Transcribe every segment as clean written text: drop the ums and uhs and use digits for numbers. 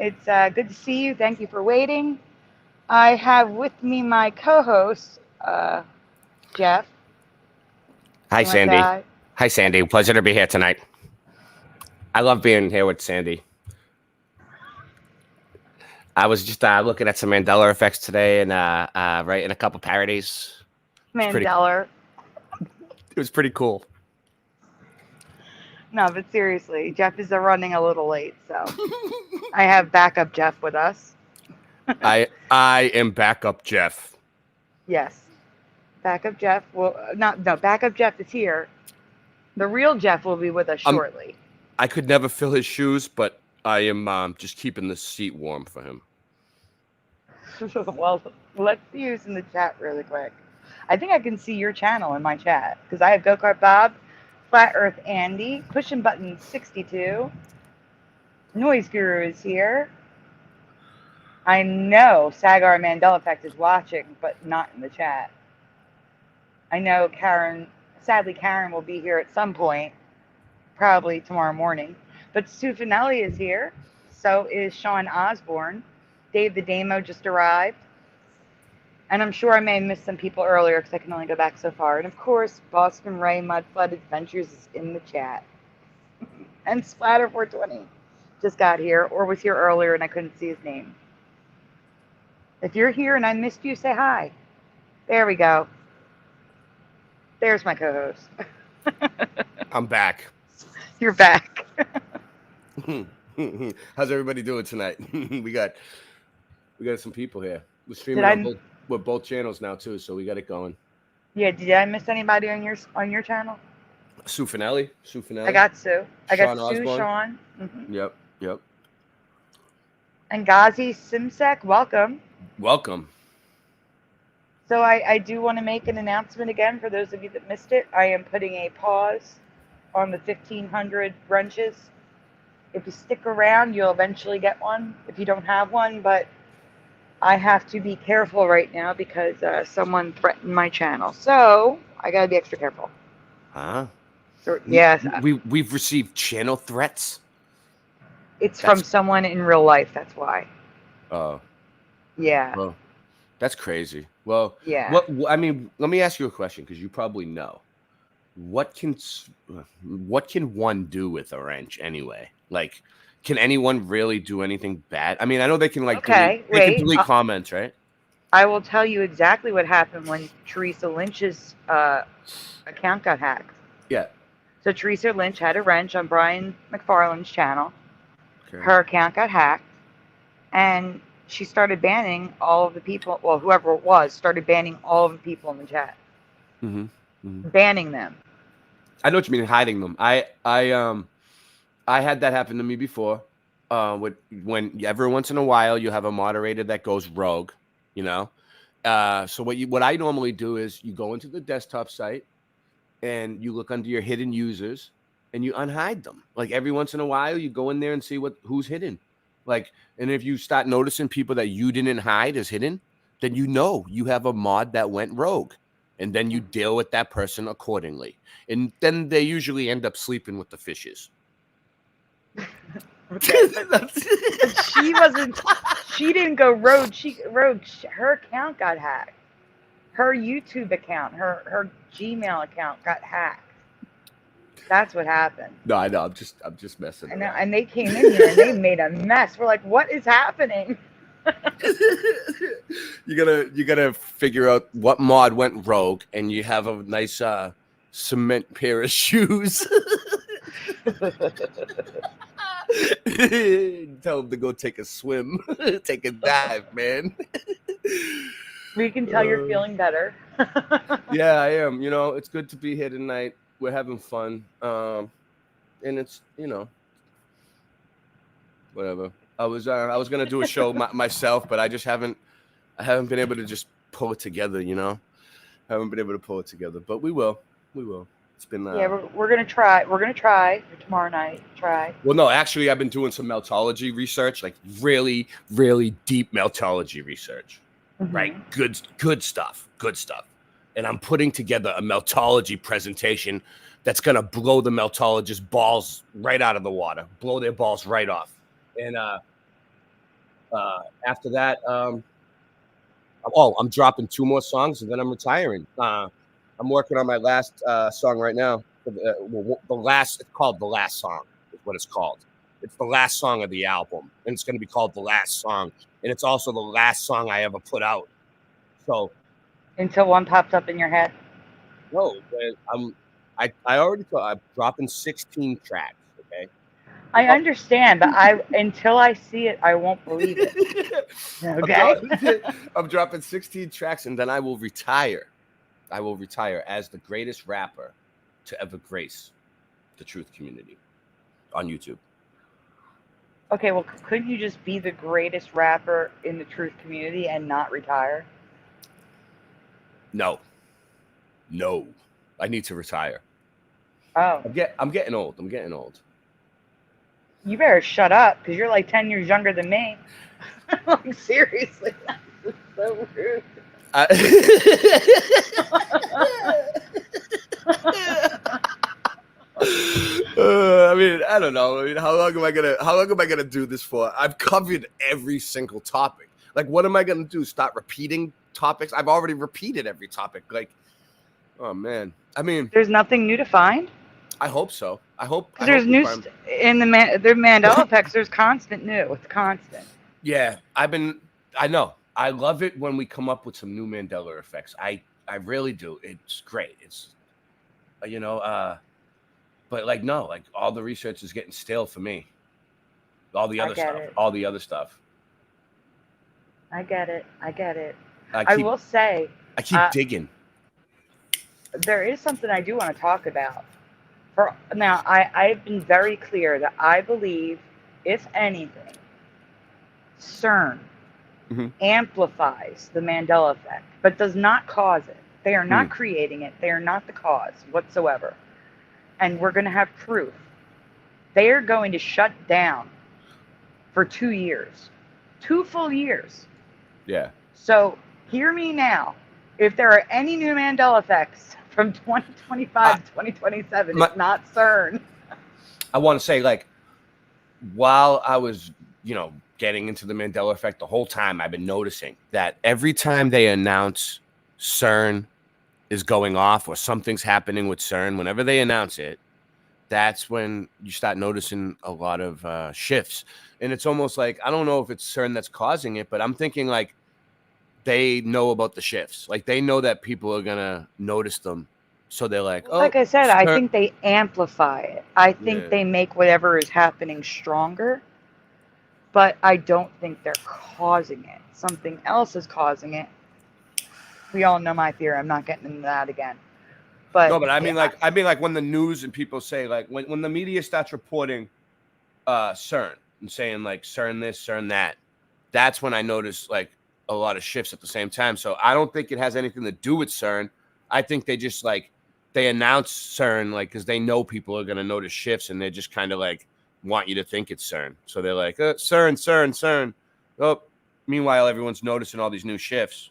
It's good to see you. Thank you for waiting. I have with me my co-host, Jeff. Hi, You want to say Sandy. hi? Hi, Sandy. Pleasure to be here tonight. I love being here with Sandy. I was just looking at some Mandela effects today and writing a couple parodies. Mandela. It was pretty cool. No, but seriously, Jeff is running a little late, so I have backup Jeff with us. I am backup Jeff. Yes, backup Jeff will backup Jeff is here. The real Jeff will be with us shortly. I could never fill his shoes, but I am just keeping the seat warm for him. Well, let's see who's in the chat really quick. I think I can see your channel in my chat because I have Go Kart Bob, Flat Earth Andy, Pushing Button 62, Noise Guru is here. I know Sagar Mandela Effect is watching, but not in the chat. I know sadly Karen will be here at some point, probably tomorrow morning. But Sue Finelli is here. So is Sean Osborne. Dave the Damo just arrived. And I'm sure I may have missed some people earlier because I can only go back so far. And of course, Boston Ray Mudflood Adventures is in the chat. And Splatter420 just got here or was here earlier and I couldn't see his name. If you're here and I missed you, say hi. There we go. There's my co-host. I'm back. You're back. How's everybody doing tonight? we got some people here. We're streaming with both channels now too, so we got it going. Yeah, did I miss anybody on your channel? Sue Finelli. I got Sue. I got Sean Sue, Osborne. Sean. Mm-hmm. Yep. And Ghazi Simsek, welcome. Welcome. So I do want to make an announcement again for those of you that missed it. I am putting a pause on the 1,500 wrenches. If you stick around, you'll eventually get one if you don't have one, but I have to be careful right now because someone threatened my channel. So I got to be extra careful. Huh? So, yes. We've received channel threats? It's from someone in real life, that's why. Oh. Yeah. Well, that's crazy. Well, yeah. I mean, let me ask you a question because you probably know. What can one do with a wrench anyway? Like, can anyone really do anything bad? I mean, I know they can delete comments, right? I will tell you exactly what happened when Teresa Lynch's account got hacked. Yeah. So Teresa Lynch had a wrench on Brian MacFarlane's channel. Okay. Her account got hacked, and she started banning all of the people. Well, whoever it was started banning all of the people in the chat. Mm-hmm. Mm-hmm. Banning them. I know what you mean, hiding them. I had that happen to me before. When every once in a while you have a moderator that goes rogue, you know. So what I normally do is you go into the desktop site and you look under your hidden users and you unhide them. Like every once in a while you go in there and see who's hidden. Like, and if you start noticing people that you didn't hide as hidden, then you know you have a mod that went rogue. And then you deal with that person accordingly. And then they usually end up sleeping with the fishes. Okay, but she didn't go rogue. Her account got hacked. Her YouTube account, her Gmail account got hacked. That's what happened. No, I know. I'm just messing around. And they came in here and they made a mess. We're like, what is happening? You gotta figure out what mod went rogue, and you have a nice cement pair of shoes. Tell them to go take a swim, take a dive, man. We can tell you're feeling better. Yeah, I am. You know, it's good to be here tonight. We're having fun, and it's whatever. I was gonna do a show myself, but I haven't been able to just pull it together. You know, haven't been able to pull it together, but we will. It's been we're gonna try. We're gonna try for tomorrow night. Well, no, actually, I've been doing some meltology research, like really, really deep meltology research. Mm-hmm. Right, good stuff. And I'm putting together a meltology presentation that's gonna blow the meltologist balls right out of the water, blow their balls right off. And After that, I'm dropping 2 more songs and then I'm retiring. I'm working on my last song right now. The last, it's called The Last Song, is what it's called. It's the last song of the album, and it's going to be called The Last Song, and it's also the last song I ever put out. So Until one pops up in your head. no, I already thought I'm dropping 16 tracks. Okay. I understand, but until I see it, I won't believe it. Okay. I'm dropping 16 tracks, and then I will retire. I will retire as the greatest rapper to ever grace the truth community on YouTube. Okay, well, couldn't you just be the greatest rapper in the truth community and not retire? No, I need to retire. Oh, I'm getting old. I'm getting old. you better shut up, because you're like 10 years younger than me. Like, seriously, that's so rude. I mean, I don't know. I mean, how long am I gonna do this for? I've covered every single topic. Like, what am I gonna do? Start repeating topics? I've already repeated every topic. Like, oh man. I mean, there's nothing new to find. I hope so. I hope there's new in the Mandela effects. There's constant new. It's constant. Yeah, I know. I love it when we come up with some new Mandela effects. I really do. It's great. It's but like no, like all the research is getting stale for me. All the other stuff. I get it. I will say, I keep digging. There is something I do want to talk about. Now, I've been very clear that I believe, if anything, CERN amplifies the Mandela effect, but does not cause it. They are not creating it. They are not the cause whatsoever. And we're going to have proof. They are going to shut down for 2 years. 2 full years. Yeah. So hear me now. If there are any new Mandela effects from 2025 to 2027, it's not CERN. I want to say, like, while I was, getting into the Mandela effect, the whole time I've been noticing that every time they announce CERN is going off or something's happening with CERN, whenever they announce it, that's when you start noticing a lot of shifts. And it's almost like, I don't know if it's CERN that's causing it, but I'm thinking like they know about the shifts. Like they know that people are going to notice them. So they're like, oh. Like I said, I think they amplify it. I think they make whatever is happening stronger, but I don't think they're causing it. Something else is causing it. We all know my theory. I'm not getting into that again. But no, but I mean like when the news and people say like when the media starts reporting CERN and saying like CERN this, CERN that, that's when I notice like a lot of shifts at the same time. So I don't think it has anything to do with CERN. I think they just like they announce CERN like because they know people are gonna notice shifts and they just kind of like want you to think it's CERN. So they're like CERN. Oh, meanwhile everyone's noticing all these new shifts.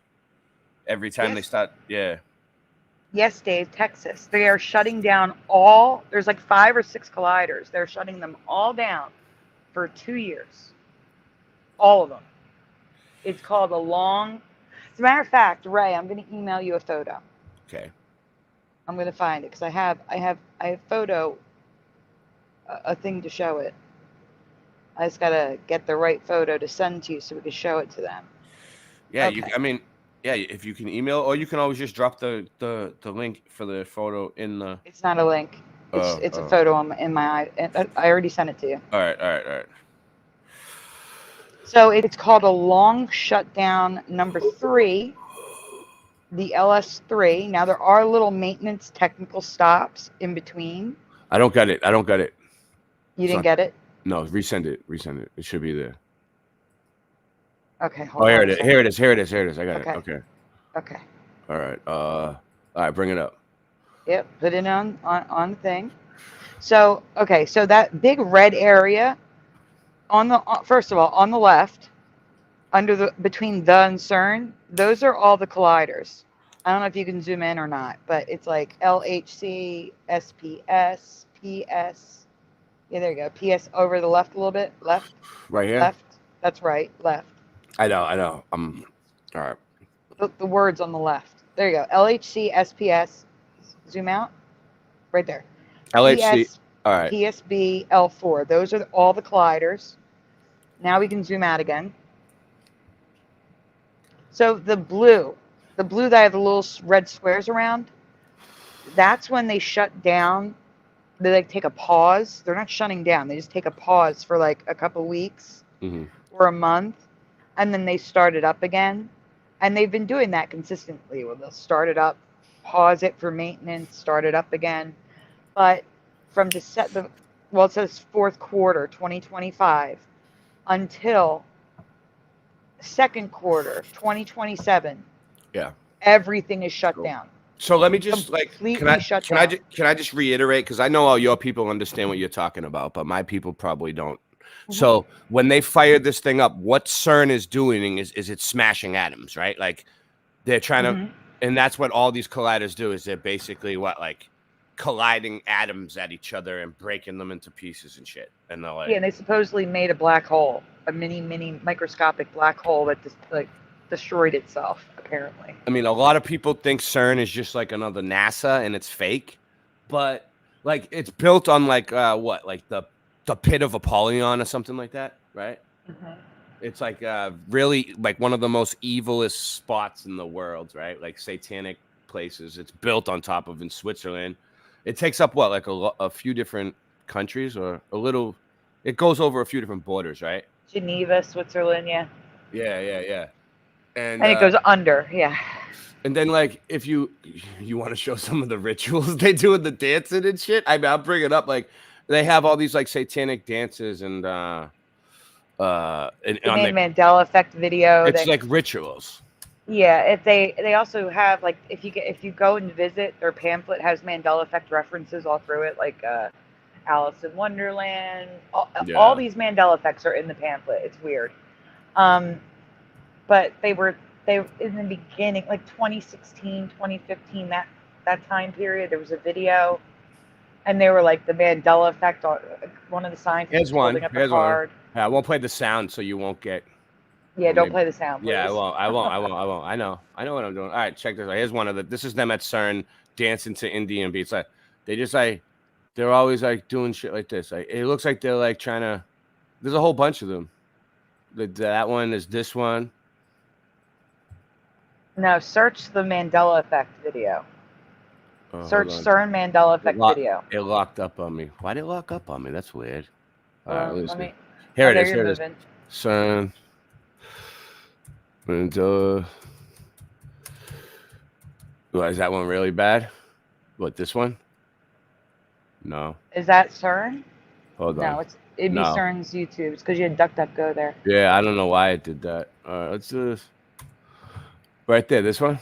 Every time they start, Yes, Dave, Texas. They are shutting down all, there's like 5 or 6 colliders. They're shutting them all down for 2 years. All of them. It's called as a matter of fact, Ray, I'm going to email you a photo. Okay. I'm going to find it because I have photo, a thing to show it. I just got to get the right photo to send to you so we can show it to them. Yeah, okay. If you can email, or you can always just drop the link for the photo in the. It's not a link. It's a photo in my. I already sent it to you. All right. So it's called a long shutdown number 3, the LS3. Now there are little maintenance technical stops in between. I don't get it. You didn't get it? No, resend it. It should be there. Okay, hold on. Here it is. I got it. Okay. All right, bring it up. Yep, put it on the thing. So, okay, so that big red area first of all, on the left, between the and CERN, those are all the colliders. I don't know if you can zoom in or not, but it's like LHC, SPS, PS. Yeah, there you go. PS over the left a little bit. Left. Right here? Left. That's right. Left. I know. All right. The words on the left. There you go. LHC SPS. Zoom out. Right there. LHC. PS, All right. PSB L4. Those are all the colliders. Now we can zoom out again. So the blue that have the little red squares around, that's when they shut down. They like take a pause. They're not shutting down. They just take a pause for like a couple weeks or a month, and then they start it up again. And they've been doing that consistently. Well, they'll start it up, pause it for maintenance, start it up again. But from it says fourth quarter 2025 until second quarter 2027. Yeah. Everything is shut down. So let me just completely shut down. Can I just reiterate, because I know all your people understand what you're talking about, but my people probably don't. So when they fired this thing up, what CERN is doing is it's smashing atoms, right? Like they're trying to, and that's what all these colliders do, is they're basically like colliding atoms at each other and breaking them into pieces and shit. And they're like, yeah, and they supposedly made a black hole, a mini microscopic black hole that just like destroyed itself, apparently. I mean, a lot of people think CERN is just like another NASA and it's fake, but like it's built on like what, like the pit of Apollyon or something like that, right? It's like really like one of the most evilest spots in the world, right? Like satanic places. It's built on top of in Switzerland. It takes up what, like a few different countries, or a little. It goes over a few different borders, right? Geneva, Switzerland, yeah. Yeah. And it goes under, yeah. And then, like, if you want to show some of the rituals they do with the dancing and shit, I mean, I'll bring it up. Like, they have all these like satanic dances and they made Mandela effect video. It's like rituals. Yeah, if they also have like if you go and visit, their pamphlet has Mandela effect references all through it, like Alice in Wonderland. All these Mandela effects are in the pamphlet. It's weird. But they in the beginning, like 2016, 2015, that time period, there was a video, and they were like the Mandela effect. One of the scientists holding up a card. Yeah, I won't play the sound, so you won't get. Yeah, don't play the sound, please. Yeah, I won't. I know what I'm doing. All right, check this out. Here's one of the. This is them at CERN dancing to Indian beats. Like they just like, they're always like doing shit like this. Like it looks like they're like trying to. There's a whole bunch of them. That one is this one. No, search the Mandela effect video. Search CERN Mandela effect video. It locked up on me. Why did it lock up on me? That's weird. All right, let me see. Here it is. Here it is. CERN Mandela. Is that one really bad? What, this one? No. Is that CERN? Hold on. No, it'd be CERN's YouTube. It's because you had DuckDuckGo there. Yeah, I don't know why it did that. All right, let's do this. Right there, this one?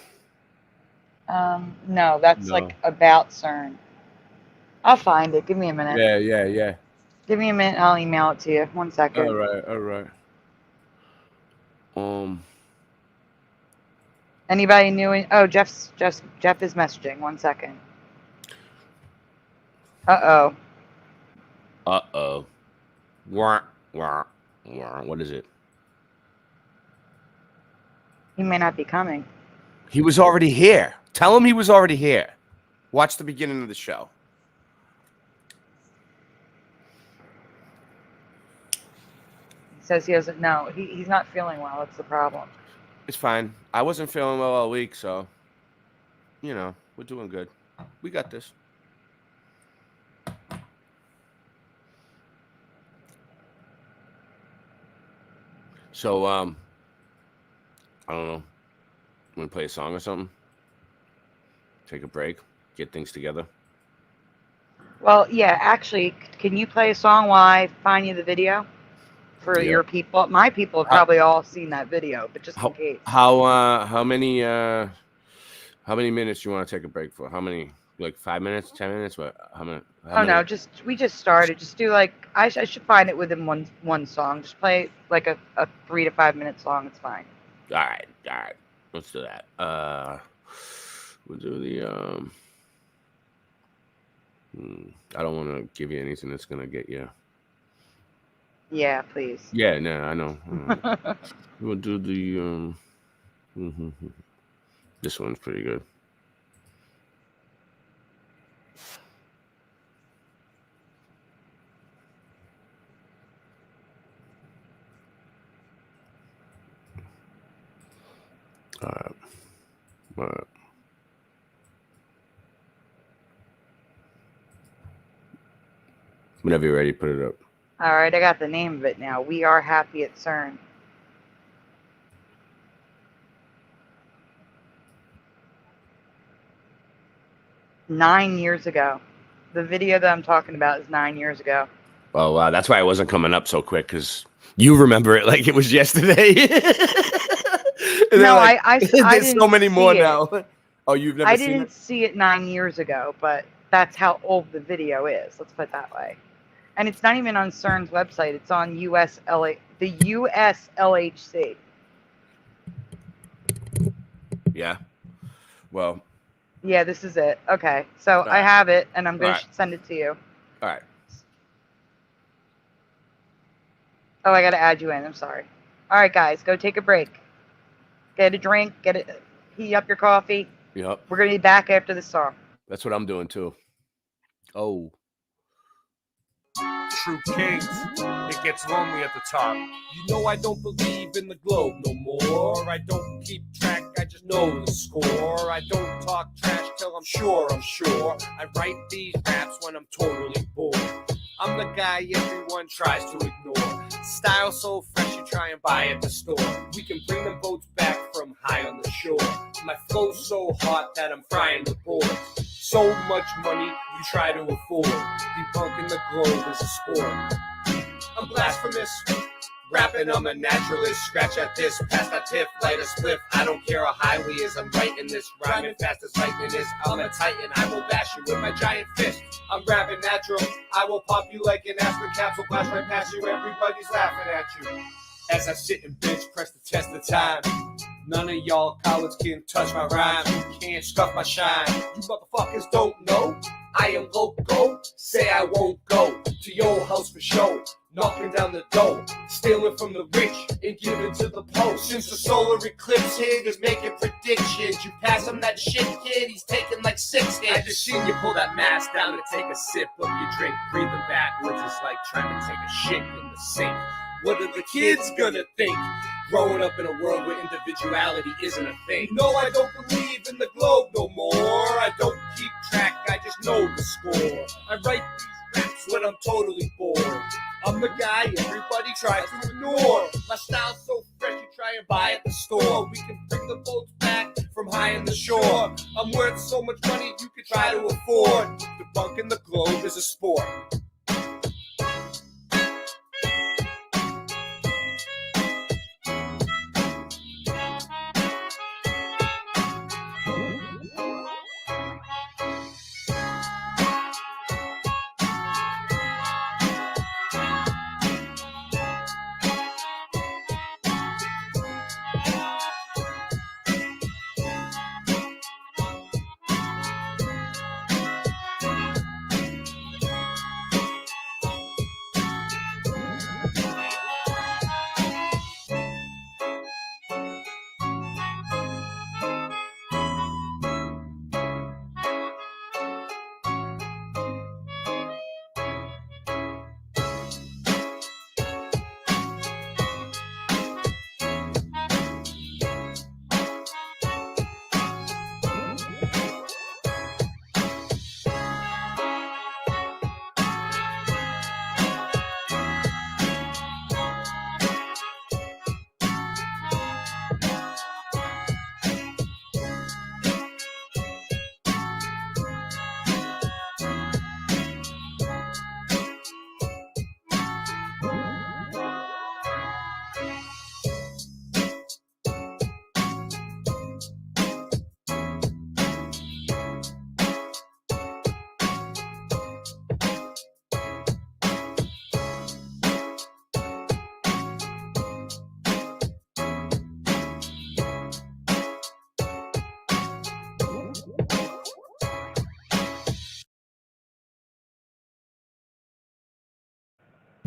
No, that's like about CERN. I'll find it. Give me a minute. Yeah. Give me a minute and I'll email it to you. 1 second. All right. Anybody new? Oh, Jeff is messaging. 1 second. Uh-oh. What is it? He may not be coming. He was already here. Tell him he was already here. Watch the beginning of the show. He says he doesn't know. He's not feeling well. That's the problem. It's fine. I wasn't feeling well all week, so, we're doing good. We got this. So, I don't know. Want to play a song or something? Take a break? Get things together? Well, yeah, actually, can you play a song while I find you the video for your people? My people have probably all seen that video, but just in case. How many minutes do you want to take a break for? How many? Like 5 minutes, 10 minutes? What? How many? No, we just started. Just do like I should find it within one song. Just play like a 3 to 5 minute song. It's fine. All right. Let's do that. We'll do the I don't want to give you anything that's gonna get you. Yeah, please. Yeah, no, I know. We'll do the this one's pretty good. All right. All right. Whenever you're ready, put it up. All right, I got the name of it now. We are happy at CERN. Nine years ago. The video that I'm talking about is 9 years ago. Oh wow, that's why it wasn't coming up so quick, because you remember it like it was yesterday. No, like, I there's didn't so many more see it. now. Oh, you've never I seen didn't it? see it 9 years ago, but that's how old the video is. Let's put it that way. And it's not even on CERN's website. It's on the USLHC. Yeah. Well. Yeah, this is it. Okay, so All I right. have it, and I'm going All to right. send it to you. All right. Oh, I got to add you in. I'm sorry. All right, guys, go take a break. Get a drink. Heat up your coffee. Yep. We're going to be back after the song. That's what I'm doing too. Oh. True kings, it gets lonely at the top. You know I don't believe in the globe no more. I don't keep track, I just know the score. I don't talk trash till I'm sure. I write these raps when I'm totally bored. I'm the guy everyone tries to ignore. Style so fresh you try and buy at the store. We can bring the boats back from high on the shore. My flow's so hot that I'm frying the board. So much money you try to afford. Debunking the globe is a sport. I'm blasphemous, rapping I'm a naturalist. Scratch at this, pass that tiff, light a spliff. I don't care how high we is, I'm writing this. Rhyming fast as lightning is, I'm a titan. I will bash you with my giant fist. I'm rapping natural, I will pop you like an aspirin capsule. Blast right past you, everybody's laughing at you. As I sit and bitch, press the test of time. None of y'all cowards can touch my rhyme. You can't scuff my shine. You motherfuckers don't know I am loco. Say I won't go to your house for show. Knocking down the door, stealing from the rich and giving to the poor. Since the solar eclipse hit, is making predictions. You pass him that shit, kid, he's taking like 6 hits. I just seen you pull that mask down to take a sip of your drink. Breathing backwards is like trying to take a shit in the sink. What are the kids gonna think? Growing up in a world where individuality isn't a thing. No, I don't believe in the globe no more. I don't keep track, I just know the score. I write these raps when I'm totally bored. I'm the guy everybody tries to ignore. My style's so fresh you try and buy at the store. We can bring the boats back from high in the shore. I'm worth so much money you could try to afford. Debunking the globe is a sport.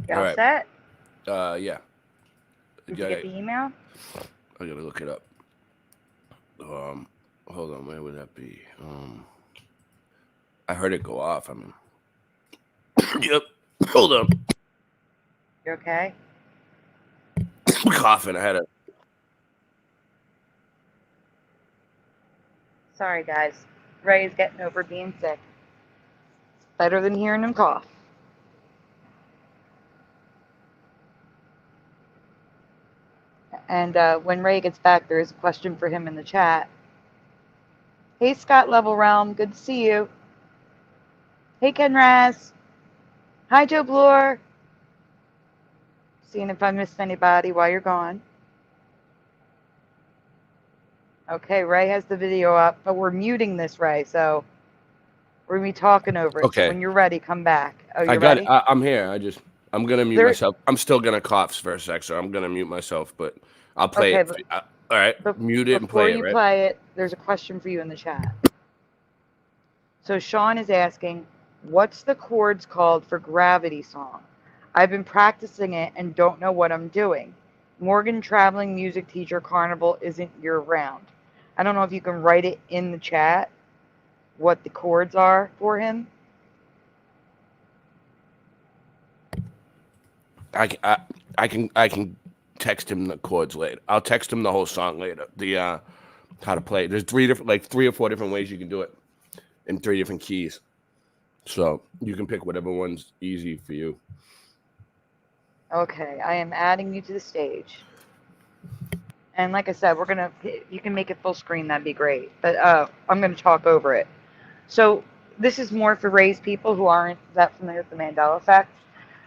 You all set? Yeah. Did you get the email? I gotta look it up. Hold on, where would that be? I heard it go off. I mean, yep. Hold on. You okay? I'm coughing. I had a. Sorry, guys. Ray is getting over being sick. Better than hearing him cough. And when Ray gets back, there is a question for him in the chat. Hey, Scott Level Realm. Good to see you. Hey, Ken Raz. Hi, Joe Bloor. Seeing if I missed anybody while you're gone. Okay, Ray has the video up, but we're muting this, Ray, so we're going to be talking over it. Okay. So when you're ready, come back. Oh, you're I got ready? it. I'm here. I'm gonna mute myself. I'm still gonna cough for a sec, so I'm gonna mute myself. But I'll play it. All right, mute it and play it. Before you play it, there's a question for you in the chat. So Sean is asking, what's the chords called for Gravity Song? I've been practicing it and don't know what I'm doing. Morgan Traveling Music Teacher Carnival isn't year-round. I don't know if you can write it in the chat what the chords are for him. I can text him the chords later. I'll text him the whole song later. The how to play. There's three or four different ways you can do it in 3 different keys. So you can pick whatever one's easy for you. Okay, I am adding you to the stage. And like I said, you can make it full screen, that'd be great. But I'm gonna talk over it. So this is more for Ray's people who aren't that familiar with the Mandela effect.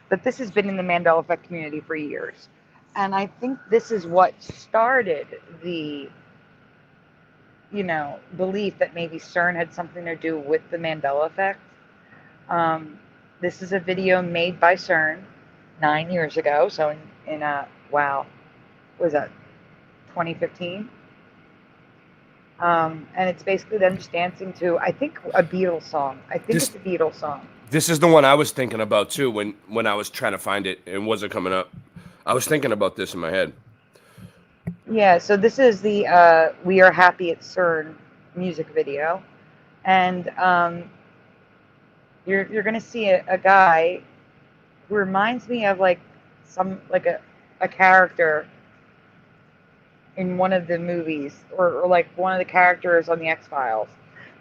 But this has been in the Mandela effect community for years. And I think this is what started the, belief that maybe CERN had something to do with the Mandela effect. This is a video made by CERN 9 years ago. So what was that, 2015? And it's basically them just dancing to, I think, a Beatles song. It's a Beatles song. This is the one I was thinking about too when I was trying to find it and wasn't coming up. I was thinking about this in my head. Yeah, so this is the We Are Happy at CERN music video. And you're going to see a guy who reminds me of a character in one of the movies or like one of the characters on the X-Files.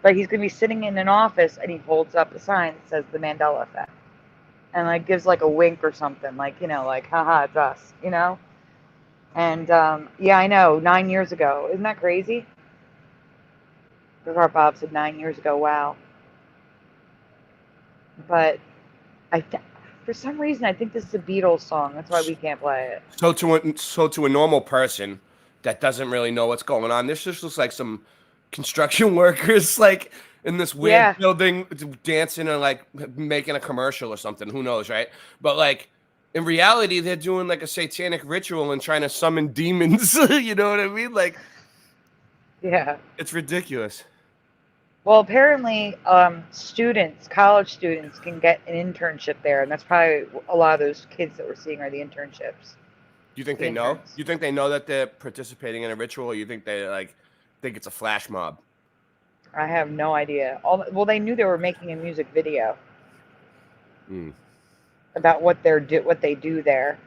Like he's going to be sitting in an office and he holds up a sign that says the Mandela effect. And gives a wink or something, haha, it's us, And yeah, I know, 9 years ago. Isn't that crazy? Our Bob said 9 years ago, wow. But for some reason, I think this is a Beatles song. That's why we can't play it. So to a normal person that doesn't really know what's going on, this just looks like some construction workers in this weird building dancing and making a commercial or something. Who knows, right? But in reality, they're doing a satanic ritual and trying to summon demons. You know what I mean? Yeah, it's ridiculous. Well, apparently, college students can get an internship there, and that's probably a lot of those kids that we're seeing are the internships. Do you think they know? You think they know that they're participating in a ritual, or you think they think it's a flash mob? I have no idea. Well, they knew they were making a music video about what they do there.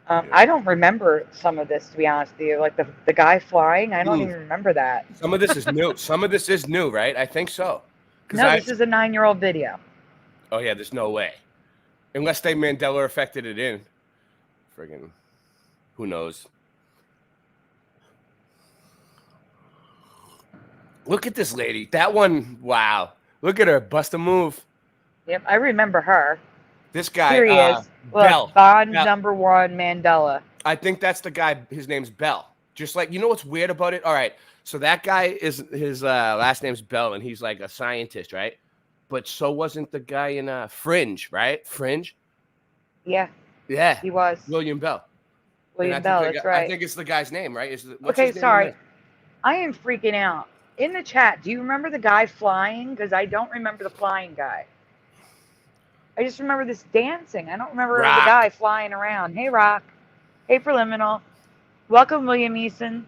I don't remember some of this, to be honest with you. The guy flying, I don't even remember that. Some of this is new. Some of this is new, right? I think so. No, this is a 9-year-old video. Oh yeah, there's no way, unless they Mandela affected it in. Friggin', who knows? Look at this lady. That one, wow. Look at her, bust a move. Yep, I remember her. This guy, here he is. Look, Bell. Bond number 1, Mandela. I think that's the guy. His name's Bell. Just you know what's weird about it? All right, so that guy is his last name's Bell, and he's a scientist, right? But so wasn't the guy in Fringe, right? Fringe. Yeah. Yeah. He was William Bell. William Bell. That's right. I think it's the guy's name, right? Okay, sorry. I am freaking out. In the chat, do you remember the guy flying? Because I don't remember the flying guy. I just remember this dancing. I don't remember the Rock. guy flying around. Hey, Rock. Hey, Preliminal. Welcome, William Eason.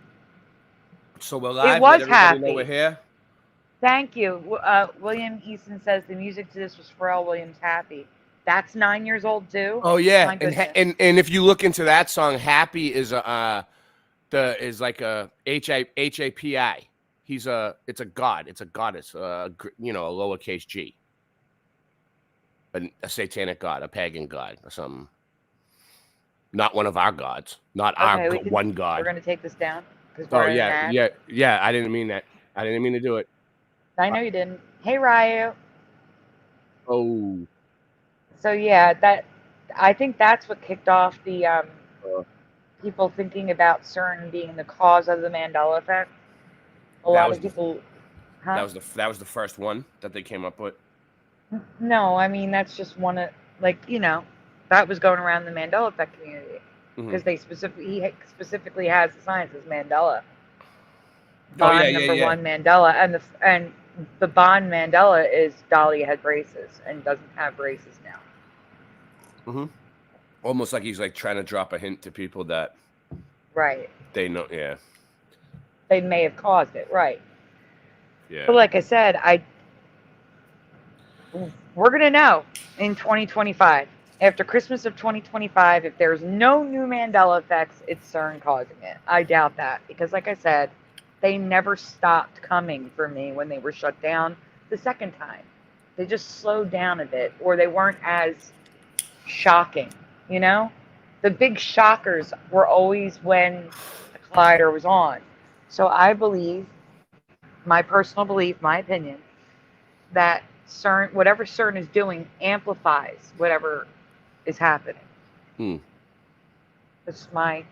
So we're live. was Let everybody know happy. we're here. Thank you. William Eason says the music to this was Pharrell Williams' Happy. That's 9 years old, too? Oh yeah, My goodness. and if you look into that song, Happy is is like a HAPI. It's a god. It's a goddess. A lowercase g. A satanic god, a pagan god, or something. Not one of our gods. Not one god. We're gonna take this down. Oh yeah. I didn't mean that. I didn't mean to do it. I know you didn't. Hey, Ryu. Oh. So yeah, I think that's what kicked off the people thinking about CERN being the cause of the Mandela effect. A lot of people. That was the first one that they came up with. No, I mean that's just one of that was going around the Mandela effect community because he specifically has the science as Mandela. Bond number one Mandela, and the Bond Mandela is Dahlia had braces and doesn't have braces now. Mm-hmm. Almost like he's like trying to drop a hint to people that they know. Yeah, they may have caused it. Right. Yeah. But like I said, we're gonna know in 2025. After Christmas of 2025, if there's no new Mandela effects, it's CERN causing it. I doubt that because, like I said, they never stopped coming for me when they were shut down the second time. They just slowed down a bit, or they weren't as shocking. The big shockers were always when the collider was on. So I believe, my personal belief, my opinion, that CERN, whatever CERN is doing, amplifies whatever is happening. That's my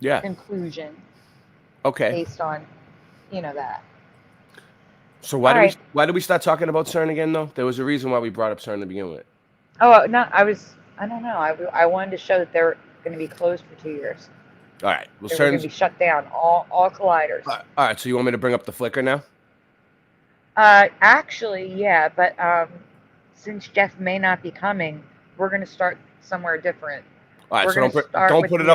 conclusion. Okay. Based on, that. So why did we start talking about CERN again, though? There was a reason why we brought up CERN to begin with. Oh, no, I don't know. I wanted to show that they're going to be closed for 2 years. All right. Well, they're going to be shut down, all colliders. All right. So you want me to bring up the flicker now? Actually, yeah, but since Jeff may not be coming, we're going to start somewhere different. All right. So don't put it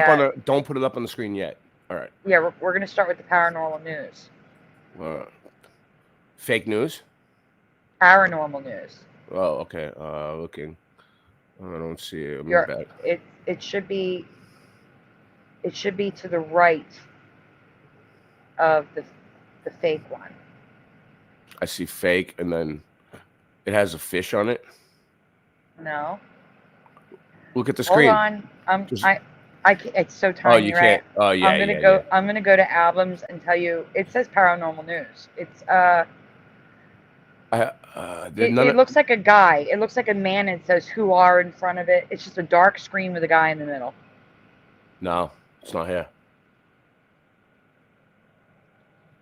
up on the screen yet. All right. Yeah, we're going to start with the paranormal news. Fake news? Paranormal news. Oh, okay. Looking. I don't see it. It should be to the right of the fake one. I see fake, and then it has a fish on it. No. Look at the screen. Hold on. It's so tiny. Oh, you can't. Right? Oh, yeah. I'm gonna go to albums and tell you. It says paranormal news. It's it looks like a guy. It looks like a man. And it says "Who are" in front of it. It's just a dark screen with a guy in the middle. No, it's not here.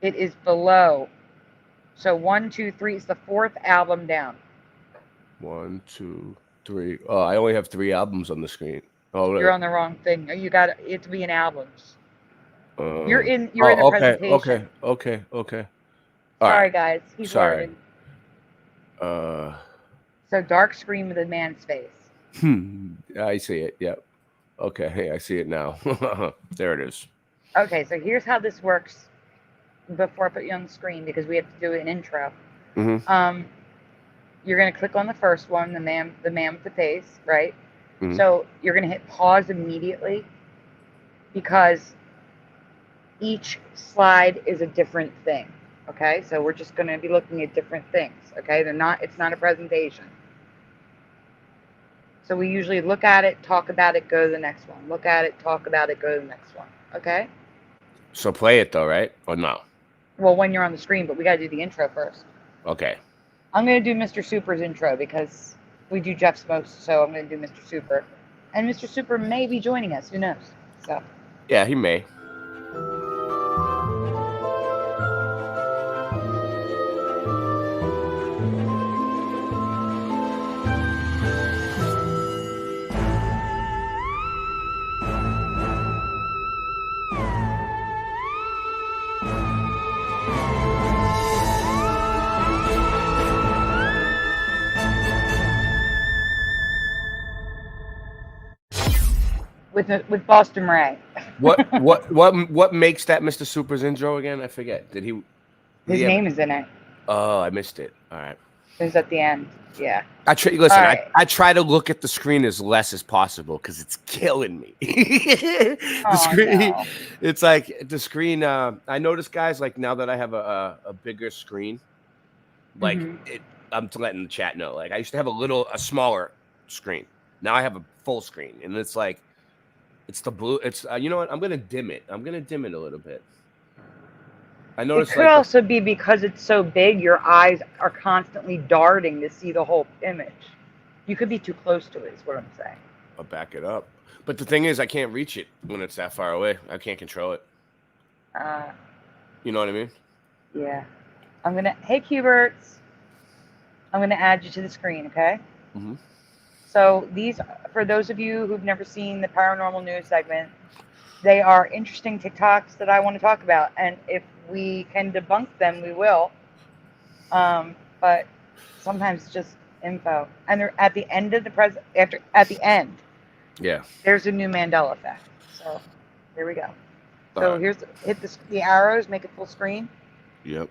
It is below. So 1, 2, 3. It's the fourth album down. 1, 2, 3. Oh, I only have 3 albums on the screen. Oh, you're on the wrong thing. You got it to be in albums. You're in the presentation. Okay. Sorry, guys. He's Sorry. Learning. So dark screen with a man's face. I see it. Yep. Okay. Hey, I see it now. There it is. Okay, so here's how this works. Before I put you on the screen, because we have to do an intro. Mm-hmm. You're gonna click on the first one, the man with the face, right? Mm-hmm. So you're gonna hit pause immediately because each slide is a different thing. Okay, so we're just gonna be looking at different things. Okay, it's not a presentation. So we usually look at it, talk about it, go to the next one. Look at it, talk about it, go to the next one. Okay. So play it though, right? Or no? Well, when you're on the screen, but we gotta do the intro first. Okay. I'm gonna do Mr. Super's intro because we do Jeff's most, so I'm gonna do Mr. Super. And Mr. Super may be joining us, who knows? So yeah, he may. with Boston Ray. What makes that Mr. Super's intro again? I forget. Did he? His name is in it. Oh, I missed it. All right. It was at the end. Yeah. Listen, right. I try to look at the screen as less as possible because it's killing me. The screen, no. It's like the screen. I notice, guys, like now that I have a bigger screen, like I'm letting the chat know. Like I used to have a smaller screen. Now I have a full screen, and it's like, it's the blue. It's you know what? I'm gonna dim it. I'm gonna dim it a little bit. I noticed. It could also be because it's so big, your eyes are constantly darting to see the whole image. You could be too close to it, is what I'm saying. I'll back it up. But the thing is, I can't reach it when it's that far away. I can't control it. You know what I mean? Yeah. Hey, Cuberts. I'm going to add you to the screen, okay? Mm-hmm. So these, for those of you who've never seen the paranormal news segment, they are interesting TikToks that I want to talk about. And if we can debunk them, we will. But sometimes it's just info. And they're at the end of at the end. Yeah. There's a new Mandela effect. So here we go. So right. hit the arrows, make it full screen. Yep.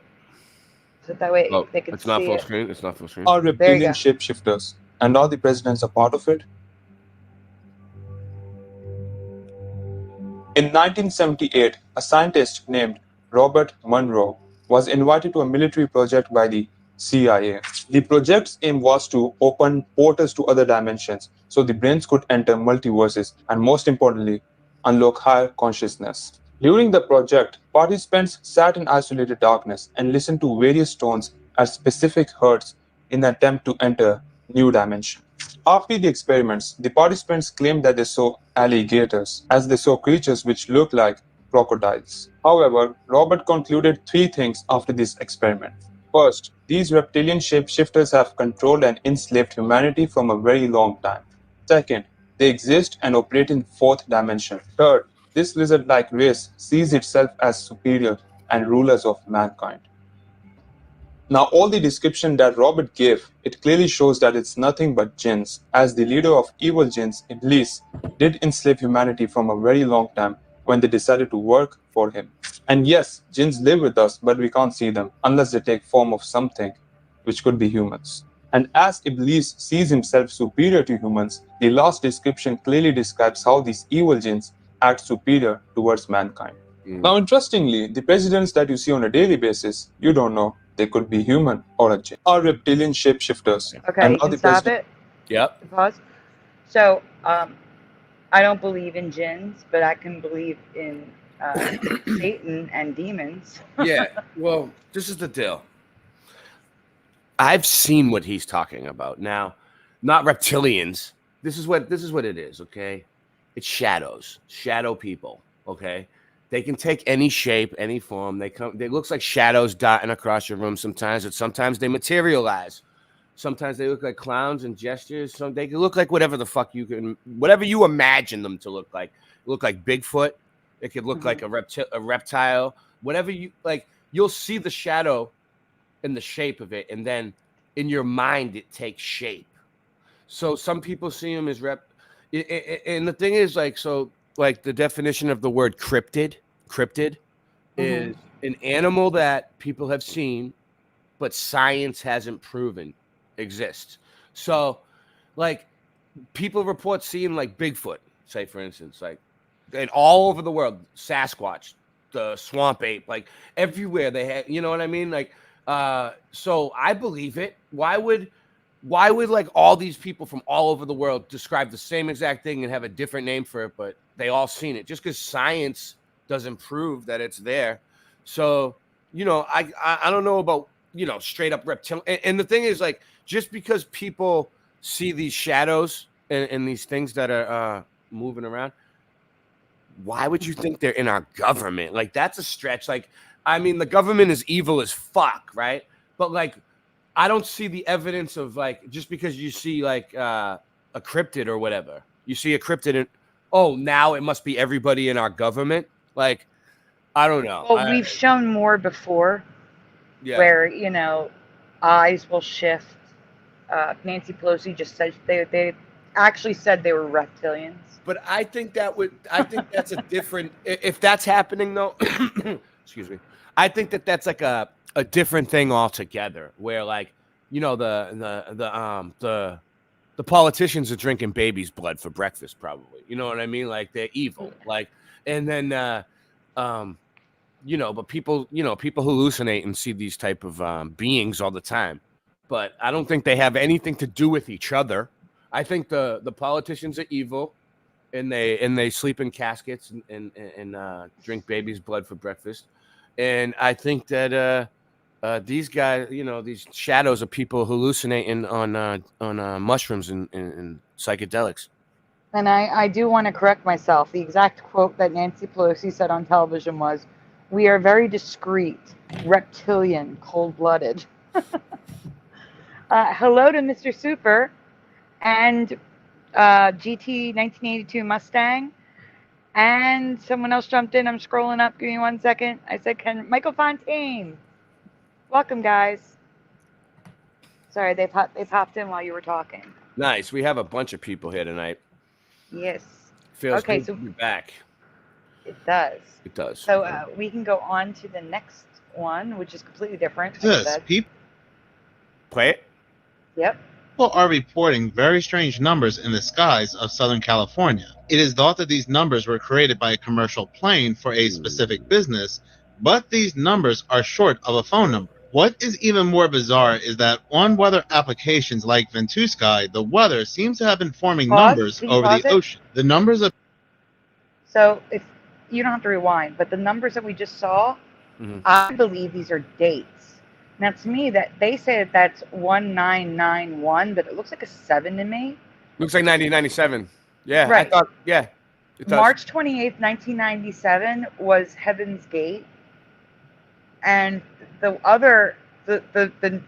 So that way they can see it's not full screen. It's not full screen. Are reptilian shapeshifters, and are the presidents a part of it? In 1978, a scientist named Robert Monroe was invited to a military project by the CIA. The project's aim was to open portals to other dimensions so the brains could enter multiverses and, most importantly, unlock higher consciousness. During the project, participants sat in isolated darkness and listened to various tones at specific hertz in an attempt to enter new dimension. After the experiments, the participants claimed that they saw alligators, as they saw creatures which looked like crocodiles. However, Robert concluded three things after this experiment. First, these reptilian shapeshifters have controlled and enslaved humanity from a very long time. Second, they exist and operate in fourth dimension. Third, this lizard-like race sees itself as superior and rulers of mankind. Now, all the description that Robert gave, it clearly shows that it's nothing but jinns, as the leader of evil jinns, Iblis, did enslave humanity from a very long time when they decided to work for him. And yes, jinns live with us, but we can't see them unless they take form of something, which could be humans. And as Iblis sees himself superior to humans, the last description clearly describes how these evil jinns act superior towards mankind. Now, interestingly, the presidents that you see on a daily basis, you don't know. They could be human or a jinn. Are reptilian shapeshifters. Okay, you can stop it. Yep. Pause. So, I don't believe in jinns, but I can believe in Satan and demons. Yeah. Well, this is the deal. I've seen what he's talking about. Now, not reptilians. This is what it is, okay? It's shadows. Shadow people, okay? They can take any shape, any form. They looks like shadows dotting across your room sometimes, but sometimes they materialize. Sometimes they look like clowns and gestures. They can look like whatever the fuck whatever you imagine them to look like. Look like Bigfoot. It could look like a reptile. Whatever you like, you'll see the shadow in the shape of it, and then in your mind it takes shape. So some people see them as and the thing is, like, so like the definition of the word cryptid is an animal that people have seen, but science hasn't proven exists. So, like, people report seeing like Bigfoot, say for instance, like, and all over the world, Sasquatch, the swamp ape, like everywhere they have, you know what I mean? Like, so I believe it. Why would like all these people from all over the world describe the same exact thing and have a different name for it, but they all seen it? Just because science doesn't prove that it's there. So, you know, I don't know about, you know, straight up reptilian. And the thing is, like, just because people see these shadows and these things that are moving around, why would you think they're in our government? Like, that's a stretch. Like, I mean, the government is evil as fuck, right? But like, I don't see the evidence of, like, just because you see like a cryptid or whatever, you see a cryptid and, oh, now it must be everybody in our government. Like, I don't know. Well, we've shown more before, where, you know, eyes will shift. Nancy Pelosi just said actually said they were reptilians. But I think that's a different. If that's happening though, excuse me. I think that's like a different thing altogether. Where like the politicians are drinking baby's blood for breakfast, probably. You know what I mean? Like they're evil. Like, and then but people hallucinate and see these type of beings all the time. But I don't think they have anything to do with each other. I think the politicians are evil. And they sleep in caskets and drink baby's blood for breakfast, and I think that these guys, these shadows are people hallucinating on mushrooms and psychedelics. And I do want to correct myself. The exact quote that Nancy Pelosi said on television was, "We are very discreet, reptilian, cold-blooded." Hello to Mr. Super and GT 1982 Mustang, and someone else jumped in. I'm scrolling up. Give me 1 second. I said, Michael Fontaine. Welcome, guys. Sorry, they popped in while you were talking. Nice. We have a bunch of people here tonight. Yes. Feels okay, good so to be back. It does. It does. So we can go on to the next one, which is completely different. People play it. Yep. People are reporting very strange numbers in the skies of Southern California. It is thought that these numbers were created by a commercial plane for a specific business, but these numbers are short of a phone number. What is even more bizarre is that on weather applications like Ventusky, the weather seems to have been forming numbers over the ocean. The numbers of... So if you don't have to rewind, but the numbers that we just saw, I believe these are dates. Now, to me, that they say that that's 1991, but it looks like a 7 to me. Looks like 1997. Yeah, right. I thought, yeah. It does. March 28th, 1997 was Heaven's Gate. And the other, the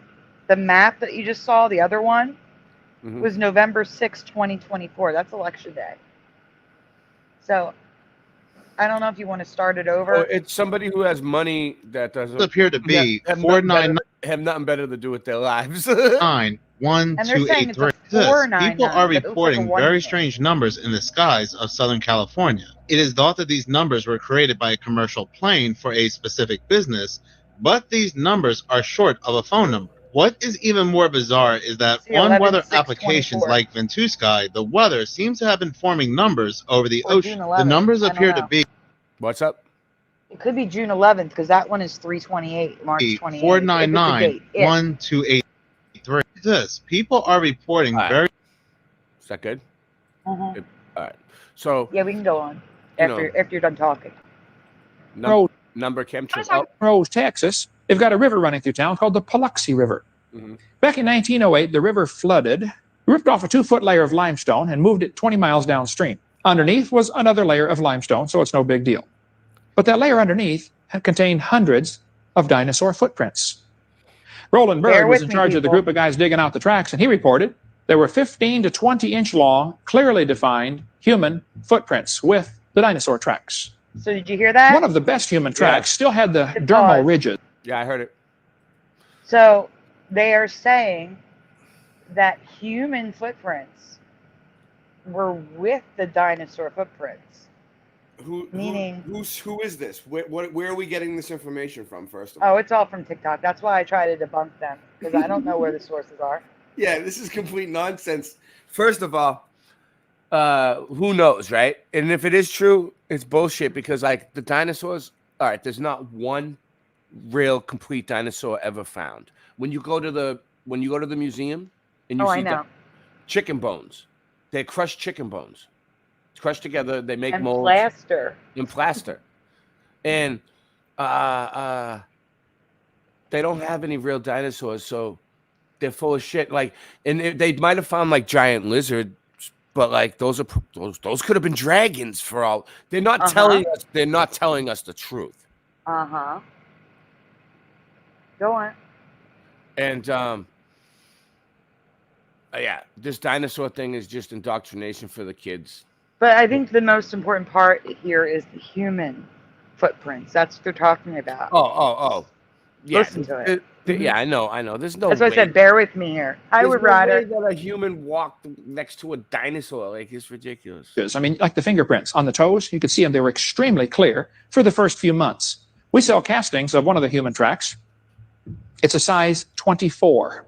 map that you just saw, the other one, was November 6, 2024. That's election day. So I don't know if you want to start it over. Well, it's somebody who has money that doesn't appear to be have nothing better to do with their lives. 91283. People are reporting very strange numbers in the skies of Southern California. It is thought that these numbers were created by a commercial plane for a specific business, but these numbers are short of a phone number. What is even more bizarre is that on weather applications like Ventusky, the weather seems to have been forming numbers over the ocean. The numbers appear to be... What's up? It could be June 11th, because that one is 328, March 28th. 499-1283. This. People are reporting very... Is that good? All right. So... Yeah, we can go on after you're done talking. Number chemtrails. Rose, Texas. They've got a river running through town called the Paluxy River. Back in 1908, the river flooded, ripped off a 2-foot layer of limestone, and moved it 20 miles downstream. Underneath was another layer of limestone, so it's no big deal. But that layer underneath had contained hundreds of dinosaur footprints. Roland Berg was in charge of the group of guys digging out the tracks, and he reported there were 15 to 20-inch long, clearly defined human footprints with the dinosaur tracks. So did you hear that? One of the best human tracks still had the dermal ridges. Yeah, I heard it. So they are saying that human footprints were with the dinosaur footprints. Who is this? Where are we getting this information from, first of all? Oh, it's all from TikTok. That's why I try to debunk them, because I don't know where the sources are. Yeah, this is complete nonsense. First of all, who knows, right? And if it is true, it's bullshit, because like the dinosaurs, all right, there's not one real complete dinosaur ever found. When you go to the museum and you see the chicken bones, they're crushed chicken bones. It's crushed together, they make molds. Plaster. And they don't have any real dinosaurs, so they're full of shit. Like, and they might have found like giant lizards, but like those could have been dragons for all. They're not telling us. They're not telling us the truth. Go on. And yeah, this dinosaur thing is just indoctrination for the kids. But I think the most important part here is the human footprints. That's what they're talking about. Oh. Listen to it. Yeah, I know. There's no. That's why I said, bear with me here. I would rather that a human walked next to a dinosaur. Like, it's ridiculous. I mean, like the fingerprints on the toes, you could see them. They were extremely clear for the first few months. We sell castings of one of the human tracks. It's a size 24.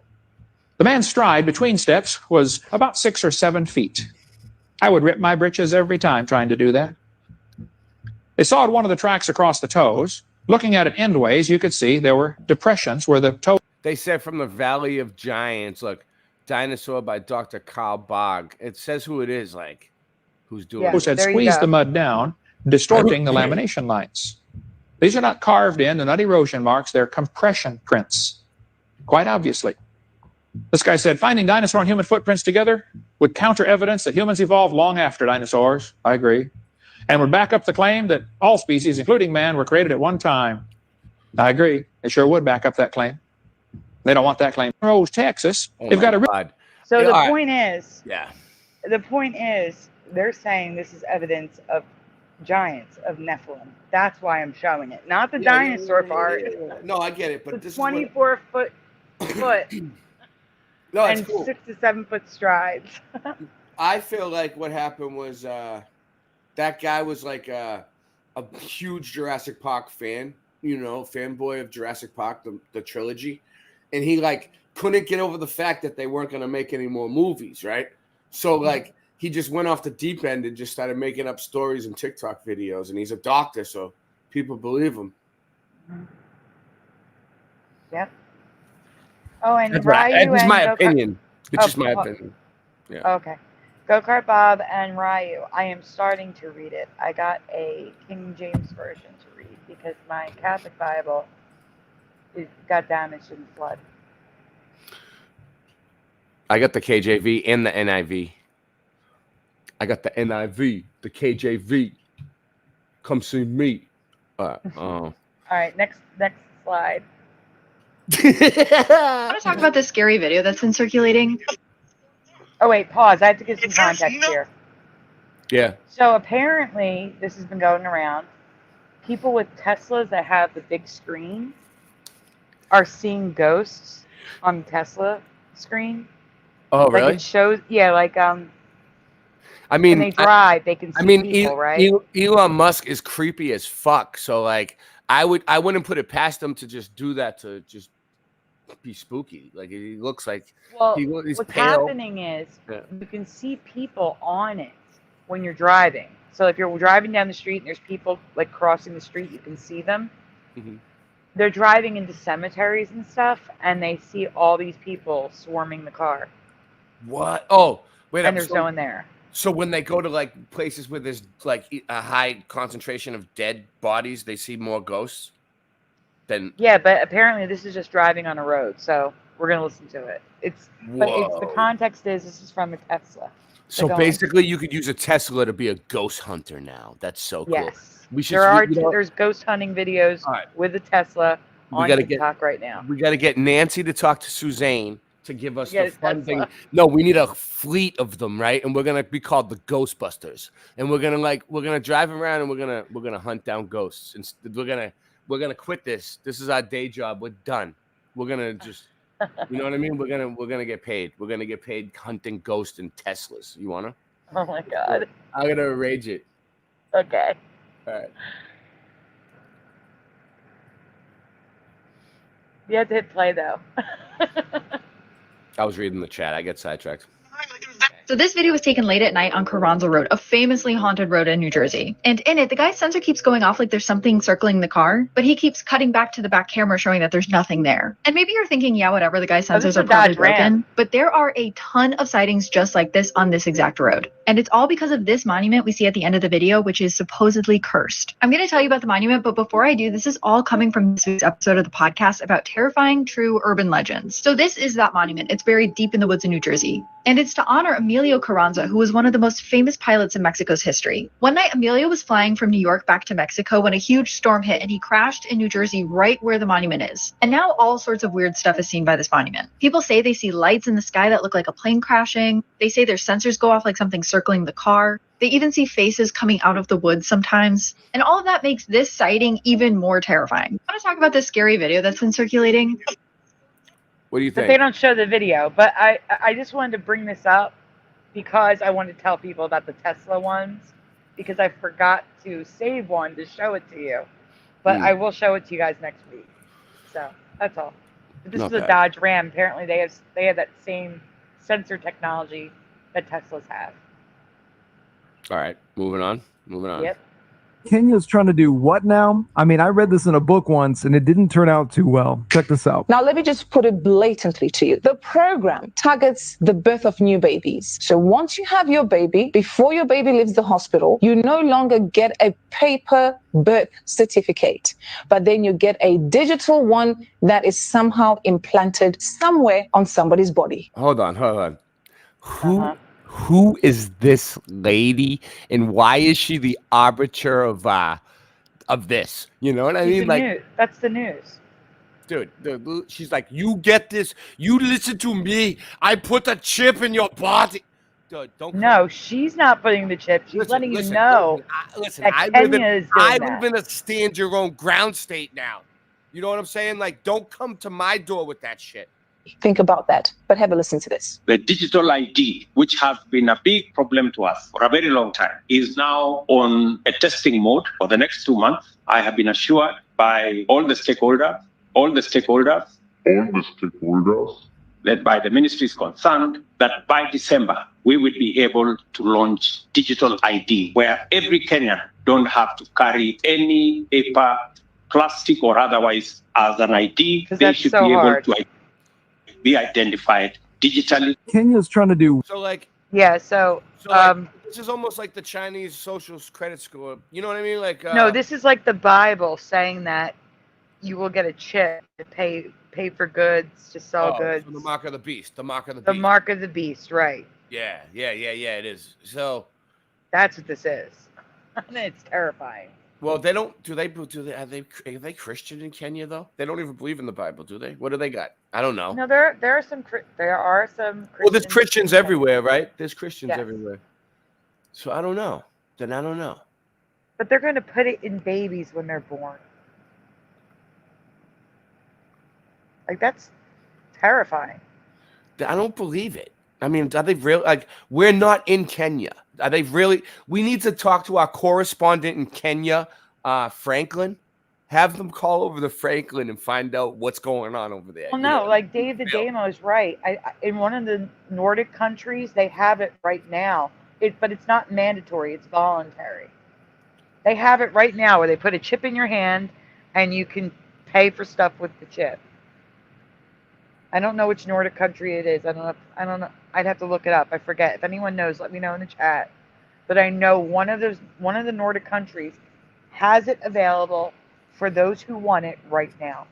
The man's stride between steps was about 6 or 7 feet. I would rip my britches every time trying to do that. They sawed one of the tracks across the toes. Looking at it endways, you could see there were depressions where the toe. They said from the Valley of Giants, look, Dinosaur by Dr. Carl Bogg. It says who it is, like, who's doing it. Had squeezed the mud down, distorting the lamination lines. These are not carved in, they're not erosion marks, they're compression prints, quite obviously. This guy said, finding dinosaur and human footprints together would counter evidence that humans evolved long after dinosaurs. I agree. And would back up the claim that all species, including man, were created at one time. I agree. It sure would back up that claim. They don't want that claim. Rose, Texas. They've got a. So the point is. Yeah. The point is, they're saying this is evidence of giants, of Nephilim. That's why I'm showing it, not the dinosaur part. No, I get it, but the 24-foot no, and cool. 6 to 7 foot strides. I feel like what happened was that guy was like a huge Jurassic Park fan, fanboy of Jurassic Park, the trilogy, and he like couldn't get over the fact that they weren't going to make any more movies, right? So like he just went off the deep end and just started making up stories and TikTok videos, and he's a doctor, so people believe him. Yep. Oh, and That's Ryu right. It's and my opinion. It's just my opinion. Yeah. Okay. Go-Kart Bob and Ryu. I am starting to read it. I got a King James version to read because my Catholic Bible got damaged in the flood. I got the KJV and the NIV. I got the NIV, the KJV. Come see me. All right, next slide. I want to talk about this scary video that's been circulating. Oh, wait, pause. I have to give some context here. Yeah. So apparently, this has been going around. People with Teslas that have the big screen are seeing ghosts on the Tesla screen. Oh, really? Like it shows, yeah, like I mean, when they drive, they can see people, right? Elon Musk is creepy as fuck. So like, I wouldn't put it past them to just do that to just be spooky. Like he looks like. Well, he's what's pale. happening is you can see people on it when you're driving. So if you're driving down the street and there's people like crossing the street, you can see them. Mm-hmm. They're driving into cemeteries and stuff, and they see all these people swarming the car. What? Oh, wait. And there's no one there. So when they go to like places where there's like a high concentration of dead bodies, they see more ghosts. Yeah, but apparently this is just driving on a road, so we're gonna listen to it. But the context is this is from a Tesla. So basically, you could use a Tesla to be a ghost hunter now. That's so cool. Yes, we should. There's ghost hunting videos with a Tesla on TikTok right now. We got to get Nancy to talk to Suzanne to give us the fun thing. No, we need a fleet of them, right? And we're gonna be called the Ghostbusters, and we're gonna drive around and we're gonna hunt down ghosts. And we're gonna quit this. This is our day job. We're done. We're gonna just, you know what I mean? We're gonna get paid. We're gonna get paid hunting ghosts and Teslas. You wanna? Oh my god! I'm gonna arrange it. Okay. All right. You have to hit play though. I was reading the chat. I get sidetracked. So this video was taken late at night on Carranza Road, a famously haunted road in New Jersey. And in it, the guy's sensor keeps going off like there's something circling the car, but he keeps cutting back to the back camera showing that there's nothing there. And maybe you're thinking, yeah, whatever, the guy's sensors are probably broken. But there are a ton of sightings just like this on this exact road. And it's all because of this monument we see at the end of the video, which is supposedly cursed. I'm going to tell you about the monument, but before I do, this is all coming from this week's episode of the podcast about terrifying true urban legends. So this is that monument. It's buried deep in the woods in New Jersey. And it's to honor Emilio Carranza, who was one of the most famous pilots in Mexico's history. One night, Emilio was flying from New York back to Mexico when a huge storm hit, and he crashed in New Jersey right where the monument is. And now all sorts of weird stuff is seen by this monument. People say they see lights in the sky that look like a plane crashing. They say their sensors go off like something circling the car. They even see faces coming out of the woods sometimes. And all of that makes this sighting even more terrifying. I want to talk about this scary video that's been circulating. What do you think? But they don't show the video. But I just wanted to bring this up because I wanted to tell people about the Tesla ones, because I forgot to save one to show it to you. But I will show it to you guys next week. So that's all. But this is a Dodge Ram. Apparently they have that same sensor technology that Teslas have. All right, moving on. Yep. Kenya's trying to do what now? I mean, I read this in a book once and it didn't turn out too well. Check this out. Now, let me just put it blatantly to you. The program targets the birth of new babies. So once you have your baby, before your baby leaves the hospital, you no longer get a paper birth certificate, but then you get a digital one that is somehow implanted somewhere on somebody's body. Hold on. Who is this lady, and why is she the arbiter of this? You know what I mean? Like, that's the news. Dude, she's like, you get this. You listen to me. I put a chip in your body. Dude, don't. No, she's not putting the chip. She's letting you know. I live in a stand your own ground state now. You know what I'm saying? Like, don't come to my door with that shit. Think about that, but have a listen to this. The digital ID, which has been a big problem to us for a very long time, is now on a testing mode for the next 2 months. I have been assured by all the stakeholders, led by the ministries concerned, that by December, we will be able to launch digital ID, where every Kenyan don't have to carry any paper, plastic or otherwise as an ID. They should be able to be identified digitally. Kenya's trying to do. So like, yeah. So this is almost like the Chinese social credit score. You know what I mean? Like, no, this is like the Bible saying that you will get a chip to pay for goods, to sell goods. So the mark of the beast. The mark of the beast. The mark of the beast, right? Yeah. It is. So that's what this is. And it's terrifying. Well, they don't. Are they Christian in Kenya though? They don't even believe in the Bible, do they? What do they got? I don't know. No, there are some. Christians. Well, there's Christians everywhere, right? There's Christians everywhere. So I don't know. Then I don't know. But they're going to put it in babies when they're born. Like, that's terrifying. I don't believe it. I mean, are they really? Like, we're not in Kenya. Are they really? We need to talk to our correspondent in Kenya, Franklin. Have them call over to Franklin and find out what's going on over there. Well, no, like Dave the Damo is right. In one of the Nordic countries, they have it right now. But it's not mandatory. It's voluntary. They have it right now where they put a chip in your hand and you can pay for stuff with the chip. I don't know which Nordic country it is. I don't know. I'd have to look it up. I forget. If anyone knows, let me know in the chat. But I know one of the Nordic countries has it available for those who want it right now.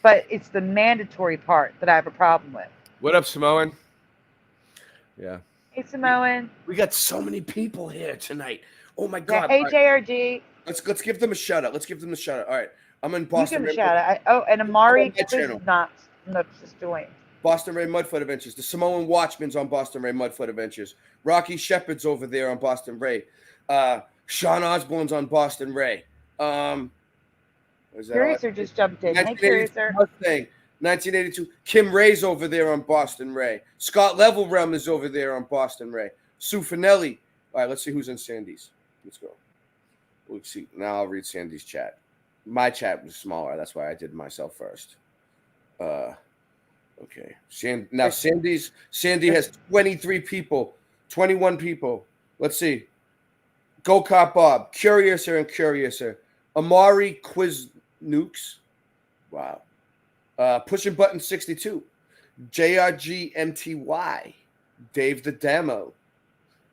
But it's the mandatory part that I have a problem with. What up, Samoan? Yeah. Hey, Samoan. We got so many people here tonight. Oh my God. Yeah, hey, JRG. Let's give them a shout out. All right. I'm in Boston. You give them a shout out. And Amari is not just joined. Boston Ray Mudfoot Adventures. The Samoan Watchman's on Boston Ray Mudfoot Adventures. Rocky Shepherd's over there on Boston Ray. Sean Osborne's on Boston Ray. Curiouser just jumped in. Hey, Curiouser. 1982. Kim Ray's over there on Boston Ray. Scott Levelrem is over there on Boston Ray. Sue Finelli. All right, let's see who's in Sandy's. Let's go. Let's see. Now I'll read Sandy's chat. My chat was smaller. That's why I did myself first. Okay. Sandy has 23 people, 21 people. Let's see. Go Cop Bob, Curiouser and Curiouser, Amari Quiz Nukes. Wow. Pushing Button 62, JRG MTY, Dave the Demo,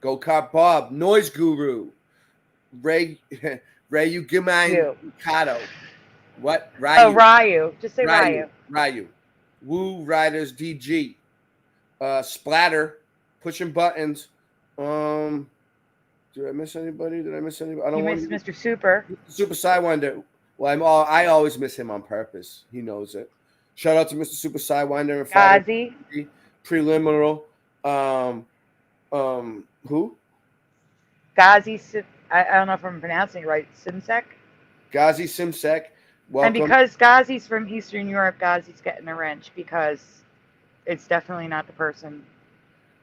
Go Cop Bob, Noise Guru, Ray Ugimai Mikado. What? Ryu. Oh, Ryu. Just say Ryu. Woo Riders DG. Splatter, pushing buttons. Did I miss anybody? I don't want to miss Mr. Super. Super Sidewinder. Well, I always miss him on purpose. He knows it. Shout out to Mr. Super Sidewinder and Gazi. Preliminal. Who? Gazi. I don't know if I'm pronouncing it right. Simsek. Gazi Simsek. Welcome. And because Gazi's from Eastern Europe, Gazi's getting a wrench because it's definitely not the person.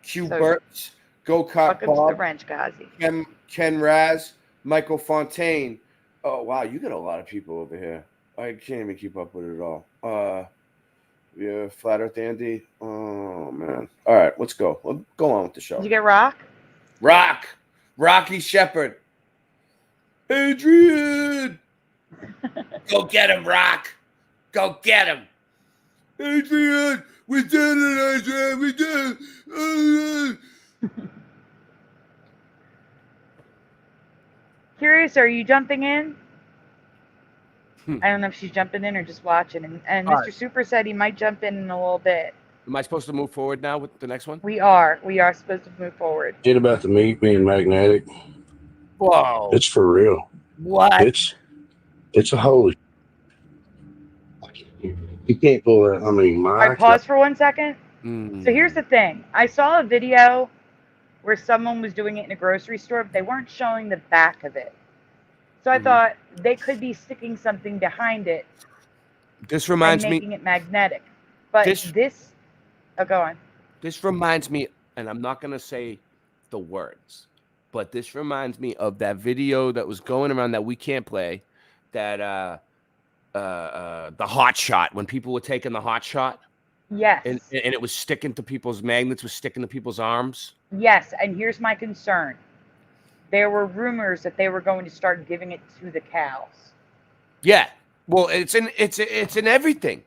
Q Burts. Go-Kart Welcome Bob. to the wrench, Gazi. Ken Raz. Michael Fontaine. Oh, wow. You got a lot of people over here. I can't even keep up with it all. Yeah, Flat Earth Andy. Oh, man. All right, let's go. Let's go on with the show. Did you get Rock? Rocky Shepherd. Adrian. Go get him, Rock. Go get him. Adrian, we did it, Adrian. We did it. Curious, are you jumping in? I don't know if she's jumping in or just watching. And Mr. Super said he might jump in a little bit. Am I supposed to move forward now with the next one? We are. We are supposed to move forward. Shit about the meat being magnetic. Whoa. It's for real. What? It's a holy. You can't pull that. I mean, All right, pause for 1 second. Mm. So here's the thing. I saw a video where someone was doing it in a grocery store, but they weren't showing the back of it. So I thought they could be sticking something behind it. This reminds me. Making it magnetic. But oh, go on. This reminds me, and I'm not going to say the words, but this reminds me of that video that was going around that we can't play, that the hot shot, when people were taking the hot shot. Yes. And it was sticking to people's magnets, was sticking to people's arms. Yes, and here's my concern. There were rumors that they were going to start giving it to the cows. Yeah. Well, it's in everything.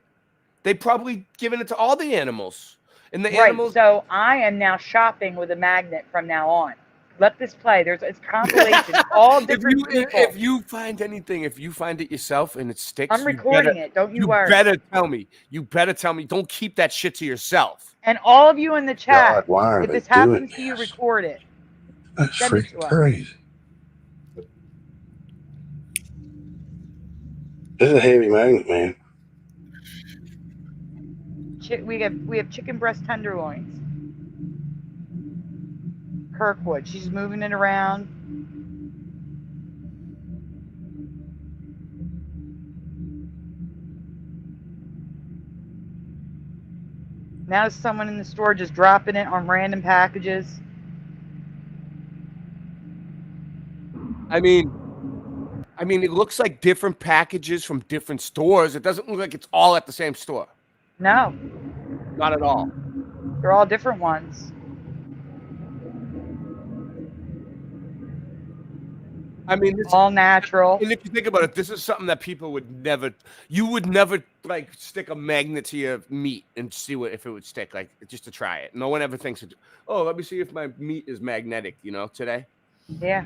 They probably given it to all the animals. And the animals. So I am now shopping with a magnet from now on. Let this play. It's compilation. All different people. If you find anything, if you find it yourself and it sticks, I'm recording it. Don't you worry. You better tell me. You better tell me. Don't keep that shit to yourself. And all of you in the chat, God, if this happens to you, record it. That's freaking crazy. This is a heavy magnet, man. We have chicken breast tenderloins. Kirkwood, she's moving it around. Now there's someone in the store just dropping it on random packages. I mean, it looks like different packages from different stores. It doesn't look like it's all at the same store. No. Not at all. They're all different ones. I mean, it's all natural. And if you think about it, this is something that people you would never like stick a magnet to your meat and see if it would stick, like just to try it. No one ever thinks, oh, let me see if my meat is magnetic, today. Yeah.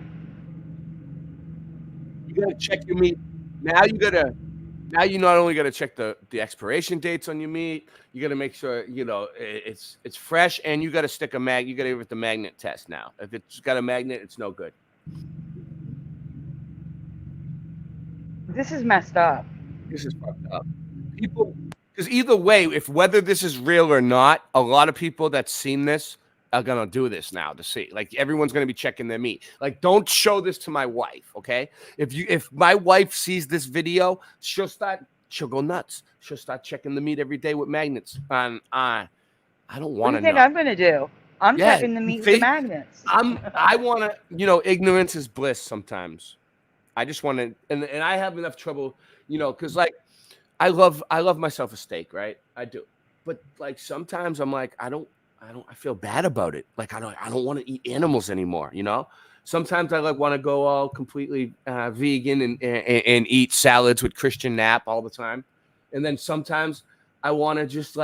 You gotta check your meat. Now you not only gotta check the expiration dates on your meat, you gotta make sure it's fresh, and you gotta stick you gotta give it the magnet test now. If it's got a magnet, it's no good. This is messed up. This is fucked up. People, because either way, whether this is real or not, a lot of people that's seen this are gonna do this now to see. Like everyone's gonna be checking their meat. Like, don't show this to my wife, okay? If my wife sees this video, she'll go nuts. She'll start checking the meat every day with magnets. And I don't want to know. What do you think I'm gonna do? I'm checking the meat with magnets. I want to. Ignorance is bliss sometimes. I just want to, and I have enough trouble, because like I love myself a steak, right? I do, but like sometimes I'm like I feel bad about it. Like I don't want to eat animals anymore, Sometimes I want to go all completely vegan and eat salads with Christian Knapp all the time, and then sometimes I want to just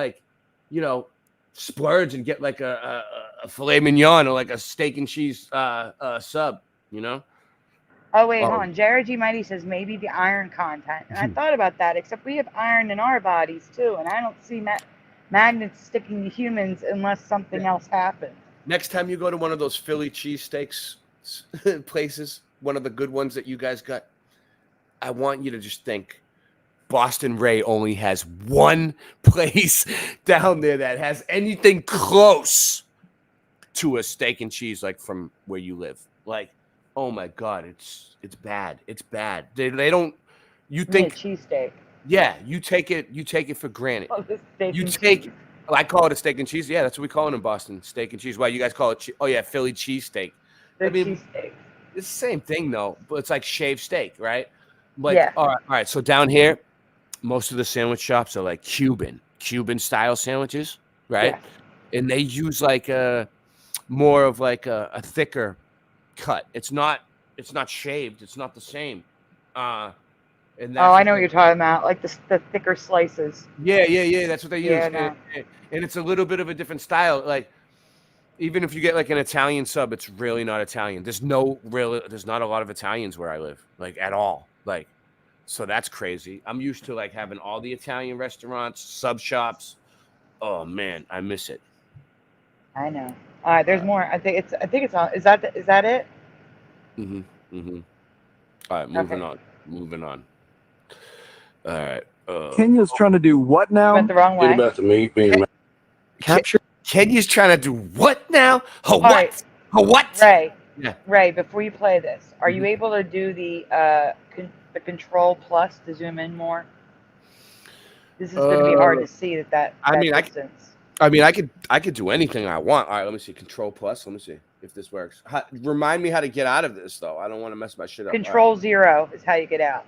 splurge and get like a filet mignon or like a steak and cheese sub, Oh, wait, hold on. Jared G. Mighty says maybe the iron content. And I thought about that, except we have iron in our bodies, too. And I don't see magnets sticking to humans unless something else happens. Next time you go to one of those Philly cheesesteaks places, one of the good ones that you guys got, I want you to just think, Boston Ray only has one place down there that has anything close to a steak and cheese like from where you live. Like, oh my God, it's bad. It's bad. They don't. You think cheesesteak? Yeah, you take it for granted. Oh, the steak You and take. cheese. I call it a steak and cheese. Yeah, that's what we call it in Boston, steak and cheese. Why you guys call it? Oh yeah, Philly cheesesteak. I mean, cheesesteak. it's the same thing though, but it's like shaved steak, right? Like, Yeah. All right. So down here, most of the sandwich shops are like Cuban style sandwiches, right? Yes. And they use like more of like a thicker cut. It's not shaved. It's not the same. And that's I know what you're talking about, like the thicker slices. Yeah. That's what they use. Yeah, no. And it's a little bit of a different style. Like, even if you get like an Italian sub, it's really not Italian. There's not a lot of Italians where I live, like at all. Like, so that's crazy. I'm used to like having all the Italian restaurants, sub shops. Oh man, I miss it. I know. All right, there's more. I think it's on. Is that it? All right, moving on. All right. Kenya's trying to do what now? Went the wrong way. About the meat being Capture. Kenya's trying to do what now? All right. What? Ray. Yeah. Ray, before you play this, are you able to do the control plus to zoom in more? This is going to be hard to see that distance. I could do anything I want. All right, let me see. Control plus. Let me see if this works. Remind me how to get out of this though. I don't want to mess my shit up. Control 0 is how you get out.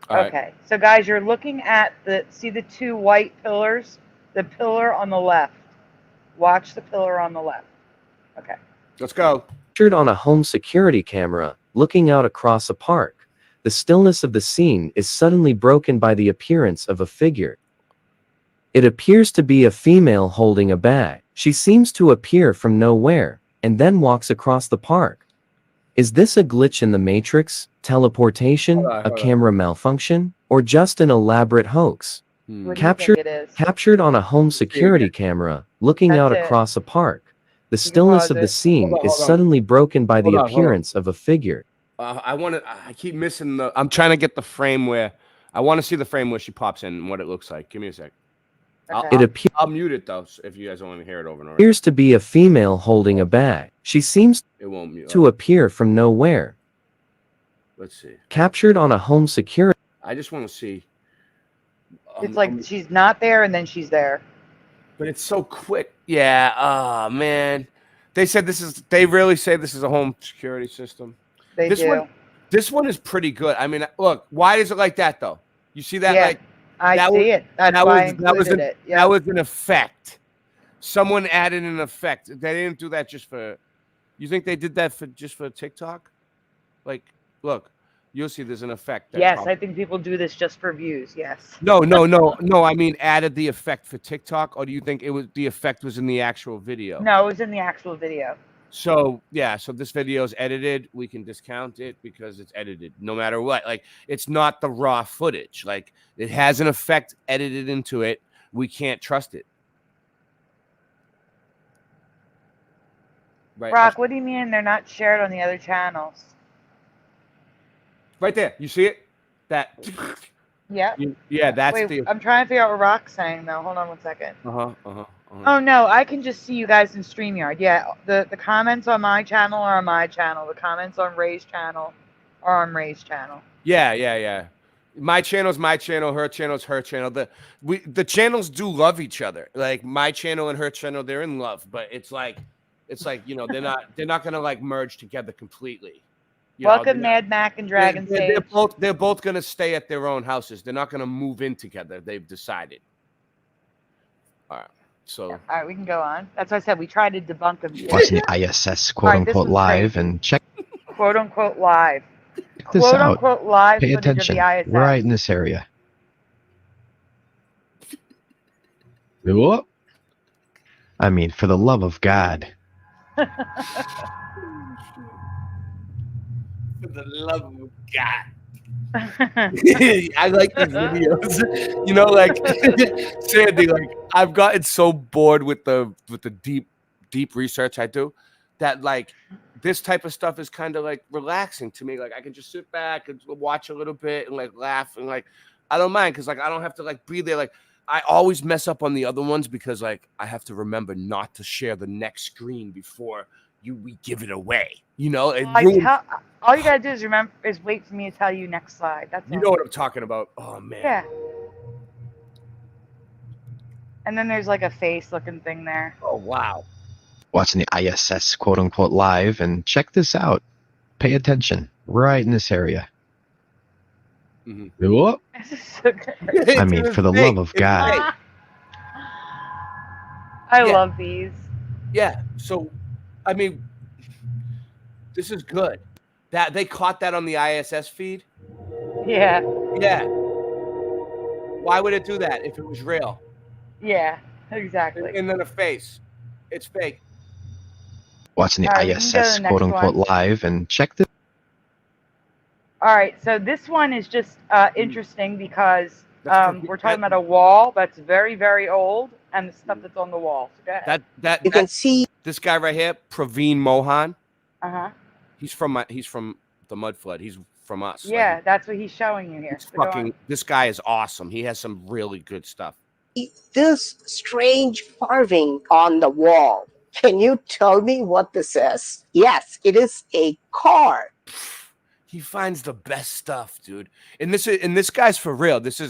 All right. Okay, so guys, you're looking at see the two white pillars? The pillar on the left. Watch the pillar on the left. Okay. Let's go. Captured on a home security camera, looking out across a park. The stillness of the scene is suddenly broken by the appearance of a figure. It appears to be a female holding a bag. She seems to appear from nowhere, and then walks across the park. Is this a glitch in the Matrix, teleportation, a camera malfunction, or just an elaborate hoax? What do you think it is? Captured on a home security camera, looking out across a park. The stillness of the scene is suddenly broken by the appearance of a figure. I keep missing I'm trying to get the frame where I want to see the frame where she pops in and what it looks like. Give me a sec. Okay. I'll mute it though, if you guys don't want to hear it over and over. Appears to be a female holding a bag. She seems to appear from nowhere. Let's see. Captured on a home security. I just want to see. It's like she's not there and then she's there. But it's so quick. Yeah. Oh man. They really say this is a home security system. They do. This one is pretty good. I mean, look, why is it like that though? You see that? Yeah, like I see it. That's why I included it. Yeah. That was an effect. Someone added an effect. They didn't do that just for. You think they did that just for TikTok? Like, look, you'll see there's an effect. Yes, I think people do this just for views. Yes. No. I mean, added the effect for TikTok, or do you think the effect was in the actual video? No, it was in the actual video. So yeah, so this video is edited. We can discount it because it's edited. No matter what, like it's not the raw footage. Like it has an effect edited into it. We can't trust it. Right, Brock, what do you mean they're not shared on the other channels? Right there, you see it? That. Yeah. Yeah, that's Wait, I'm trying to figure out what Rock's saying though. Hold on one second. Oh no, I can just see you guys in StreamYard. Yeah, the comments on my channel are on my channel. The comments on Ray's channel are on Ray's channel. Yeah. My channel's my channel. Her channel's her channel. The channels do love each other. Like my channel and her channel, they're in love. But it's like you know they're not gonna like merge together completely. Welcome, Mad Mac and Dragon Sage. They're both gonna stay at their own houses. They're not gonna move in together. They've decided. All right. So all right, we can go on. That's what I said. We tried to debunk them. Watching the ISS quote-unquote live and check. Quote-unquote live. Check this out. Quote-unquote live. Pay attention. We're right in this area. Whoop. I mean, for the love of God. For the love of God. I like these videos. You know, like Sandy, like I've gotten so bored with the deep research I do that like this type of stuff is kind of like relaxing to me. Like I can just sit back and watch a little bit and like laugh and like I don't mind because like I don't have to like be there. Like I always mess up on the other ones because like I have to remember not to share the next screen before we give it away. You know, all you gotta do is wait for me to tell you next slide. That's you know what I'm talking about. Oh man. Yeah. And then there's like a face looking thing there. Oh wow. Watching the ISS quote unquote live, and check this out. Pay attention. Right in this area. Whoop. This is so good. I mean, for the love of God. I love these. Yeah. So, I mean, this is good. That they caught that on the ISS feed. Yeah. Yeah. Why would it do that if it was real? Yeah, exactly. And then a face. It's fake. Watching the ISS quote unquote live, and check this. All right, so this one is just interesting because we're talking about a wall that's very, very old and the stuff that's on the wall. So go ahead. You can see this guy right here, Praveen Mohan. He's from the Mud Flood. He's from us. Yeah, that's what he's showing you here. So this guy is awesome. He has some really good stuff. This strange carving on the wall. Can you tell me what this is? Yes, it is a car. He finds the best stuff, dude. And this guy's for real. This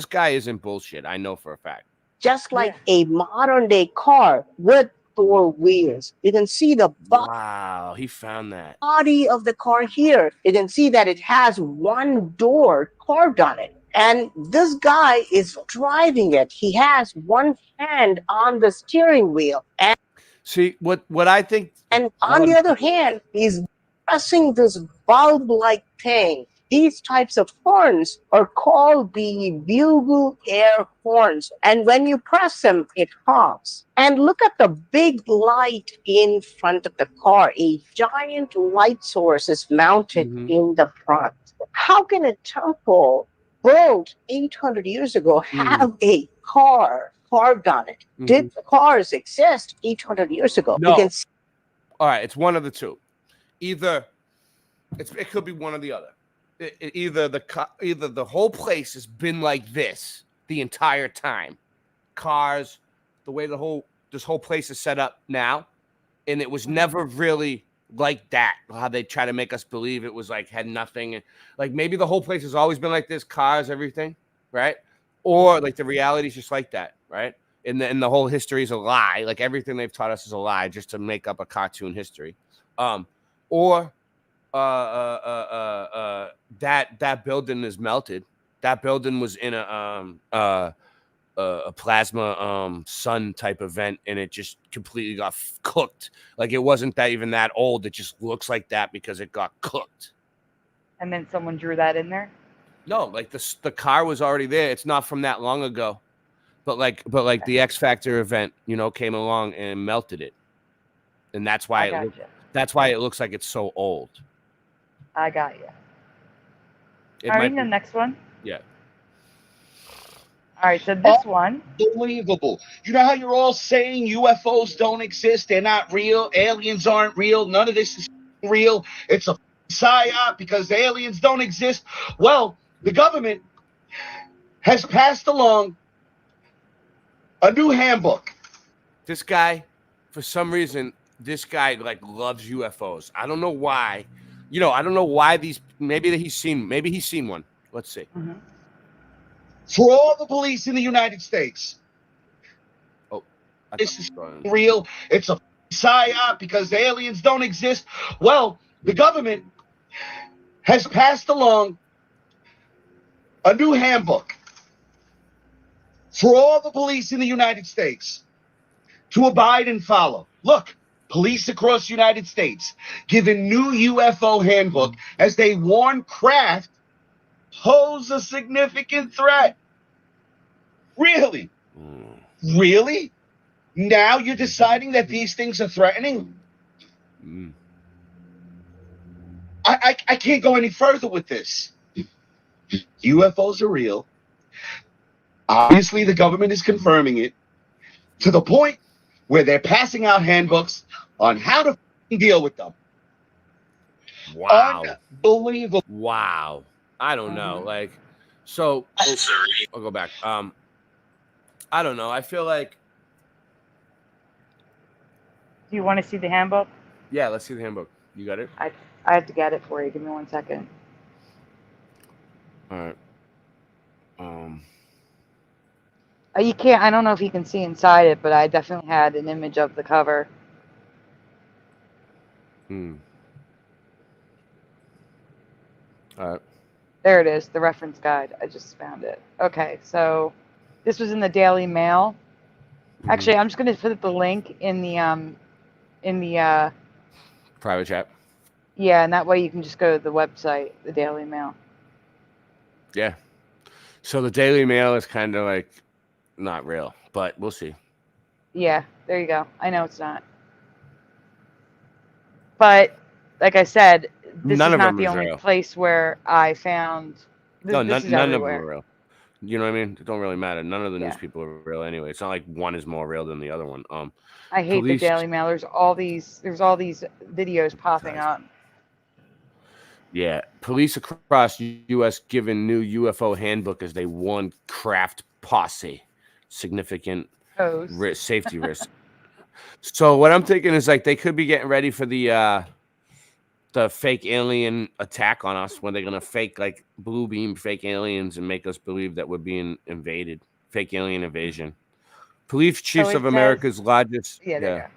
guy isn't bullshit. I know for a fact. Just like a modern day car with 4 wheels. You can see the wow, he found that. Body of the car here. You can see that it has 1 door carved on it. And this guy is driving it. He has 1 hand on the steering wheel. And see what I think. And on the other hand, he's pressing this bulb-like thing. These types of horns are called the bugle air horns. And when you press them, it honks. And look at the big light in front of the car. A giant light source is mounted in the front. How can a temple built 800 years ago have a car carved on it? Did cars exist 800 years ago? No. All right, it's one of the two. Either it could be one or the other. Either the whole place has been like this the entire time. Cars, the way this whole place is set up now, and it was never really like that. How they try to make us believe it was like had nothing, and like maybe the whole place has always been like this. Cars, everything, right? Or like the reality is just like that, right? And the whole history is a lie. Like everything they've taught us is a lie, just to make up a cartoon history. Or that building is melted. That building was in a plasma sun type event, and it just completely got cooked. Like it wasn't even that old. It just looks like that because it got cooked. And then someone drew that in there? No, like the car was already there. It's not from that long ago. But like the X Factor event, came along and melted it. And that's why it looks like it's so old. I got you. All right, the next one. Yeah. All right, so this one. Unbelievable. You know how you're all saying UFOs don't exist? They're not real. Aliens aren't real. None of this is real. It's a psyop because aliens don't exist. Well, the government has passed along a new handbook. This guy, for some reason, like loves UFOs. I don't know why. I don't know why maybe he's seen one. Let's see. For all the police in the United States. Oh, this is real. It's a psyop because aliens don't exist. Well, the government has passed along a new handbook for all the police in the United States to abide and follow. Look, police across the United States give a new UFO handbook as they warn craft pose a significant threat. Really? Really? Now you're deciding that these things are threatening? I can't go any further with this. UFOs are real. Obviously, the government is confirming it to the point where they're passing out handbooks on how to deal with them. Wow. Unbelievable. Wow. I don't know. Like, so I'll go back. I don't know. I feel like. Do you want to see the handbook? Yeah, let's see the handbook. You got it? I have to get it for you. Give me 1 second. All right. You can't. I don't know if you can see inside it, but I definitely had an image of the cover. All right. There it is, the reference guide. I just found it. Okay, so this was in the Daily Mail. Actually, I'm just going to put the link in the private chat. Yeah, and that way you can just go to the website, the Daily Mail. Yeah. So the Daily Mail is kind of like not real, but we'll see. Yeah, there you go. I know it's not. But like I said, this is not the only place where I found none of them are real. You know what I mean? It don't really matter. None of the news people are real anyway. It's not like one is more real than the other one. I hate the Daily Mail. There's all these videos popping up. Yeah, police across U.S. given new UFO handbook as they warn craft posse. Significant safety risk. So what I'm thinking is like they could be getting ready for the fake alien attack on us when they're gonna fake like blue beam fake aliens and make us believe that we're being invaded. Fake alien invasion. Police chiefs of America's largest. Yeah.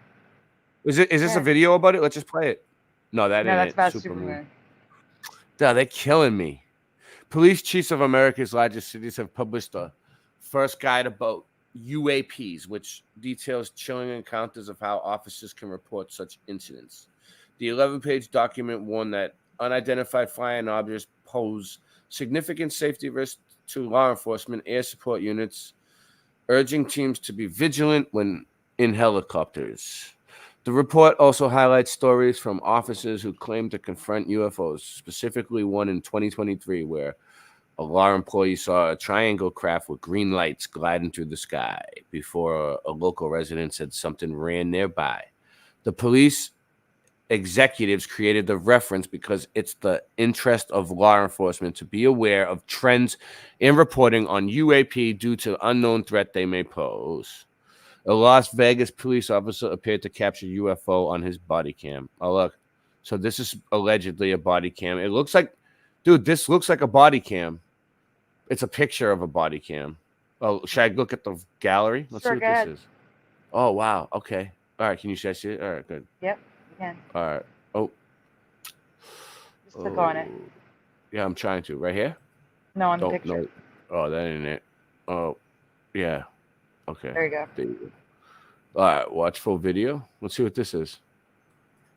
Is this a video about it? Let's just play it. No, that's about Supermoon. Duh, they're killing me. Police chiefs of America's largest cities have published the first guide about UAPs, which details chilling encounters of how officers can report such incidents. The 11-page document warned that unidentified flying objects pose significant safety risks to law enforcement, air support units, urging teams to be vigilant when in helicopters. The report also highlights stories from officers who claim to confront UFOs, specifically one in 2023 where a law employee saw a triangle craft with green lights gliding through the sky before a local resident said something ran nearby. The police executives created the reference because it's the interest of law enforcement to be aware of trends in reporting on UAP due to unknown threat they may pose. A Las Vegas police officer appeared to capture UFO on his body cam. Oh, look. So this is allegedly a body cam. It looks like, dude, this looks like a body cam. It's a picture of a body cam. Oh, should I look at the gallery? Let's see what this is. Oh, wow. Okay. All right. Can you see it? All right, good. Yep, you can. All right. Oh. Just click on it. Yeah, I'm trying to. Right here? No, on the picture. No. Oh, that ain't it. Oh, yeah. Okay. There you go. All right, watch full video. Let's see what this is.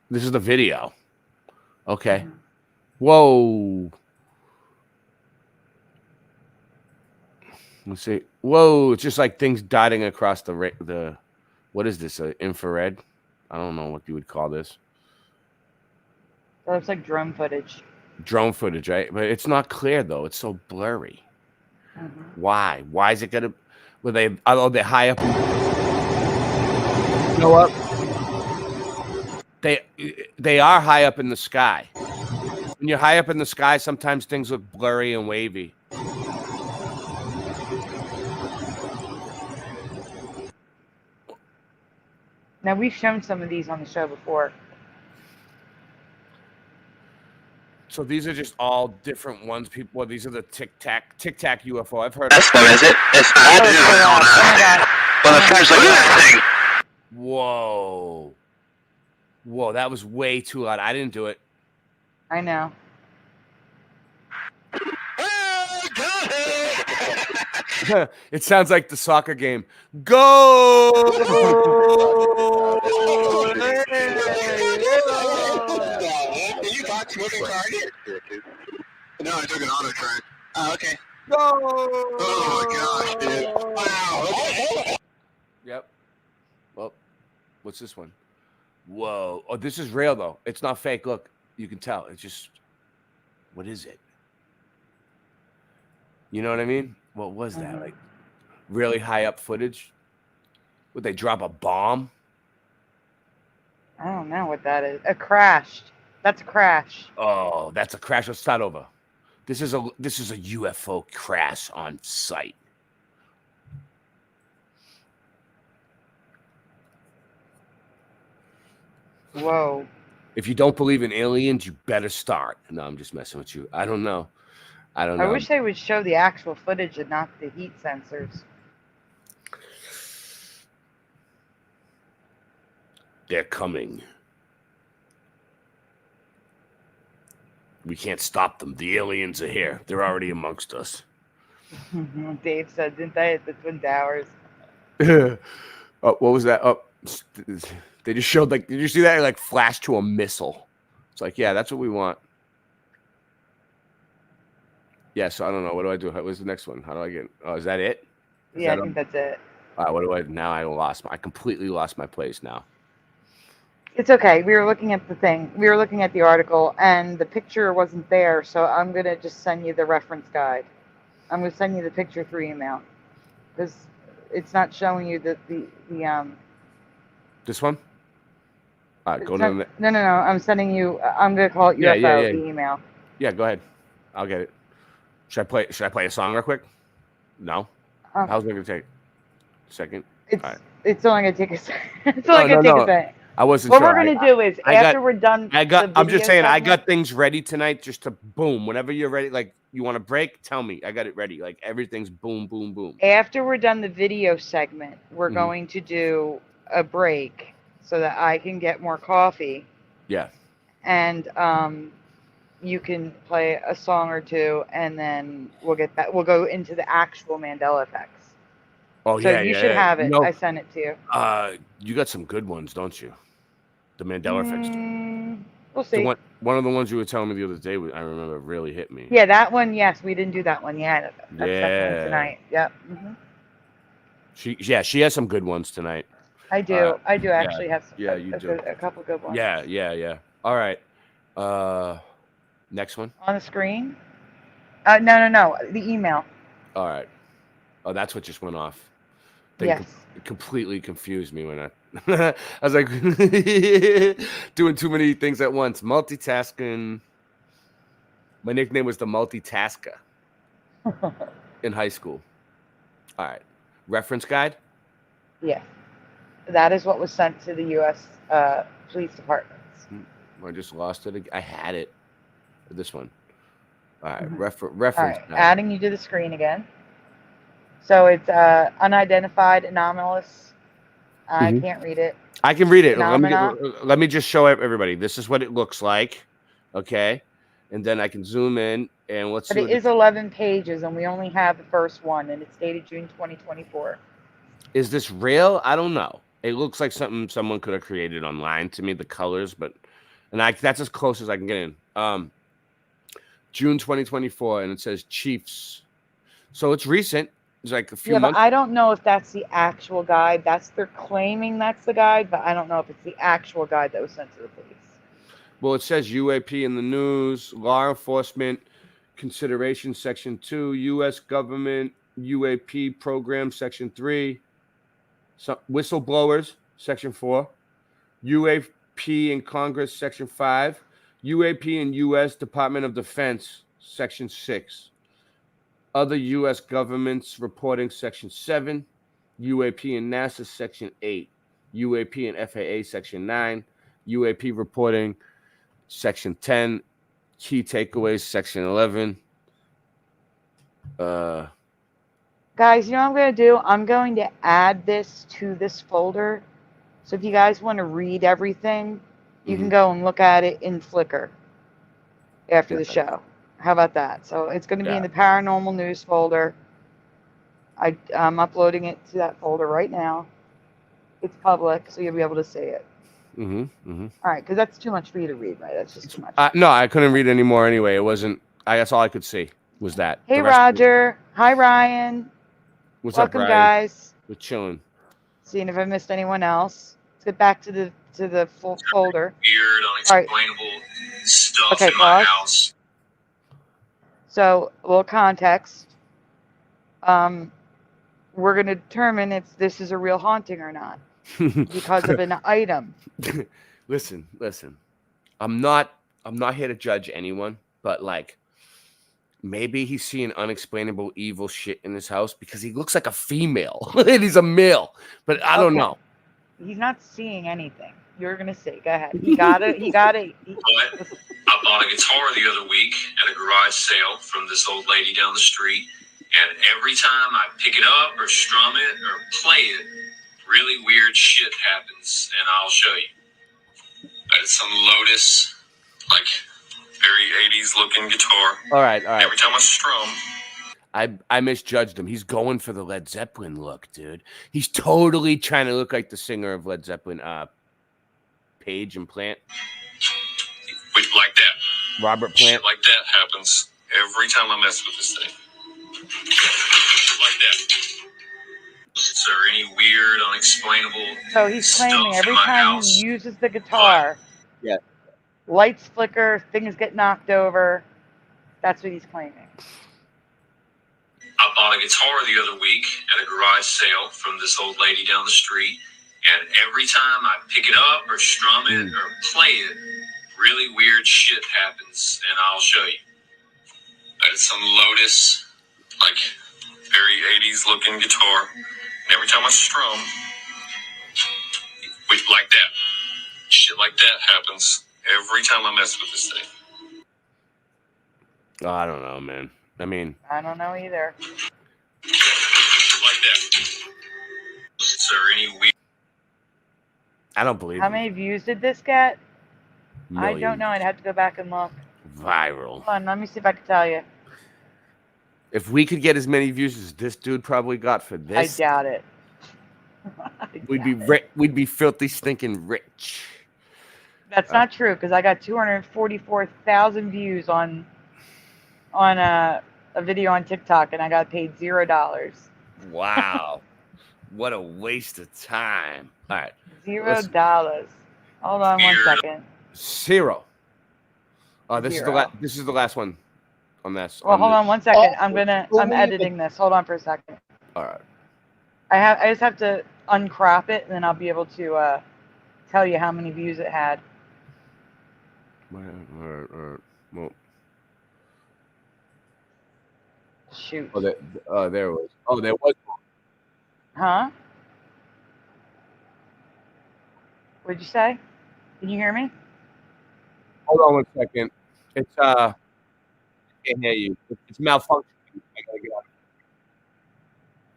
This is the video. Okay. Whoa. Let's see. Whoa, it's just like things dotting across the what is this? Infrared? I don't know what you would call this. That looks like drone footage. Drone footage, right? But it's not clear though. It's so blurry. Why? Why is it gonna? Were they? Are they high up? You know what? They are high up in the sky. When you're high up in the sky, sometimes things look blurry and wavy. Now we've shown some of these on the show before. So these are just all different ones. Well, these are the Tic Tac UFO. I've heard. That's them, is it? It's well, it appears like that thing. Whoa, that was way too loud. I didn't do it. I know. It sounds like the soccer game. Go! Moving target? No, I took an auto track. Oh, okay. Go! Oh my gosh, dude. Wow. Okay. Yep. Well, what's this one? Whoa. Oh, this is real though. It's not fake. Look, you can tell. It's just, what is it? You know what I mean? What was that? Like really high up footage? Would they drop a bomb? I don't know what that is. A crash. That's a crash. Oh, that's a crash. Let's start over. This is a UFO crash on site. Whoa. If you don't believe in aliens, you better start. No, I'm just messing with you. I don't know. I wish they would show the actual footage and not the heat sensors. They're coming. We can't stop them. The aliens are here. They're already amongst us. Dave said, didn't they, at the Twin Towers? What was that? Oh, they just showed, like, did you see that? It, like, flashed to a missile. It's like, yeah, that's what we want. Yeah, so I don't know. What do I do? What's the next one? How do I get? Oh, is that it? I think that's it. All right, what do I now? I completely lost my place now. It's okay. We were looking at the thing. We were looking at the article, and the picture wasn't there. So I'm gonna just send you the reference guide. I'm gonna send you the picture through email because it's not showing you the This one? All right, go to the. No. I'm sending you. I'm gonna call it UFO the email. Yeah, go ahead. I'll get it. Should I play a song real quick? No. How's it gonna take? A second. It's only gonna take a second. It's only gonna take a second. I wasn't what sure. we're gonna do is after we're done. I'm just saying. I got things ready tonight, just to boom. Whenever you're ready, like you want to break, tell me. I got it ready. Like everything's boom, boom, boom. After we're done the video segment, we're going to do a break so that I can get more coffee. Yeah. And you can play a song or two, and then we'll get that. We'll go into the actual Mandela effects. Oh so you should have it. I sent it to you. You got some good ones, don't you? The Mandela effects. We'll see. One of the ones you were telling me the other day, I remember, really hit me. Yeah, that one. Yes, we didn't do that one yet. That's definitely tonight. Yep. She has some good ones tonight. I do. I do actually have some. Yeah, you do. A couple good ones. Yeah. All right. Next one. On the screen? No. The email. All right. Oh, that's what just went off. Yes. Completely confused me when I was like doing too many things at once. Multitasking. My nickname was the multitasker in high school. All right. Reference guide? Yeah. That is what was sent to the U.S. Police Departments. I just lost it. I had it. This one. All right. Reference guide. Adding you to the screen again. So it's unidentified anomalous. I can't read it. I can read it. Let me just show everybody. This is what it looks like. Okay. And then I can zoom in and let's see. But it is 11 pages and we only have the first one and it's dated June 2024. Is this real? I don't know. It looks like something someone could have created online to me, the colors, that's as close as I can get in. June 2024, and it says Chiefs. So it's recent. It's like a few months. But I don't know if that's the actual guide. They're claiming that's the guide, but I don't know if it's the actual guide that was sent to the police. Well, it says UAP in the news, law enforcement consideration, section 2, U.S. government UAP program, section 3, whistleblowers, section 4, UAP in Congress, section 5, UAP in U.S. Department of Defense, section 6. Other U.S. governments reporting, section 7, UAP and NASA, section 8, UAP and FAA, section 9, UAP reporting, section 10, key takeaways, section 11. Guys, you know what I'm going to do? I'm going to add this to this folder. So if you guys want to read everything, you can go and look at it in Flickr after the show. How about that? So it's going to be in the paranormal news folder. I'm uploading it to that folder right now. It's public, so you'll be able to see it. All right, because that's too much for you to read, right? That's just too much. No, I couldn't read anymore anyway. It wasn't. That's all I could see was that. Hey, Roger. Hi, Ryan. What's up, Welcome, Ryan? guys. We're chilling. Seeing if I missed anyone else. Let's get back to the full folder. Weird, unexplainable stuff in my house. So, a little context. we're going to determine if this is a real haunting or not because of an item. Listen. I'm not here to judge anyone, but like maybe he's seeing unexplainable evil shit in his house because he looks like a female and he's a male, but I don't know. He's not seeing anything. You're going to see. Go ahead. He got it. But I bought a guitar the other week at a garage sale from this old lady down the street. And every time I pick it up or strum it or play it, really weird shit happens. And I'll show you. It's some Lotus, like very 80s looking guitar. All right. Every time I strum, I misjudged him. He's going for the Led Zeppelin look, dude. He's totally trying to look like the singer of Led Zeppelin, Page and Plant. like that. Robert Plant. Shit like that happens every time I mess with this thing. Shit like that. Is there any weird, unexplainable So he's claiming stuff every in my time house? he uses the guitar, lights flicker, things get knocked over. That's what he's claiming. I bought a guitar the other week at a garage sale from this old lady down the street. And every time I pick it up or strum it or play it, really weird shit happens. And I'll show you. It's some Lotus, like very 80s looking guitar. And every time I strum, like that. Shit like that happens every time I mess with this thing. Oh, I don't know, man. I mean, I don't know either. Like that. Is there any weird? I don't believe How him. many views did this get? I Millions. don't know. I'd have to go back and look. Viral. Hold on, let me see if I can tell you. If we could get as many views as this dude probably got for this, I doubt it. we'd be filthy stinking rich. That's not true because I got 244,000 views on a video on TikTok and I got paid $0. Wow. What a waste of time. All right. $0. Hold on one second. 0. Oh, this Zero. this is the last one on this. Well, hold on one second. I'm editing this. Hold on for a second. All right. I just have to uncrop it and then I'll be able to tell you how many views it had. Well, shoot. Oh, there it was. Oh, there was. Huh? What'd you say? Can you hear me? Hold on one second. It's I can't hear you. It's malfunctioning.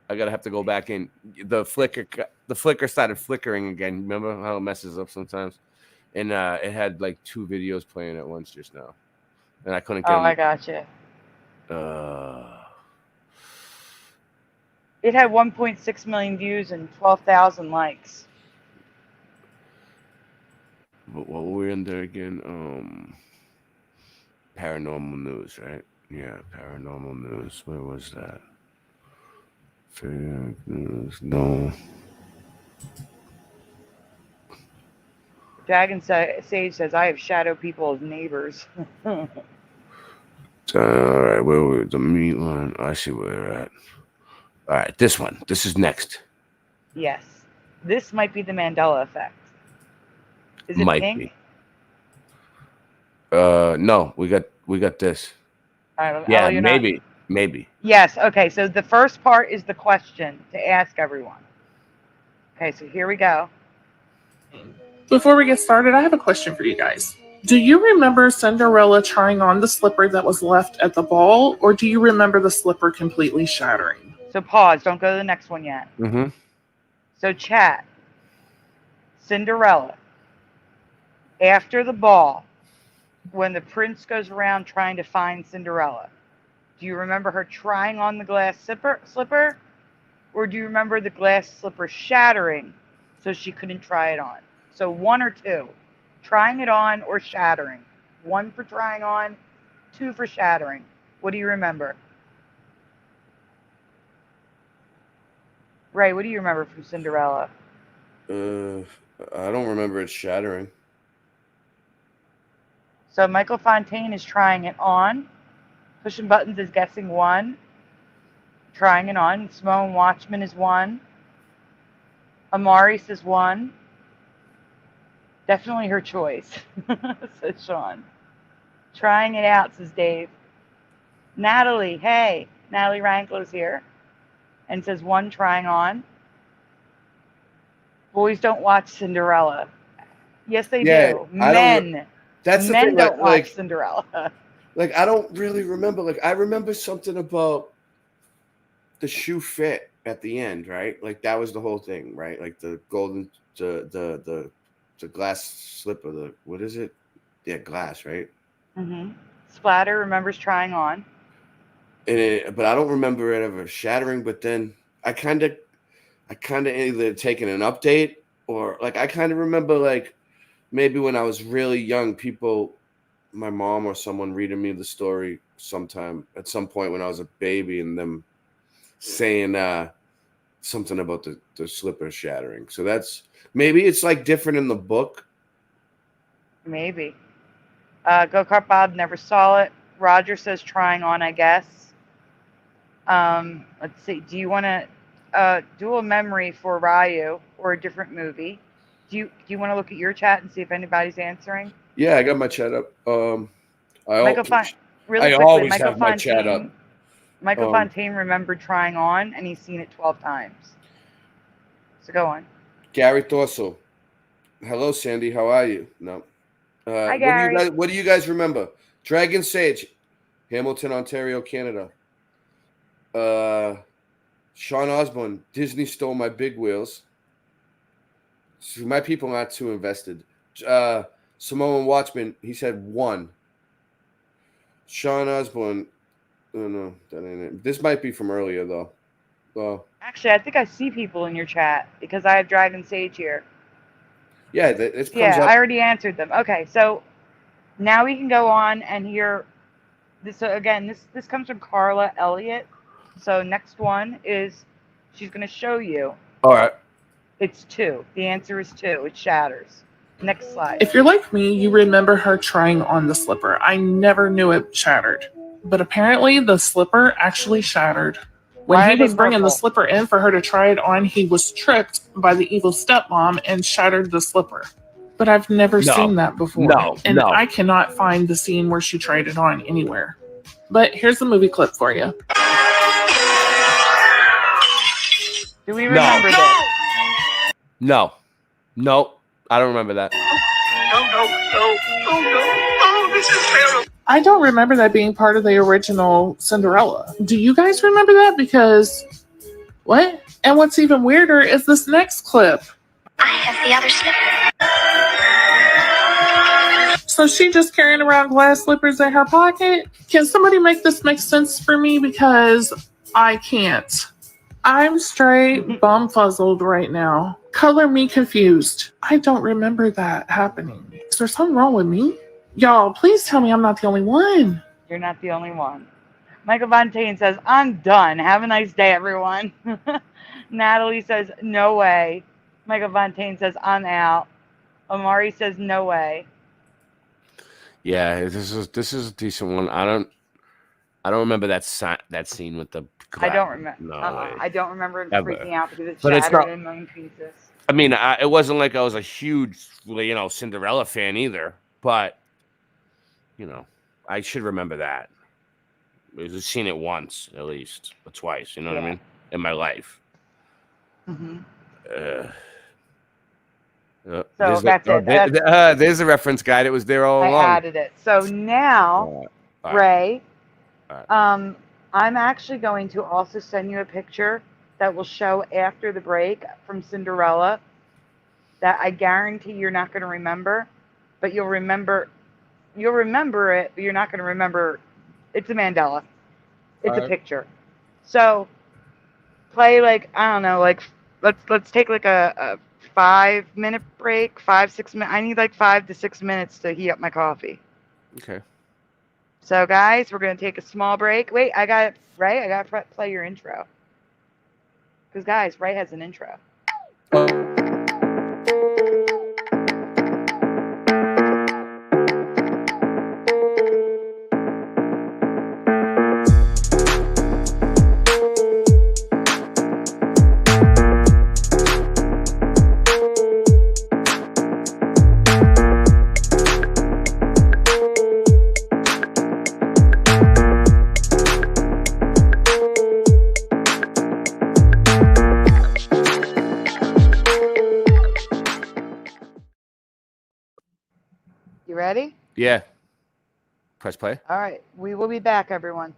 I gotta have to go back in. The flicker started flickering again. Remember how it messes up sometimes? And it had like 2 videos playing at once just now, and I couldn't get. Oh, I got you. It had 1.6 million views and 12,000 likes. What were we under again? Paranormal news, right? Yeah, paranormal news. Where was that? Fake news. No. Dragon Sage says, I have shadow people as neighbors. All right, where were the meat line? I see where we're at. All right, this one. This is next. Yes. This might be the Mandela effect. Is it Might pink? be. No, we got this. Yeah, maybe. Yes. Okay. So the first part is the question to ask everyone. Okay. So here we go. Before we get started, I have a question for you guys. Do you remember Cinderella trying on the slipper that was left at the ball, or do you remember the slipper completely shattering? So pause. Don't go to the next one yet. Mm-hmm. So chat. Cinderella. After the ball, when the prince goes around trying to find Cinderella, do you remember her trying on the glass slipper? Or do you remember the glass slipper shattering so she couldn't try it on? So 1 or 2. Trying it on or shattering. 1 for trying on, 2 for shattering. What do you remember? Ray, what do you remember from Cinderella? I don't remember it shattering. So Michael Fontaine is trying it on. Pushing buttons is guessing 1. trying it on. Simone Watchman is 1. Amari says 1. Definitely her choice, says Sean. Trying it out, says Dave. Natalie, hey. Natalie Rankler's here. And says 1 trying on. Boys don't watch Cinderella. Yes, they do. Men. That's the Men thing, don't watch Cinderella. Like, I don't really remember. Like, I remember something about the shoe fit at the end, right? Like, that was the whole thing, right? Like, the golden, the glass slipper, what is it? Yeah, glass, right? Mm-hmm. Splatter remembers trying on. But I don't remember it ever shattering. But then I kind of either taking an update or, like, I kind of remember, like, maybe when I was really young, my mom or someone reading me the story at some point when I was a baby, and them saying something about the slipper shattering. So maybe it's like different in the book. Maybe. Go-Kart Bob never saw it. Roger says trying on, I guess. Let's see. Do you want to do a memory for Ryu or a different movie? Do you want to look at your chat and see if anybody's answering? Yeah, I got my chat up. Always have my chat up. Michael Fontaine remembered trying on, and he's seen it 12 times. So go on. Gary Thorso. Hello, Sandy. How are you? No. Hi, Gary. What do you guys remember? Dragon Sage, Hamilton, Ontario, Canada. Sean Osborne, Disney stole my big wheels. So my people not too invested. Samoan Watchman, he said 1. Sean Osborne, oh no, that ain't it. This might be from earlier though. Actually, I think I see people in your chat because I have Dragon Sage here. Yeah, it comes up. I already answered them. Okay, so now we can go on and hear this. So again, this comes from Carla Elliott. So next one is she's going to show you. All right. It's 2. The answer is 2. It shatters. Next slide. If you're like me, you remember her trying on the slipper. I never knew it shattered. But apparently the slipper actually shattered. When he was bringing the slipper in for her to try it on, he was tricked by the evil stepmom and shattered the slipper. But I've never seen that before. And I cannot find the scene where she tried it on anywhere. But here's the movie clip for you. Do we remember this? No. I don't remember that. Oh, this is terrible. I don't remember that being part of the original Cinderella. Do you guys remember that? Because, what? And what's even weirder is this next clip. I have the other slipper. So she just carrying around glass slippers in her pocket? Can somebody make this make sense for me? Because I can't. I'm straight bumfuzzled right now. Color me confused. I don't remember that happening. Is there something wrong with me? Y'all, please tell me I'm not the only one. You're not the only one. Michael Fontaine says, I'm done. Have a nice day, everyone. Natalie says, no way. Michael Fontaine says, I'm out. Amari says, no way. Yeah, this is a decent one. I don't remember that scene with the glass. I don't remember. No way. I don't remember him freaking out because it but shattered in a million pieces. I mean, it wasn't like I was a huge, Cinderella fan either. But, I should remember that. I've seen it once, at least, or twice. You know what I mean? In my life. Mm-hmm. So that's it. There's a reference guide. It was there all along. I added it. So now, Ray, I'm actually going to also send you a picture that will show after the break from Cinderella that I guarantee you're not going to remember, but you'll remember it, but you're not going to remember. It's a Mandela. It's a picture. So play let's take a 5-minute break, 5-6 minutes. I need 5 to 6 minutes to heat up my coffee. Okay. So guys, we're going to take a small break. Wait, I got to play your intro. Because guys, Ray has an intro. ready? Yeah. Press play. All right. We will be back, everyone.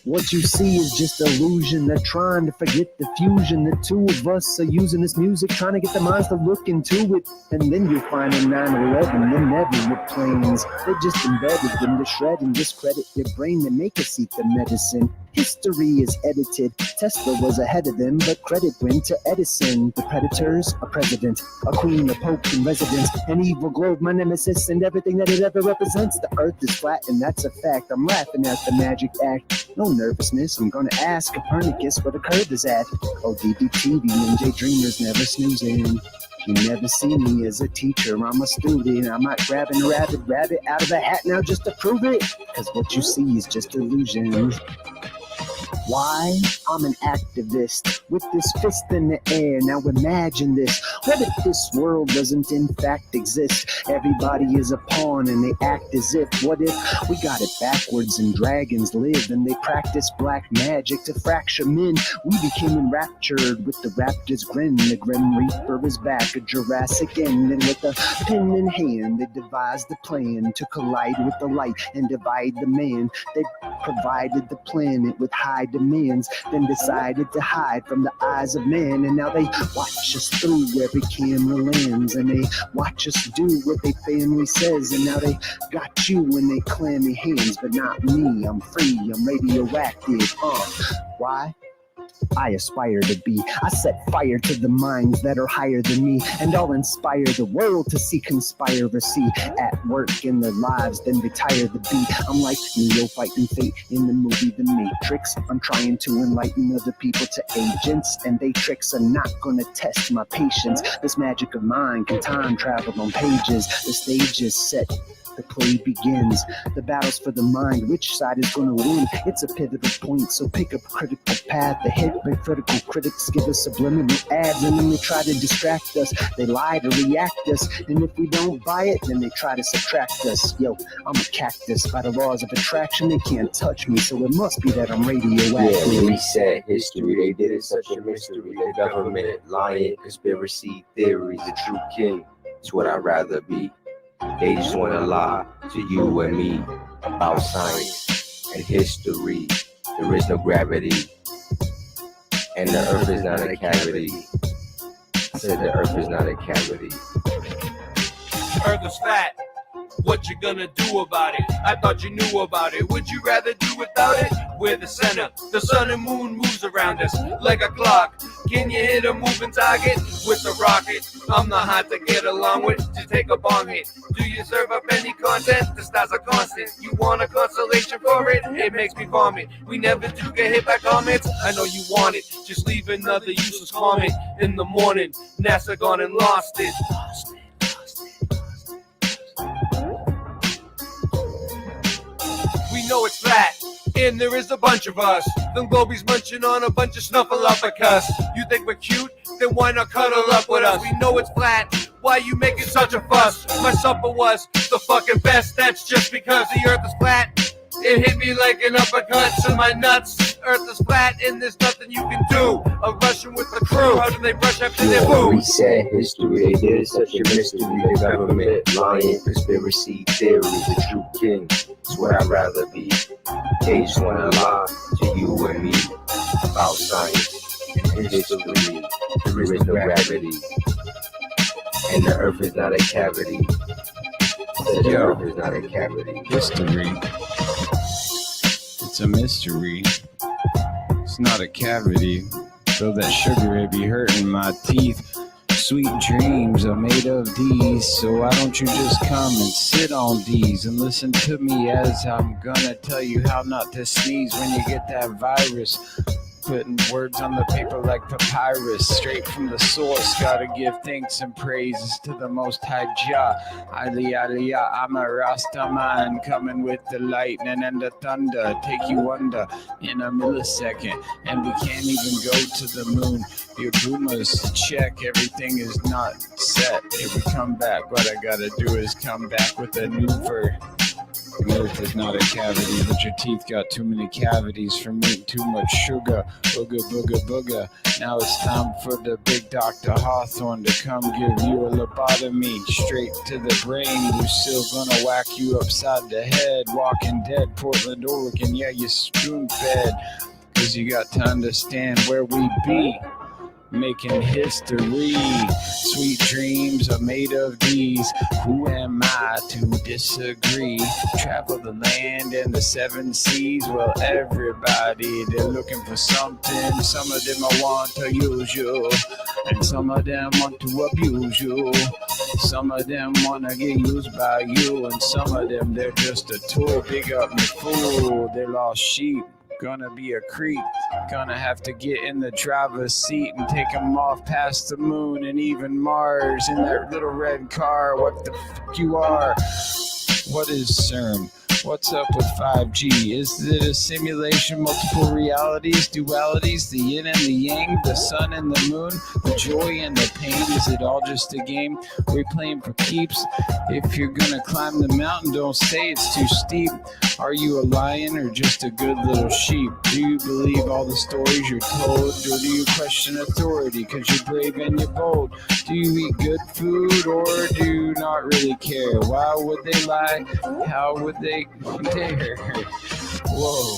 What you see is just illusion. They're trying to forget the fusion. The two of us are using this music, trying to get the minds to look into it. And then you find a 9/11, them never were planes. They just embedded them to shred and discredit your brain to make us eat the medicine. History is edited. Tesla was ahead of them, but credit went to Edison. The predators, a president, a queen, a pope in residence, an evil globe, my nemesis, and everything that it ever represents. The earth is flat, and that's a fact. I'm laughing at the magic act. No nervousness, I'm gonna ask Copernicus where the curve is at. Oh, DDTV and J Dreamers never snoozing. You never see me as a teacher, I'm a student. I'm not grabbing a rabbit out of a hat now just to prove it. Cause what you see is just illusion. Why? I'm an activist with this fist in the air. Now imagine this. What if this world doesn't in fact exist? Everybody is a pawn and they act as if. What if we got it backwards and dragons live and they practice black magic to fracture men? We became enraptured with the raptor's grin. The Grim Reaper is back, a Jurassic end. And with a pen in hand, they devised the plan to collide with the light and divide the man. They provided the planet with high demands, then decided to hide from the eyes of man. And now they watch us through every camera lens, and they watch us do what their family says. And now they got you in their clammy hands, but not me. I'm free, I'm radioactive. Why? I aspire to be. I set fire to the minds that are higher than me, and I'll inspire the world to see conspiracy at work in their lives, then retire the beat. I'm like Neo fighting fate in the movie The Matrix. I'm trying to enlighten other people to agents, and they tricks are not gonna test my patience. This magic of mine can time travel on pages. The stage is set. The play begins. The battle's for the mind. Which side is going to win? It's a pivotal point, so pick a critical path. The hypocritical critics give us subliminal ads, and then they try to distract us. They lie to react us, and if we don't buy it, then they try to subtract us. Yo, I'm a cactus. By the laws of attraction, they can't touch me, so it must be that I'm radioactive. Yeah, reset history. They did it such a mystery. The government, lying, conspiracy theories. The true king is what I'd rather be. They just want to lie to you and me about science and history. There is no gravity, and the earth is not a cavity. I said the earth is not a cavity. Earth is fat. What you gonna do about it? I thought you knew about it. Would you rather do without it? We're the center. The sun and moon moves around us like a clock. Can you hit a moving target with a rocket? I'm not hard to get along with. Just take a bong hit. Do you serve up any content? The stars are constant. You want a consolation for it? It makes me vomit. We never do get hit by comments. I know you want it. Just leave another useless comment in the morning. NASA gone and lost it. We know it's flat, and there is a bunch of us. Them globies munching on a bunch of snuffleupagus. You think we're cute? Then why not cuddle up with us? We know it's flat. Why you making such a fuss? My supper was the fucking best. That's just because the earth is flat. It hit me like an uppercut to my nuts. Earth is flat and there's nothing you can do. A Russian with the crew. How do they brush after their food? Reset history. They did it such a mystery. The government, lying, conspiracy theories. The true king is what I'd rather be. They just want to lie to you and me about science and history. There is no gravity, and the earth is not a cavity. The earth is not a cavity. History. It's a mystery. It's not a cavity. So that sugar, it be hurting my teeth. Sweet dreams are made of these. So why don't you just come and sit on these and listen to me as I'm gonna tell you how not to sneeze when you get that virus. Putting words on the paper like papyrus, straight from the source. Gotta give thanks and praises to the Most High Jah. Aliyah, I'm a Rastaman, coming with the lightning and the thunder. Take you under in a millisecond, and we can't even go to the moon. Your boomers check, everything is not set. If we come back, what I gotta do is come back with a new verse. Earth is not a cavity, but your teeth got too many cavities from eating too much sugar. Booga, booga, booga. Now it's time for the big Dr. Hawthorne to come give you a lobotomy straight to the brain. Who's still gonna whack you upside the head. Walking Dead, Portland, Oregon, yeah, you spoon-fed. Cause you got to understand where we be. Making history. Sweet dreams are made of these. Who am I to disagree? Travel the land and the seven seas. Well, everybody, they're looking for something. Some of them want to use you, and some of them want to abuse you. Some of them want to get used by you, and some of them, they're just a tool. Big up me fool, they're lost sheep. Gonna be a creep, gonna have to get in the driver's seat and take them off past the moon and even Mars in that little red car. What the fuck you are? What is CERN? What's up with 5G? Is it a simulation, multiple realities, dualities, the yin and the yang, the sun and the moon, the joy and the pain? Is it all just a game we're playing for keeps? If you're gonna climb the mountain, don't say it's too steep. Are you a lion or just a good little sheep? Do you believe all the stories you're told? Or do you question authority because you're brave and you're bold? Do you eat good food or do you not really care? Why would they lie? How would they dare? Whoa.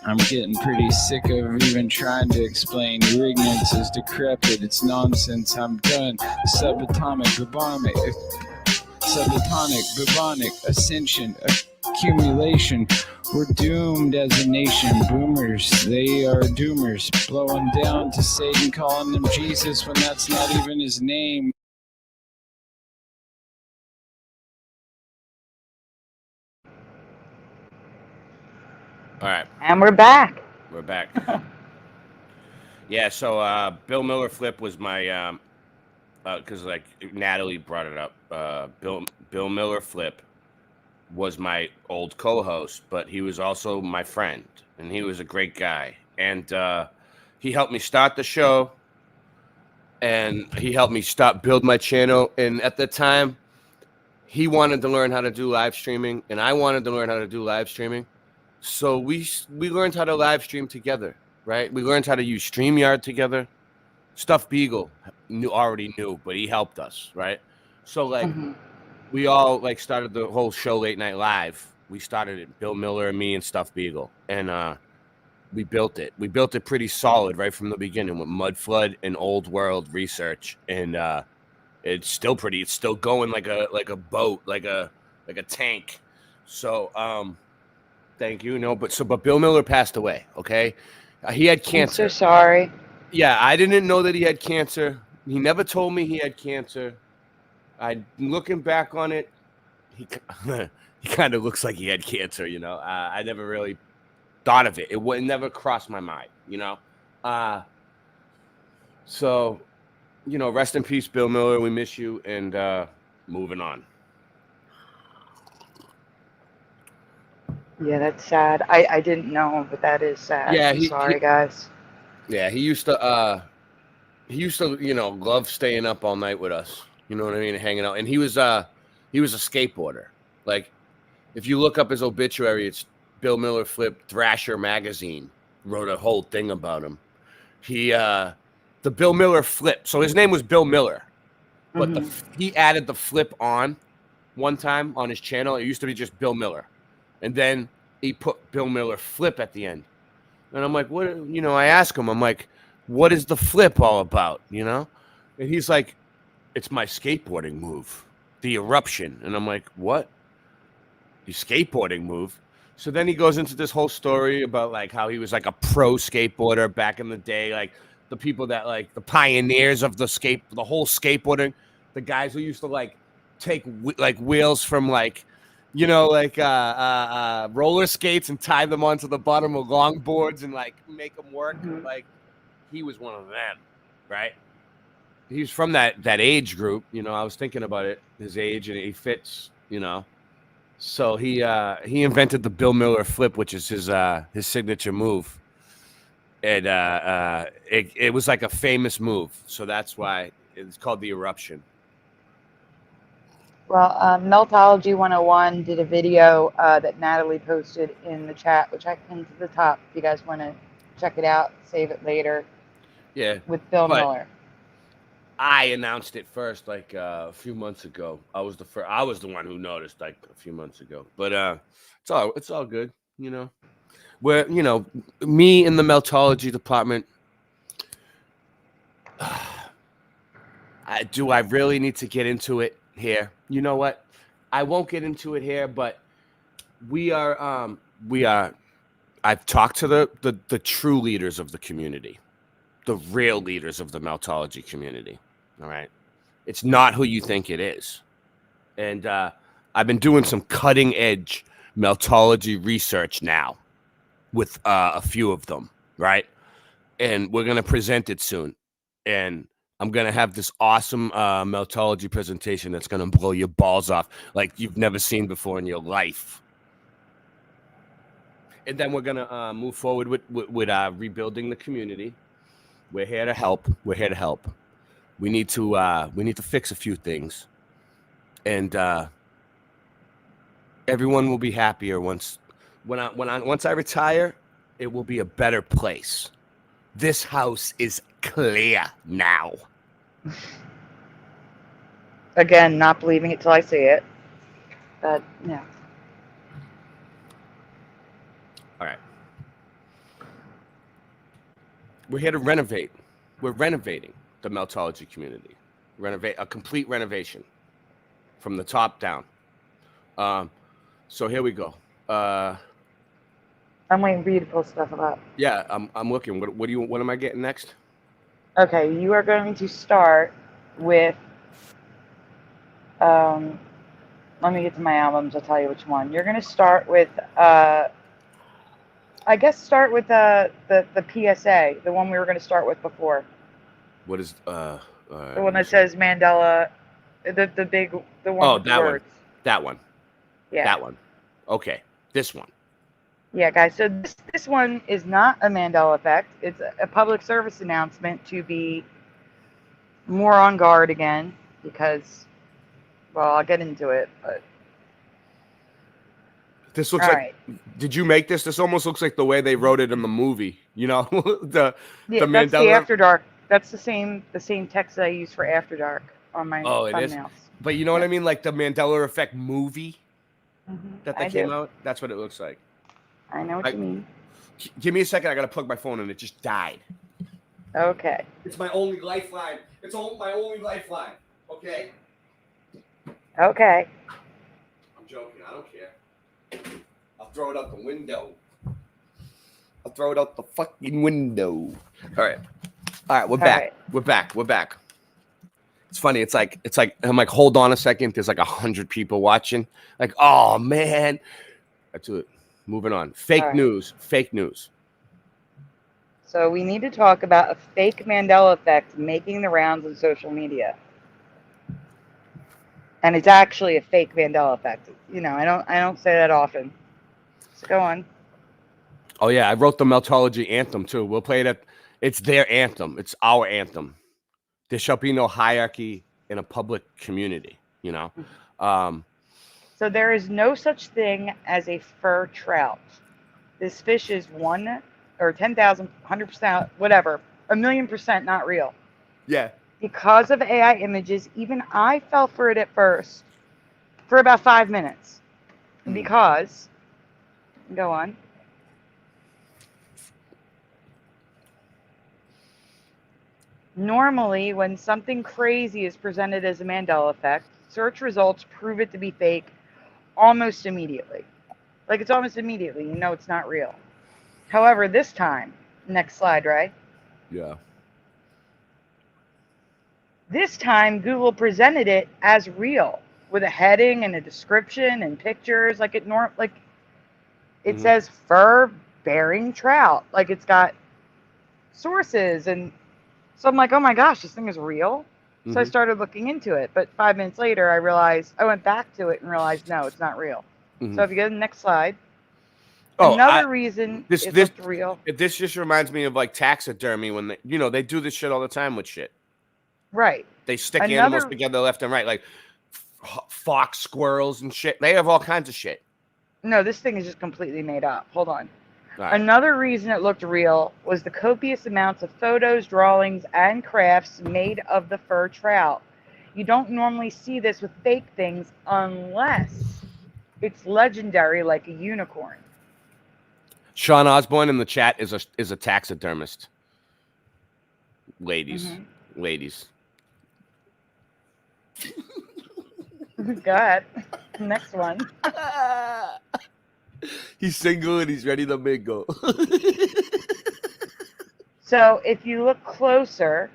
I'm getting pretty sick of even trying to explain. Your ignorance is decrepit. It's nonsense. I'm done. Subatomic, bubonic, ascension, accumulation. We're doomed as a nation. Boomers, they are doomers. Blowing down to Satan, calling him Jesus when that's not even his name. All right. And we're back. We're back. Yeah, so Bill Miller Flip was my, because like Natalie brought it up. Bill Miller Flip was my old co-host, but he was also my friend, and he was a great guy. And he helped me start the show, and he helped me build my channel. And at the time, he wanted to learn how to do live streaming, and I wanted to learn how to do live streaming. So we learned how to live stream together, right? We learned how to use StreamYard together. Stuff Beagle already knew, but he helped us, right? So like we all like started the whole show Late Night Live. We started it, Bill Miller and me and Stuff Beagle, and we built it. We built it pretty solid right from the beginning with Mud Flood and Old World research, and it's still going like a boat, like a tank. So thank you. No, but Bill Miller passed away. Okay, he had cancer. I'm so sorry. Yeah, I didn't know that he had cancer. He never told me he had cancer. Looking back on it, he kind of looks like he had cancer. You know, I never really thought of it. It never crossed my mind. You know, so you know, rest in peace, Bill Miller. We miss you, and moving on. Yeah, that's sad. I didn't know, but that is sad. Yeah, I'm sorry, guys. Yeah, he used to, you know, love staying up all night with us. You know what I mean? Hanging out. And he was a skateboarder. Like, if you look up his obituary, it's Bill Miller Flip. Thrasher magazine wrote a whole thing about him. The Bill Miller Flip. So his name was Bill Miller, but he added the flip on one time on his channel. It used to be just Bill Miller. And then he put Bill Miller Flip at the end. And I'm like, what? You know, I ask him, I'm like, what is the flip all about? You know? And he's like, it's my skateboarding move, the eruption. And I'm like, what? The skateboarding move? So then he goes into this whole story about like how he was like a pro skateboarder back in the day, like the people that like the pioneers of the whole skateboarding, the guys who used to like take like wheels from like, you know, like roller skates and tie them onto the bottom of longboards and like make them work. Like he was one of them, right? He's from that age group. You know, I was thinking about it, his age, and he fits. You know, so he invented the Bill Miller Flip, which is his signature move, and it was like a famous move. So that's why it's called the eruption. Well, Meltology 101 did a video that Natalie posted in the chat, which I pinned to the top if you guys want to check it out, save it later. Yeah. With Bill but Miller. I announced it first, like a few months ago. I was the one who noticed, like a few months ago. But it's all good, you know. Where me in the Meltology department. Do I really need to get into it here? You know what? I won't get into it here, but we are. I've talked to the true leaders of the community, the real leaders of the Meltology community. All right, it's not who you think it is, and I've been doing some cutting edge Meltology research now with a few of them, right? And we're gonna present it soon, and I'm going to have this awesome Meltology presentation that's going to blow your balls off like you've never seen before in your life. And then we're going to move forward with rebuilding the community. We're here to help. We're here to help. We need to fix a few things. And everyone will be happier once I retire, it will be a better place. This house is clear now. Again, not believing it till I see it. But yeah. All right. We're here to renovate. We're renovating the Meltology community. Renovate a complete renovation from the top down. So here we go. I'm waiting for you to pull stuff up. Yeah, I'm looking. What am I getting next? Okay, you are going to start with let me get to my albums, I'll tell you which one. You're gonna start with the PSA, the one we were gonna start with before. What is the one that says Mandela, the one with the words. That one. Yeah. That one. Okay. This one. Yeah, guys, so this one is not a Mandela effect. It's a public service announcement to be more on guard again because, well, I'll get into it, but... This looks did you make this? This almost looks like the way they wrote it in the movie, you know? the Mandela... That's the After Dark. That's the same text that I use for After Dark on my thumbnails. It is? But you know what I mean? Like the Mandela Effect movie that came out? That's what it looks like. I know what you mean. Give me a second. I got to plug my phone in. It just died. Okay. It's my only lifeline. It's my only lifeline. Okay? Okay. I'm joking. I don't care. I'll throw it out the window. I'll throw it out the fucking window. All right. We're back. Right. We're back. It's funny. It's like I'm like, hold on a second. There's like 100 people watching. Like, oh man. That's it. Moving on. Fake news. So we need to talk about a fake Mandela effect making the rounds on social media. And it's actually a fake Mandela effect. You know, I don't say that often. So go on. Oh yeah, I wrote the Meltology anthem too. We'll play it it's their anthem. It's our anthem. There shall be no hierarchy in a public community, you know. So there is no such thing as a fur trout. This fish is 1 or 10,000, 100%, whatever, 1,000,000% not real. Yeah. Because of AI images, even I fell for it at first for about 5 minutes. Because, go on. Normally, when something crazy is presented as a Mandela effect, search results prove it to be fake almost immediately. Like, it's almost immediately. You know it's not real. However, this time, next slide, right? Yeah. This time, Google presented it as real with a heading and a description and pictures. Like it says fur-bearing trout. Like it's got sources. And so I'm like, oh my gosh, this thing is real. So I started looking into it. But 5 minutes later, I went back to it and realized, no, it's not real. So if you go to the next slide. Another reason it's real. This just reminds me of like taxidermy when they do this shit all the time with shit. Right. They stick animals together left and right. Like fox squirrels and shit. They have all kinds of shit. No, this thing is just completely made up. Hold on. All right. Another reason it looked real was the copious amounts of photos, drawings, and crafts made of the fur trout. You don't normally see this with fake things unless it's legendary like a unicorn. Sean Osborne in the chat is a taxidermist. Ladies. Ladies. Go ahead. Next one. He's single and he's ready to mingle. So if you look closer,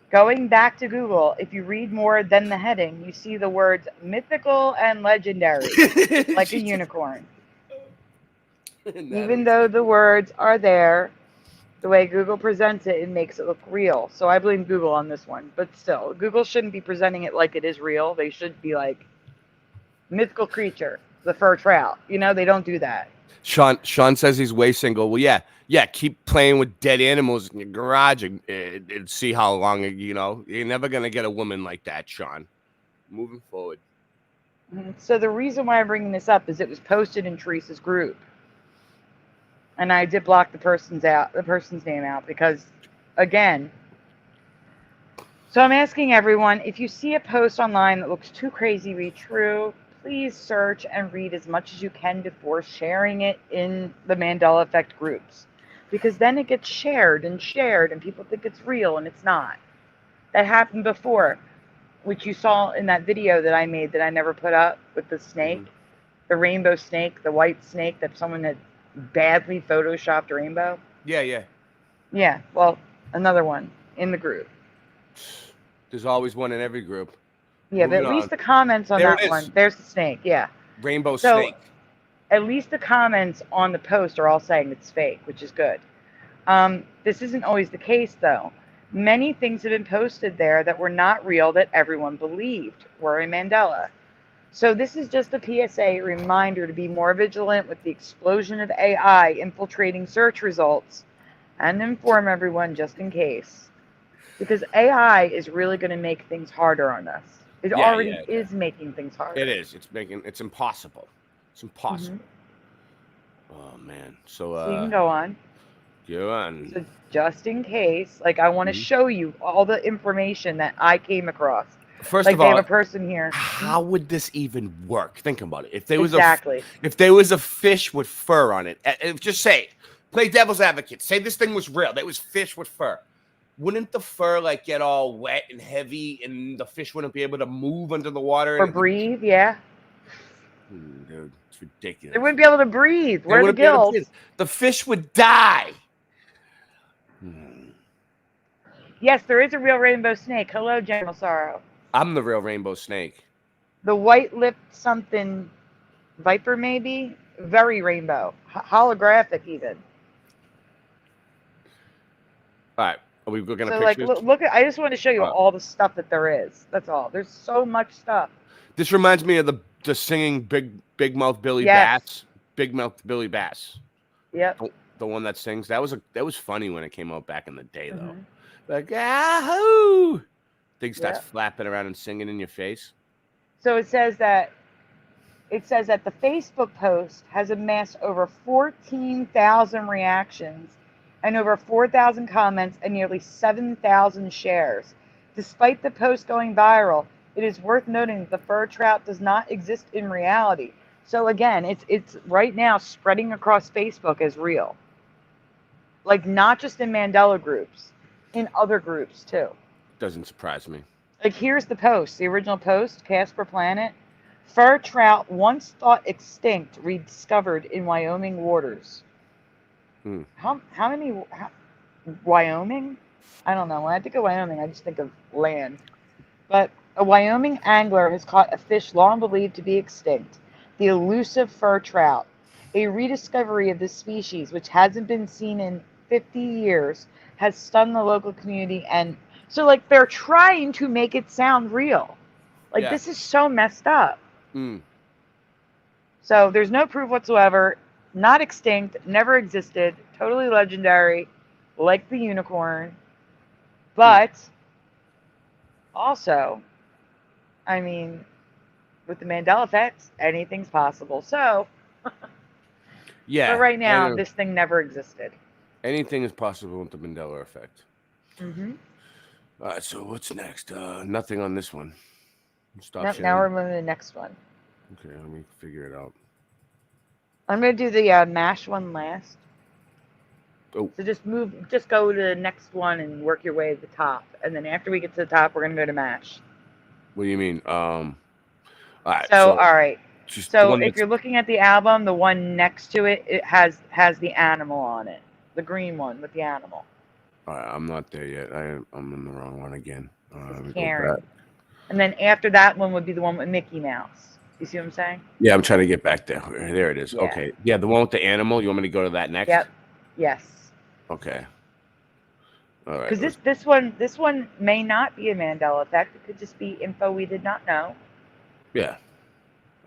going back to Google, if you read more than the heading, you see the words mythical and legendary, like a unicorn. Even though the words are there, the way Google presents it, it makes it look real. So I blame Google on this one. But still, Google shouldn't be presenting it like it is real. They should be like, mythical creature, the fur trout. You know, they don't do that. Sean says he's way single. Well, yeah. Keep playing with dead animals in your garage and see how long, you know. You're never going to get a woman like that, Sean. Moving forward. So the reason why I'm bringing this up is it was posted in Teresa's group. And I did block the person's name out because, again, so I'm asking everyone, if you see a post online that looks too crazy to be true, please search and read as much as you can before sharing it in the Mandela Effect groups. Because then it gets shared and people think it's real and it's not. That happened before, which you saw in that video that I made that I never put up with the snake, the rainbow snake, the white snake that someone had badly photoshopped rainbow. Yeah. Yeah, well, another one in the group. There's always one in every group. Yeah, but at least the comments on that one, there's the snake, yeah. Rainbow snake. At least the comments on the post are all saying it's fake, which is good. This isn't always the case, though. Many things have been posted there that were not real that everyone believed were in Mandela. So this is just a PSA reminder to be more vigilant with the explosion of AI infiltrating search results and inform everyone just in case. Because AI is really going to make things harder on us. It already is making things harder. It is. It's impossible. It's impossible. Oh, man. So you can go on. Go on. So just in case, like, I want to show you all the information that I came across. First like of all, they have a person here. How would this even work? Think about it. If there was if there was a fish with fur on it, just say, play devil's advocate. Say this thing was real. There was fish with fur. Wouldn't the fur like get all wet and heavy, and the fish wouldn't be able to move under the water or breathe? Yeah. Dude, it's ridiculous. They wouldn't be able to breathe. Where are the gills? The fish would die. Yes, there is a real rainbow snake. Hello, General Sorrow. I'm the real rainbow snake. The white-lipped something viper, maybe? Very rainbow. Holographic, even. All right. Are we looking at so, pictures? Like, look at, I just want to show you all the stuff that there is. That's all. There's so much stuff. This reminds me of the singing Big Mouth Billy Bass. Big Mouth Billy Bass. Yep. The one that sings. That was funny when it came out back in the day, though. Like, ahoo! Thing starts flapping around and singing in your face. So it says that the Facebook post has amassed over 14,000 reactions and over 4,000 comments and nearly 7,000 shares. Despite the post going viral, it is worth noting that the fur trout does not exist in reality. So again, it's right now spreading across Facebook as real. Like, not just in Mandela groups, in other groups too. Doesn't surprise me. Like, here's the post, the original post, Casper Planet. Fur trout once thought extinct rediscovered in Wyoming waters. How many? Wyoming? I don't know. When I think of Wyoming, I just think of land. But a Wyoming angler has caught a fish long believed to be extinct, the elusive fur trout. A rediscovery of this species, which hasn't been seen in 50 years, has stunned the local community. And so, like, they're trying to make it sound real. Like, this is so messed up. So there's no proof whatsoever. Not extinct, never existed, totally legendary, like the unicorn. But also, I mean, with the Mandela effects, anything's possible. So, Yeah. but right now, this thing never existed. Anything is possible with the Mandela effect. Mm-hmm. All right, so what's next? Nothing on this one. Stop Nope, sharing. now we're moving to the next one. Okay, let me figure it out. I'm going to do the MASH one last. Oh. So just go to the next one and work your way to the top. And then after we get to the top, we're going to go to MASH. What do you mean? All right. So all right. Just So if you're looking at the album, the one next to it, it has the animal on it. The green one with the animal. All right, I'm not there yet. I'm in the wrong one again. Let me go Karen. back. And then after that one would be the one with Mickey Mouse. You see what I'm saying? Yeah, I'm trying to get back there. There it is. Yeah. Okay. Yeah, the one with the animal. You want me to go to that next? Yep. Yes. Okay. All right. Because this one may not be a Mandela effect. It could just be info we did not know. Yeah.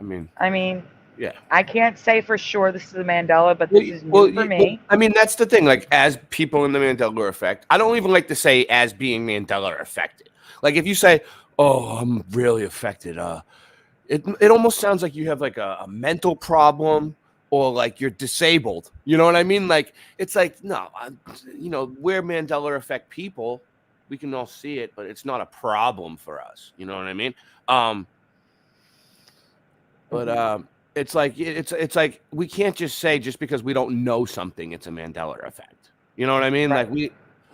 I mean. Yeah. I can't say for sure this is a Mandela, but this is new for me. I mean, that's the thing. Like, as people in the Mandela effect, I don't even like to say as being Mandela affected. Like, if you say, "Oh, I'm really affected," it almost sounds like you have like a mental problem or like you're disabled. You know what I mean? Like, it's like, no, we're Mandela effect people. We can all see it, but it's not a problem for us. You know what I mean? It's like we can't just say just because we don't know something, it's a Mandela effect. You know what I mean? Right.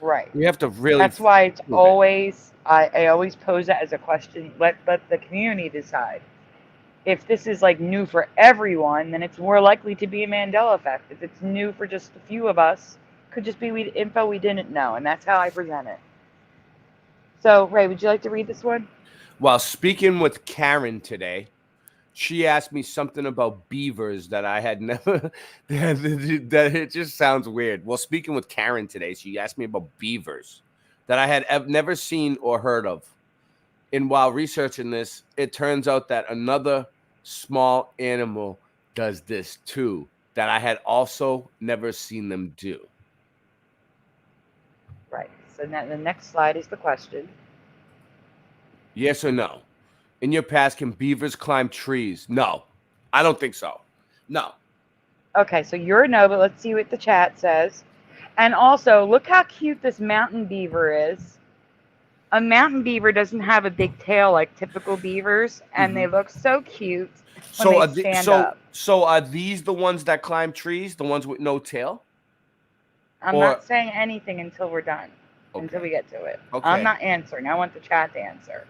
Like we have to really. That's why it's always I always pose it as a question. Let the community decide. If this is like new for everyone, then it's more likely to be a Mandela effect. If it's new for just a few of us, could just be info we didn't know, and that's how I present it. So, Ray, would you like to read this one? While speaking with Karen today, she asked me something about beavers that I had never. that it just sounds weird. Well, speaking with Karen today, she asked me about beavers that I had never seen or heard of. And while researching this, it turns out that another small animal does this too, that I had also never seen them do. Right. So now the next slide is the question. Yes or no? In your past, can beavers climb trees? No, I don't think so. No. Okay, so you're a no, but let's see what the chat says. And also, look how cute this mountain beaver is. A mountain beaver doesn't have a big tail like typical beavers, and they look so cute when they stand up. So are these the ones that climb trees, the ones with no tail? I'm not saying anything until we're done, until we get to it. Okay. I'm not answering. I want the chat to answer.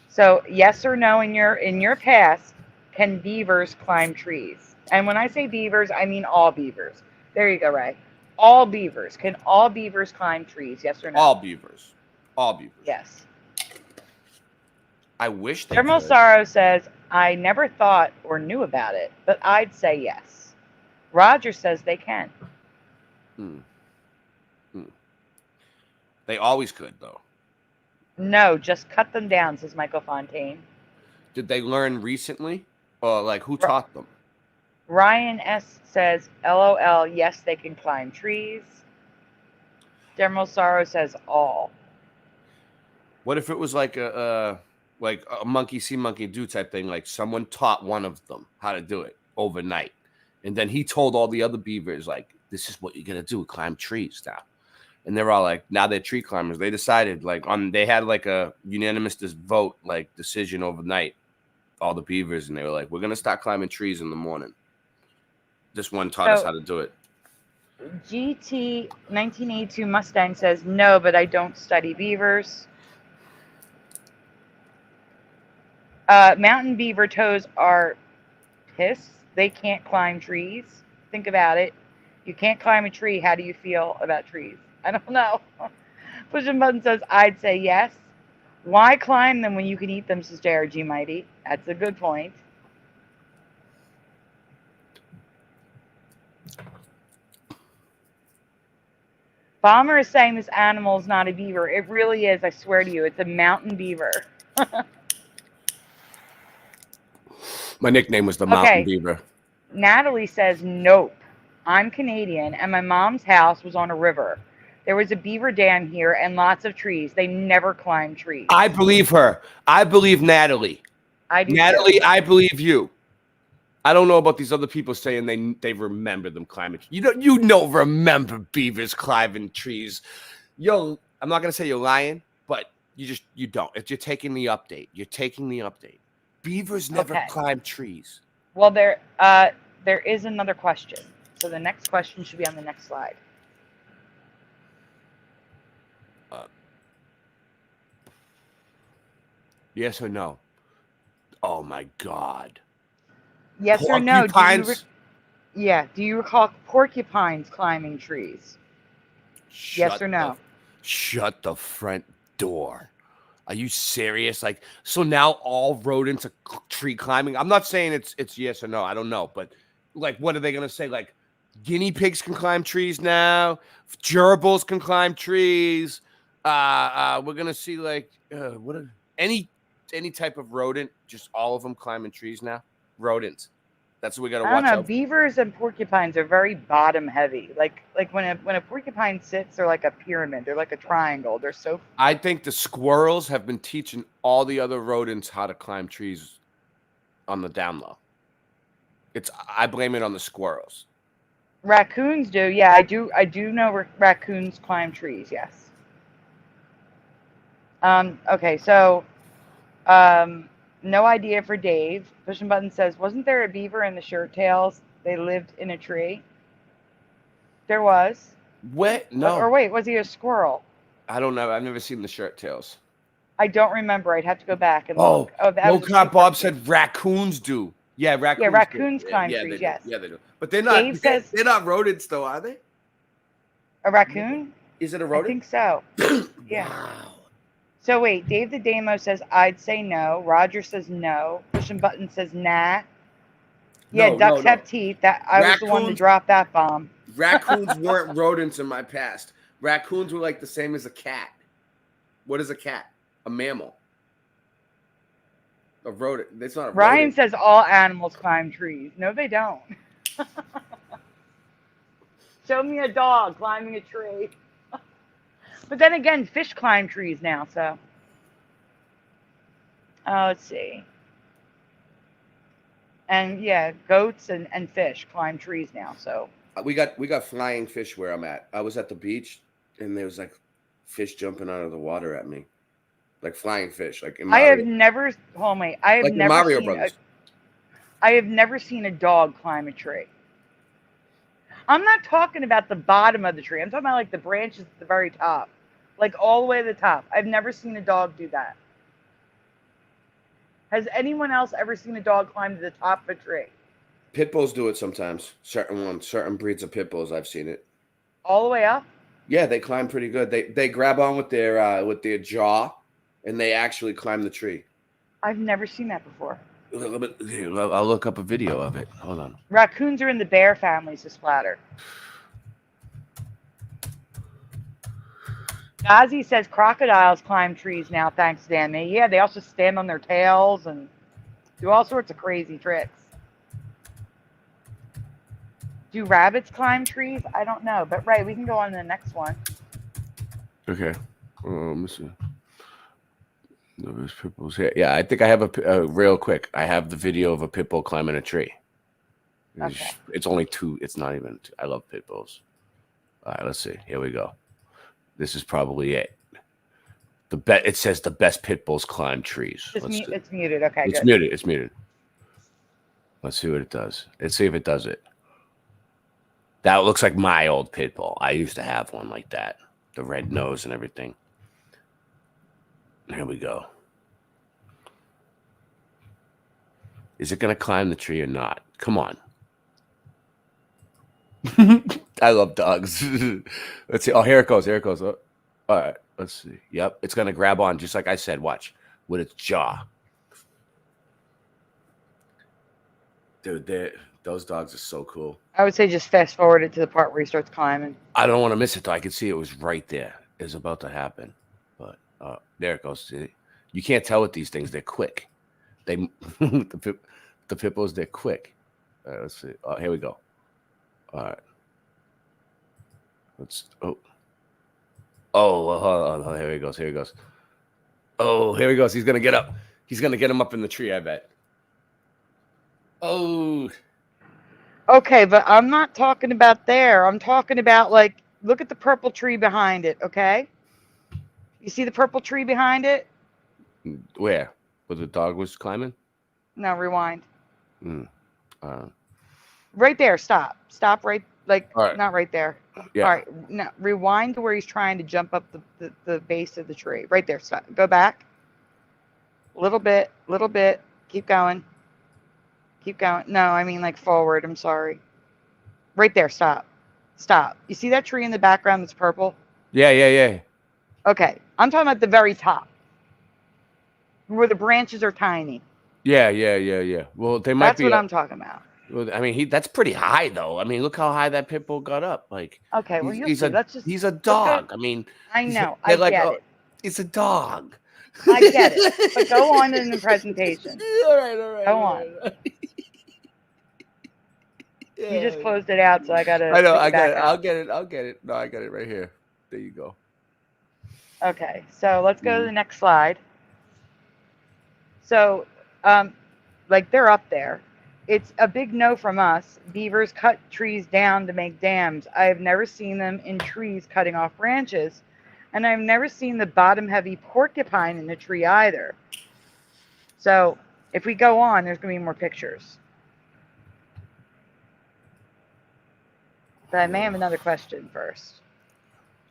So yes or no, in your past, can beavers climb trees? And when I say beavers, I mean all beavers. There you go, Ray. All beavers. Can all beavers climb trees? Yes or no? All beavers. All beavers. Yes. I wish they Thermal could. Sorrow says, I never thought or knew about it, but I'd say yes. Roger says they can. They always could, though. No, just cut them down, says Michael Fontaine. Did they learn recently? Or, like, who taught them? Ryan S. says, LOL, yes, they can climb trees. Thermal Sorrow says all. What if it was like a monkey see, monkey do type thing? Like, someone taught one of them how to do it overnight. And then he told all the other beavers, like, this is what you're going to do, climb trees now. And they're all like, now they're tree climbers. They decided, like, they had like a unanimous vote, like, decision overnight, all the beavers. And they were like, we're going to start climbing trees in the morning. This one taught us how to do it. GT 1982 Mustang says, no, but I don't study beavers. Mountain beaver toes are pissed. They can't climb trees. Think about it. You can't climb a tree. How do you feel about trees? I don't know. Pushing Button says, I'd say yes. Why climb them when you can eat them, says JRG Mighty. That's a good point. Bomber is saying this animal is not a beaver. It really is. I swear to you. It's a mountain beaver. My nickname was the Mountain Beaver. Natalie says, nope. I'm Canadian, and my mom's house was on a river. There was a beaver dam here and lots of trees. They never climb trees. I believe her. I believe Natalie. I do Natalie, too. I believe you. I don't know about these other people saying they remember them climbing. You don't remember beavers climbing trees. I'm not gonna say you're lying, but you don't. If you're taking the update, you're taking the update. Beavers never climb trees. Well, there is another question. So the next question should be on the next slide. Yes or no? Oh my God. Yes or no? Porcupines? Do you recall porcupines climbing trees? Yes or no? Shut the front door. Are you serious? Like, so now all rodents are tree climbing? I'm not saying it's yes or no. I don't know. But like, what are they going to say? Like, guinea pigs can climb trees now. Gerbils can climb trees. We're going to see like, any type of rodent, just all of them climbing trees now. Rodents. That's what we got to watch I don't know. out for. Beavers and porcupines are very bottom heavy. Like when a porcupine sits, they're like a pyramid. They're like a triangle. They're so. I think the squirrels have been teaching all the other rodents how to climb trees on the down low. I blame it on the squirrels. Raccoons do. Yeah, I do know raccoons climb trees. Yes. Okay, so no idea for Dave. Push and Button says, wasn't there a beaver in the shirt tails? They lived in a tree. There was. What? No. Or wait, was he a squirrel? I don't know. I've never seen the shirt tails. I don't remember. I'd have to go back and look. Low Cop Bob said raccoons do. Yeah, raccoons. Yeah, raccoons climb trees. They yes. do. Yeah, they do. But they're not. Dave says, they're not rodents, though, are they? A raccoon? Is it a rodent? I think so. Yeah. Wow. So wait, Dave the Damo says I'd say no. Roger says no. Push and Button says nah. Yeah, ducks have teeth. I was the one to drop that bomb. Raccoons weren't rodents in my past. Raccoons were like the same as a cat. What is a cat? A mammal. A rodent. It's not a Ryan rodent. says all animals climb trees. No, they don't. Show me a dog climbing a tree. But then again, fish climb trees now, so. Let's see. And yeah, goats and fish climb trees now, so. We got flying fish where I'm at. I was at the beach, and there was like fish jumping out of the water at me. Like flying fish. Like in Mario. I have never, I have like never Mario seen Brothers. I have never seen a dog climb a tree. I'm not talking about the bottom of the tree. I'm talking about like the branches at the very top. Like all the way to the top. I've never seen a dog do that. Has anyone else ever seen a dog climb to the top of a tree? Pit bulls do it sometimes. Certain breeds of pit bulls, I've seen it. All the way up? Yeah, they climb pretty good. They grab on with their jaw, and they actually climb the tree. I've never seen that before. I'll look up a video of it. Hold on. Raccoons are in the bear family, so splatter. Gazi says crocodiles climb trees now, thanks to Danny. Yeah, they also stand on their tails and do all sorts of crazy tricks. Do rabbits climb trees? I don't know, but right, we can go on to the next one. Okay. Let me see. No, there's pit bulls here. Yeah, I think I have a real quick. I have the video of a pit bull climbing a tree. It's only two. It's not even two. I love pit bulls. All right, let's see. Here we go. This is probably it. It says the best pit bulls climb trees. It's muted. Okay, it's good. muted. It's muted. Let's see what it does. Let's see if it does it. That looks like my old pit bull. I used to have one like that. The red nose and everything. Here we go. Is it going to climb the tree or not? Come on. I love dogs. Let's see. Oh, here it goes. Here it goes. Oh. All right. Let's see. Yep. It's going to grab on, just like I said. Watch. With its jaw. Dude, those dogs are so cool. I would say just fast forward it to the part where he starts climbing. I don't want to miss it, though. I could see it was right there. It's about to happen. But there it goes. See? You can't tell with these things. They're quick. The pit bulls, they're quick. All right, let's see. Oh, here we go. All right. Oh, well, hold on. Here he goes. Here he goes. Oh, here he goes. He's gonna get up. He's gonna get him up in the tree, I bet. Oh. Okay, but I'm not talking about there. I'm talking about, like, look at the purple tree behind it, okay? You see the purple tree behind it? Where? Where the dog was climbing? No, rewind. Uh, Right there. Stop. Stop right, like, All right. not right there. Yeah. All right. Now, rewind to where he's trying to jump up the base of the tree. Right there. Stop. Go back. Little bit. Little bit. Keep going. Keep going. No, I mean, like, forward. I'm sorry. Right there. Stop. Stop. You see that tree in the background that's purple? yeah. Okay. I'm talking about the very top, where the branches are tiny. Yeah. Well, they might That's be. what I'm talking about. Well, I mean, that's pretty high, though. I mean, look how high that pit bull got up. Like, Okay, well, you'll he's see. a he's a dog. I mean, I know. they're I like, get oh, it. it's a dog. I get it. But go on in the presentation. All right. Go on. You just closed it out, so I got to. I know. I got it. I'll get it. No, I got it right here. There you go. Okay, so let's go to the next slide. So, like, they're up there. It's a big no from us. Beavers cut trees down to make dams. I have never seen them in trees cutting off branches. And I've never seen the bottom-heavy porcupine in the tree either. So, if we go on, there's going to be more pictures. But I may have another question first.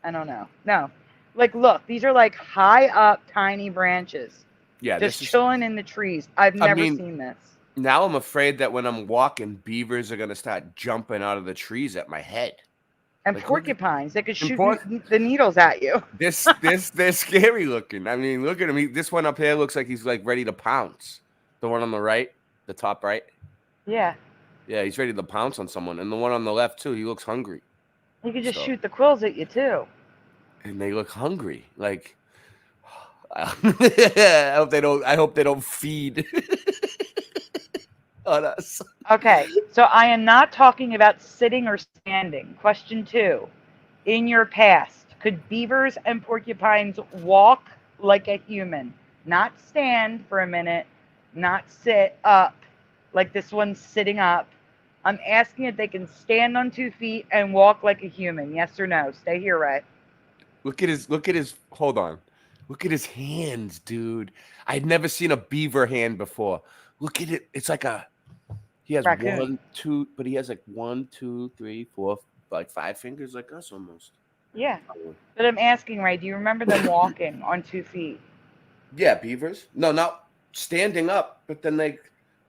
I don't know. No. Like, look, these are like high up, tiny branches. Yeah, just chilling in the trees. I've never seen this. Now I'm afraid that when I'm walking, beavers are gonna start jumping out of the trees at my head. And like, porcupines, they could shoot the needles at you. They're scary looking. I mean, look at him. This one up here looks like he's like ready to pounce. The one on the right, the top right. Yeah. Yeah, he's ready to pounce on someone. And the one on the left too, he looks hungry. He could just shoot the quills at you too. And they look hungry. Like, I hope they don't feed on us. Okay, so I am not talking about sitting or standing. Question 2. In your past, could beavers and porcupines walk like a human? Not stand for a minute, not sit up like this one's sitting up. I'm asking if they can stand on 2 feet and walk like a human. Yes or no? Stay here, Ray. Look at his hold on. Look at his hands, dude. I'd never seen a beaver hand before. Look at it. It's like he has raccoon. 1, 2, but he has like 1, 2, 3, 4, like 5 fingers like us almost. Yeah. But I'm asking, Ray, do you remember them walking on 2 feet? Yeah, beavers. No, not standing up, but then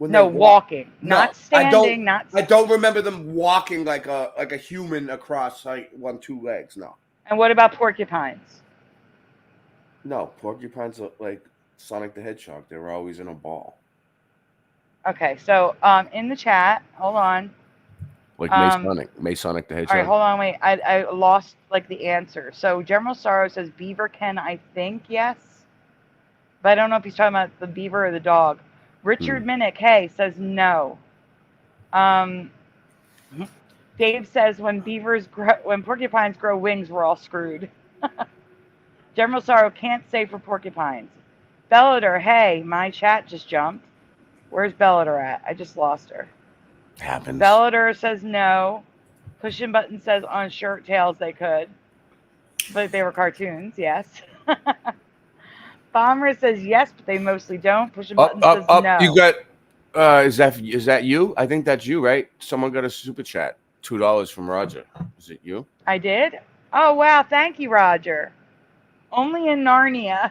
walking. Not standing, I don't remember them walking like a human across like 1, 2 legs. No. And what about porcupines? No, porcupines are like Sonic the Hedgehog. They were always in a ball. Okay, so in the chat, hold on. Like Masonic the Hedgehog. All right, hold on, wait. I lost like the answer. So General Sorrow says beaver can, I think, yes. But I don't know if he's talking about the beaver or the dog. Richard Minnick, hey, says no. Dave says when porcupines grow wings, we're all screwed. General Sorrow can't say for porcupines. Bellator, hey, my chat just jumped. Where's Bellator at? I just lost her. Happens. Bellator says no. Pushing Button says on shirt tails they could. But they were cartoons, yes. Bomber says yes, but they mostly don't. Pushing Button says no. You got is that you? I think that's you, right? Someone got a super chat. $2 from Roger. Is it you? I did? Oh wow, thank you, Roger. Only in Narnia.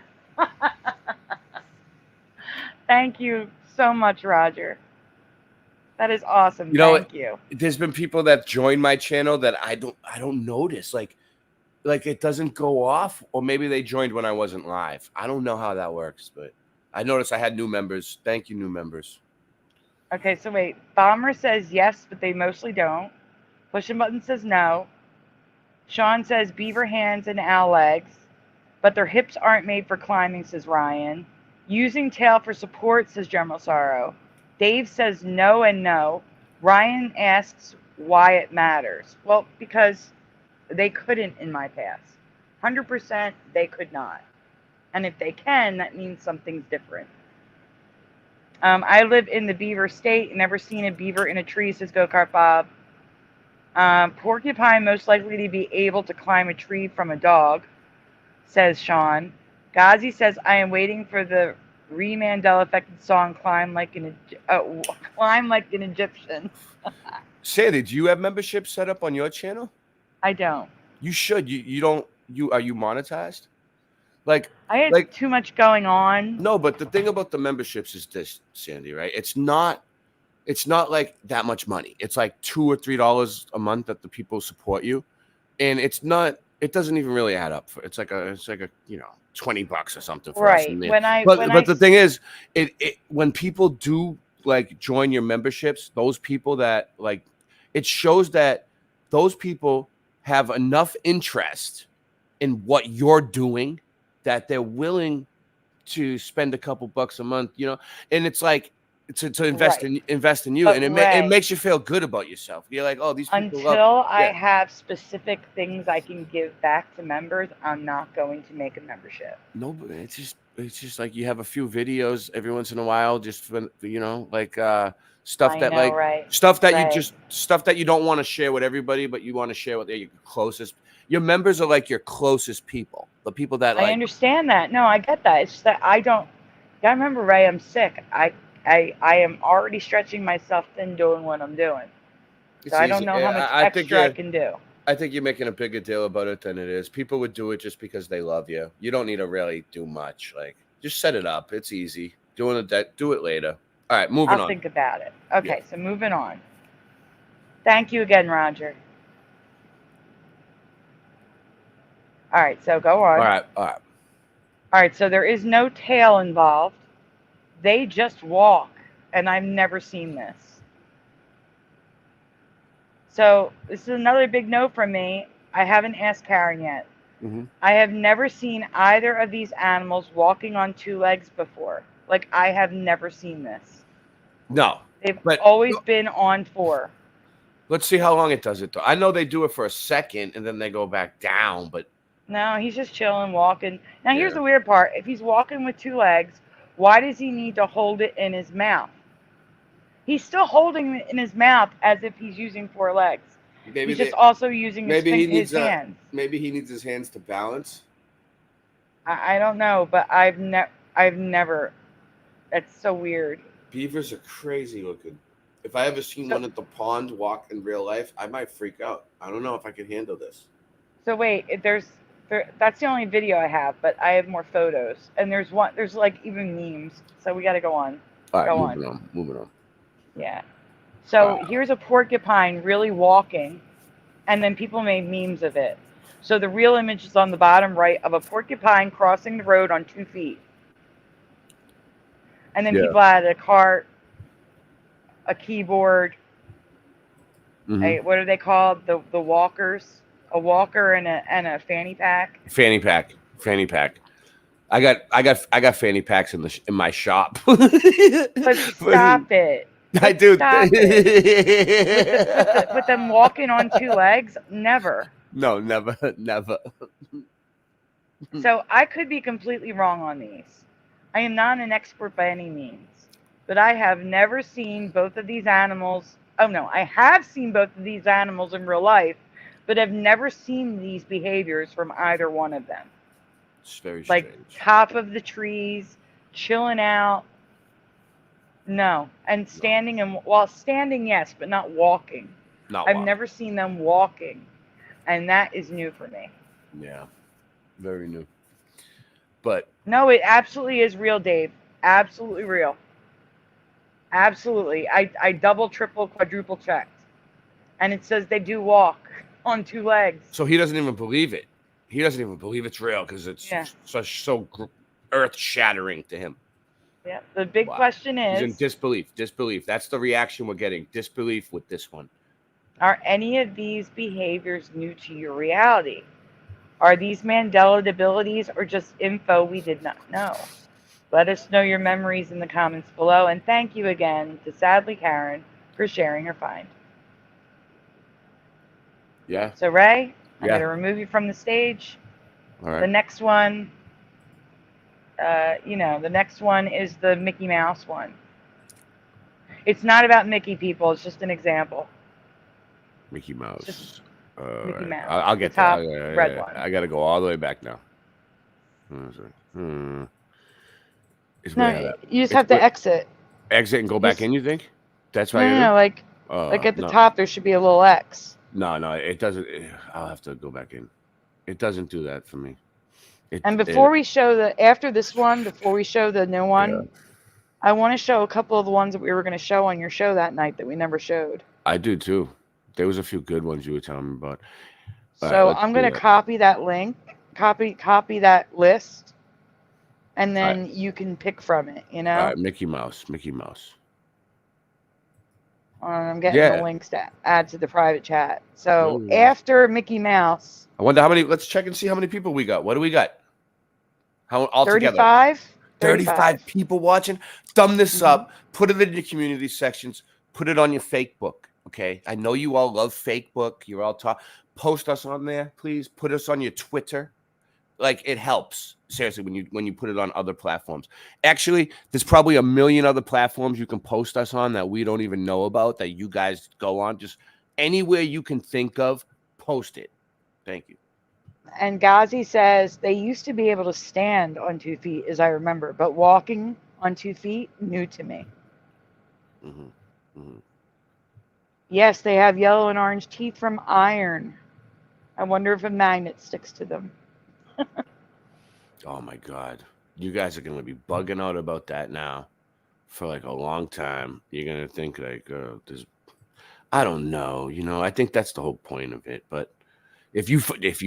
Thank you so much, Roger. That is awesome. Thank you. There's been people that join my channel that I don't notice. Like it doesn't go off, or maybe they joined when I wasn't live. I don't know how that works, but I noticed I had new members. Thank you, new members. Okay, so wait. Bomber says yes, but they mostly don't. Pushing Button says no. Sean says beaver hands and owl legs, but their hips aren't made for climbing, says Ryan. Using tail for support, says General Sorrow. Dave says no and no. Ryan asks why it matters. Well, because they couldn't in my past. 100% they could not. And if they can, that means something's different. I live in the beaver state. Never seen a beaver in a tree, says Go-Kart Bob. Porcupine most likely to be able to climb a tree from a dog, says Sean. Ghazi says, I am waiting for the Mandela affected song Climb Like an Egyptian. Sandy, do you have membership set up on your channel? I don't. You should. You don't. Are you monetized? Like I had too much going on. No, but the thing about the memberships is this, Sandy, right? It's not like that much money. It's like $2 or $3 a month that the people support you, and it doesn't even really add up. It's like a $20 or something for us. Right. But the thing is, when people do like join your memberships, those people that like, it shows that those people have enough interest in what you're doing that they're willing to spend a couple bucks a month, and it's like to invest in you, but and it makes you feel good about yourself. You're like, oh, these people until I have specific things I can give back to members, I'm not going to make a membership. No, but it's just like you have a few videos every once in a while, just for, stuff that you don't want to share with everybody, but you want to share with your closest. Your members are like your closest people, the people that I understand that. No, I get that. It's just that I don't. You gotta remember, Ray, I'm sick. I am already stretching myself thin doing what I'm doing. So I don't know how much extra I can do. I think you're making a bigger deal about it than it is. People would do it just because they love you. You don't need to really do much. Like, just set it up. It's easy. Do it later. All right, moving on. I'll think about it. Okay, so moving on. Thank you again, Roger. All right, so go on. All right, so there is no tail involved. They just walk, and I've never seen this. So this is another big no from me. I haven't asked Karen yet. Mm-hmm. I have never seen either of these animals walking on two legs before. Like, I have never seen this. No. They've always been on four. Let's see how long it does it, though. I know they do it for a second, and then they go back down, but... No, he's just chilling, walking. Now, here's the weird part. If he's walking with two legs, why does he need to hold it in his mouth? He's still holding it in his mouth as if he's using four legs. He's just also using his hands. Maybe he needs his hands to balance. I don't know, but I've never. That's so weird. Beavers are crazy looking. If I ever seen one at the pond walk in real life, I might freak out. I don't know if I can handle this. So wait, that's the only video I have, but I have more photos, and there's like even memes. So we got to go on. All right, moving on. Yeah. So here's a porcupine really walking, and then people made memes of it. So the real image is on the bottom right of a porcupine crossing the road on 2 feet. And then people had a cart, a keyboard, what are they called? The walkers. A walker and a fanny pack. Fanny pack. I got fanny packs in my shop. But stop it. I do. With them walking on two legs, never. No, never. So I could be completely wrong on these. I am not an expert by any means, but I have never seen both of these animals. Oh no, I have seen both of these animals in real life, but I've never seen these behaviors from either one of them. It's very strange. Like top of the trees, chilling out. No. And standing, standing, yes, but not walking. I've never seen them walking. And that is new for me. Yeah. Very new. But no, it absolutely is real, Dave. Absolutely real. Absolutely. I double, triple, quadruple checked. And it says they do walk on two legs. So he doesn't even believe it. He doesn't even believe it's real because it's so earth-shattering to him. Yeah. The big question is... He's in disbelief. Disbelief. That's the reaction we're getting. Disbelief with this one. Are any of these behaviors new to your reality? Are these Mandela abilities or just info we did not know? Let us know your memories in the comments below. And thank you again to Sadly Karen for sharing her find. Yeah. So, Ray, I'm going to remove you from the stage. All right. The next one, the next one is the Mickey Mouse one. It's not about Mickey, people. It's just an example. Mickey Mouse. Just Mickey Mickey Mouse. I'll get the top that. red one. I got to go all the way back now. It's No, way out. you just have to exit. Exit and go back in, you think? That's right. No, like at the top, there should be a little X. No, it doesn't. I'll have to go back in. It doesn't do that for me. And before we show after this one, before we show the new one, I want to show a couple of the ones that we were going to show on your show that night that we never showed. I do too. There was a few good ones you were telling me about. So I'm going to copy that link, copy that list, and then you can pick from it, All right, Mickey Mouse. I'm getting the links to add to the private chat. So after Mickey Mouse. I wonder how many, let's check and see how many people we got. What do we got? How altogether? 35 people watching. Thumb this up, put it in your community sections, put it on your fake book. Okay, I know you all love fake book. You're all post us on there, please. Put us on your Twitter. Like, it helps seriously when you put it on other platforms. Actually, there's probably a million other platforms you can post us on that we don't even know about that you guys go on. Just anywhere you can think of, post it. Thank you. And Ghazi says they used to be able to stand on 2 feet, as I remember, but walking on 2 feet, new to me. Yes, they have yellow and orange teeth from iron. I wonder if a magnet sticks to them. Oh my God. You guys are going to be bugging out about that now for like a long time. You're going to think like, I don't know. I think that's the whole point of it. But if you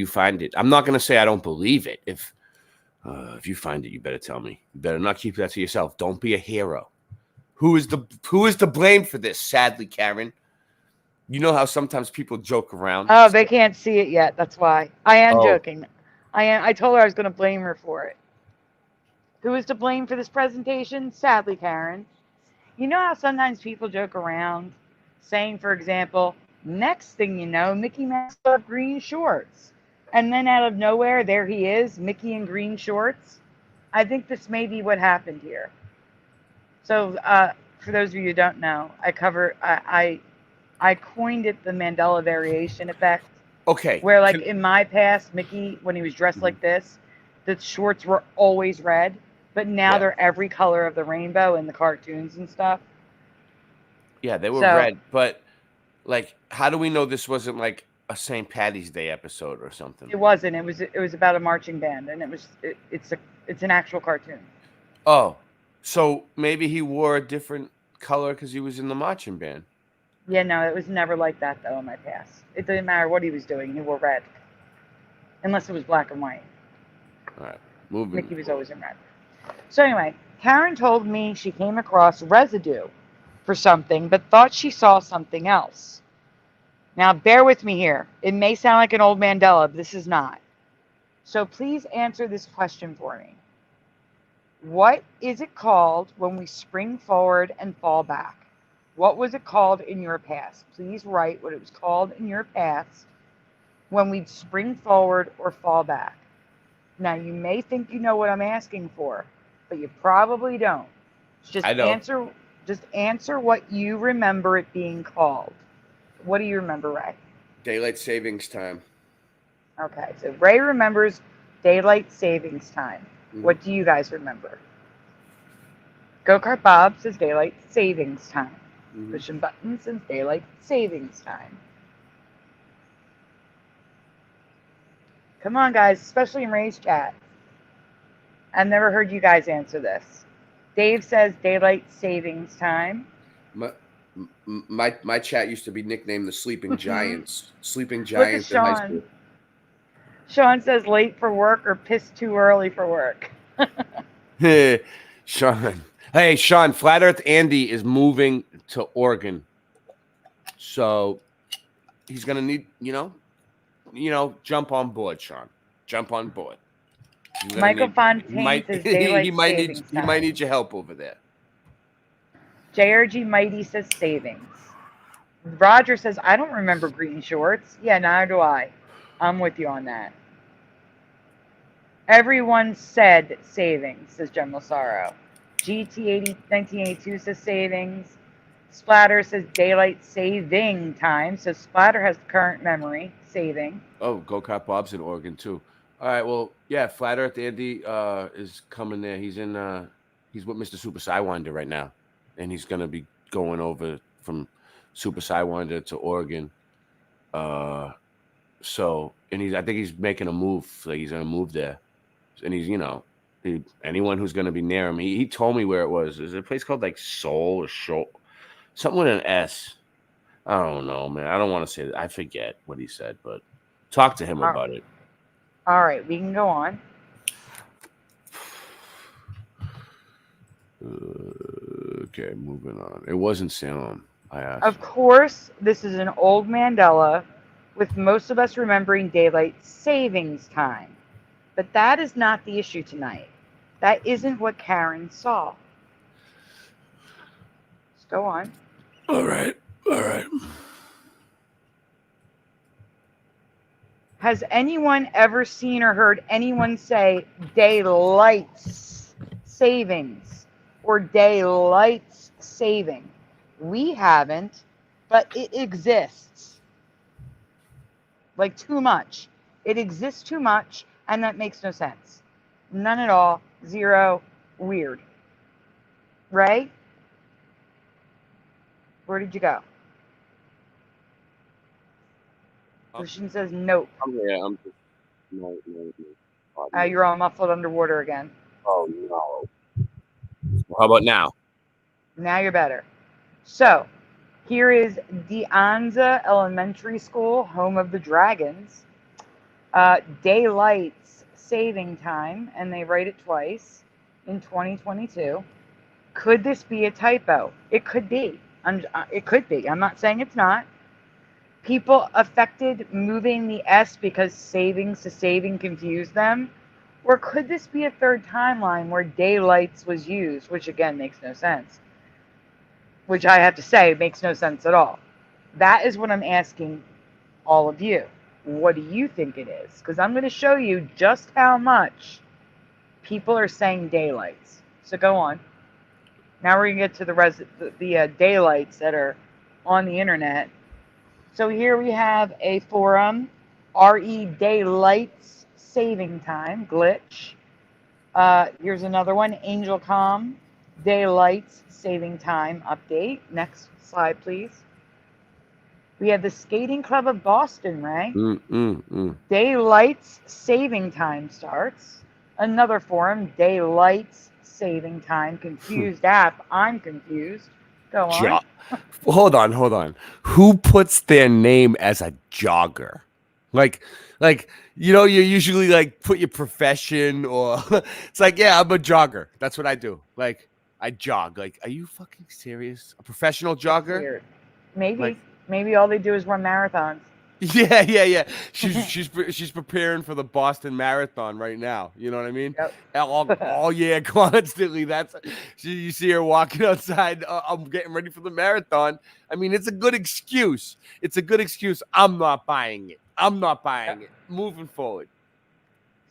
find it, I'm not going to say I don't believe it. If you find it, you better tell me. You better not keep that to yourself. Don't be a hero. Who is to blame for this? Sadly, Karen. You know how sometimes people joke around. Oh, they can't see it yet. That's why. I am joking. I told her I was going to blame her for it. Who is to blame for this presentation? Sadly, Karen. You know how sometimes people joke around, saying, for example, next thing you know, Mickey Mouse got green shorts. And then out of nowhere, there he is, Mickey in green shorts. I think this may be what happened here. So, for those of you who don't know, I coined it the Mandela variation effect. Okay. Where, like, in my past, Mickey, when he was dressed like this, the shorts were always red, but now they're every color of the rainbow in the cartoons and stuff. Yeah, they were red, but, like, how do we know this wasn't, like, a St. Patty's Day episode or something? It wasn't. It was about a marching band, and it's an actual cartoon. Oh, so maybe he wore a different color because he was in the marching band. Yeah, no, it was never like that, though, in my past. It didn't matter what he was doing. He wore red. Unless it was black and white. All right, moving. Mickey was always in red. So anyway, Karen told me she came across residue for something, but thought she saw something else. Now, bear with me here. It may sound like an old Mandela, but this is not. So please answer this question for me. What is it called when we spring forward and fall back? What was it called in your past? Please write what it was called in your past when we'd spring forward or fall back. Now, you may think you know what I'm asking for, but you probably don't. Just answer what you remember it being called. What do you remember, Ray? Daylight savings time. Okay, so Ray remembers daylight savings time. What do you guys remember? Go-Kart Bob says daylight savings time. Pushing buttons says daylight savings time. Come on, guys, especially in Ray's chat. I've never heard you guys answer this. Dave says daylight savings time. My chat used to be nicknamed the Sleeping Giants. Sleeping Giants in high school. Sean says late for work or pissed too early for work. Sean. Hey, Sean, Flat Earth Andy is moving to Oregon. So he's going to need, jump on board, Sean. Jump on board. Michael Fontaine says daylight he might need your help over there. JRG Mighty says savings. Roger says, I don't remember green shorts. Yeah, neither do I. I'm with you on that. Everyone said savings, says General Sorrow. GT80 1982 says savings. Splatter says daylight saving time. So Splatter has current memory saving. Oh, Go-Kart Bob's in Oregon too. All right, well, yeah, Flat Earth Andy is coming there. He's in he's with Mr. Super Sidewinder right now. And he's gonna be going over from Super Sidewinder to Oregon. So and I think he's making a move. Like he's gonna move there. And he's, anyone who's gonna be near him, he told me where it was. Is it a place called like Soul or Shoal? Something with an S. I don't know, man. I don't want to say that. I forget what he said, but talk to him about it. All right, we can go on. Okay, moving on. It wasn't Salem. I asked. Of course, this is an old Mandela, with most of us remembering daylight savings time. But that is not the issue tonight. That isn't what Karen saw. Let's go on. All right. Has anyone ever seen or heard anyone say daylight savings or daylight saving? We haven't, but it exists. Like too much. It exists too much, and that makes no sense. None at all. Zero. Weird. Right? Where did you go? Christian says nope. I'm just no. You're all muffled underwater again. Oh no. How about now? Now you're better. So, here is De Anza Elementary School, home of the Dragons. Daylight saving time, and they write it twice in 2022. Could this be a typo? It could be. It could be. I'm not saying it's not. People affected moving the S because savings to saving confused them? Or could this be a third timeline where daylights was used, which again makes no sense? Which I have to say makes no sense at all. That is what I'm asking all of you. What do you think it is? Because I'm going to show you just how much people are saying daylights. So go on. Now we're going to get to the daylights that are on the internet. So here we have a forum, RE Daylights Saving Time, glitch. Here's another one, AngelCom, Daylights Saving Time update. Next slide, please. We have the Skating Club of Boston, Ray. Daylights Saving Time starts. Another forum, Daylights Saving Time, confused app. I'm confused. Go on. Hold on. Who puts their name as a jogger? Like you usually like put your profession or it's like, yeah, I'm a jogger. That's what I do. Like I jog. Like, are you fucking serious? A professional jogger? Weird. Maybe all they do is run marathons. Yeah. She's preparing for the Boston Marathon right now. You know what I mean? Yep. All year, constantly. You see her walking outside. I'm getting ready for the marathon. I mean, it's a good excuse. I'm not buying it. Moving forward.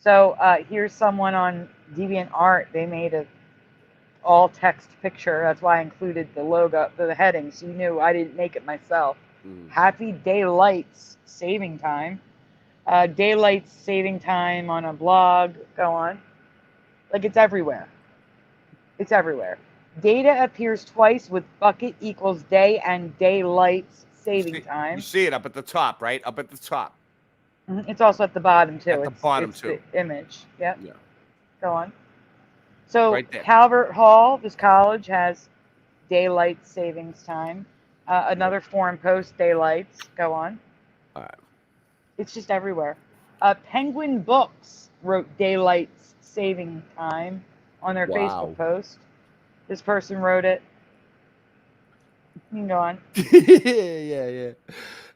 So here's someone on DeviantArt. They made a all text picture. That's why I included the logo, the heading, so you knew I didn't make it myself. Happy Daylights Saving Time. Daylight saving time on a blog. Go on. Like, it's everywhere. Data appears twice with bucket equals day and daylight saving time. You see it up at the top, right? Up at the top. It's also at the bottom, too. At the bottom, it's too. The image. Yep. Yeah. Go on. So, right there. Calvert Hall, this college, has daylight savings time. Another forum post, daylights. Go on. All right. It's just everywhere. Penguin Books wrote daylight saving time on their Facebook post. This person wrote it. You can go on. Yeah.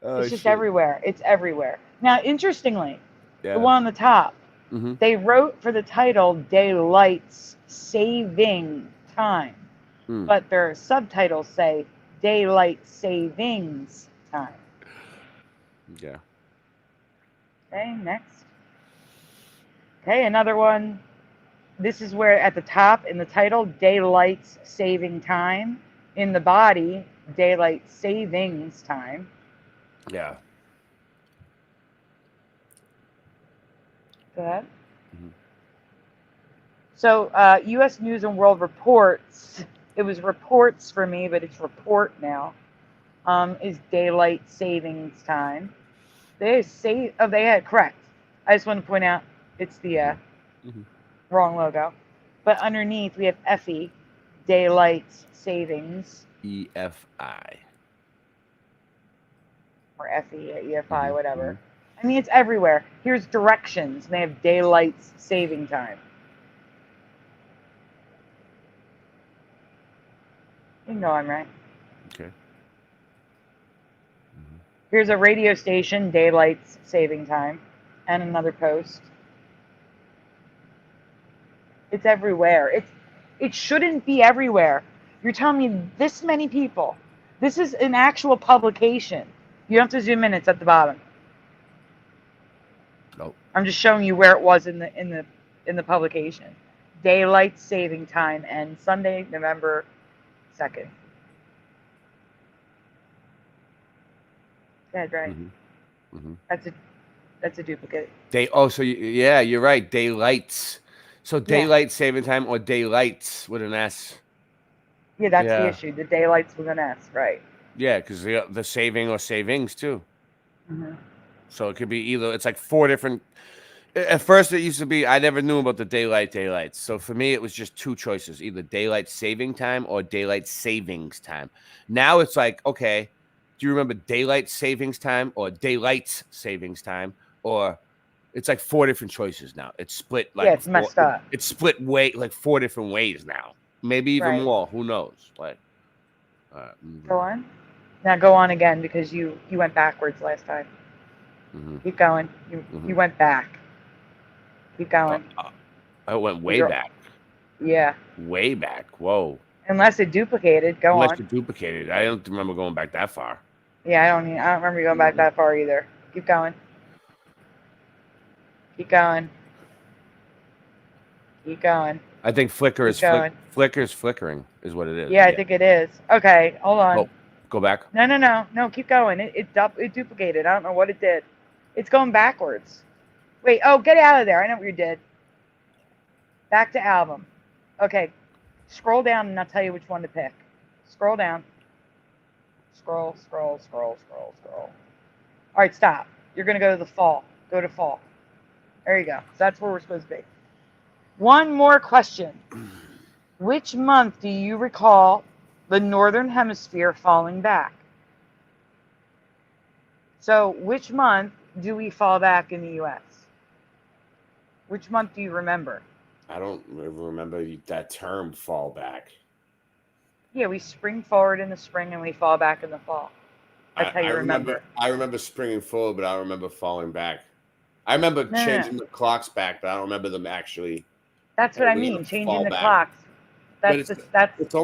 It's just everywhere. It's everywhere. Now, interestingly, the one on the top, they wrote for the title Daylights Saving Time, but their subtitles say Daylight Savings Time. Yeah. Okay, next. Okay, another one. This is where at the top in the title, daylight saving time. In the body, daylight savings time. Yeah. Go ahead. So, U.S. News and World Reports. It was reports for me, but it's report now. Is daylight savings time. They had correct. I just want to point out it's the wrong logo. But underneath we have FE, daylight savings. EFI. Or FE, or EFI, whatever. I mean, it's everywhere. Here's directions. They have daylight saving time. You know I'm right. Okay. Here's a radio station, daylight saving time, and another post. It's everywhere. It shouldn't be everywhere. You're telling me this many people. This is an actual publication. You don't have to zoom in. It's at the bottom. Nope. I'm just showing you where it was in the publication. Daylight saving time and Sunday, November 2nd. Dead, right? That's a duplicate. Yeah, you're right. Daylights. So daylight saving time or daylights with an S. Yeah, that's the issue. The daylights with an S, right? Yeah, because the saving or savings too. So it could be either. It's like 4 different. At first, it used to be. I never knew about the daylights. So for me, it was just 2 choices: either daylight saving time or daylight savings time. Now it's like, okay, do you remember daylight savings time or daylight savings time? Or it's like 4 different choices now. It's split like it's messed up. It's split like 4 different ways now. Maybe even more. Who knows? Like, go on. Now go on again because you went backwards last time. Keep going. You went back. Keep going. I went way back. Yeah. Way back. Whoa. Unless it duplicated. Go on. Unless it duplicated. I don't remember going back that far. Yeah, I don't remember going back that far either. Keep going. Keep going. Keep going. I think Flickr is Flickr's flickering is what it is. Yeah, I think it is. Okay, hold on. Oh, go back. No, keep going. It duplicated. I don't know what it did. It's going backwards. Wait, get out of there. I know what you did. Back to album. Okay, scroll down and I'll tell you which one to pick. Scroll down. Scroll. All right, stop. You're going to go to the fall. Go to fall. There you go. So that's where we're supposed to be. One more question. Which month do you recall the Northern Hemisphere falling back? So which month do we fall back in the U.S.? Which month do you remember? I don't remember that term, fall back. Yeah, we spring forward in the spring and we fall back in the fall. That's how you remember. I remember springing forward, but I don't remember falling back. I remember changing the clocks back, but I don't remember them actually. That's what I mean, changing the clocks. It's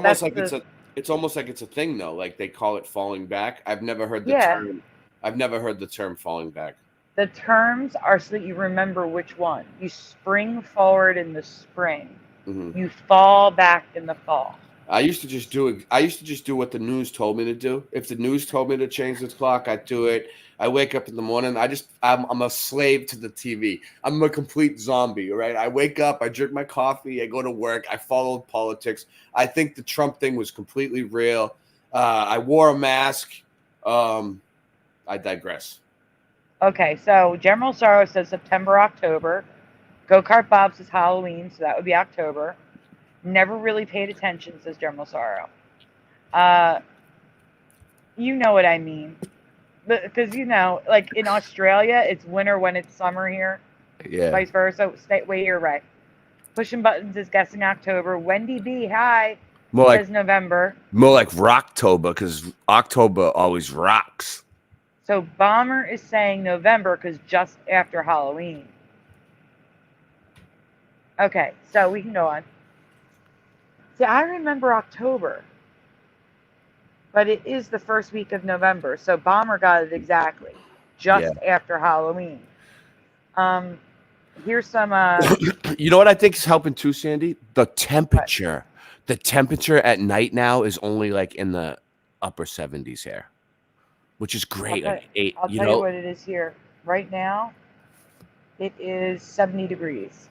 almost like it's a thing though. Like they call it falling back. I've never heard the term. I've never heard the term falling back. The terms are so that you remember which one. You spring forward in the spring. You fall back in the fall. I used to just do it. I used to just do what the news told me to do. If the news told me to change the clock, I'd do it. I wake up in the morning. I'm a slave to the TV. I'm a complete zombie, right? I wake up, I drink my coffee, I go to work, I follow politics. I think the Trump thing was completely real. I wore a mask. I digress. Okay, so General Sorrow says September, October. Go-Kart Bob says Halloween, so that would be October. Never really paid attention, says General Sorrow. You know what I mean. Because, like in Australia, it's winter when it's summer here. Yeah. Vice versa. Wait, you're right. Pushing Buttons is guessing October. Wendy B, hi. Says November. More like Rocktober, because October always rocks. So Bomber is saying November, because just after Halloween. Okay, so we can go on. See, I remember October. But it is the first week of November, so Bomber got it exactly, just after Halloween. Here's some. You know what I think is helping too, Sandy? The temperature. The temperature at night now is only like in the upper 70s here, which is great. I'll Like 8. I'll tell you what it is here right now. It is 70 degrees.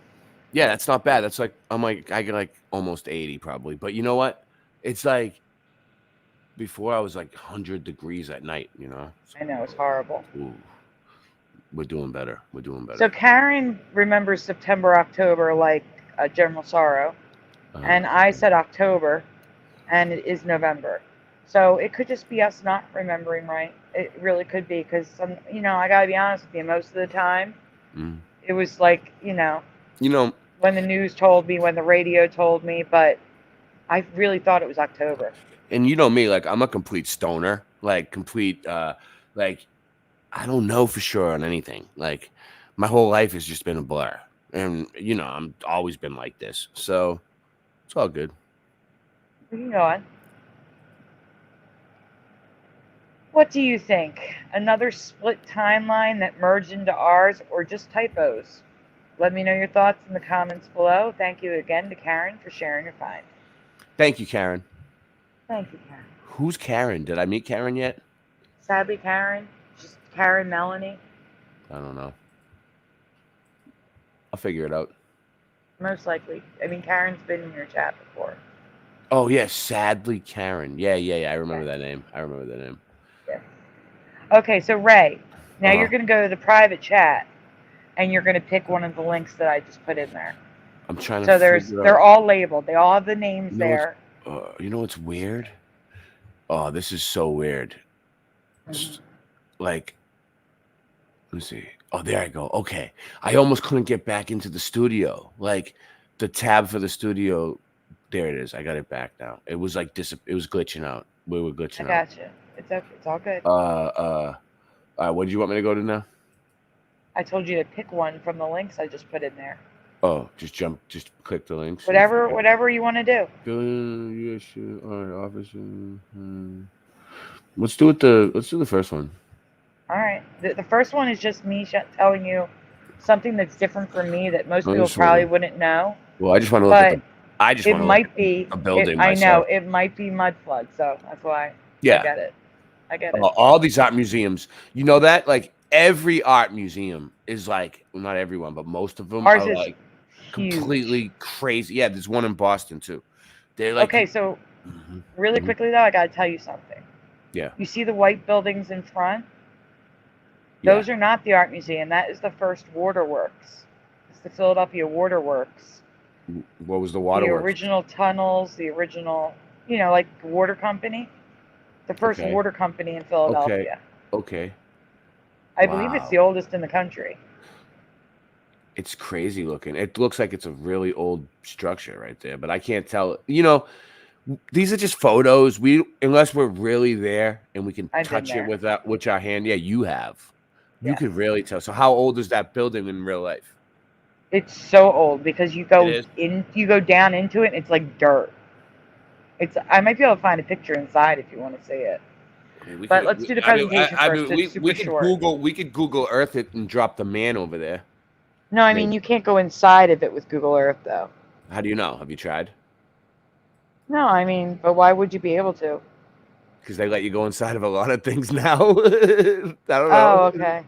Yeah, that's not bad. That's like I get like almost 80 probably. But you know what? It's like before I was like 100 degrees at night. You know. I know, it's horrible. Ooh. We're doing better. We're doing better. So Karen remembers September, October like a general sorrow, and I said October, and it is November. So it could just be us not remembering right. It really could be because I gotta be honest with you. Most of the time, it was like when the news told me, when the radio told me, but I really thought it was October. And you know me, like I'm a complete stoner, like complete, like. I don't know for sure on anything. Like my whole life has just been a blur. And I'm always been like this. So it's all good. We can go on. What do you think? Another split timeline that merged into ours or just typos? Let me know your thoughts in the comments below. Thank you again to Karen for sharing her find. Thank you, Karen. Thank you, Karen. Who's Karen? Did I meet Karen yet? Sadly, Karen. Karen Melanie? I don't know. I'll figure it out. Most likely. I mean, Karen's been in your chat before. Oh, yeah. Sadly, Karen. Yeah. I remember that name. Yeah. Okay, so Ray, now you're going to go to the private chat, and you're going to pick one of the links that I just put in there. I'm trying to So they're all labeled. They all have the names there. You know what's weird? Oh, this is so weird. Like, let me see. Oh, there I go. Okay. I almost couldn't get back into the studio. Like, the tab for the studio, there it is. I got it back now. It was like it was glitching out. We were glitching out. I got you. It's okay. It's all good. What did you want me to go to now? I told you to pick one from the links I just put in there. Oh, just click the links. Whatever you want to do. All right, office. Let's do the first one. All right. The first one is just me telling you something that's different from me that most people probably wouldn't know. Well, I just want to look at a building. I know it might be mud flood, so that's why. Yeah. I get it. All these art museums, you know that? Like every art museum is like, well, not everyone, but most of them are like completely crazy. Yeah, there's one in Boston too. They're like okay, so really quickly though, I gotta tell you something. Yeah. You see the white buildings in front? Those are not the art museum. That is the first waterworks. It's the Philadelphia Waterworks. What was the waterworks? The original tunnels, the original, like the water company. The first water company in Philadelphia. Okay. I believe it's the oldest in the country. It's crazy looking. It looks like it's a really old structure right there, but I can't tell. These are just photos. Unless we're really there and we can touch it with our hand. Yeah, you have. You could really tell. So how old is that building in real life? It's so old because you go down into it and it's like dirt. I might be able to find a picture inside if you want to see it. But let's do the presentation first. It's super short. We could Google Earth it and drop the man over there. No, I mean you can't go inside of it with Google Earth though. How do you know? Have you tried? No, I mean, but why would you be able to? Because they let you go inside of a lot of things now. I don't know. Oh, okay.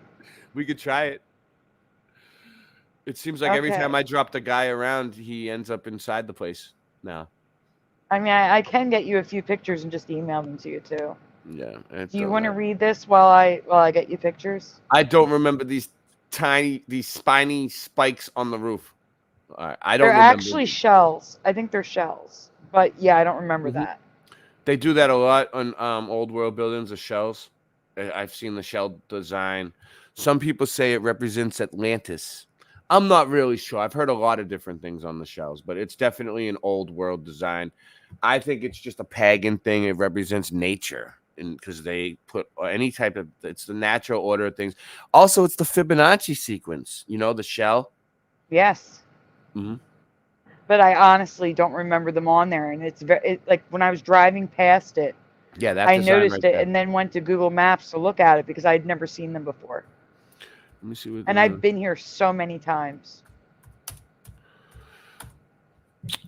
We could try it. It seems like every time I drop the guy around, he ends up inside the place now. I mean, I can get you a few pictures and just email them to you too. Yeah. Do you want to read this while I get you pictures? I don't remember these spiny spikes on the roof. I don't. They're actually shells. I think they're shells. But yeah, I don't remember that. They do that a lot on old world buildings, the shells. I've seen the shell design. Some people say it represents Atlantis. I'm not really sure. I've heard a lot of different things on the shells, but it's definitely an old world design. I think it's just a pagan thing. It represents nature, and because they put any type of, it's the natural order of things. Also, it's the Fibonacci sequence. The shell. Yes. Mm-hmm. But I honestly don't remember them on there, and it's like when I was driving past it. Yeah, I noticed it and then went to Google Maps to look at it because I'd never seen them before. Let me see what. And I've been here so many times.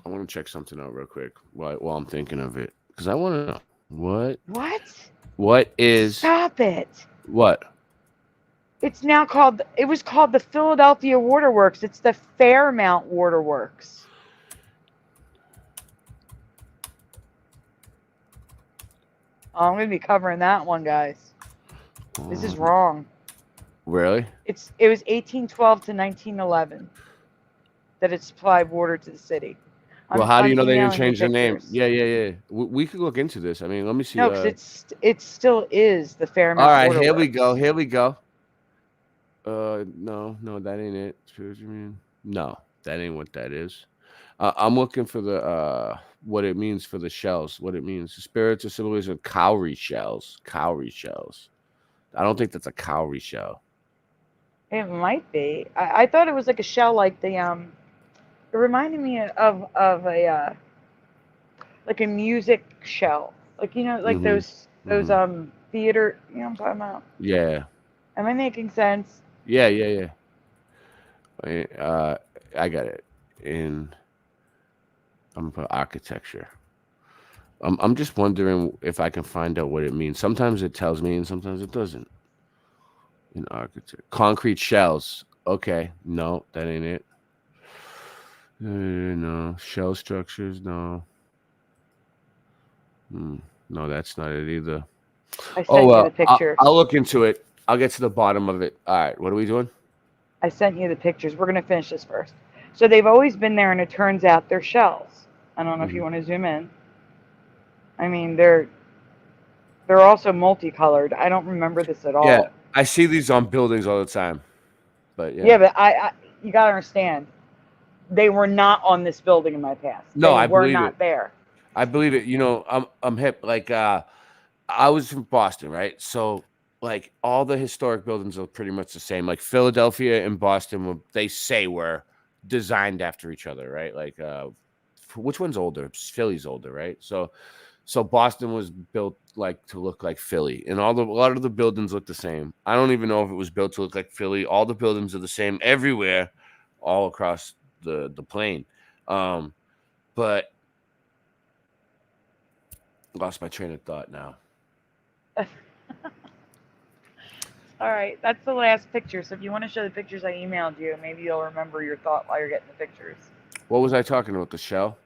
I want to check something out real quick while I'm thinking of it, because I want to know what is. Stop it. What? It's now called. It was called the Philadelphia Waterworks. It's the Fairmount Waterworks. Oh, I'm gonna be covering that one, guys. This is wrong. Really? It was 1812 to 1911 that it supplied water to the city. Well, how do you know they didn't emailing change you the name? pictures. Yeah. We could look into this. I mean, let me see. No, because it still is the Fairmount. All right, Waterworks. here we go. No, that ain't it. No, that ain't what that is. I'm looking for the what it means for the shells. What it means. The spirits are symbols of cowrie shells. Cowrie shells. I don't think that's a cowrie shell. It might be. I thought it was like a shell, like the It reminded me of a like a music shell, like like those theater. You know what I'm talking about? Yeah. Am I making sense? Yeah. I got it. I'm gonna put architecture. I'm just wondering if I can find out what it means. Sometimes it tells me, and sometimes it doesn't. In architecture, concrete shells. Okay, no, that ain't it. No shell structures. No. No, that's not it either. I sent you the picture. I'll look into it. I'll get to the bottom of it. All right, what are we doing? I sent you the pictures. We're gonna finish this first. So they've always been there, and it turns out they're shells. I don't know if you want to zoom in. I mean, they're also multicolored. I don't remember this at all. Yeah, I see these on buildings all the time. But yeah. Yeah, but I you gotta understand, they were not on this building in my past. No, I were believe not it. there. I believe it. You know, I'm hip. Like I was from Boston, right? So like all the historic buildings are pretty much the same. Like Philadelphia and Boston, they say were designed after each other, right? Like which one's older? Philly's older, right? So Boston was built like to look like Philly, and a lot of the buildings look the same. I don't even know if it was built to look like Philly. All the buildings are the same everywhere, all across the plain. But lost my train of thought now. All right, that's the last picture. So if you want to show the pictures I emailed you, maybe you'll remember your thought while you're getting the pictures. What was I talking about? The shell?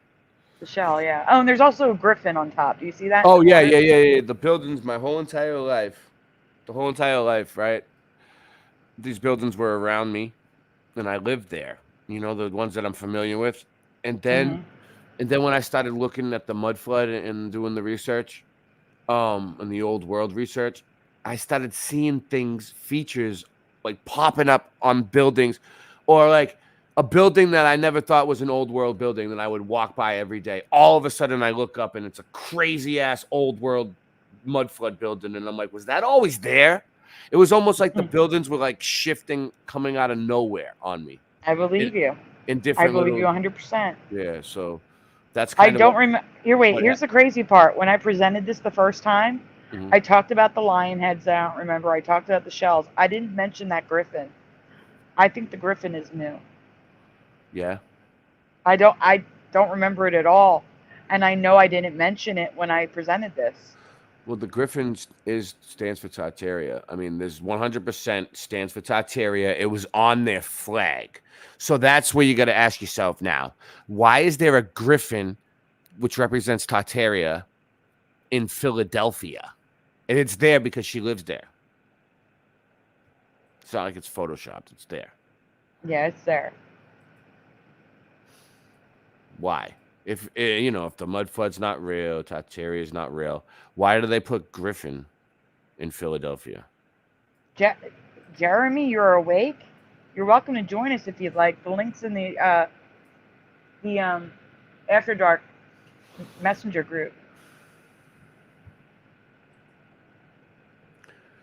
The shell, yeah. Oh, and there's also a griffin on top. Do you see that? Oh, yeah. The buildings, my whole entire life, right? These buildings were around me, and I lived there. You know, the ones that I'm familiar with. And then when I started looking at the mud flood and doing the research, and the old world research, I started seeing features like popping up on buildings, or like a building that I never thought was an old world building that I would walk by every day. All of a sudden I look up and it's a crazy ass old world mud flood building. And I'm like, was that always there? It was almost like the buildings were like shifting, coming out of nowhere on me. I believe you. In different I believe you 100%. Yeah, so that's kind of. I don't remember. Here's the crazy part. When I presented this the first time, I talked about the lion heads. I don't remember. I talked about the shells. I didn't mention that griffin. I think the griffin is new. Yeah. I don't remember it at all, and I know I didn't mention it when I presented this. Well, the griffin stands for Tartaria. I mean, there's 100% stands for Tartaria. It was on their flag. So that's where you got to ask yourself now, why is there a griffin which represents Tartaria in Philadelphia? And it's there because she lives there. It's not like it's photoshopped. It's there. Yeah, it's there. Why? If the mud flood's not real, Tartaria is not real, why do they put griffin in Philadelphia? Jeremy, you're awake? You're welcome to join us if you'd like. The link's in the After Dark Messenger group.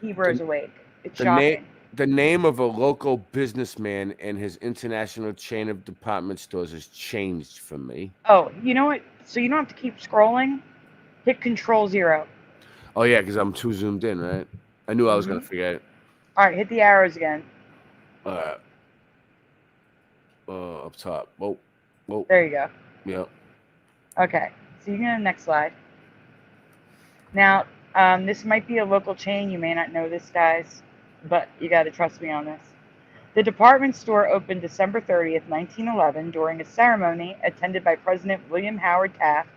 Hebrew's awake. It's shocking. The name of a local businessman and his international chain of department stores has changed for me. Oh, you know what? So you don't have to keep scrolling. Hit Control-0. Oh, yeah, because I'm too zoomed in, right? I knew I was going to forget it. All right, hit the arrows again. All right. Up top. Whoa. Whoa. There you go. Yep. Okay. So you can go to the next slide. Now, this might be a local chain. You may not know this, guys, but you got to trust me on this. The department store opened December 30th, 1911, during a ceremony attended by President William Howard Taft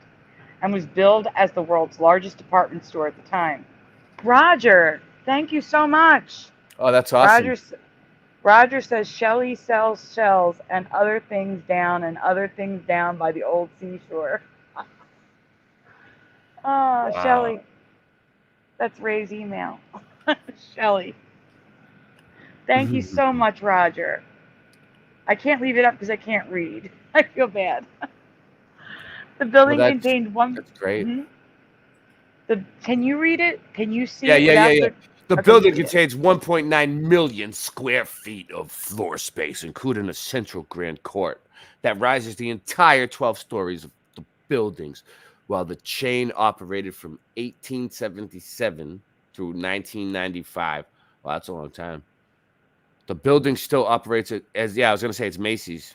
and was billed as the world's largest department store at the time. Roger, thank you so much. Oh, that's awesome. Roger says Shelley sells shells and other things down by the old seashore. Oh, wow. Shelley. That's Ray's email. Shelley. Thank you so much, Roger. I can't leave it up because I can't read. I feel bad. The building contained one. That's great. Can you read it? Can you see it? Yeah. The building okay, contains 1.9 million square feet of floor space, including a central grand court that rises the entire 12 stories of the buildings, while the chain operated from 1877 through 1995. Well, that's a long time. The building still operates as, I was going to say it's Macy's.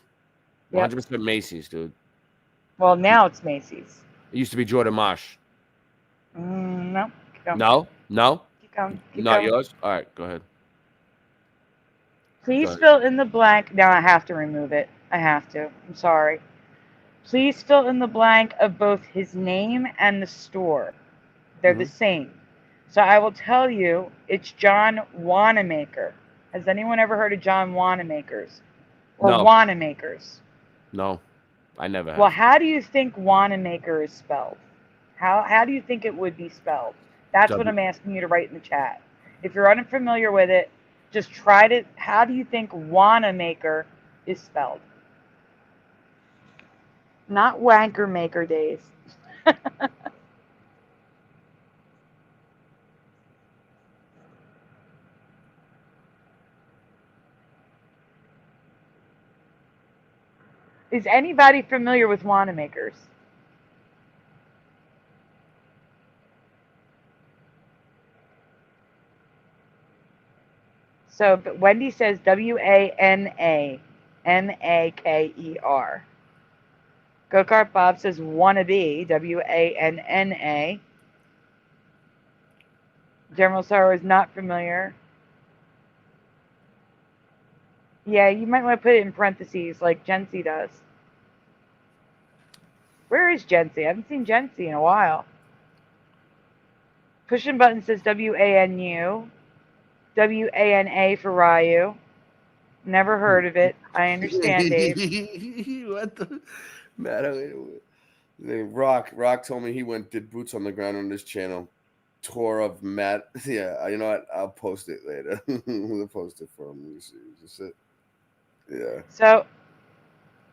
100% Macy's, dude. Well, now it's Macy's. It used to be Jordan Marsh. No. No? Keep going. Not yours? All right, go ahead. Please fill in the blank. Now I have to remove it. I have to. I'm sorry. Please fill in the blank of both his name and the store. They're the same. So I will tell you, it's John Wanamaker. Has anyone ever heard of John Wanamaker's? Or Wanamaker's? No, I never have. Well, how do you think Wanamaker is spelled? How do you think it would be spelled? That's what I'm asking you to write in the chat. If you're unfamiliar with it, just try to. How do you think Wanamaker is spelled? Not Wanker Maker days. Is anybody familiar with Wanamakers? So Wendy says W-A-N-A-M-A-K-E-R. Go-Kart Bob says wannabe, W-A-N-N-A. General Sorrow is not familiar. Yeah, you might want to put it in parentheses like Jency does. Where is Jency? I haven't seen Jency in a while. Pushing Button says W-A-N-U. W-A-N-A for Ryu. Never heard of it. I understand, Dave. What the? Matt, Rock told me he did boots on the ground on this channel. Tour of Matt. Yeah, you know what? I'll post it later. We'll post it for him. Just it. Yeah. So,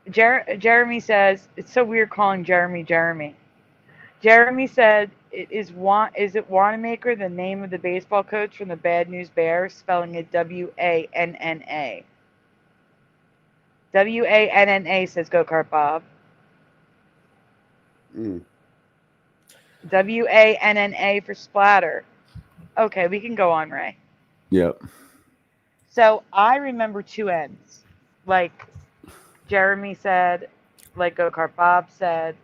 Jeremy says, it's so weird calling Jeremy. Jeremy said, is it Wanamaker, the name of the baseball coach from the Bad News Bears, spelling it W-A-N-N-A. W-A-N-N-A, says Go-Kart Bob. W-A-N-N-A for splatter. Okay, we can go on, Ray. Yep. So I remember two N's. Like Jeremy said, like Go-Kart Bob said,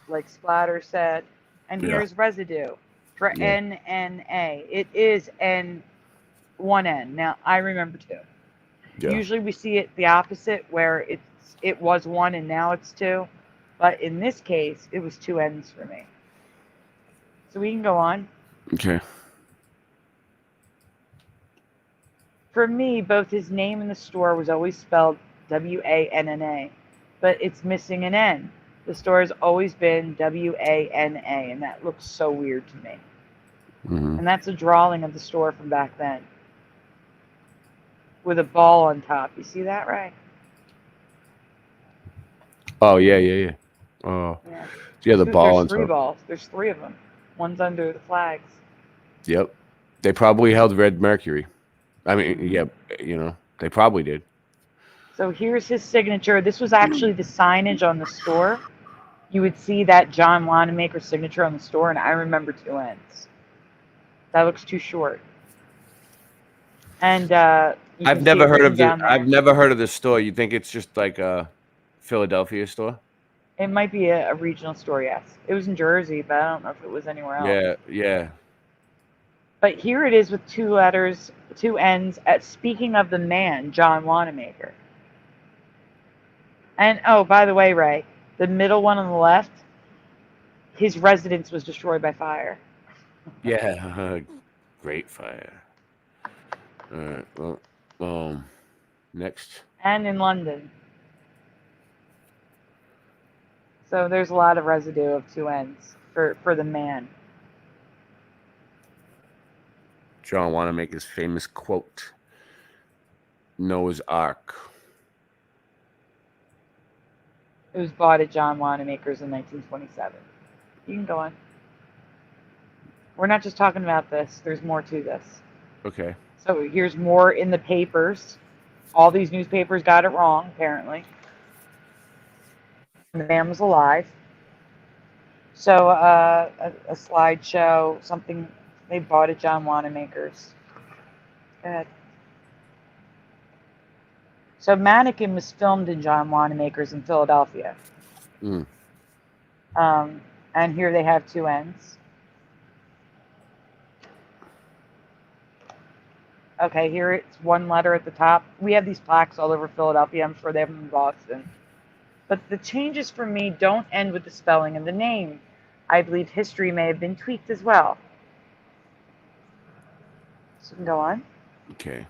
like Splatter said. And here's residue for N-N-A. It is one N. Now, I remember two. Yeah. Usually we see it the opposite, where it was one and now it's two. But in this case, it was two N's for me. So we can go on. Okay. For me, both his name and the store was always spelled W-A-N-N-A. But it's missing an N. The store has always been W-A-N-A, and that looks so weird to me. And that's a drawing of the store from back then. With a ball on top. You see that, right? Oh, yeah. Oh, yeah, the ball on top. There's three balls. There's three of them. One's under the flags. Yep. They probably held Red Mercury. I mean, yeah, they probably did. So here's his signature. This was actually the signage on the store. You would see that John Wanamaker signature on the store, and I remember two N's. That looks too short. And, You I've can see never it heard written of the. down there. I've never heard of this store. You think it's just like a Philadelphia store? It might be a regional store, yes. It was in Jersey, but I don't know if it was anywhere else. Yeah, yeah. But here it is with 2 letters, 2 N's. Speaking of the man, John Wanamaker. And, oh, by the way, Ray, the middle one on the left, his residence was destroyed by fire. Yeah, great fire. All right, well, next. And in London. So there's a lot of residue of 2 N's for the man. John Wanamaker's famous quote, Noah's Ark. It was bought at John Wanamaker's in 1927. You can go on. We're not just talking about this. There's more to this. Okay. So here's more in the papers. All these newspapers got it wrong, apparently. The man was alive. So a slideshow, something they bought at John Wanamaker's. Go ahead. So Mannequin was filmed in John Wanamaker's in Philadelphia. Mm. And here they have 2 N's. Okay, here it's 1 letter at the top. We have these plaques all over Philadelphia. I'm sure they have them in Boston. But the changes for me don't end with the spelling of the name. I believe history may have been tweaked as well. So we can go on. Okay.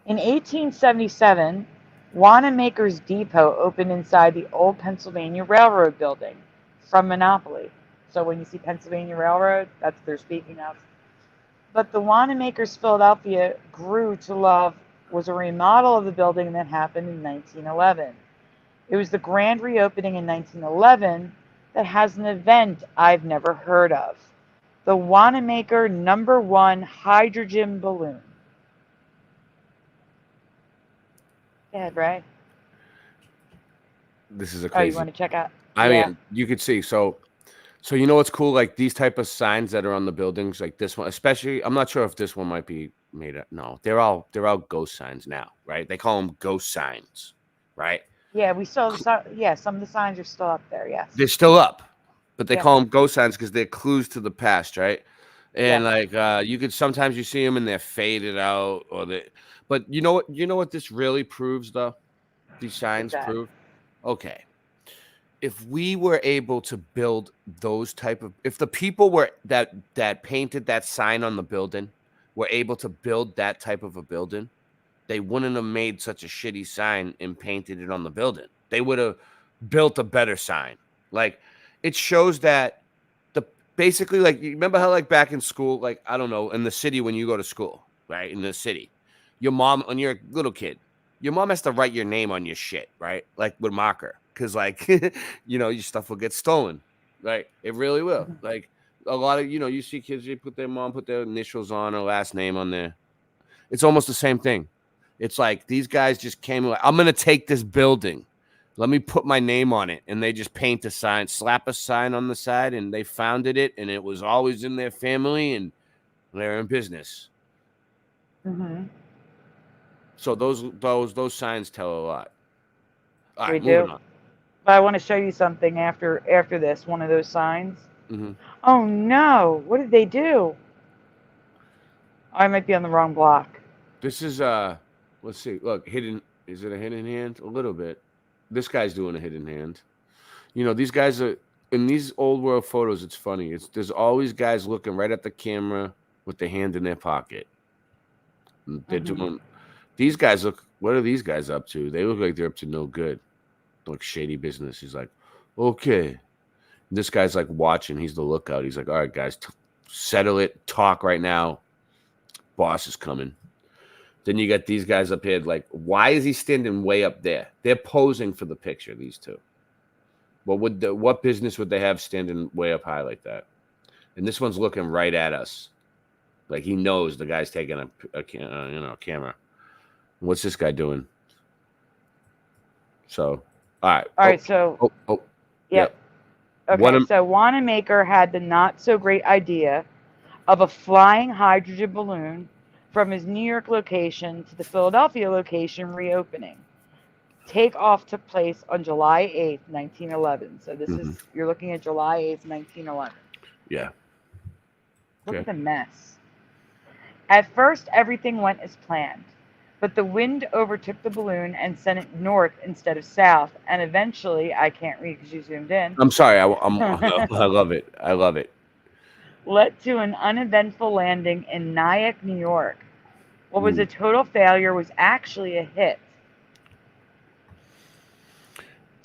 In 1877, Wanamaker's Depot opened inside the old Pennsylvania Railroad building from Monopoly. So when you see Pennsylvania Railroad, that's what they're speaking of. But the Wanamaker's Philadelphia grew to love was a remodel of the building that happened in 1911. It was the grand reopening in 1911 that has an event I've never heard of. The Wanamaker #1 hydrogen balloon. Go ahead, Ray. This is a Oh, crazy. you want to check out? I Yeah. mean, you could see. So you know what's cool? Like these type of signs that are on the buildings, like this one, especially. I'm not sure if this one might be made up. No, they're all ghost signs now, right? They call them ghost signs, right? Yeah, we still, yeah, some of the signs are still up there, yes. They're still up, but they Yeah. call them ghost signs because they're clues to the past, right? And Yeah. like you could sometimes you see them and they're faded out, or they. But you know what? You know what this really proves, though. These signs that? prove. Okay. If we were able to build those type of, if the people were that painted that sign on the building were able to build that type of a building, they wouldn't have made such a shitty sign and painted it on the building. They would have built a better sign. Like it shows that basically, like, you remember how like back in school, like, I don't know, in the city when you go to school, right? In the city, your mom, when you're a little kid, your mom has to write your name on your shit, right? Like with marker. Because, like, you know, your stuff will get stolen, right? It really will. Like, a lot of, you know, you see kids, they put their initials on or last name on there. It's almost the same thing. It's like these guys just came, like, I'm going to take this building. Let me put my name on it. And they just paint a sign, slap a sign on the side, and they founded it. And it was always in their family, and they're in business. Mm-hmm. So those signs tell a lot. All right, We do. moving on. But I want to show you something after this, one of those signs. Mm-hmm. Oh no, what did they do? I might be on the wrong block. This is let's see. Look, hidden. Is it a hidden hand? A little bit. This guy's doing a hidden hand. You know, these guys are in these old world photos. It's funny. There's always guys looking right at the camera with their hand in their pocket. They're doing. These guys look. What are these guys up to? They look like they're up to no good. Like shady business. He's like, okay. This guy's like watching. He's the lookout. He's like, all right, guys, settle it. Talk right now. Boss is coming. Then you got these guys up here. Like, why is he standing way up there? They're posing for the picture. These two. What business would they have standing way up high like that? And this one's looking right at us. Like he knows the guy's taking a camera. What's this guy doing? So. All right. So. Yep. Okay. So Wanamaker had the not so great idea of a flying hydrogen balloon from his New York location to the Philadelphia location reopening. Takeoff took place on July 8th, 1911. So this is, you're looking at July 8th, 1911. Yeah. Look Okay. at the mess. At first, everything went as planned, but the wind overtook the balloon and sent it north instead of south, and eventually, I can't read because you zoomed in. I'm sorry. I love it. I love it. Led to an uneventful landing in Nyack, New York. What was a total failure was actually a hit.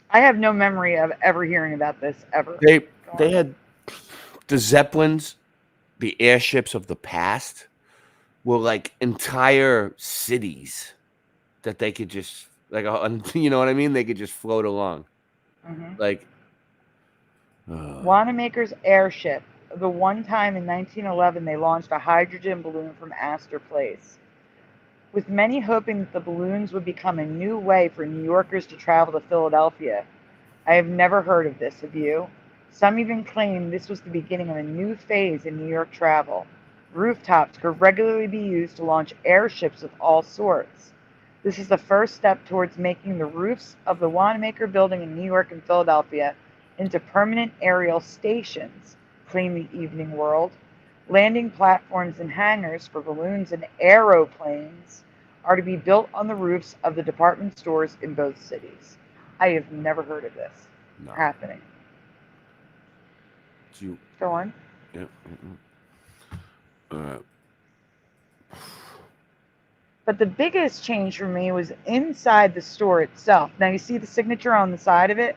I have no memory of ever hearing about this ever. They had the Zeppelins, the airships of the past were like entire cities that they could just you know what I mean? They could just float along. Like Wanamaker's airship. The one time in 1911 they launched a hydrogen balloon from Astor Place, with many hoping that the balloons would become a new way for New Yorkers to travel to Philadelphia. I have never heard of this, have you? Some even claim this was the beginning of a new phase in New York travel. Rooftops could regularly be used to launch airships of all sorts. This is the first step towards making the roofs of the Wanamaker building in New York and Philadelphia into permanent aerial stations, claimed the Evening World. Landing platforms and hangars for balloons and aeroplanes are to be built on the roofs of the department stores in both cities. I have never heard of this happening. Go on. Yeah. But the biggest change for me was inside the store itself. Now you see the signature on the side of it?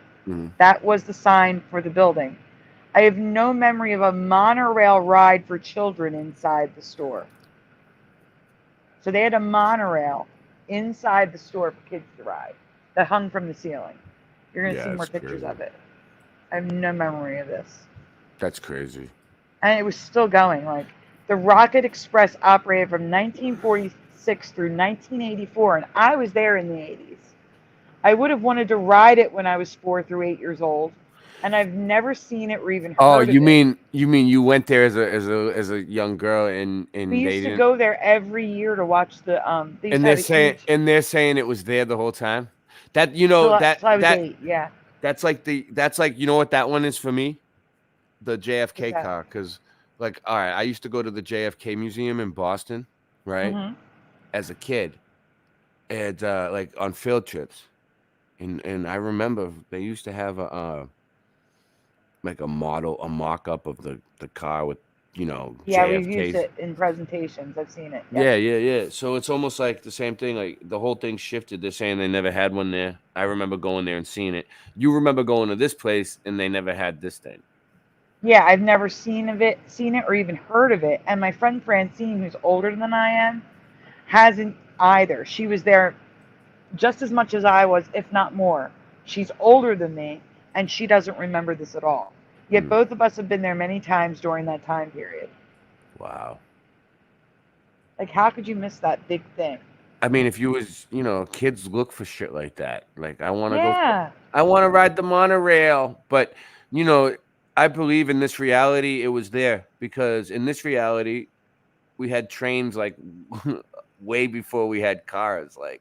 That was the sign for the building. I have no memory of a monorail ride for children inside the store. So they had a monorail inside the store for kids to ride that hung from the ceiling. You're going to see more pictures of it. I have no memory of this. That's crazy. And it was still going. Like, the Rocket Express operated from 1946 through 1984, and I was there in the 80s. I would have wanted to ride it when I was 4 through 8 years old, and I've never seen it or even heard of it. You mean you went there as a young girl and We used to go there every year to watch the and they're saying it was there the whole time. That till I was 8, yeah. That's like you know what that one is for me? The JFK car, because like, all right, I used to go to the JFK Museum in Boston, right? As a kid, and like on field trips, and I remember they used to have like a mock-up of the car with, Yeah, JFK's. we've used it in presentations. I've seen it. Yeah. So it's almost like the same thing. Like the whole thing shifted. They're saying they never had one there. I remember going there and seeing it. You remember going to this place and they never had this thing. Yeah, I've never seen it or even heard of it. And my friend Francine, who's older than I am, hasn't either. She was there just as much as I was, if not more. She's older than me, and she doesn't remember this at all. Yet both of us have been there many times during that time period. Wow. Like, how could you miss that big thing? I mean, if you was, kids look for shit like that. Like, I want to Yeah. I want to ride the monorail. But, I believe in this reality, it was there. Because in this reality, we had trains, like, way before we had cars. Like,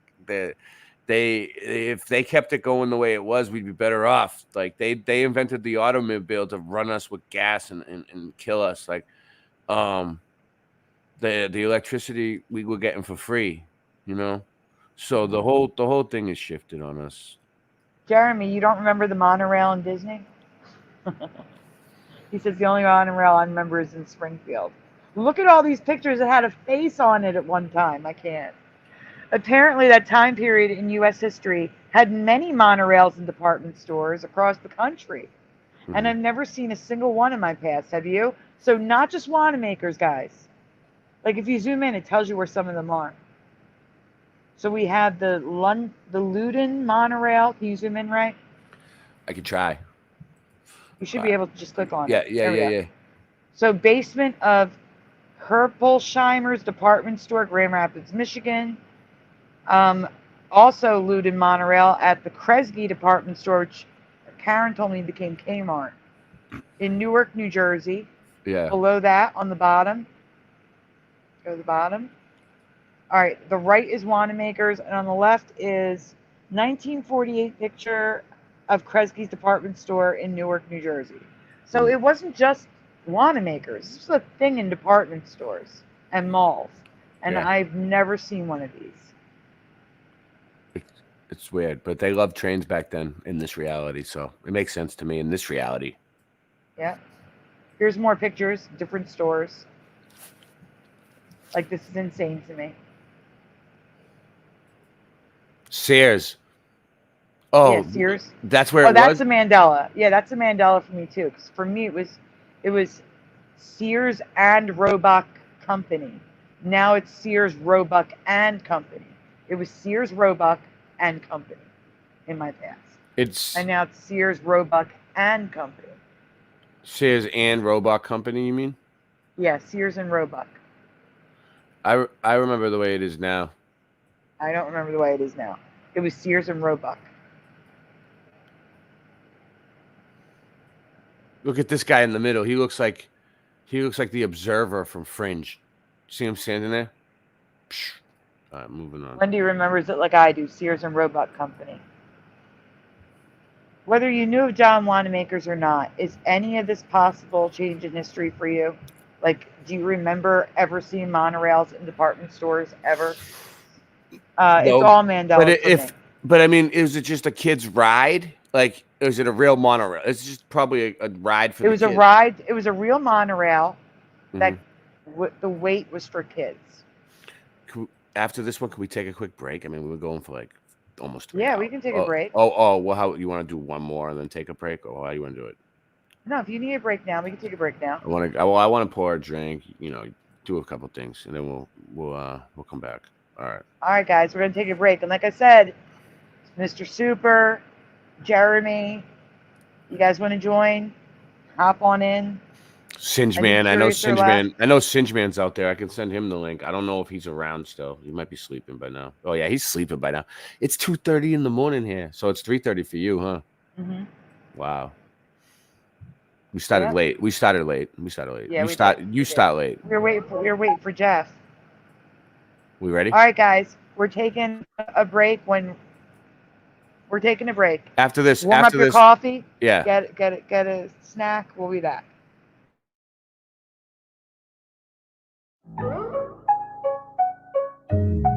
if they kept it going the way it was, we'd be better off. Like, they invented the automobile to run us with gas and kill us. Like, the electricity we were getting for free, so the whole thing is shifted on us. Jeremy, you don't remember the monorail in Disney? He says the only monorail I remember is in Springfield. Look at all these pictures that had a face on it at one time. I can't. Apparently, that time period in U.S. history had many monorails and department stores across the country. And I've never seen a single one in my past. Have you? So not just Wanamakers, guys. Like, if you zoom in, it tells you where some of them are. So we have the Loudon monorail. Can you zoom in, right? I could try. You should be able to just click on it. Yeah. So basement of Herpolsheimer's department store, Grand Rapids, Michigan. Also Loudon monorail at the Kresge department store, which Karen told me became Kmart, in Newark, New Jersey. Yeah. Below that, on the bottom. Go to the bottom. All right, the right is Wanamaker's, and on the left is 1948 picture of Kresge's department store in Newark, New Jersey. So it wasn't just Wanamaker's. This was a thing in department stores and malls, and Yeah. I've never seen one of these. It's weird, but they loved trains back then in this reality, so it makes sense to me in this reality. Yeah. Here's more pictures, different stores. Like, this is insane to me. Sears. Oh, Yeah, Sears. That's where Oh, it that's was? a Mandela. Yeah, that's a Mandela for me too. Because for me, it was Sears and Roebuck Company. Now it's Sears, Roebuck and Company. It was Sears, Roebuck and Company in my past. And now it's Sears, Roebuck and Company. Sears and Roebuck Company, you mean? Yeah, Sears and Roebuck. I remember the way it is now. I don't remember the way it is now. It was Sears and Roebuck. Look at this guy in the middle. He looks like the observer from Fringe. See him standing there? Psh. All right, moving on. Wendy remembers it like I do, Sears and Roebuck Company. Whether you knew of John Wanamaker's or not, is any of this possible change in history for you? Like, do you remember ever seeing monorails in department stores ever? It's all Mandela. But I mean, is it just a kid's ride? Like, is it a real monorail? It's just probably a ride for. It was a ride. It was a real monorail that the wait was for kids. After this one, can we take a quick break? I mean, we were going for like almost 3 Yeah, hours. we can take a break. Well, how you want to do one more and then take a break, or how you want to do it? No, if you need a break now, we can take a break now. I want to pour a drink. You know, do a couple things, and then we'll come back. All right. All right, guys, we're gonna take a break, and like I said, Mr. Super, Jeremy, you guys want to join? Hop on in. Singe Man, I know Singe Man. I know Singe Man's out there. I can send him the link. I don't know if he's around still. He might be sleeping by now. Oh yeah, he's sleeping by now. It's 2:30 in the morning here, so it's 3:30 for you, huh? Mm-hmm. Wow. We started late. We started late. Yeah, you start late. We were waiting for Jeff. We ready? All right, guys, we're taking a break. We're taking a break. After this, warm up your coffee. Yeah. Get a snack. We'll be back.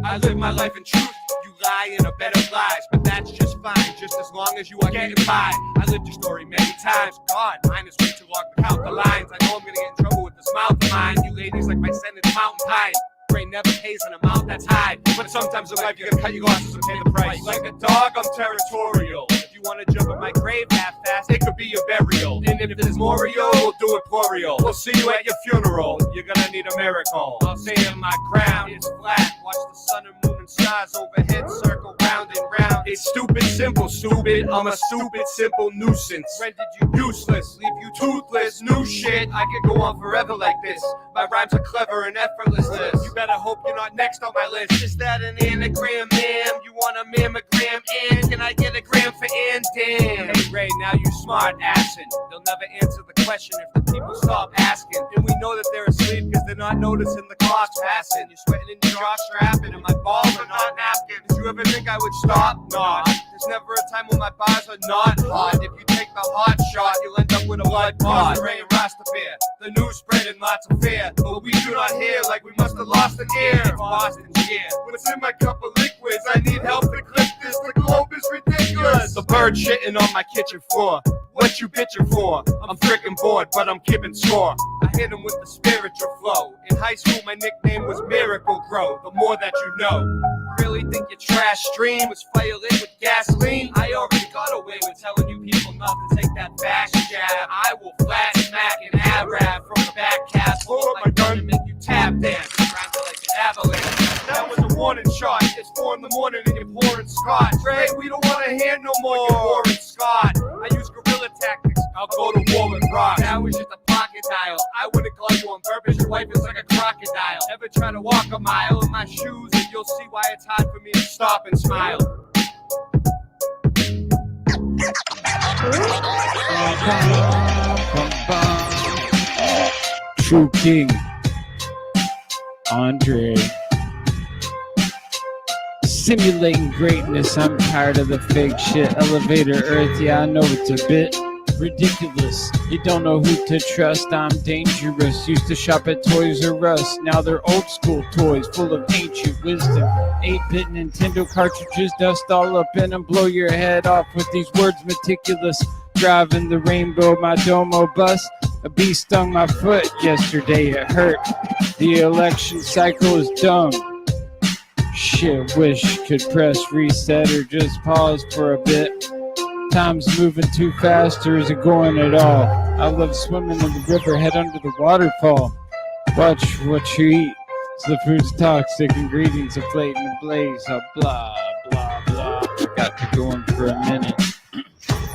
I live my life in truth. You lie in a bed of lies, but that's just fine, just as long as you are getting by. I lived your story many times. God, mine is way too long to count the lines. I know I'm gonna get in trouble with this mouth of mine. You ladies like my sentence mountain pie. Brain never pays an amount that's high, but sometimes in life you gotta cut your losses and pay the price. Like a dog, I'm territorial. If you wanna jump at my grave that fast, it could be your burial. And if there's more of you, we'll do it plural. We'll see you at your funeral. You're gonna need a miracle. I'll say in my crown is flat. Watch the sun and moon and stars overhead circle round and round. It's stupid, simple, stupid. I'm a stupid, simple nuisance. Rendered you useless, leave you toothless. New shit, I could go on forever like this. My rhymes are clever and effortless. You better hope you're not next on my list. Is that an anagram, ma'am? You want a mammogram? And can I get a gram for and damn? Hey Ray, now you smart assing. They'll never answer the question if the people stop asking. And we know that they're asleep because they're not noticing the clock's passing. You're sweating in your jaw strapping and my balls are not napkins. Did you ever think I would stop? Not. There's never a time when my bars are not hot. If you take the hot shot, you'll end up with a blood clot. Ray and Rastafari, the news spreading lots of fear, but we do not hear like we must have lost an ear. Boston's here. What's in my cup of liquids? I need help to clip this. The globe is ridiculous. The bird shitting on my kitchen floor. What you bitching for? I'm freaking bored, but I'm keeping score. I hit him with the spiritual flow. In high school, my nickname was Miracle Grow. The more that you know. Really think your trash stream was fire lit with gasoline? I already got away with telling you people not to take that fast jab. I will flat smack and ab-rap from the back cast. Pull up my gun and make you tap dance. Grind till like an avalanche. That was a warning shot. It's 4 in the morning and you're pouring scotch. Ray, we don't want to hear no more. You're pouring Scott. I use guerrilla tactics. I'll go to war with rock. That was just a pocket dial. I wouldn't call you on purpose. Your wife is like a crocodile. Ever try to walk a mile in my shoes and you'll see why it's hard for me to stop and smile. True King, Andre, Simulating greatness, I'm tired of the fake shit. Elevator Earth, yeah, I know it's a bit ridiculous. You don't know who to trust, I'm dangerous. Used to shop at Toys R Us, now they're old school toys full of ancient wisdom. 8-bit Nintendo cartridges, dust all up in them, blow your head off with these words meticulous. Driving the rainbow, my domo bus. A bee stung my foot yesterday, it hurt. The election cycle is dumb. Shit, wish could press reset or just pause for a bit. Time's moving too fast, or is it going at all? I love swimming in the river, head under the waterfall. Watch what you eat, so the food's toxic, ingredients inflating the blaze. Blah, blah, blah. Got to go in for a minute,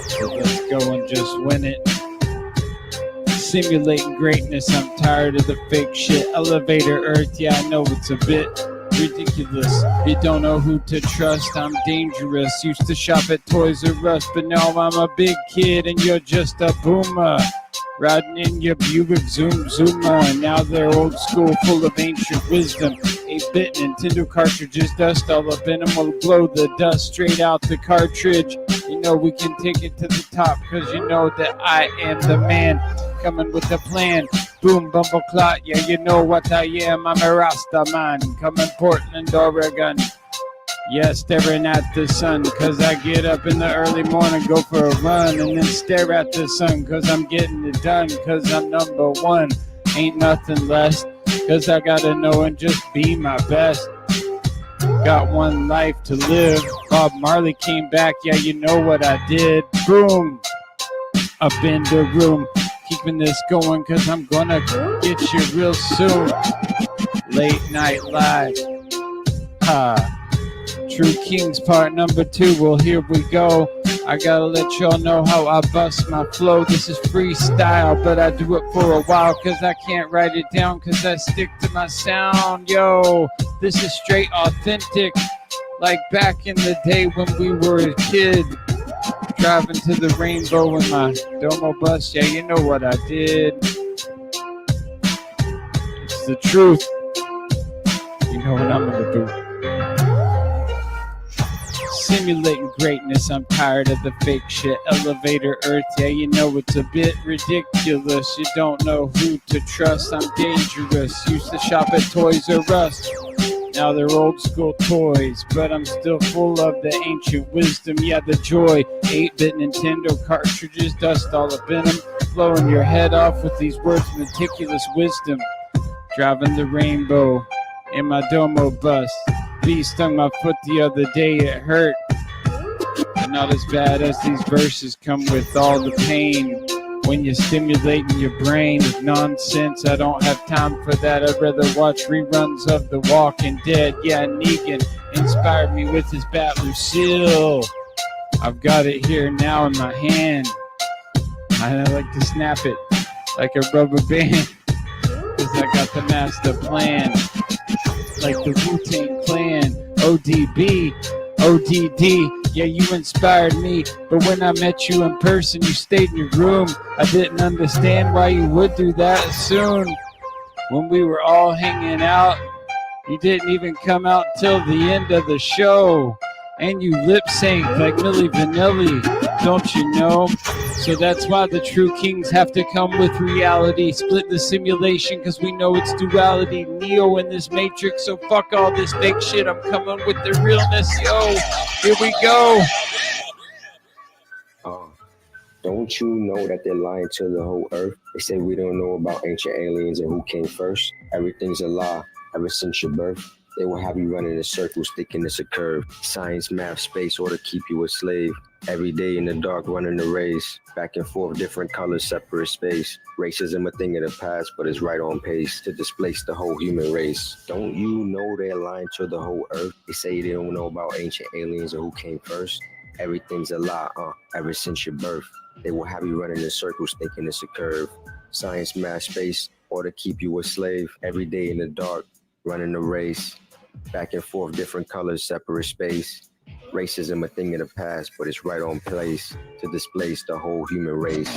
so let's go and just win it. Simulating greatness, I'm tired of the fake shit. Elevator Earth, yeah, I know it's a bit ridiculous. You don't know who to trust, I'm dangerous. Used to shop at Toys R Us, but now I'm a big kid and you're just a boomer. Riding in your Buick Zoom Zoomer. Now they're old school, full of ancient wisdom. 8-bit Nintendo cartridges, dust all up in them. Will blow the dust straight out the cartridge. You know we can take it to the top, cause you know that I am the man. Coming with a plan. Boom, bumble clot, yeah, you know what I am. I'm a Rasta man, coming Portland, Oregon. Yeah, staring at the sun, cause I get up in the early morning, go for a run, and then stare at the sun, cause I'm getting it done, cause I'm number one. Ain't nothing less, cause I gotta know and just be my best. Got one life to live. Bob Marley came back, yeah, you know what I did. Boom, up in the room. Keeping this going, cause I'm gonna get you real soon. Late night live. True Kings part number 2. Well, here we go. I gotta let y'all know how I bust my flow. This is freestyle, but I do it for a while, cause I can't write it down, cause I stick to my sound. Yo, this is straight authentic, like back in the day when we were a kid. Driving to the rainbow in my domo bus, yeah, you know what I did. It's the truth. You know what I'm gonna do. Simulating greatness, I'm tired of the fake shit. Elevator Earth, yeah, you know it's a bit ridiculous. You don't know who to trust, I'm dangerous. Used to shop at Toys R Us. Now they're old school toys, but I'm still full of the ancient wisdom, yeah, the joy. 8-bit Nintendo cartridges, dust all up in them, blowing your head off with these words, meticulous wisdom. Driving the rainbow in my domo bus. Bee stung my foot the other day, it hurt. But not as bad as these verses come with all the pain. When you're stimulating your brain with nonsense, I don't have time for that. I'd rather watch reruns of The Walking Dead. Yeah, Negan inspired me with his Bat Lucille. I've got it here now in my hand. I like to snap it like a rubber band, cause I got the master plan. Like the Wu-Tang Clan, ODB, ODD, yeah, you inspired me. But when I met you in person, you stayed in your room. I didn't understand why you would do that soon. When we were all hanging out, you didn't even come out till the end of the show. And you lip sync like Milli Vanilli, don't you know? So that's why the true kings have to come with reality. Split the simulation, cause we know it's duality. Neo in this matrix, so fuck all this fake shit. I'm coming with the realness, yo. Here we go. Don't you know that they're lying to the whole earth? They say we don't know about ancient aliens and who came first. Everything's a lie ever since your birth. They will have you running in circles thinking it's a curve. Science, math, space, or to keep you a slave. Every day in the dark running the race. Back and forth, different colors, separate space. Racism a thing of the past, but it's right on pace to displace the whole human race. Don't you know they're lying to the whole earth? They say they don't know about ancient aliens or who came first. Everything's a lie, ever since your birth. They will have you running in circles thinking it's a curve. Science, math, space, or to keep you a slave. Every day in the dark, running the race. Back and forth, different colors, separate space. Racism a thing of the past, but it's right on place to displace the whole human race.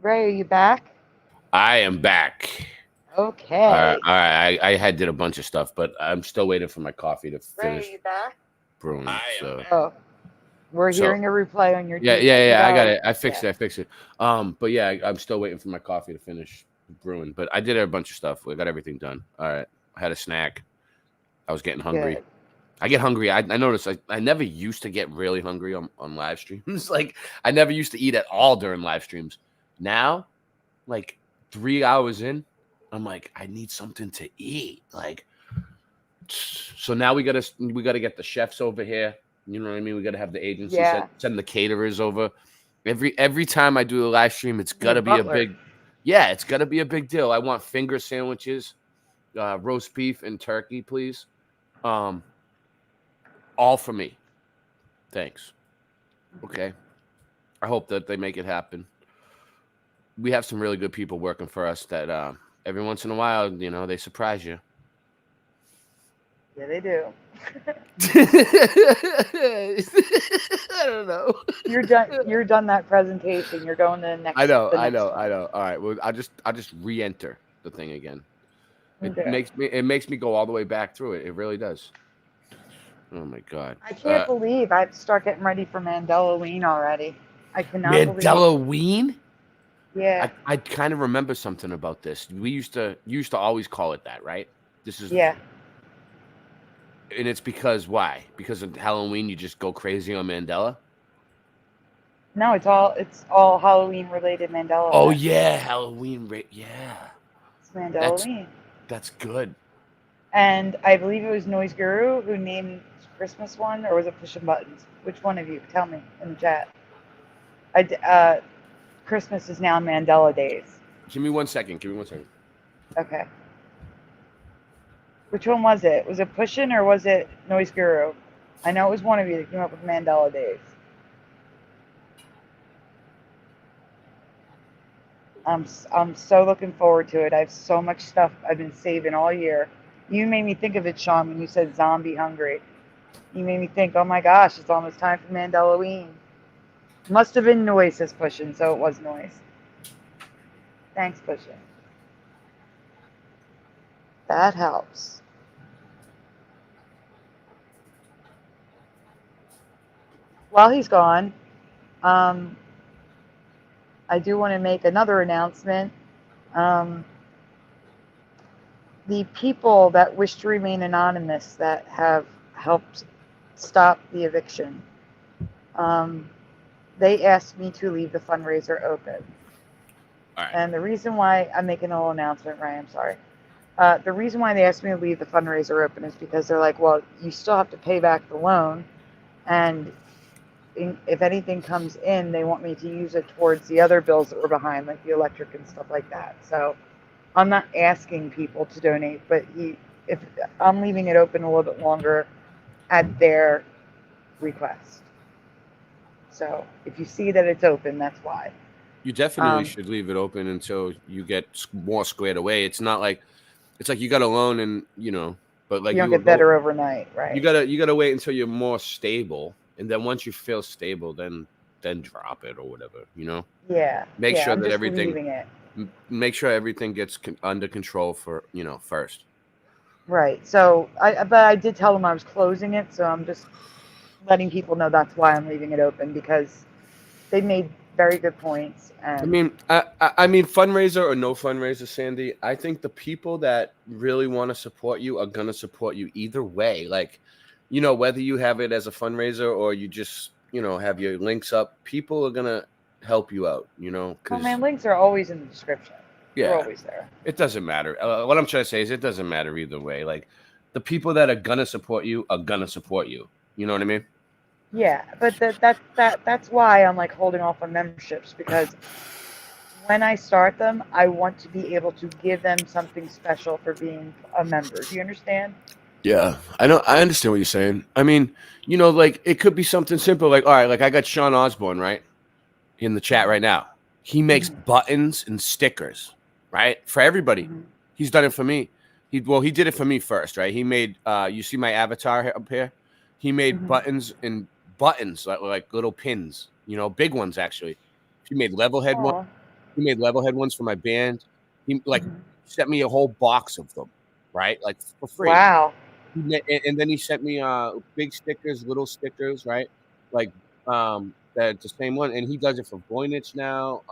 Ray, are you back? I am back. Okay. All right. I had did a bunch of stuff, but I'm still waiting for my coffee to Ray, are finish you back? brewing. So. Oh, we're So- hearing a replay on your. Yeah. I got it. I fixed Yeah. it. But yeah, I'm still waiting for my coffee to finish brewing. But I did a bunch of stuff. We got everything done. All right. I had a snack. I was getting hungry. Good. I get hungry. I noticed I never used to get really hungry on live streams. Like I never used to eat at all during live streams. Now, like 3 hours in, I'm like, I need something to eat. Like, so now we gotta get the chefs over here. You know what I mean? We gotta have the agency send the caterers over. Every time I do a live stream, it's gotta be it's gotta be a big deal. I want finger sandwiches, roast beef and turkey, please. All for me. Thanks. Okay. I hope that they make it happen. We have some really good people working for us that every once in a while, you know, they surprise you. Yeah, they do. I don't know. You're done that presentation. You're going to the next. I know. one. All right. Well, I'll just re-enter the thing again. It Okay. makes me go all the way back through it. It really does. Oh my god. I can't believe I have to start getting ready for Mandela already. I cannot Mandela. Yeah. I kind of remember something about this. We used to always call it that, right? This is Yeah. And it's because why? Because of Halloween, you just go crazy on Mandela. No, it's all Halloween related Mandela. Oh effects. yeah, Halloween. Yeah. It's Mandela. That's good. And I believe it was Noise Guru who named Christmas one, or was it Pushing Buttons? Which one of you? Tell me in the chat. Christmas is now Mandela days. Give me 1 second. Okay. Which one was it? Was it Pushin' or was it Noise Guru? I know it was one of you that came up with Mandela days. I'm so looking forward to it. I have so much stuff I've been saving all year. You made me think of it, Sean, when you said zombie hungry. You made me think, oh my gosh, it's almost time for Mandela. Must have been Noise, says Pushin', so it was Noise. Thanks, Pushin'. That helps. While he's gone, I do want to make another announcement. The people that wish to remain anonymous that have helped stop the eviction, they asked me to leave the fundraiser open. All right. And the reason why I'm making a little announcement, Ryan, I'm sorry. The reason why they asked me to leave the fundraiser open is because they're like, well, you still have to pay back the loan. And if anything comes in, they want me to use it towards the other bills that were behind, like the electric and stuff like that. So I'm not asking people to donate, but if I'm leaving it open a little bit longer at their request. So if you see that it's open, that's why. You definitely should leave it open until you get more squared away. It's not like you got a loan and but like you don't get better overnight, right? You gotta wait until you're more stable, and then once you feel stable, then drop it or whatever. Yeah. Make sure I'm that just leaving it. Make sure everything gets under control for first. Right. So but I did tell them I was closing it, so I'm just letting people know that's why I'm leaving it open, because they made very good points. And I mean, fundraiser or no fundraiser, Sandy, I think the people that really want to support you are going to support you either way. Like, whether you have it as a fundraiser or you just, have your links up, people are going to help you out, Well, man, links are always in the description. Yeah. They're always there. It doesn't matter. What I'm trying to say is it doesn't matter either way. Like, the people that are going to support you are going to support you. You know what I mean? Yeah, but that's why I'm like holding off on memberships, because when I start them, I want to be able to give them something special for being a member. Do you understand? Yeah, I know. I understand what you're saying. I mean, like it could be something simple. Like, all right, like I got Sean Osborne right in the chat right now. He makes buttons and stickers, right, for everybody. He's done it for me. He did it for me first, right? He made. You see my avatar up here? He made buttons like little pins. Big ones actually. He made level head one. He made level-head ones for my band. He like sent me a whole box of them, right? Like for free. Wow. And then he sent me big stickers, little stickers, right? Like that's the same one. And he does it for Voynich now.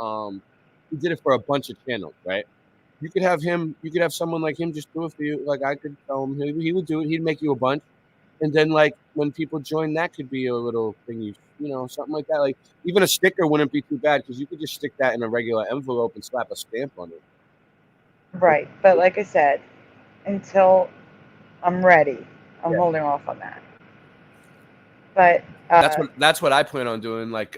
He did it for a bunch of channels, right? You could have him. You could have someone like him just do it for you. Like I could tell him he would do it. He'd make you a bunch, and then like when people join, that could be a little thing. You know, something like that. Like even a sticker wouldn't be too bad because you could just stick that in a regular envelope and slap a stamp on it. Right, but like I said, until I'm ready, I'm holding off on that. But that's what I plan on doing. Like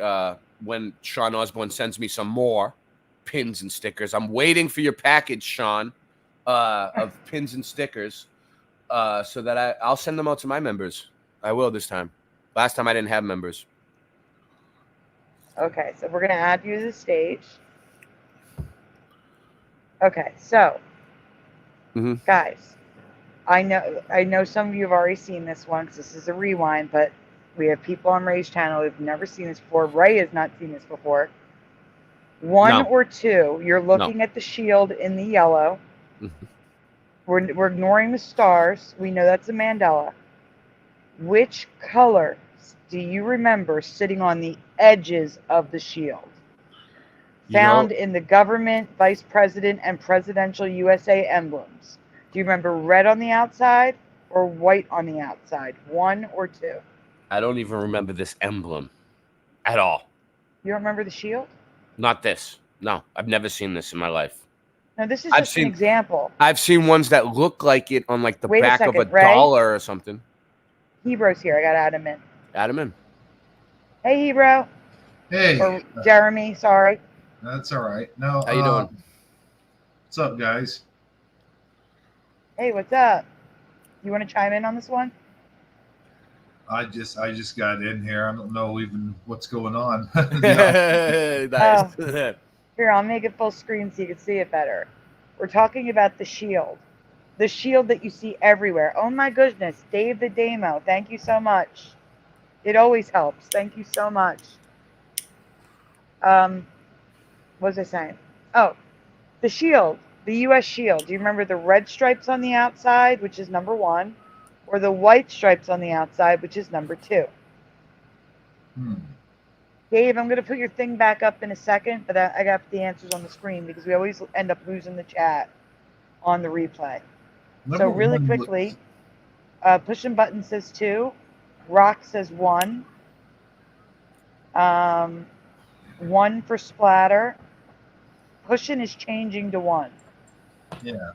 when Sean Osborne sends me some more pins and stickers, I'm waiting for your package, Sean, of pins and stickers, so that I'll send them out to my members. I will this time. Last time I didn't have members. Okay, so we're gonna add you to the stage. Okay, so guys, I know some of you have already seen this one because this is a rewind, but we have people on Ray's channel who've never seen this before. Ray has not seen this before. One or two, you're looking at the shield in the yellow. We're ignoring the stars. We know that's a Mandela. Which color do you remember sitting on the edges of the shield? Found in the government, vice president, and presidential USA emblems. Do you remember red on the outside or white on the outside? One or two? I don't even remember this emblem at all. You don't remember the shield? Not this. No, I've never seen this in my life. No, this is just an example. I've seen ones that look like it on like the Wait a back of second, a Ray. dollar or something. Hebro's here. I got to add him in. Add him in. Hey, Hebro. Hey. Or Jeremy, sorry. That's all right. No. How you doing? What's up, guys? Hey, what's up? You want to chime in on this one? I just got in here. I don't know even what's going on. Nice. Here, I'll make it full screen so you can see it better. We're talking about the shield. The shield that you see everywhere. Oh my goodness, Dave the Damo, thank you so much. It always helps. Thank you so much. What was I saying? Oh, the shield, the U.S. shield. Do you remember the red stripes on the outside, which is number 1, or the white stripes on the outside, which is number 2? Dave, I'm going to put your thing back up in a second, but I got the answers on the screen because we always end up losing the chat on the replay. So really quickly, pushing button says 2, rock says 1, 1 for splatter. Pushing is changing to 1. Yeah.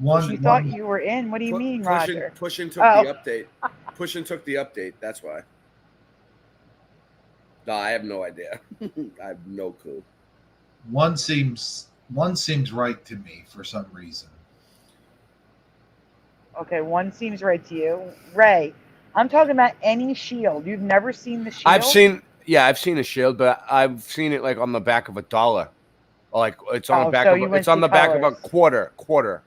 You thought you were in. What do you mean, Roger? Pushing took the update. Pushing took the update. That's why. No, I have no idea. I have no clue. One seems right to me for some reason. Okay, 1 seems right to you. Ray, I'm talking about any shield. You've never seen the shield? I've seen a shield, but I've seen it like on the back of a dollar. Or like it's on the back of it's on the back of a quarter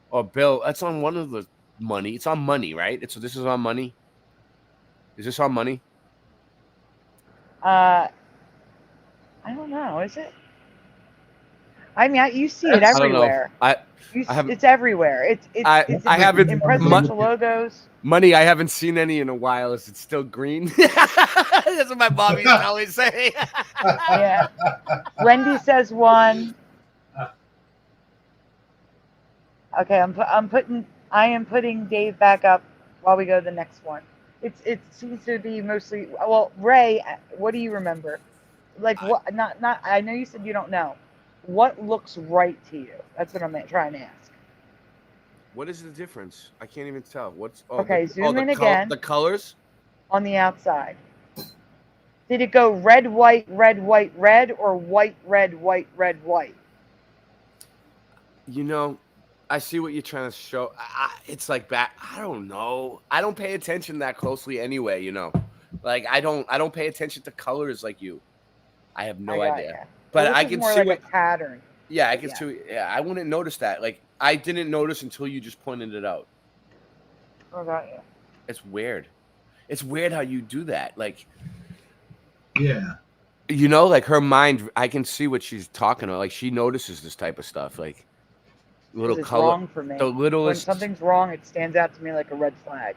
or bill. That's on one of the money. It's on money, right? This is on money. Is this on money? I don't know. Is it? I mean, you see it everywhere. It's everywhere. It's I haven't in presidential logos. Money, I haven't seen any in a while. Is it still green? That's what my mom used to always say. Yeah. Wendy says 1. Okay, I am putting Dave back up while we go to the next one. It seems to be mostly, well, Ray, what do you remember? Like what? Not. I know you said you don't know. What looks right to you? That's what I'm trying to ask. What is the difference? I can't even tell. Okay, zoom in again. The colors on the outside. Did it go red, white, red, white, red, or white, red, white, red, white? You know, I see what you're trying to show. It's like that. I don't know. I don't pay attention that closely anyway. You know, like I don't pay attention to colors like you. I have no idea. But I can see like a pattern. Yeah, I can see. Yeah, I wouldn't notice that. Like I didn't notice until you just pointed it out. What about you? It's weird. It's weird how you do that. Like, yeah. You know, like her mind, I can see what she's talking about. Like she notices this type of stuff, like little It's color, wrong for me. the When littlest. something's wrong, it stands out to me like a red flag.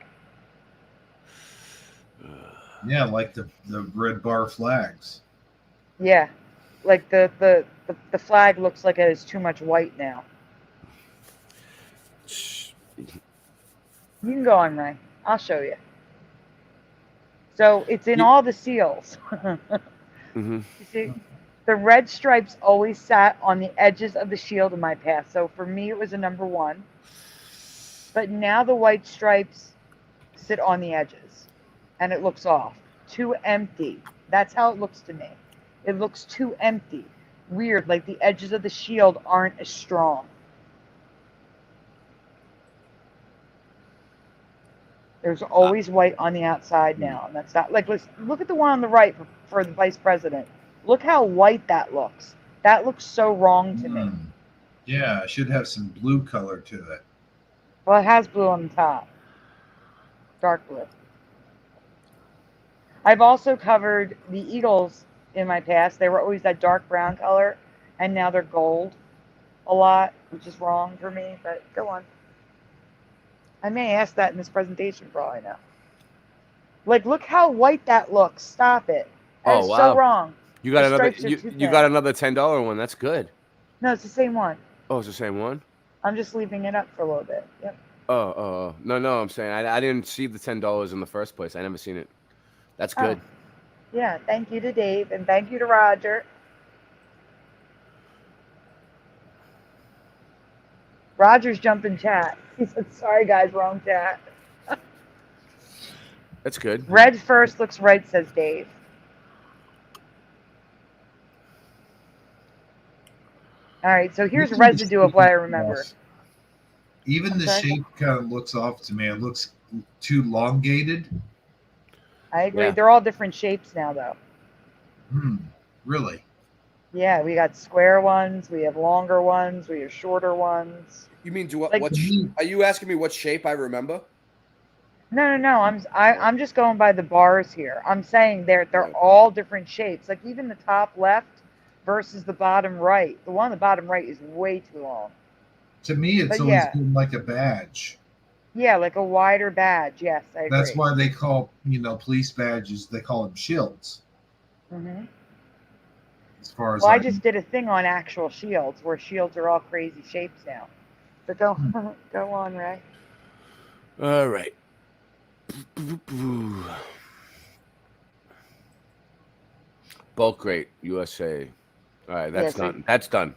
Yeah, like the red bar flags. Yeah, like the flag looks like it has too much white now. You can go on, Ray. I'll show you. So it's in all the seals. Mm-hmm. You see, the red stripes always sat on the edges of the shield in my past. So for me, it was a number 1. But now the white stripes sit on the edges, and it looks off. Too empty. That's how it looks to me. It looks too empty. Weird, like the edges of the shield aren't as strong. There's always white on the outside now, and that's not like. Look at the one on the right for the vice president. Look how white that looks. That looks so wrong to me. Yeah, it should have some blue color to it. Well, it has blue on the top, dark blue. I've also covered the eagles in my past. They were always that dark brown color, and now they're gold a lot, which is wrong for me. But go on. I may ask that in this presentation for all I know. Like, look how white that looks. Stop it. That is so wrong. You got The another. stripes are too You thin. got another $10 one. That's good. No, it's the same one. Oh, it's the same one. I'm just leaving it up for a little bit. Yep. Oh, no. I'm saying I didn't see the $10 in the first place. I never seen it. That's good. Yeah, thank you to Dave, and thank you to Roger. Roger's jumping chat. He said, sorry, guys, wrong chat. That's good. Red first looks right, says Dave. All right, so here's residue of what I remember. Even the shape kind of looks off to me. It looks too elongated. I agree. Yeah. They're all different shapes now, though. Really? Yeah, we got square ones, we have longer ones, we have shorter ones. You mean Like- are you asking me what shape I remember? No. I'm just going by the bars here. I'm saying they're all different shapes. Like even the top left versus the bottom right. The one on the bottom right is way too long. To me, it's But always yeah. been like a badge. Yeah, like a wider badge. Yes, I agree. That's why they call, police badges, they call them shields. Mm-hmm. As far as Well, I just did a thing on actual shields where shields are all crazy shapes now. But go on, Ray. All right. Bulk rate USA. All right, that's Yeah, so- done. That's done.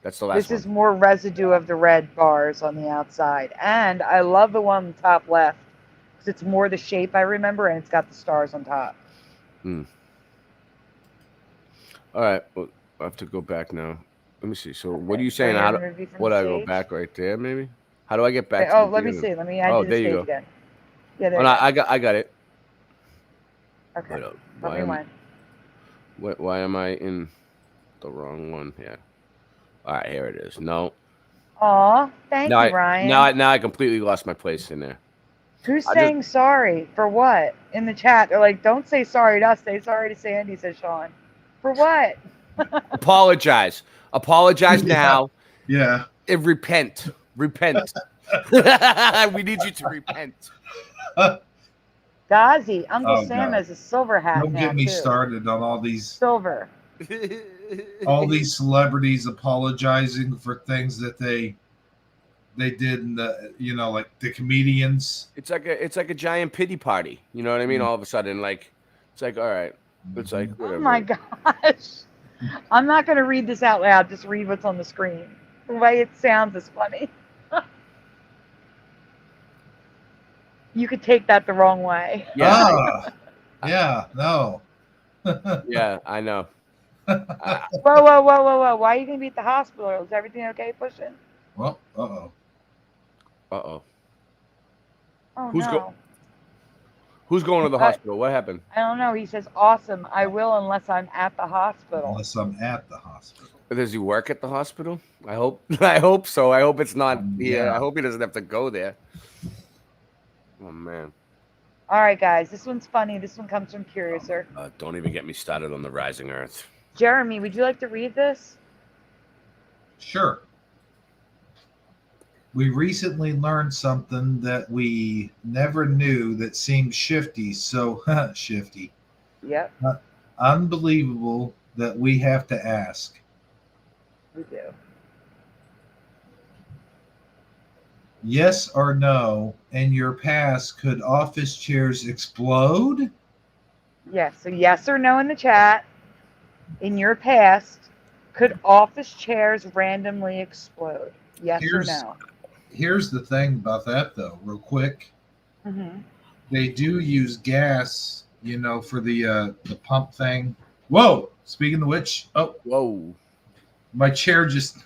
That's the last This one. is more residue of the red bars on the outside. And I love the one on the top left because it's more the shape I remember and it's got the stars on top. All right. Well, I have to go back now. Let me see. So what are you So saying? you're How gonna do be from what do I go stage? back right there? Maybe. How do I get back? Okay, to the let me beginning? see. Let me add Oh, you the there you stage go. again. Yeah, there Oh, you no, go. I got it. Okay. Hold up. Tell me when. Why am I in the wrong one? Yeah. All right, here it is. No. Aw, thank Now you, Ryan. now I completely lost my place in there. Who's I saying sorry for what? In the chat, they're like, don't say sorry to us. Say sorry to Sandy, says Sean. For what? Apologize. Apologize now. Yeah. And repent. Repent. We need you to repent. Gazi, Uncle Oh, Sam God. has a silver hat Don't now, get me too. started on all these Silver. celebrities apologizing for things that they did in the like the comedians. It's like a giant pity party. You know what I mean? All of a sudden, like it's like, all right. It's like whatever. Oh my gosh. I'm not going to read this out loud. Just read what's on the screen. The way it sounds is funny. You could take that the wrong way. Yeah. No. Yeah, I know. Whoa. Why are you going to be at the hospital? Is everything okay, Pushing? Well, uh-oh. Uh-oh. Oh, Who's no. Who's going to the hospital? What happened? I don't know. He says, awesome. I will unless I'm at the hospital. Unless I'm at the hospital. Does he work at the hospital? I hope. I hope so. I hope it's not. Yeah. Yeah. I hope he doesn't have to go there. Oh man. All right, guys. This one's funny. This one comes from Curiouser. Don't even get me started on the rising Earth. Jeremy, would you like to read this? Sure. We recently learned something that we never knew that seemed shifty. So, shifty. Yep. Unbelievable that we have to ask. We do. Yes or no, in your past, could office chairs explode? Yes. So yes or no in the chat. In your past, could office chairs randomly explode? Yes or no? Here's the thing about that, though, real quick. Mm-hmm. They do use gas, for the pump thing. Whoa! Speaking of which, whoa! My chair just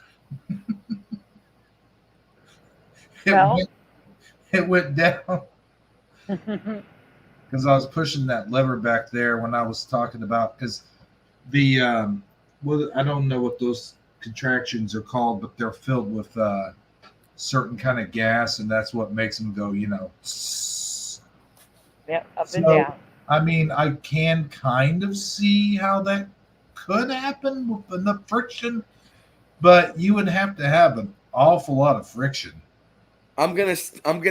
it went down because I was pushing that lever back there when I was talking about because the I don't know what those contractions are called, but they're filled with certain kind of gas, and that's what makes them go, Yep, up and down. I mean, I can kind of see how that could happen with enough friction, but you would have to have an awful lot of friction. I'm gonna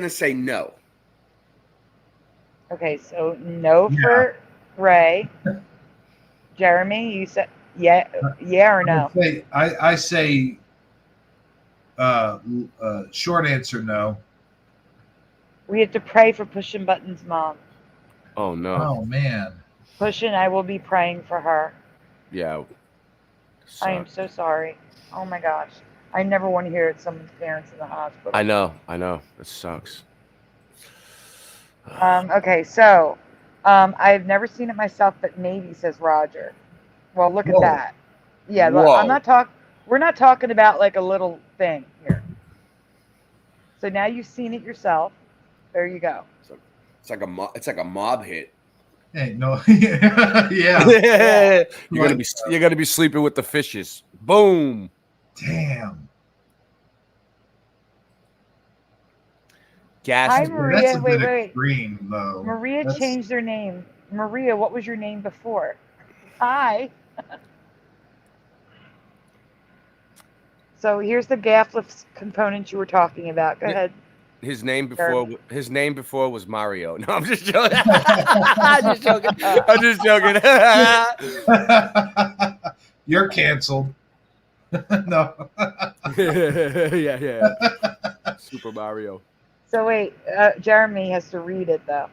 say no. Okay, so no for Ray. Jeremy, you said yeah or no? I say short answer no. We have to pray for Pushing Button's mom. Oh no. Oh man. Pushing, I will be praying for her. Yeah. I am so sorry. Oh my gosh. I never want to hear someone's parents in the hospital. I know. It sucks. Okay, so I've never seen it myself, but maybe, says Roger. Well, look at that. Yeah, look, we're not talking about like a little thing here. So now you've seen it yourself. There you go. It's like a mob hit. Hey, no. Yeah. You're gonna be sleeping with the fishes. Boom. Damn. Gas. Hi, Maria. That's a bit Wait. extreme, though. Maria changed their name. Maria, what was your name before? Hi. So here's the gaff lift components you were talking about. Go ahead. His name before was Mario. No, I'm just joking. I'm just joking. You're canceled. No. Yeah. Super Mario. So wait, Jeremy has to read it though.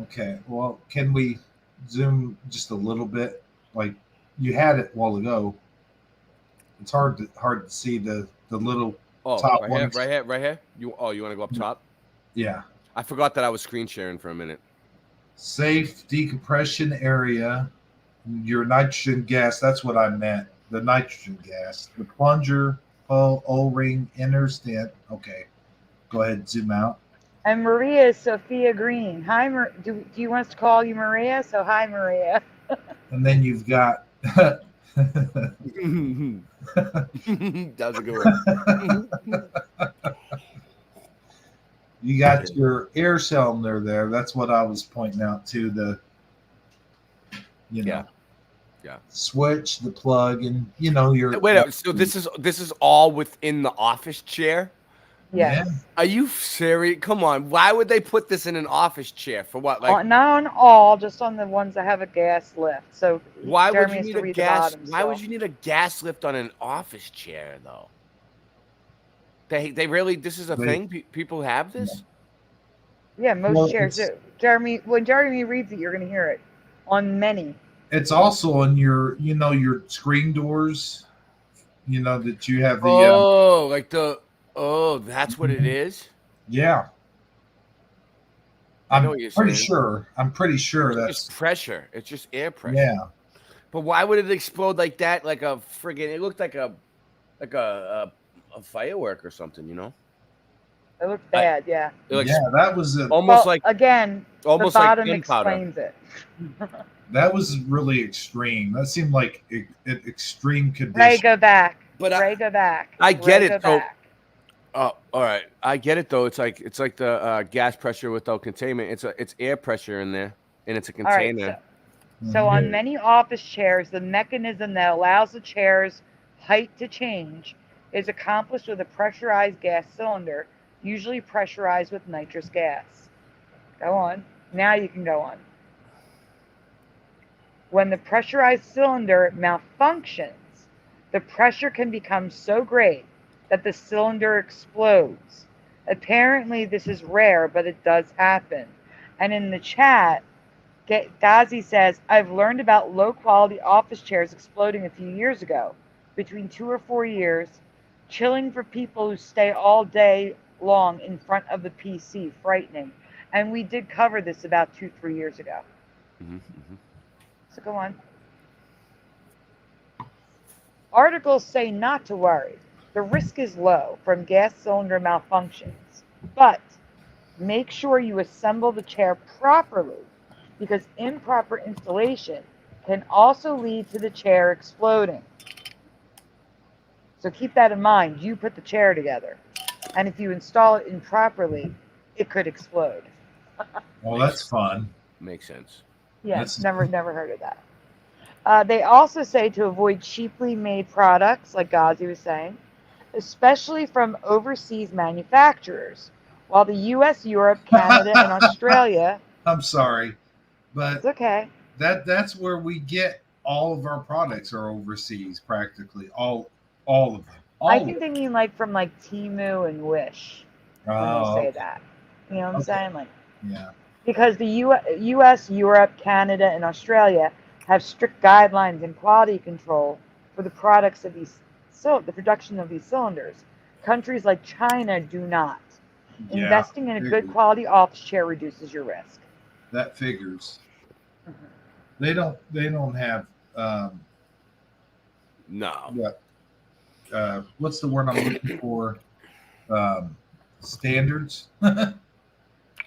Okay. Well, can we zoom just a little bit? Like you had it a while ago. It's hard to see the little top ones. Right here. You want to go up top? Yeah. I forgot that I was screen sharing for a minute. Safe decompression area. Your nitrogen gas. That's what I meant. The nitrogen gas. The plunger, O-ring, inner stent. Okay. Go ahead, zoom out. And Maria is Sophia Green. Hi, do you want us to call you Maria? So hi, Maria. And then you've got that was a good one. You got your air cylinder there. That's what I was pointing out to. Yeah. Switch, the plug, and your. Wait. So this is all within the office chair. Yes. Yeah. Are you serious? Come on. Why would they put this in an office chair? For what? Like not on all, just on the ones that have a gas lift. So why would Jeremy you has need to a read gas? the bottom Why still. would you need a gas lift on an office chair though? They really, this is a thing? People have this? Yeah, most chairs do. Jeremy, when Jeremy reads it, you're going to hear it on many. It's also on your, your screen doors. That you have the. That's what it is. Yeah. I'm pretty sure that's just pressure. It's just air pressure. Yeah. But why would it explode like that? Like a friggin', it looked like a firework or something, It looked bad, yeah. That was almost like again. Almost the like bottom gunpowder. explains it. That was really extreme. That seemed like an extreme condition. Ray, go back. But Ray, go back. I get Ray, it. go back. Oh, all right. I get it though. It's like the gas pressure without containment. It's air pressure in there, and it's a All right, container. so on many office chairs, the mechanism that allows the chair's height to change is accomplished with a pressurized gas cylinder, usually pressurized with nitrous gas. Go on. Now you can go on. When the pressurized cylinder malfunctions, the pressure can become so great that the cylinder explodes. Apparently, this is rare, but it does happen. And in the chat, Ghazi says, I've learned about low-quality office chairs exploding a few years ago, between 2 or 4 years, chilling for people who stay all day long in front of the PC, frightening. And we did cover this about 2-3 years ago. So go on. Articles say not to worry. The risk is low from gas cylinder malfunctions, but make sure you assemble the chair properly, because improper installation can also lead to the chair exploding. So keep that in mind. You put the chair together, and if you install it improperly, it could explode. Well, that's fun. Makes sense. Yes, never heard of that. They also say to avoid cheaply made products, like Ghazi was saying, especially from overseas manufacturers, while the U.S., Europe, Canada, and Australia. I'm sorry, but it's okay. That's where we get all of our products are overseas, practically all of them. I think they mean like from like Temu and Wish when they say that. You know what I'm saying? Like, yeah. Because the U.S., Europe, Canada, and Australia have strict guidelines and quality control for the products of the production of these cylinders. Countries like China do not. Yeah, Investing in a good quality office chair reduces your risk. That figures. They don't have no. What's the word I'm looking for? Standards.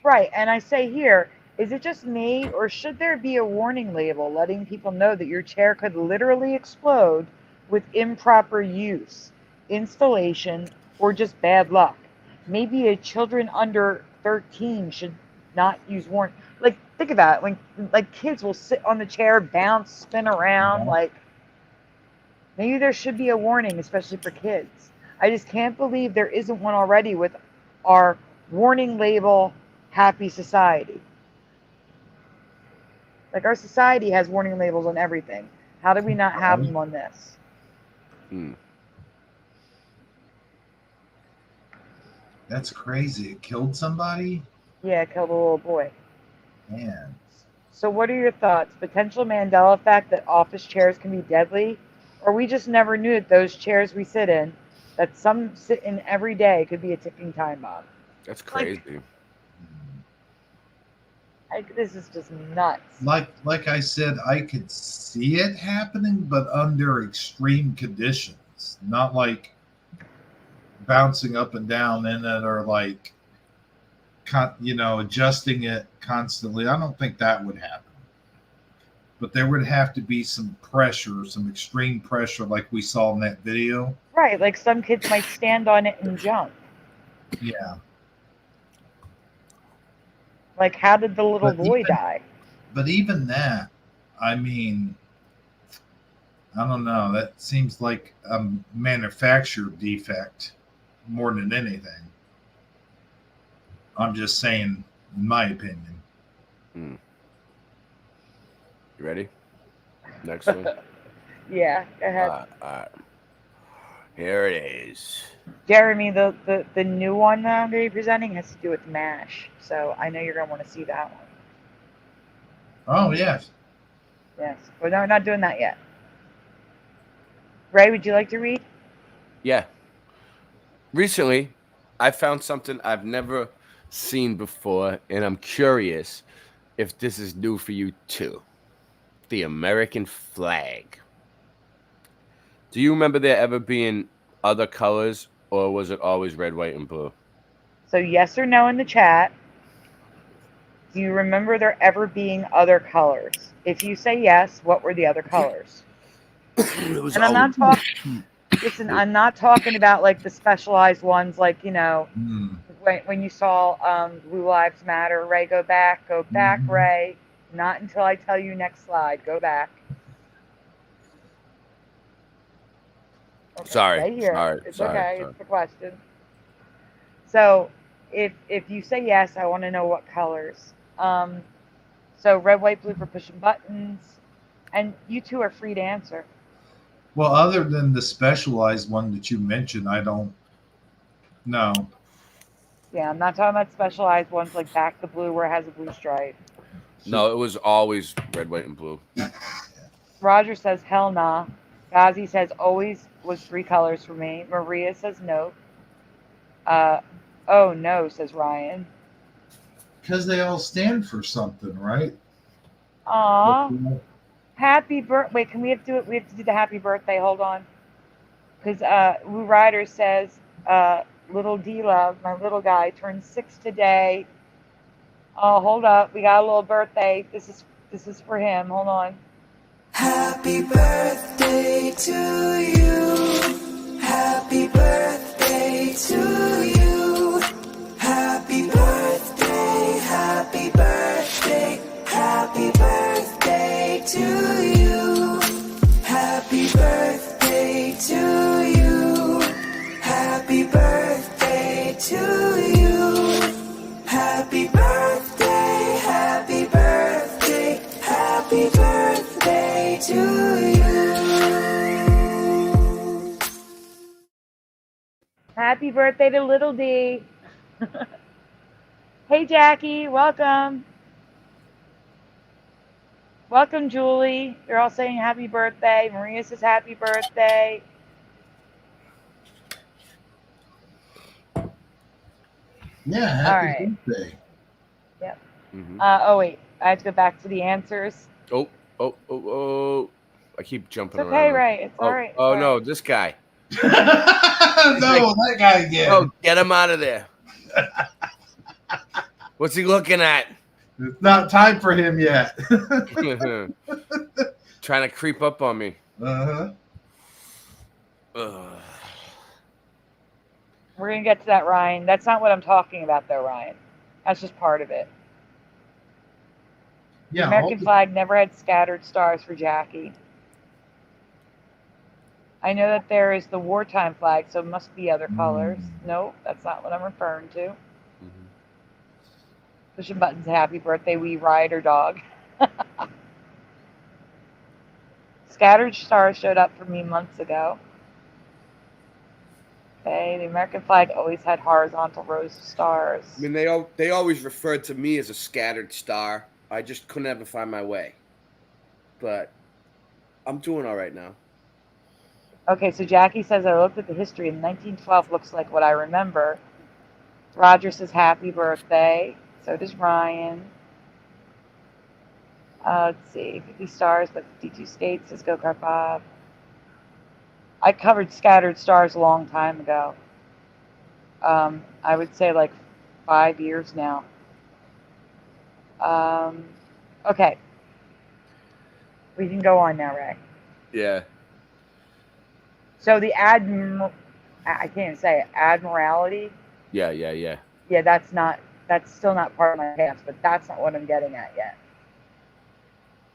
Right, and I say here, is it just me, or should there be a warning label letting people know that your chair could literally explode with improper use, installation, or just bad luck? Maybe children under 13 should not use warning. Like, think about it. When like kids will sit on the chair, bounce, spin around. Like, maybe there should be a warning, especially for kids. I just can't believe there isn't one already with our warning label. Happy society. Like, our society has warning labels on everything. How do we not have them on this? That's crazy. It killed somebody? Yeah, it killed a little boy. Man. So what are your thoughts? Potential Mandela effect that office chairs can be deadly? Or we just never knew that those chairs we sit in, that some sit in every day, could be a ticking time bomb? That's crazy. This is just nuts. Like I said, I could see it happening, but under extreme conditions, not like bouncing up and down in it or like, adjusting it constantly. I don't think that would happen. But there would have to be some pressure, some extreme pressure, like we saw in that video. Right, like some kids might stand on it and jump. Yeah. Like, how did the little boy die? But even that, I mean, I don't know. That seems like a manufacturer defect more than anything. I'm just saying, in my opinion. You ready? Next one. Yeah, go ahead. All right. Here it is. Jeremy, the new one that I'm going to be presenting has to do with MASH. So I know you're going to want to see that one. Oh, yes. Yes. But no, we're not doing that yet. Ray, would you like to read? Yeah. Recently, I found something I've never seen before, and I'm curious if this is new for you too. The American flag. Do you remember there ever being other colors, or was it always red, white, and blue? So yes or no in the chat. Do you remember there ever being other colors? If you say yes, what were the other colors? It was and I'm not talking. Listen, I'm not talking about like the specialized ones, like, you know, when you saw Blue Lives Matter. Ray, go back, Ray. Not until I tell you next slide. Go back. Okay, Sorry. stay here. Sorry. It's Sorry. okay. Sorry. It's the question. So, if you say yes, I want to know what colors. So red, white, blue for pushing buttons, and you two are free to answer. Well, other than the specialized one that you mentioned, I don't know. Yeah, I'm not talking about specialized ones like back the blue where it has a blue stripe. No, it was always red, white, and blue. Roger says hell nah. Ghazi says always was 3 colors for me. Maria says no. Oh no, says Ryan. Because they all stand for something, right? Aw. Happy birthday. Wait, can we have to do it? We have to do the happy birthday. Hold on. Because Lou Ryder says, little D-Love, my little guy, turned 6 today. Oh, hold up. We got a little birthday. This is for him. Hold on. Happy birthday to you. Happy birthday to you. Happy birthday, happy birthday, happy birthday to you. Happy birthday to you. Happy birthday to you. Happy birthday, happy birthday, happy birthday to you. Happy birthday to little D. Hey, Jackie. Welcome. Welcome, Julie. They're all saying happy birthday. Maria says happy birthday. Yeah, happy All right. birthday. Yep. Oh, wait. I have to go back to the answers. Oh. I keep jumping It's okay, around. Ray. It's all right. Oh, no, this guy. No, that guy again. Oh, get him out of there. What's he looking at? It's not time for him yet. Trying to creep up on me. Uh-huh. We're going to get to that, Ryan. That's not what I'm talking about, though, Ryan. That's just part of it. The Yeah, American flag never had scattered stars for Jackie. I know that there is the wartime flag, so it must be other colors. No, that's not what I'm referring to. Pushing buttons, happy birthday, we ride or dog. Scattered stars showed up for me months ago. Okay, the American flag always had horizontal rows of stars. I mean, they always referred to me as a scattered star. I just couldn't ever find my way. But I'm doing all right now. Okay, so Jackie says, I looked at the history and 1912 looks like what I remember. Roger says, happy birthday. So does Ryan. Let's see, 50 stars, but 52 skates, says Go-Kart Bob. I covered scattered stars a long time ago. I would say like 5 years now. Okay. We can go on now, Ray. Yeah. So the I can't even say it, Admiralty. Yeah. Yeah, that's still not part of my past, but that's not what I'm getting at yet.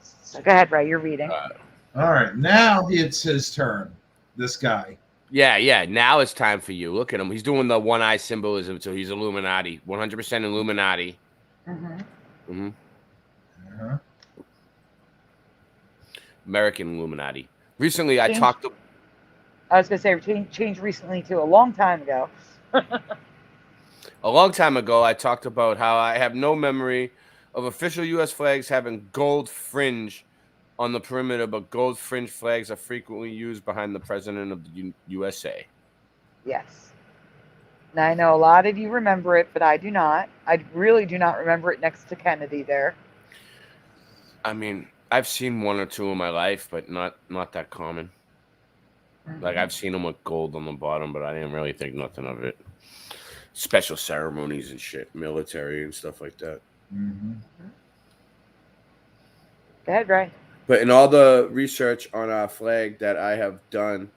So go ahead, Ray, you're reading. All right, now it's his turn. This guy. Yeah. Now it's time for you. Look at him. He's doing the one eye symbolism, so he's Illuminati. 100% Illuminati. American Illuminati. Recently, I talked to... I was going to say, changed recently to a long time ago. A long time ago, I talked about how I have no memory of official U.S. flags having gold fringe on the perimeter, but gold fringe flags are frequently used behind the President of the USA. Yes. Now, I know a lot of you remember it, but I do not. I really do not remember it next to Kennedy there. I mean, I've seen one or two in my life, but not that common. Like, I've seen them with gold on the bottom, but I didn't really think nothing of it. Special ceremonies and shit, military and stuff like that. Go ahead, Ray. But in all the research on our flag that I have done,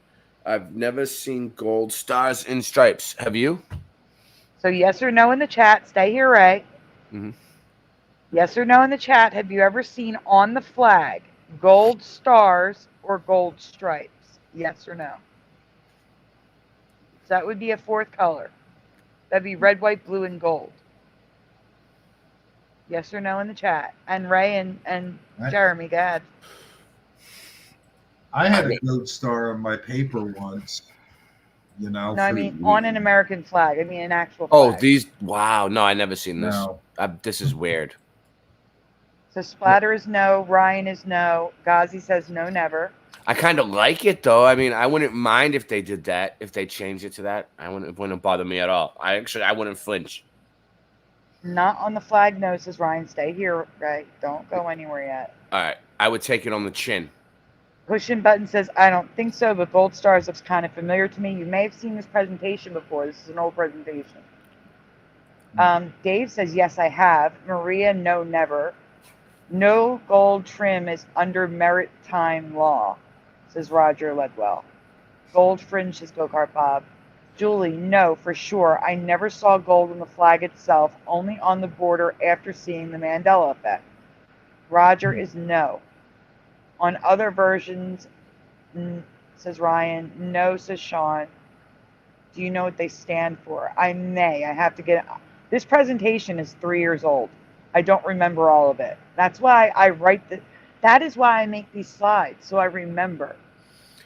I've never seen gold stars and stripes. Have you? So yes or no in the chat. Stay here, Ray. Mm-hmm. Yes or no in the chat. Have you ever seen on the flag gold stars or gold stripes? Yes or no? So that would be a fourth color. That'd be red, white, blue, and gold. Yes or no in the chat. And Ray and Jeremy, go ahead. I had a gold star on my paper once. You know. No, I mean on an American flag. I mean an actual flag. Oh, these. Wow. No, I never seen this. No. This is weird. So Splatter is no. Ryan is no. Ghazi says no, never. I kind of like it though. I mean, I wouldn't mind if they did that. If they changed it to that, it wouldn't bother me at all. I wouldn't flinch. Not on the flag, no, says Ryan. Stay here, Ray. Don't go anywhere yet. All right, I would take it on the chin. Pushing Button says, I don't think so, but Gold Stars looks kind of familiar to me. You may have seen this presentation before. This is an old presentation. Dave says, yes, I have. Maria, no, never. No gold trim is under maritime law, says Roger Ledwell. Gold fringe, says Go-Kart Bob. Julie, no, for sure. I never saw gold on the flag itself, only on the border after seeing the Mandela effect. Roger is no. On other versions, says Ryan. No, says Sean. Do you know what they stand for? I may. I have to get... This presentation is 3 years old. I don't remember all of it. That's why I write that is why I make these slides, so I remember.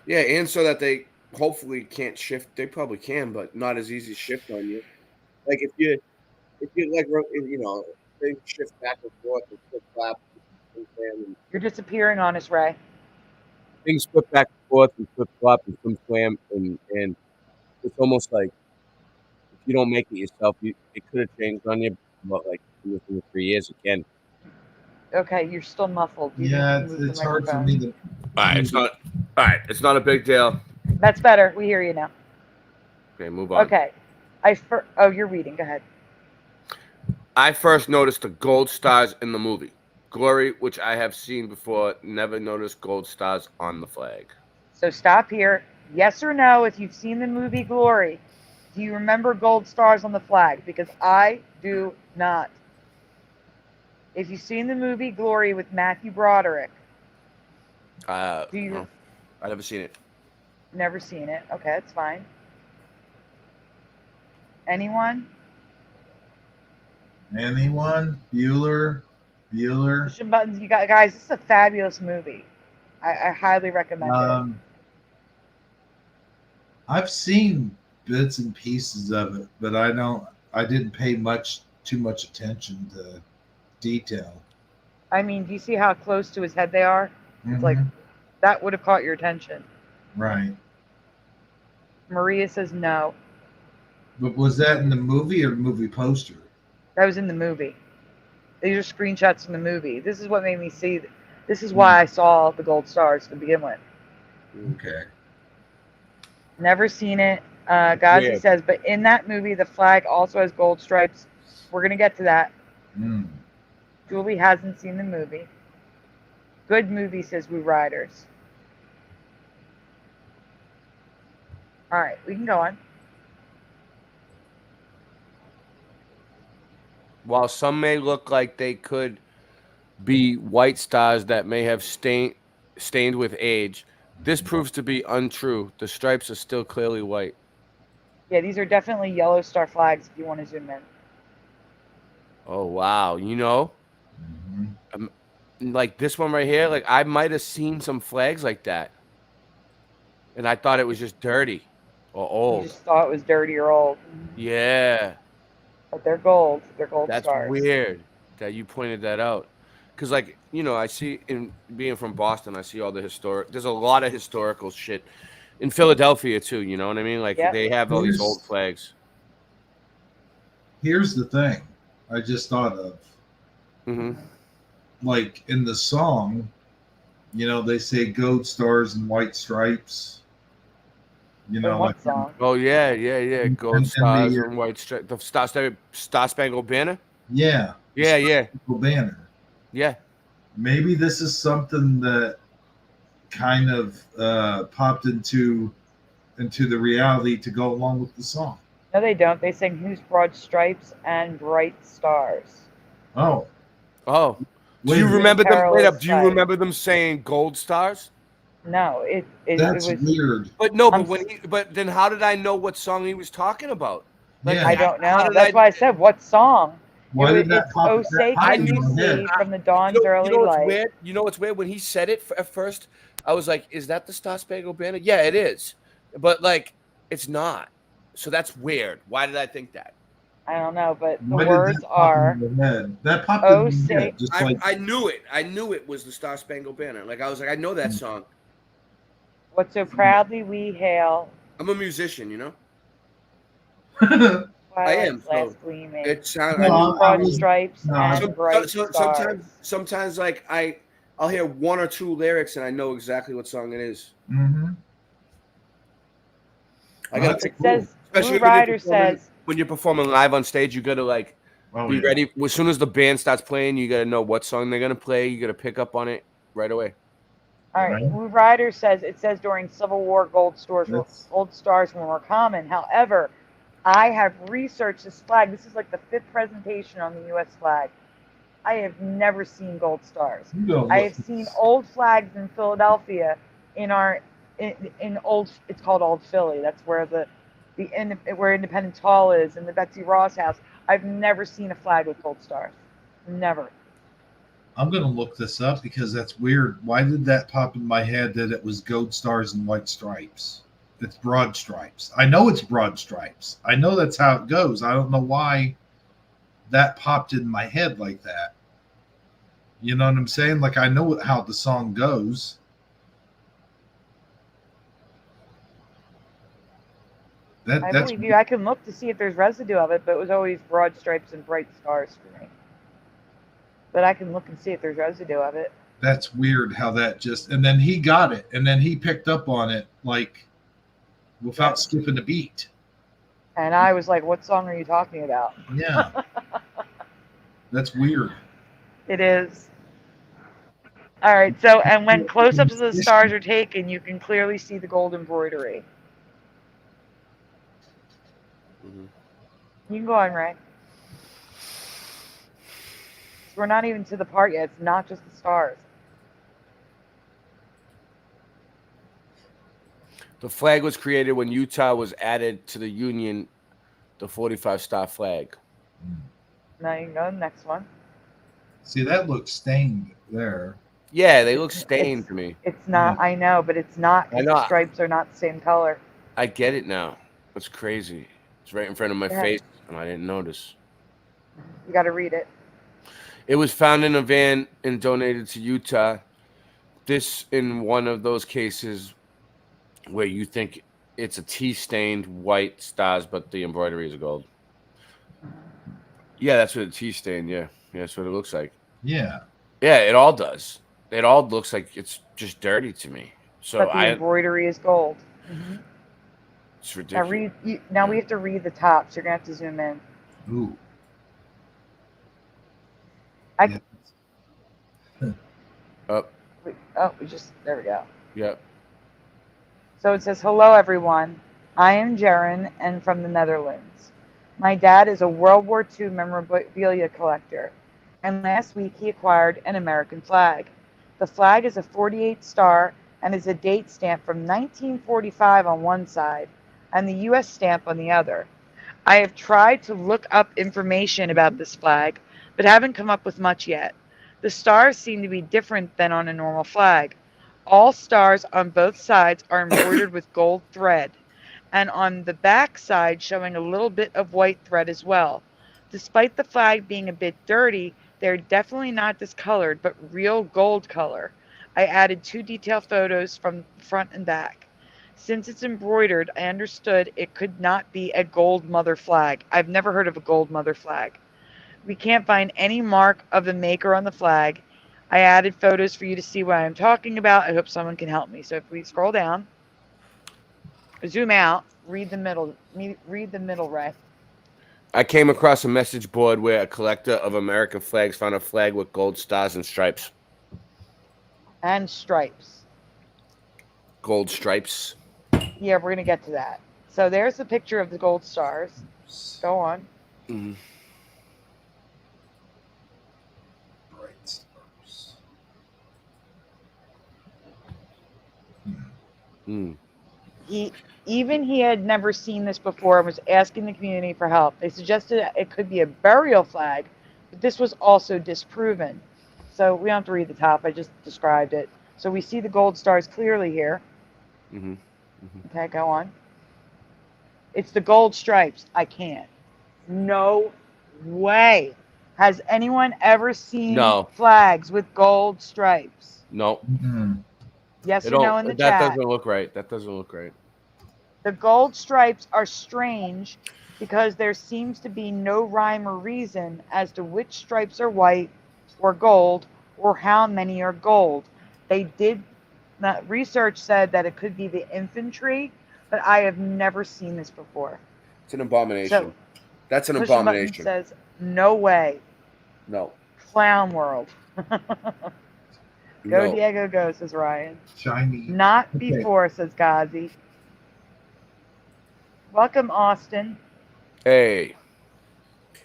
Yeah, and so that they hopefully can't shift. They probably can, but not as easy to shift on you. Like if you like, you know, they shift back and forth and flip flap. You're disappearing on us, Ray. Things flip back and forth and flip flop and swim slam, and it's almost like if you don't make it yourself, it could have changed on you, but like within 3 years again. Okay, you're still muffled. Yeah, it's hard for me to. All right, it's not. All right, it's not a big deal. That's better. We hear you now. Okay, move on. Okay, you're reading. Go ahead. I first noticed the gold stars in the movie Glory, which I have seen before. Never noticed gold stars on the flag. So stop here. Yes or no? If you've seen the movie Glory, do you remember gold stars on the flag? Because I do not. If you've seen the movie Glory with Matthew Broderick, I've never seen it. Never seen it. Okay, that's fine. Anyone? Bueller. Pushing buttons. You guys. This is a fabulous movie. I highly recommend it. I've seen bits and pieces of it, but I didn't pay too much attention to detail. I mean, do you see how close to his head they are? It's like that would have caught your attention. Right. Maria says no. But was that in the movie or movie poster? That was in the movie. These are screenshots from the movie. This is what made me see. This is why I saw the gold stars to begin with. Okay. Never seen it. Ghazi says, but in that movie, the flag also has gold stripes. We're going to get to that. Julie hasn't seen the movie. Good movie, says Woo Riders. All right, we can go on. While some may look like they could be white stars that may have stained with age, this proves to be untrue. The stripes are still clearly white. Yeah, these are definitely yellow star flags if you want to zoom in. Oh, wow. You know, like this one right here, like I might have seen some flags like that. And I thought it was just dirty or old. You just thought it was dirty or old. Yeah. But they're gold. They're gold That's stars. weird that you pointed that out. Because, like, you know, I see, in being from Boston, I see all the there's a lot of historical shit in Philadelphia, too. You know what I mean? Like, they have all these old flags. Here's the thing I just thought of. Like, in the song, you know, they say gold stars and white stripes. You know, like, oh, yeah. Gold stars and white stripes. The Star Spangled Banner? Yeah. Yeah. Banner. Yeah. Maybe this is something that kind of popped into into the reality to go along with the song. No, they don't. They sing "Whose Broad Stripes and Bright Stars." Oh. Oh. Do Wait you a minute. remember them? Wait up. Perilous Do you Flight. remember them saying gold stars? No, it That's was weird. But no, I'm but then how did I know what song he was talking about? Like, Yeah. I don't how know. did That's why I said what song. Why did that It's pop? "Oh That Say popped Can in You my head. See" from the Dawn's Early what's Light. weird? You know what's weird? When he said it at first, I was like, "Is that the Star Spangled Banner?" Yeah, it is, but like, it's not. So that's weird. Why did I think that? I don't know, but the Why did words that pop are in your head? That popped "Oh in my Say." head. Just like I knew it. I knew it was the Star Spangled Banner. Like I was like, I know that song. What so proudly we hail. I'm a musician, you know. I Twilight's am. last So gleaming. it sounds. No, Whose I broad was- stripes no, and bright stars. sometimes like I'll hear one or two lyrics and I know exactly what song it is. Mm-hmm. I gotta That's It cool. says especially Blue Rider performing- says when you're performing live on stage, you gotta like Oh, be yeah. ready. As soon as the band starts playing, you gotta know what song they're gonna play. You gotta pick up on it right away. all right. Blue Rider says it says during Civil War gold stars were more common. However, I have researched this flag. This is like the 5th presentation on the U.S. flag. I have never seen gold stars. I have seen old flags in Philadelphia in old. It's called Old Philly. That's where where Independence Hall is and the Betsy Ross House. I've never seen a flag with gold stars. Never. I'm gonna look this up because that's weird. Why did that pop in my head that it was gold stars and white stripes? It's broad stripes. I know it's broad stripes. I know that's how it goes. I don't know why that popped in my head like that. You know what I'm saying? Like I know how the song goes. I believe you. I can look to see if there's residue of it, but it was always broad stripes and bright stars for me. But I can look and see if there's residue of it. That's weird how that just, and then he got it, and then he picked up on it like without skipping a beat. And I was like, what song are you talking about? Yeah. That's weird. It is. All right. So, and when close-ups of the stars are taken, you can clearly see the gold embroidery. Mm-hmm. You can go on, Ray. We're not even to the part yet. It's not just the stars. The flag was created when Utah was added to the Union, the 45-star flag. Now you can go to the next one. See, that looks stained there. Yeah, they look stained to me. It's not. I know, but it's not. I know. The stripes are not the same color. I get it now. That's crazy. It's right in front of my Yeah. face, and I didn't notice. You got to read it. It was found in a van and donated to Utah. This in one of those cases where you think it's a tea-stained white stars, but the embroidery is gold. Yeah, that's what a tea-stained, yeah. Yeah, that's what it looks like. Yeah. Yeah, it all does. It all looks like it's just dirty to me. So But the embroidery is gold. it's Now ridiculous. Now we have to read the tops. You're gonna have to zoom in. Ooh. There we go. Yep. So it says, hello, everyone. I am Jaren and from the Netherlands. My dad is a World War II memorabilia collector, and last week he acquired an American flag. The flag is a 48 star and is a date stamp from 1945 on one side and the U.S. stamp on the other. I have tried to look up information about this flag, but haven't come up with much yet. The stars seem to be different than on a normal flag. All stars on both sides are embroidered with gold thread, and on the back side showing a little bit of white thread as well. Despite the flag being a bit dirty, they're definitely not discolored, but real gold color. I added 2 detailed photos from front and back. Since it's embroidered, I understood it could not be a gold mother flag. I've never heard of a gold mother flag. We can't find any mark of the maker on the flag. I added photos for you to see what I'm talking about. I hope someone can help me. So if we scroll down, zoom out, read the middle, Ray. I came across a message board where a collector of American flags found a flag with gold stars and stripes. And stripes. Gold stripes. Yeah, we're gonna get to that. So there's the picture of the gold stars. Go on. Mhm. Bright stars. He had never seen this before and was asking the community for help. They suggested it could be a burial flag, but this was also disproven. So we don't have to read the top. I just described it. So we see the gold stars clearly here. Okay, go on. It's the gold stripes. I can't. No way. Has anyone ever seen No. flags with gold stripes? No. Yes They or no don't- in the that chat. doesn't look right. That doesn't look right. The gold stripes are strange because there seems to be no rhyme or reason as to which stripes are white or gold or how many are gold. Research said that it could be the infantry, but I have never seen this before. It's an abomination. So, That's an Push a Button abomination. says, no way. No. Clown world. Go No. Diego, go, says Ryan. Shiny. Not Okay. before, says Ghazi. Welcome, Austin. Hey.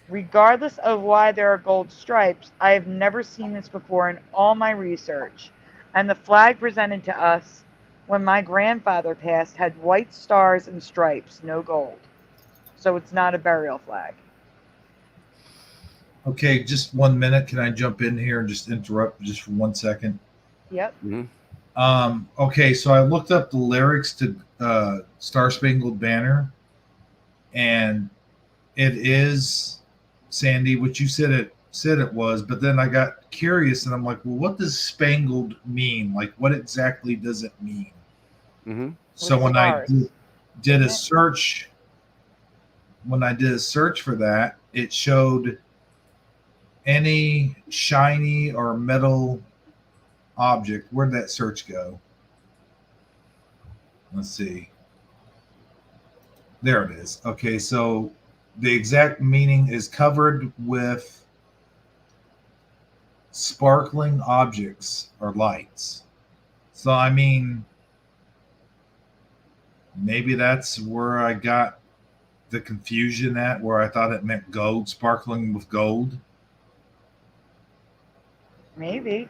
Regardless of why there are gold stripes, I have never seen this before in all my research. And the flag presented to us when my grandfather passed had white stars and stripes, no gold. So it's not a burial flag. Okay, just 1 minute. Can I jump in here and just interrupt just for 1 second? Yep. Okay, so I looked up the lyrics to Star Spangled Banner, and it is, Sandy, what you said it was, but then I got curious and I'm like, well, what does spangled mean? Like, what exactly does it mean? So when I did a search, for that, it showed any shiny or metal object. Where'd that search go? Let's see. There it is. Okay, so the exact meaning is covered with sparkling objects or lights. So, I mean, maybe that's where I got the confusion at, where I thought it meant gold, sparkling with gold. Maybe.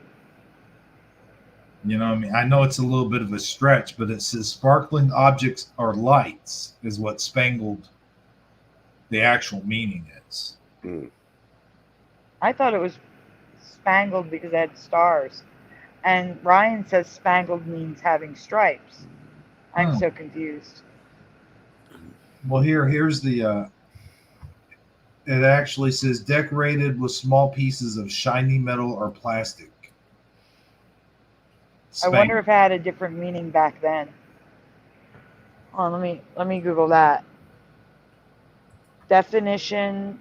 You know what I mean? I know it's a little bit of a stretch, but it says sparkling objects or lights is what spangled, the actual meaning is. I thought it was spangled because it had stars. And Ryan says spangled means having stripes. I'm so confused. Well, here's the, it actually says decorated with small pieces of shiny metal or plastic. I wonder if it had a different meaning back then. Oh, let me Google that. Definition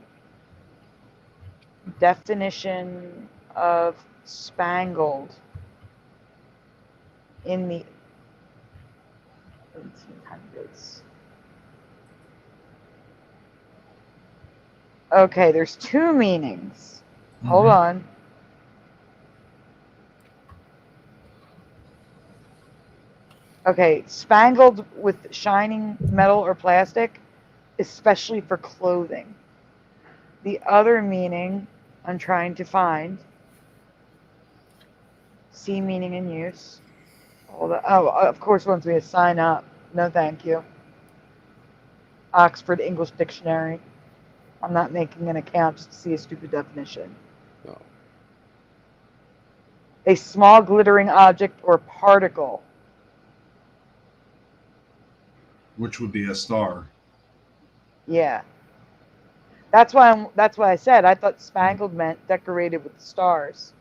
of spangled in the 1800s. Okay, there's two meanings. Hold on. Okay, spangled with shining metal or plastic, especially for clothing. The other meaning I'm trying to find, see meaning in use. Oh, of course, wants me to sign up. No, thank you. Oxford English Dictionary. I'm not making an account just to see a stupid definition. No. A small glittering object or particle. Which would be a star. Yeah. That's why I said I thought spangled meant decorated with stars.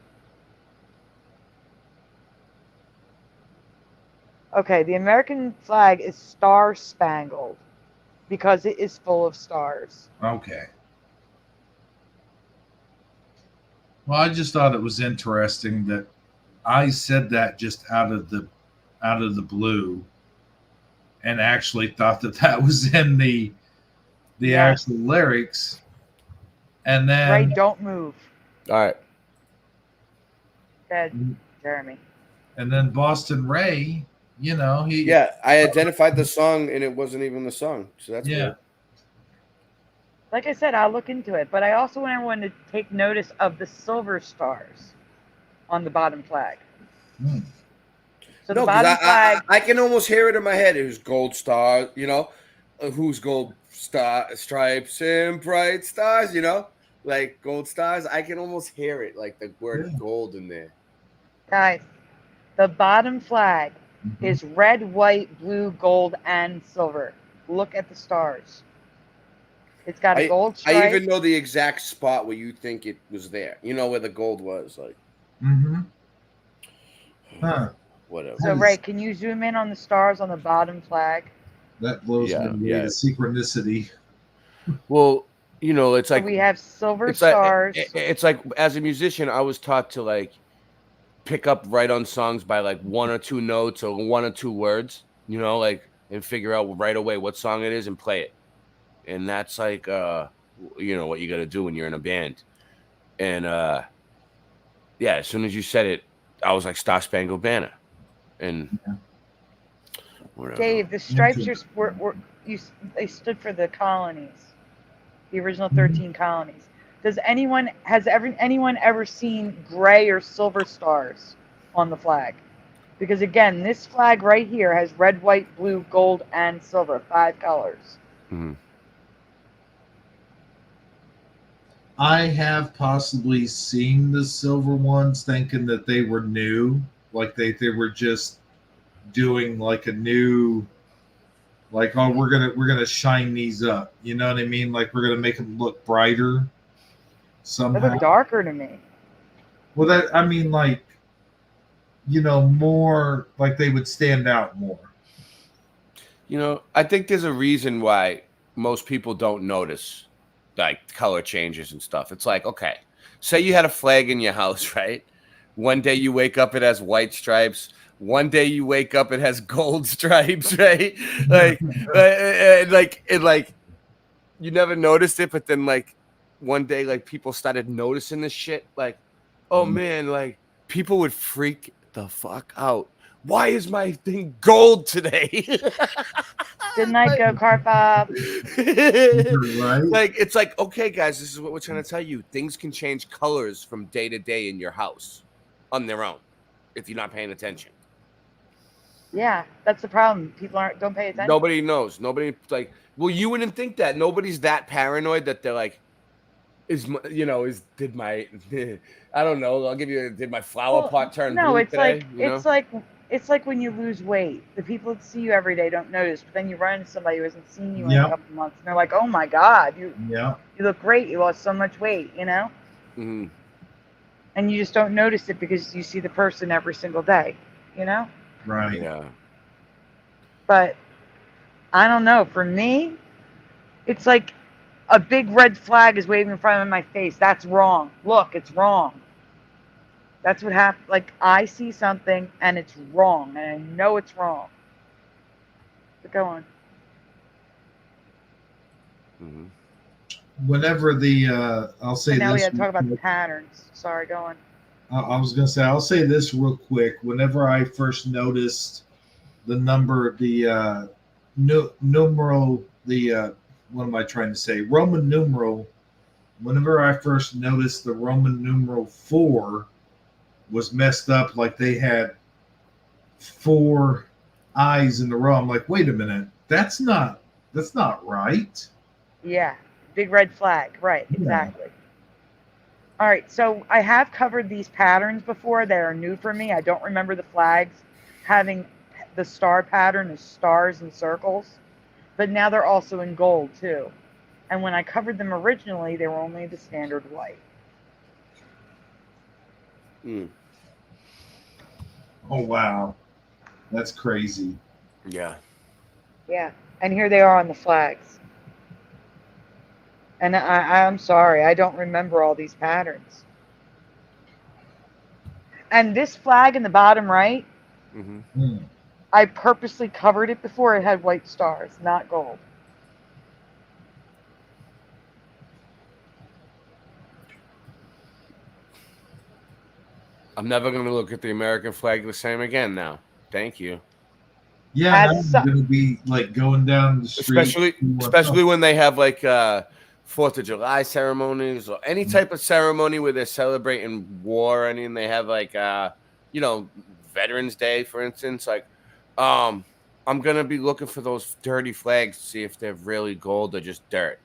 Okay, the American flag is star spangled because it is full of stars. Okay. Well, I just thought it was interesting that I said that just out of the blue, and actually thought that was in the actual lyrics. And then Ray, don't move. All right. Dead, Jeremy. And then Boston Ray You know, Yeah, I identified the song and it wasn't even the song. So that's weird. Like I said, I'll look into it. But I also want everyone to take notice of the silver stars on the bottom flag. So the No, bottom because flag. I can almost hear it in my head. Who's gold star, you know? Who's gold stripes and bright stars, you know? Like gold stars. I can almost hear it, like the word gold in there. Guys, the bottom flag is red, white, blue, gold, and silver. Look at the stars. It's got a gold stripe. I even know the exact spot where you think it was there. You know where the gold was, like. Huh. Whatever. So, Ray, can you zoom in on the stars on the bottom flag? That blows me away, the synchronicity. Well, you know, it's like So we have silver stars. stars. It's like as a musician, I was taught to like pick up right on songs by like one or two notes or one or two words, you know, like and figure out right away what song it is and play it. And that's like you know what you got to do when you're in a band. And yeah, as soon as you said it, I was like Star Spangled Banner. And whatever. Dave, the stripes they stood for the colonies, the original 13 colonies. Has anyone ever seen gray or silver stars on the flag? Because again, this flag right here has red, white, blue, gold, and silver, 5 colors. I have possibly seen the silver ones, thinking that they were new, like they were just doing like a new, like, oh, we're gonna shine these up. You know what I mean? Like we're gonna make them look brighter somehow. They look darker to me. Well, that I mean, like, you know, more like they would stand out more. You know, I think there's a reason why most people don't notice like color changes and stuff. It's like, okay, say you had a flag in your house, right? One day you wake up, it has white stripes. One day you wake up, it has gold stripes, right? Like, like you never noticed it, but then like one day, like people started noticing this shit. Like, oh man, like people would freak the fuck out. Why is my thing gold today? Good night, Go Kart Bob. Right? Like, it's like, okay, guys, this is what we're trying to tell you. Things can change colors from day to day in your house on their own if you're not paying attention. Yeah, that's the problem. People don't pay attention. Nobody knows. Nobody, like, well, you wouldn't think that. Nobody's that paranoid that they're like, did my, I don't know. I'll give you, did my flower pot turn blue it's today? like, it's like when you lose weight. The people that see you every day don't notice, but then you run into somebody who hasn't seen you in a couple months, and they're like, "Oh my God, you look great. You lost so much weight," you know. Mm-hmm. And you just don't notice it because you see the person every single day, you know. Right. Yeah. But I don't know. For me, it's like a big red flag is waving in front of my face. That's wrong. Look, it's wrong. That's what happened. Like, I see something and it's wrong, and I know it's wrong. But go on. Mm-hmm. Whenever the I'll say now this. we got to talk about the patterns. Sorry, go on. I was going to say, I'll say this real quick. Whenever I first noticed the number, the numeral, what am I trying to say? Roman numeral. Whenever I first noticed the Roman numeral 4 was messed up, like they had 4 eyes in a row, I'm like, wait a minute, that's not right. Yeah, big red flag. Right, exactly. All right, so I have covered these patterns before. They are new for me. I don't remember the flags having the star pattern as stars and circles, but now they're also in gold too. And when I covered them originally, they were only the standard white. Oh, wow. That's crazy. Yeah. Yeah, and here they are on the flags. And I'm sorry, I don't remember all these patterns. And this flag in the bottom right, I purposely covered it before it had white stars, not gold. I'm never going to look at the American flag the same again now. Thank you. Yeah, As I'm gonna be like going down the street, especially when they have like 4th of July ceremonies or any type of ceremony where they're celebrating war. I mean, they have like Veterans Day, for instance. Like, I'm gonna be looking for those dirty flags to see if they're really gold or just dirt.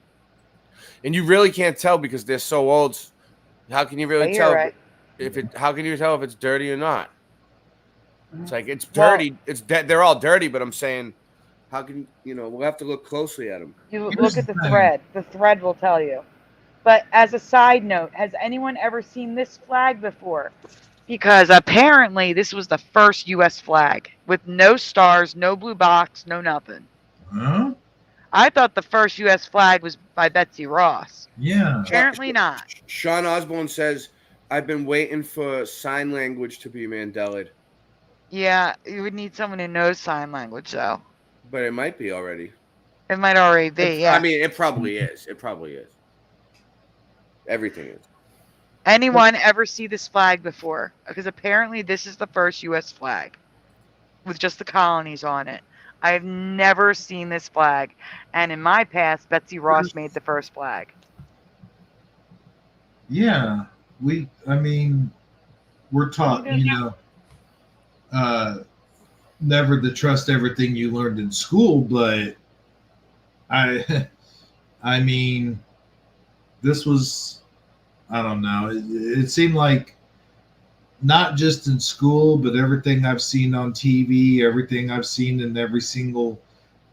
And you really can't tell because they're so old. How can you really tell how can you tell if it's dirty or not? It's like it's dirty. They're all dirty, but I'm saying, how can we'll have to look closely at them. You look at the thread. The thread will tell you. But as a side note, has anyone ever seen this flag before? Because apparently this was the first U.S. flag with no stars, no blue box, no nothing. Huh? I thought the first U.S. flag was by Betsy Ross. Yeah. Apparently not. Sean Osborne says, I've been waiting for sign language to be Mandela. Yeah, you would need someone who knows sign language, though. But it might be already. It might already be, yeah. I mean, it probably is. It probably is. Everything is. Anyone ever see this flag before? Because apparently this is the first U.S. flag with just the colonies on it. I've never seen this flag. And in my past, Betsy Ross made the first flag. Yeah. We're taught, never to trust everything you learned in school, but I mean, this was, I don't know. It seemed like not just in school, but everything I've seen on TV, everything I've seen in every single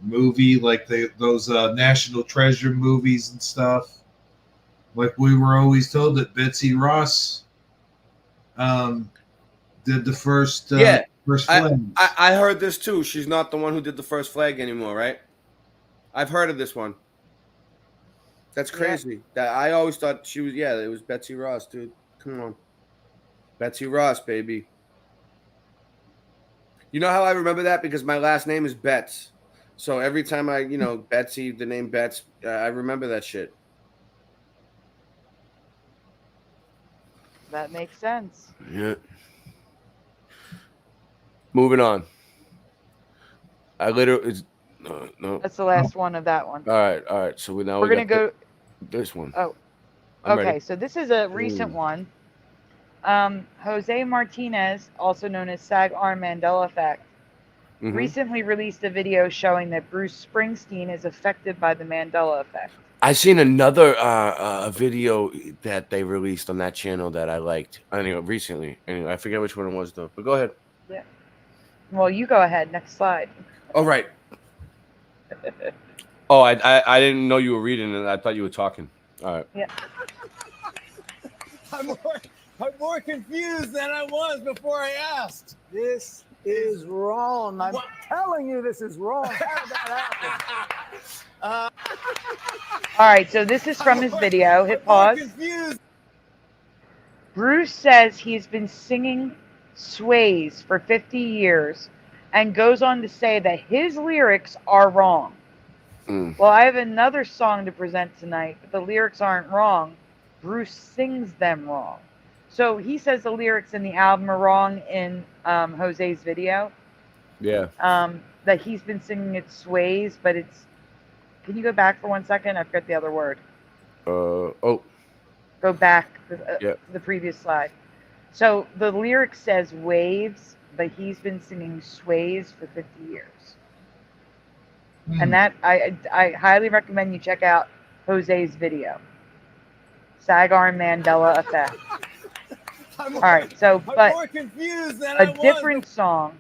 movie, like those National Treasure movies and stuff. Like we were always told that Betsy Ross did the first first flag. I heard this too. She's not the one who did the first flag anymore, right? I've heard of this one. That's crazy. That I always thought she was. Yeah, it was Betsy Ross, dude. Come on, Betsy Ross, baby. You know how I remember that? Because my last name is Betts. So every time I, Betsy, the name Betts, I remember that shit. That makes sense. Yeah. Moving on. I literally no. That's the last one of that one. All right. So we're gonna go this one. Oh, I'm okay. ready. So this is a recent one. Jose Martinez, also known as SAG arm Mandela effect, recently released a video showing that Bruce Springsteen is affected by the Mandela effect. I seen another video that they released on that channel that I liked. Anyway, recently. Anyway, I forget which one it was though. But go ahead. Yeah. Well, you go ahead. Next slide. All right. Oh, I didn't know you were reading it. I thought you were talking. All right. Yeah. I'm more confused than I was before I asked. This is wrong. I'm telling you, this is wrong. How did that happen? All right, so this is from his video. Hit pause. Bruce says he's been singing Sways for 50 years and goes on to say that his lyrics are wrong. Well, I have another song to present tonight, but the lyrics aren't wrong. Bruce sings them wrong. So he says the lyrics in the album are wrong in Jose's video. Yeah. That he's been singing it Sways, but it's... Can you go back for 1 second? I forgot the other word. Oh. Go back to the previous slide. So the lyric says waves, but he's been singing Sways for 50 years. And that I highly recommend you check out Jose's video. SAG arm Mandela effect. All right, so but more confused than a different song.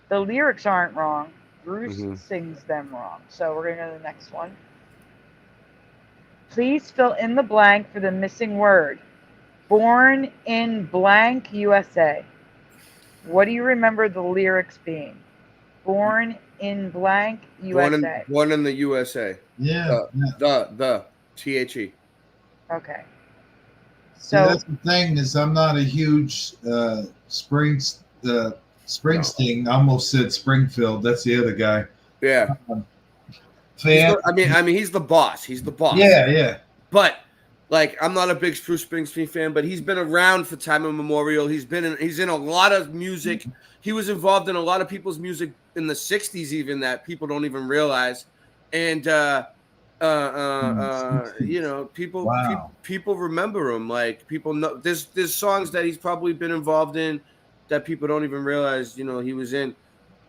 The lyrics aren't wrong. Bruce sings them wrong. So we're gonna go to the next one. Please fill in the blank for the missing word. Born in blank USA. What do you remember the lyrics being? Born in blank USA. Born in the USA. Yeah. The THE. Okay. So that's the thing is I'm not a huge Springsteen. I almost said Springfield. That's the other guy. Yeah. Fan. I mean, he's the boss. He's the boss. Yeah. But like, I'm not a big Bruce Springsteen fan, but he's been around for time immemorial. He's in a lot of music. He was involved in a lot of people's music in the 60s even that people don't even realize. And you know, people remember him. Like, people know there's songs that he's probably been involved in that people don't even realize, you know, he was in.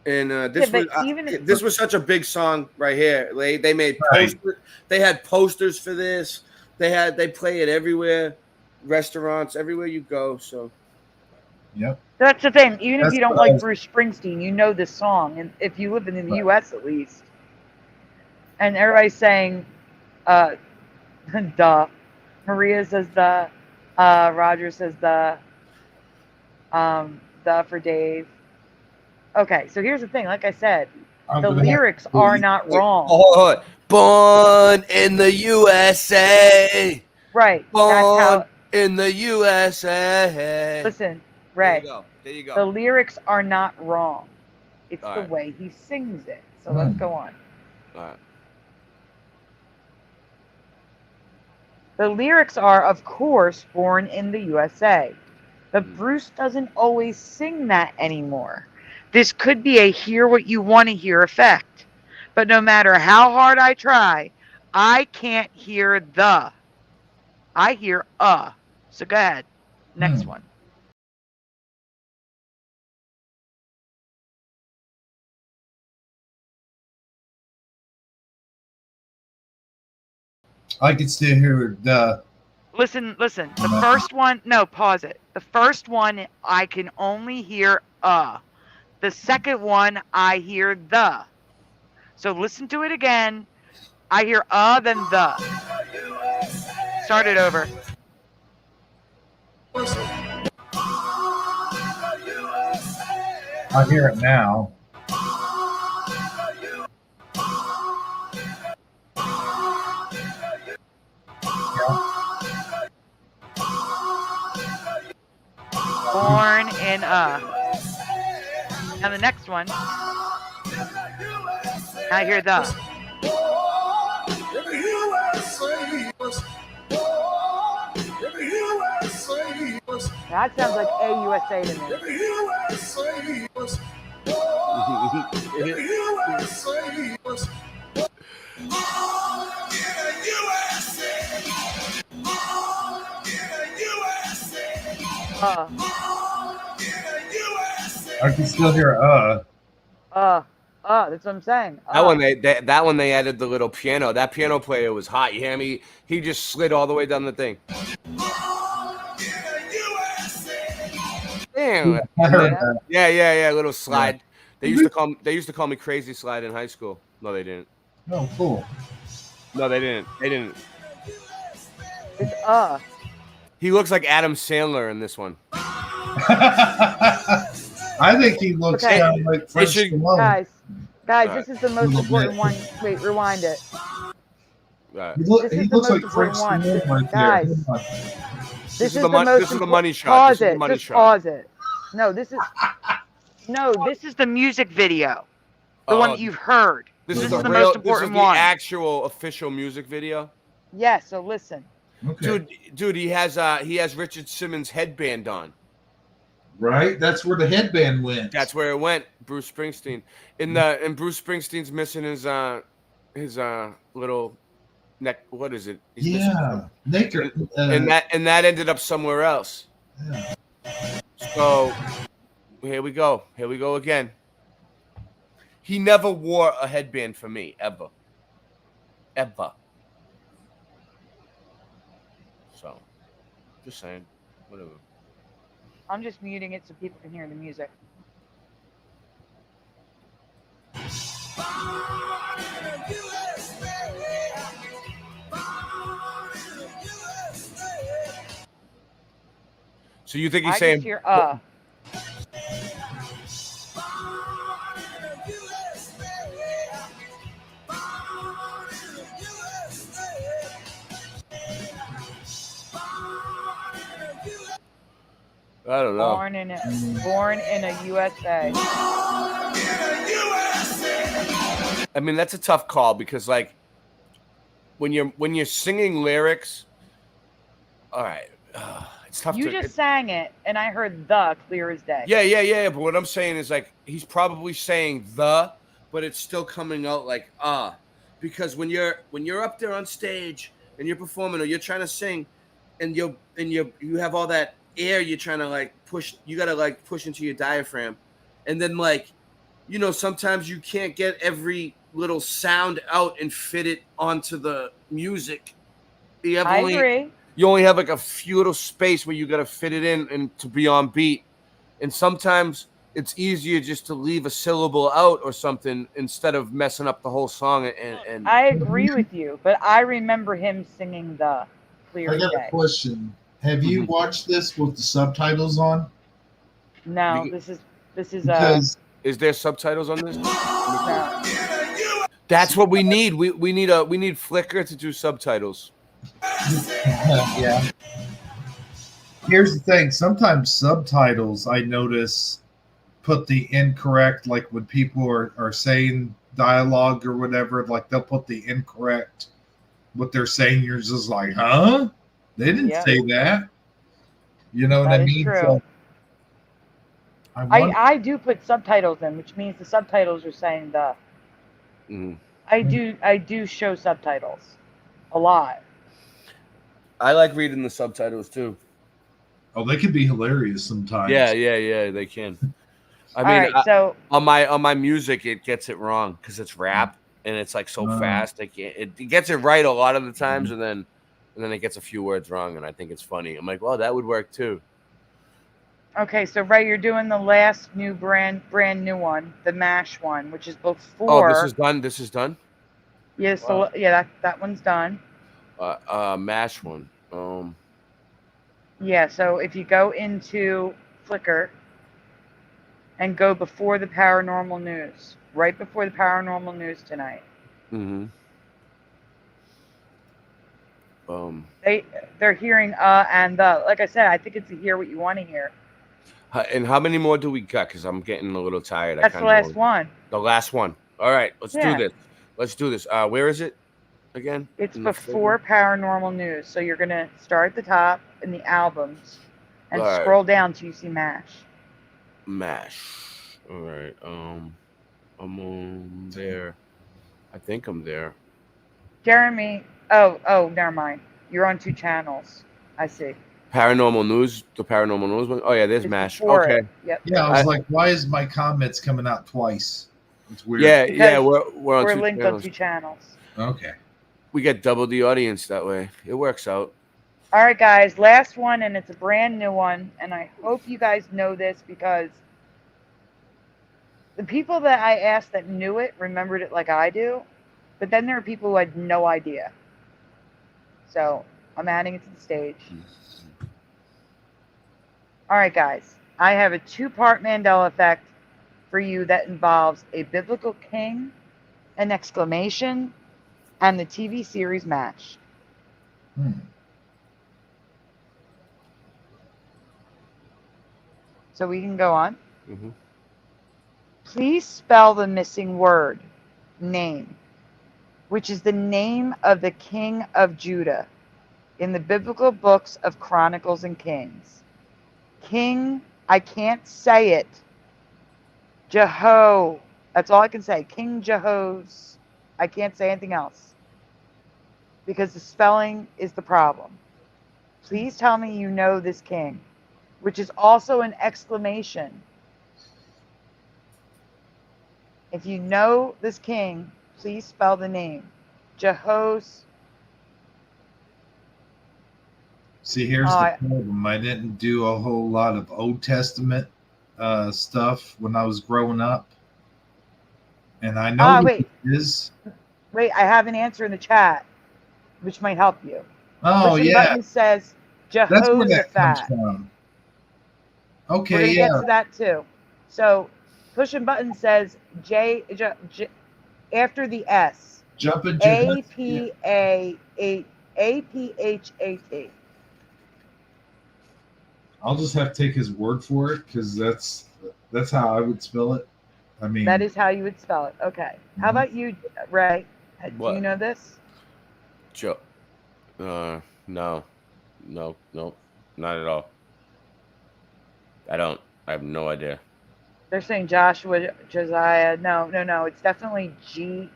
And this was such a big song right here. They made posters. They had posters for this. They play it everywhere, restaurants, everywhere you go. So yep. That's the thing. Even if That's you don't what I like was- Bruce Springsteen, you know this song, and if you live in the U.S. at least. And everybody's saying, duh. Maria says duh. Roger says duh. Duh for Dave. Okay, so here's the thing. Like I said, the lyrics are not wrong. Born in the USA. Right. Born in the USA. Listen, Ray. There you go. The lyrics are not wrong. It's All the right. way he sings it. So let's go on. All right. The lyrics are, of course, born in the USA. But Bruce doesn't always sing that anymore. This could be a hear what you want to hear effect. But no matter how hard I try, I can't hear the. I hear So go ahead. Next one. I can still hear the. Listen. The first one, no, pause it. The first one, I can only hear The second one, I hear the. So listen to it again. I hear then the. Start it over. I hear it now. Born in Now the next one. I hear the. That sounds like AUSA to I can still hear that's what I'm saying. That one they added the little piano. That piano player was hot. You hear me? He just slid all the way down the thing. Damn. Yeah. Little slide. They used to call me Crazy Slide in high school. No, they didn't. Oh, cool. No, they didn't. It's He looks like Adam Sandler in this one. I think he looks kind of like French Stallone. Guys, this is the most important one. Wait, rewind it. Right. He looks like French Stallone right there. Guys, This is the money shot. Pause This is it. the money Just shot. pause it. This is the music video. The one that you've heard. This is the most important one. Actual official music video. Yeah, so listen. Okay. Dude, he has Richard Simmons' headband on. Right? That's where the headband went. That's where it went. Bruce Springsteen. And Bruce Springsteen's missing his little neck. What is it? He's neck. And that ended up somewhere else. Yeah. So here we go. Here we go again. He never wore a headband for me, ever. So, just saying. Whatever. I'm just muting it so people can hear the music. So you think he's I saying? just hear I don't know. Born in a USA. I mean, that's a tough call because, like, when you're singing lyrics, all right, It's tough You to. just sang it, and I heard the clear as day. Yeah. But what I'm saying is like he's probably saying the, but it's still coming out like because when you're up there on stage and you're performing or you're trying to sing, and you have all that air you're trying to like push, you gotta like push into your diaphragm, and then like sometimes you can't get every little sound out and fit it onto the music. I agree. You only have like a few little space where you got to fit it in and to be on beat. And sometimes it's easier just to leave a syllable out or something instead of messing up the whole song. And I agree with you, but I remember him singing the clear I as got day. a question. Have you watched this with the subtitles on? No, this is Because is there subtitles on this? no. That's what we need. We need Flickr to do subtitles. yeah. Here's the thing. Sometimes subtitles, I notice, put the incorrect, like when people are saying dialogue or whatever, like they'll put the incorrect, what they're saying. Yours is like, huh? They didn't say that. You know what I mean? True. So, I do put subtitles in, which means the subtitles are saying the. I do show subtitles a lot. I like reading the subtitles too. Oh, they can be hilarious sometimes. Yeah, they can. I mean, right, so on my music, it gets it wrong because it's rap and it's like so fast. It gets it right a lot of the times, and then it gets a few words wrong, and I think it's funny. I'm like, well, that would work too. okay, so you're doing the last new brand new one, the MASH one, which is before. Oh, this is done. This is done. Yeah, so that one's done. MASH one. Yeah, so if you go into Flickr and go before the paranormal news, right before the paranormal news tonight. They're hearing and the. Like I said, I think it's to hear what you want to hear. And how many more do we got? Because I'm getting a little tired. That's the last one. The last one. All right, let's do this. Let's do this. Where is it again? It's before paranormal news. So you're gonna start at the top in the albums and scroll down till you see MASH. MASH. All right. I'm on there. I think I'm there. Jeremy. Oh, never mind. You're on 2 channels. I see. Paranormal news. The paranormal news one. Oh yeah, there's MASH. Okay. Okay. Yep. Yeah, I was like, why is my comments coming out twice? It's weird. Yeah. We're on 2 linked channels. on 2 channels. Okay. We get double the audience that way. It works out. All right, guys. Last one, and it's a brand new one. And I hope you guys know this because the people that I asked that knew it remembered it like I do. But then there are people who had no idea. So I'm adding it to the stage. All right, guys. I have a 2-part Mandela effect for you that involves a biblical king, an exclamation, and the TV series MASH. So we can go on. Please spell the missing word, name, which is the name of the king of Judah in the biblical books of Chronicles and Kings. King, I can't say it. Jeho. That's all I can say. King Jeho's. I can't say anything else. Because the spelling is the problem. Please tell me you know this king, which is also an exclamation. If you know this king, please spell the name. Jeho's. See, here's the problem. I didn't do a whole lot of Old Testament stuff when I was growing up. And I know what it is. Wait, I have an answer in the chat, which might help you. Oh, Pushing yeah. Button says That's where Jehoshaphat. that comes from. Okay, We're gonna yeah. get to that too. So, Pushing Button says J after the S. Jumping APHAT. I'll just have to take his word for it because that's how I would spell it. I mean, That is how you would spell it. Okay. How about you, Ray? What? Do you know this? No. Not at all. I have no idea. They're saying Joshua, Josiah. No. It's definitely Jehos.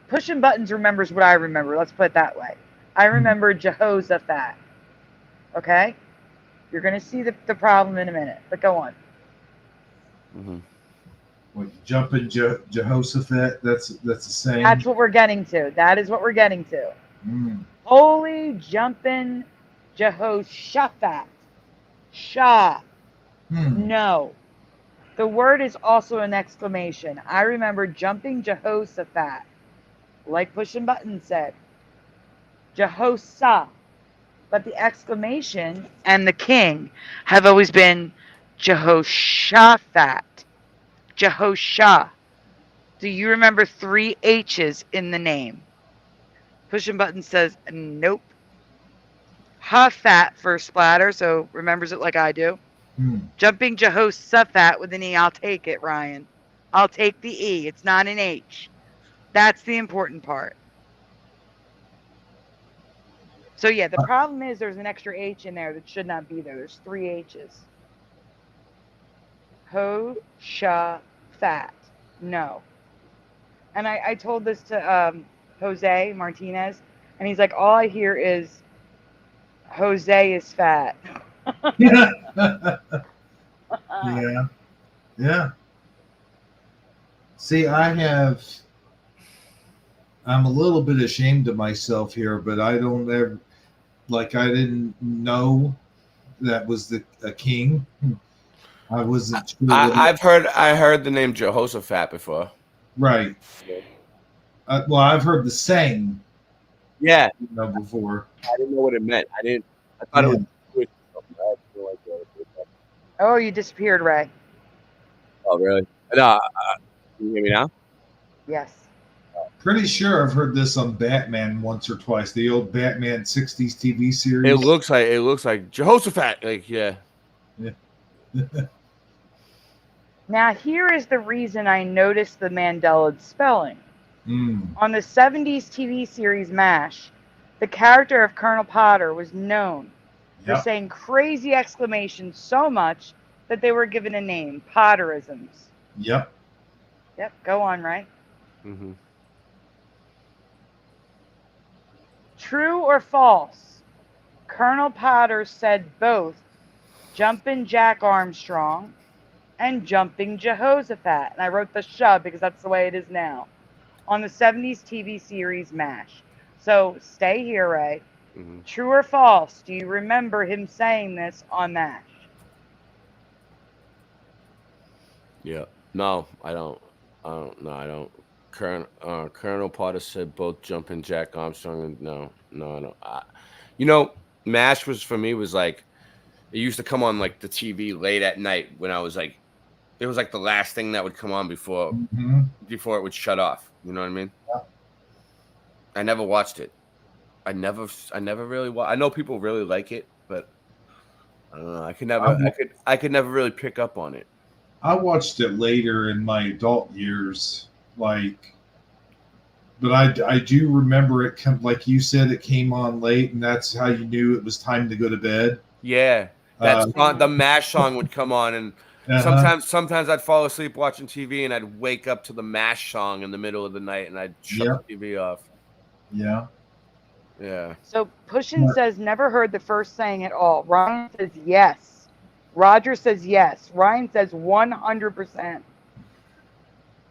Pushing buttons remembers what I remember. Let's put it that way. I remember Jehoshaphat. Okay? You're going to see the problem in a minute, but go on. Mm-hmm. What, jumping Jehoshaphat? That's the same. That's what we're getting to. That is what we're getting to. Mm. Holy jumping Jehoshaphat. Shah. No. The word is also an exclamation. I remember jumping Jehoshaphat. Like Pushing Buttons said. Jehoshaphat. But the exclamation and the king have always been Jehoshaphat. Jehoshah. Do you remember 3 H's in the name? Pushing Button says nope. Huffat for splatter, so remembers it like I do. Jumping Jehoshaphat with an E, I'll take it, Ryan. I'll take the E. It's not an H. That's the important part. So yeah, the problem is there's an extra H in there that should not be there. There's 3 H's. Ho-sha-fat. No. And I told this to Jose Martinez, and he's like, all I hear is Jose is fat. Yeah. Yeah. See, I'm a little bit ashamed of myself here, but I don't ever, I didn't know that was a king. I wasn't sure. I heard the name Jehoshaphat before. Right. Well, I've heard the saying. Yeah. Before. I didn't know what it meant. I thought it was. Oh, you disappeared, Ray. Oh, really? No. Can you hear me now? Yes. Pretty sure I've heard this on Batman once or twice. The old Batman 60s TV series. It looks like Jehoshaphat. Yeah. Now, here is the reason I noticed the Mandela spelling. On the 70s TV series MASH, the character of Colonel Potter was known for saying crazy exclamations so much that they were given a name, Potterisms. Yep. Go on, Ray. Mm-hmm. True or false? Colonel Potter said both Jumpin' Jack Armstrong and Jumping Jehoshaphat. And I wrote the shove because that's the way it is now. On the 70s TV series MASH. So stay here, Ray. Mm-hmm. True or false? Do you remember him saying this on MASH? Yeah. No, I don't. No, I don't. Colonel Potter said both Jumping Jack Armstrong and no, I don't. MASH was for me was like it used to come on like the TV late at night when I was like it was like the last thing that would come on before it would shut off. You know what I mean? Yeah. I never watched it. I never really I know people really like it, but I don't know. I could never really pick up on it. I watched it later in my adult years, but I do remember it. Like you said, it came on late, and that's how you knew it was time to go to bed. Yeah, the MASH song would come on, and sometimes I'd fall asleep watching TV, and I'd wake up to the MASH song in the middle of the night, and I'd shut the TV off. Yeah. Yeah. So Pushin says never heard the first saying at all. Ryan says yes. Roger says yes. Ryan says 100%.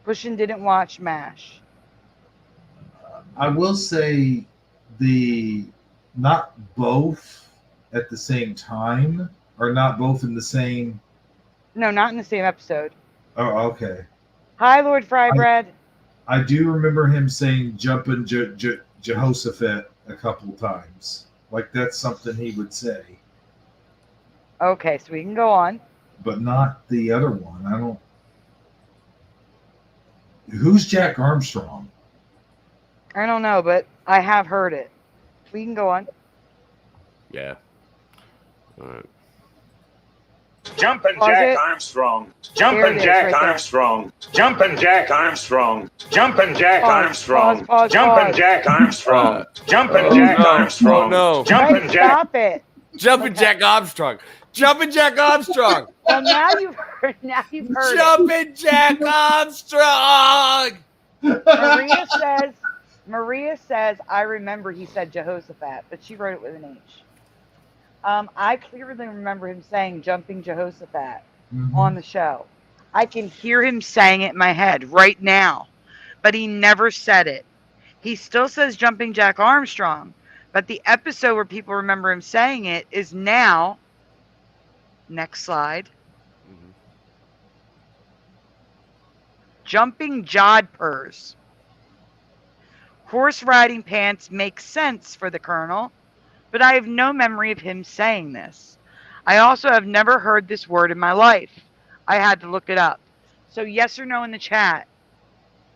Pushin didn't watch MASH. I will say not both at the same time, or not both in the same. No, not in the same episode. Oh, okay. Hi, Lord Frybread. I do remember him saying jumping Jehoshaphat a couple times. Like that's something he would say. Okay, so we can go on. But not the other one. I don't. Who's Jack Armstrong? I don't know, but I have heard it. We can go on. Yeah. All right. Jumpin' Pause Jack it. Armstrong. There Jumpin' it is, Jack right there. Armstrong. Jumpin' Jack Armstrong. Jumpin' Jack Pause, Armstrong. pause, Jumpin' pause. Jack Armstrong. Jumpin' Oh, Jack no. Armstrong. Oh, no. Jumpin' Hey, Jack. stop it. Jumpin' Jack Armstrong. Jumpin' Jack Armstrong. Well, now you've heard. Now you've heard it. Jumpin' Jack Armstrong. Maria says, I remember he said Jehoshaphat, but she wrote it with an H. I clearly remember him saying Jumping Jehoshaphat on the show. I can hear him saying it in my head right now, but he never said it. He still says Jumping Jack Armstrong, but the episode where people remember him saying it is now, next slide, Jumping Jodhpurs. Horse riding pants makes sense for the Colonel, but I have no memory of him saying this. I also have never heard this word in my life. I had to look it up. So yes or no in the chat.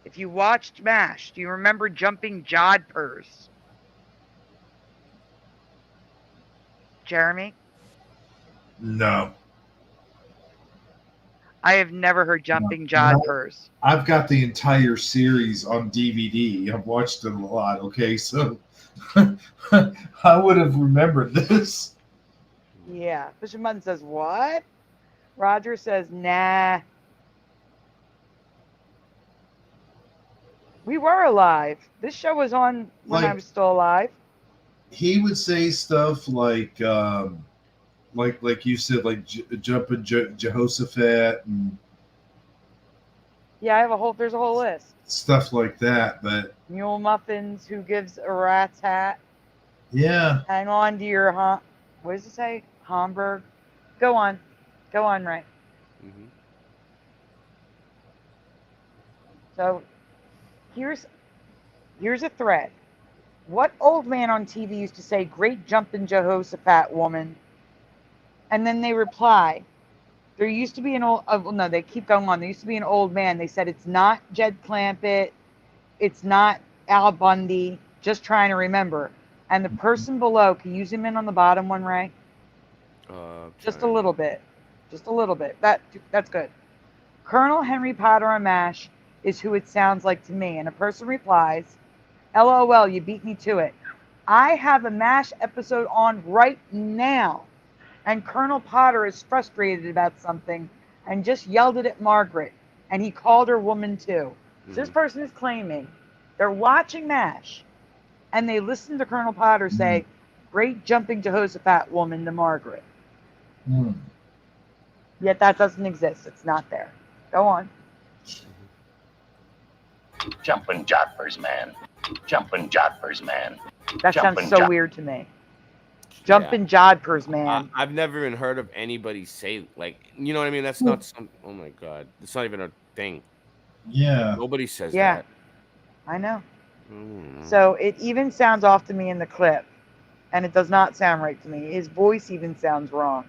If you watched MASH, do you remember Jumping Jodhpurs? Jeremy? No. I have never heard Jumping Jodhpurs. I've got the entire series on DVD. I've watched it a lot. Okay, so I would have remembered this. Yeah. Bishop Mutton says, what? Roger says, nah. We were alive. This show was on when I was still alive. He would say stuff like you said, like Jumping Jehoshaphat and Yeah, there's a whole list. stuff like that. But Mule Muffins, who gives a rat's hat. yeah, Hang on to your, what does it say? Hamburg. Go on, Ray. So, here's a thread. What old man on TV used to say, "Great jumpin' Jehoshaphat woman"? And then they reply, there used to be an old, no, they keep going on. There used to be an old man. They said, it's not Jed Clampett. It's not Al Bundy. Just trying to remember. And the person below, can you zoom in on the bottom one, Ray? Just a little bit. Just a little bit. That's good. Colonel Henry Potter on MASH is who it sounds like to me. And a person replies, LOL, you beat me to it. I have a MASH episode on right now. And Colonel Potter is frustrated about something and just yelled it at Margaret. And he called her woman too. So this person is claiming they're watching MASH and they listen to Colonel Potter say, great jumping Jehoshaphat woman to Margaret. Yet that doesn't exist. It's not there. Go on. Jumping Jodhpurs, man. Jumping Jodhpurs, man. That sounds so weird to me. Jumping Jodhpurs, man. I've never even heard of anybody say, like, you know what I mean? That's not some, oh my God. It's not even a thing. Yeah. Nobody says Yeah. that. I know. So it even sounds off to me in the clip. And it does not sound right to me. His voice even sounds wrong.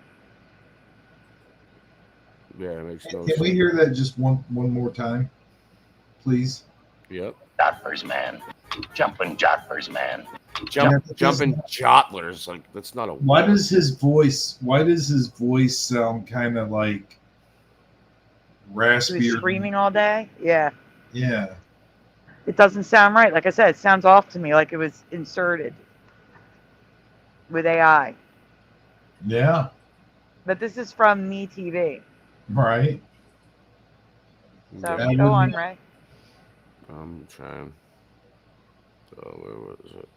Yeah, it makes no Can sense. we hear that just one more time, please? Yep. Jodhpurs, man. Jumping Jodhpurs, man. Jumping Jotlers, like that's not a. Why does his voice sound kind of like He raspy? was screaming all day. Yeah. Yeah. It doesn't sound right. Like I said, it sounds off to me like it was inserted with AI. Yeah. But this is from Me TV. Right. So Yeah. go on, Ray. I'm trying. So where was it?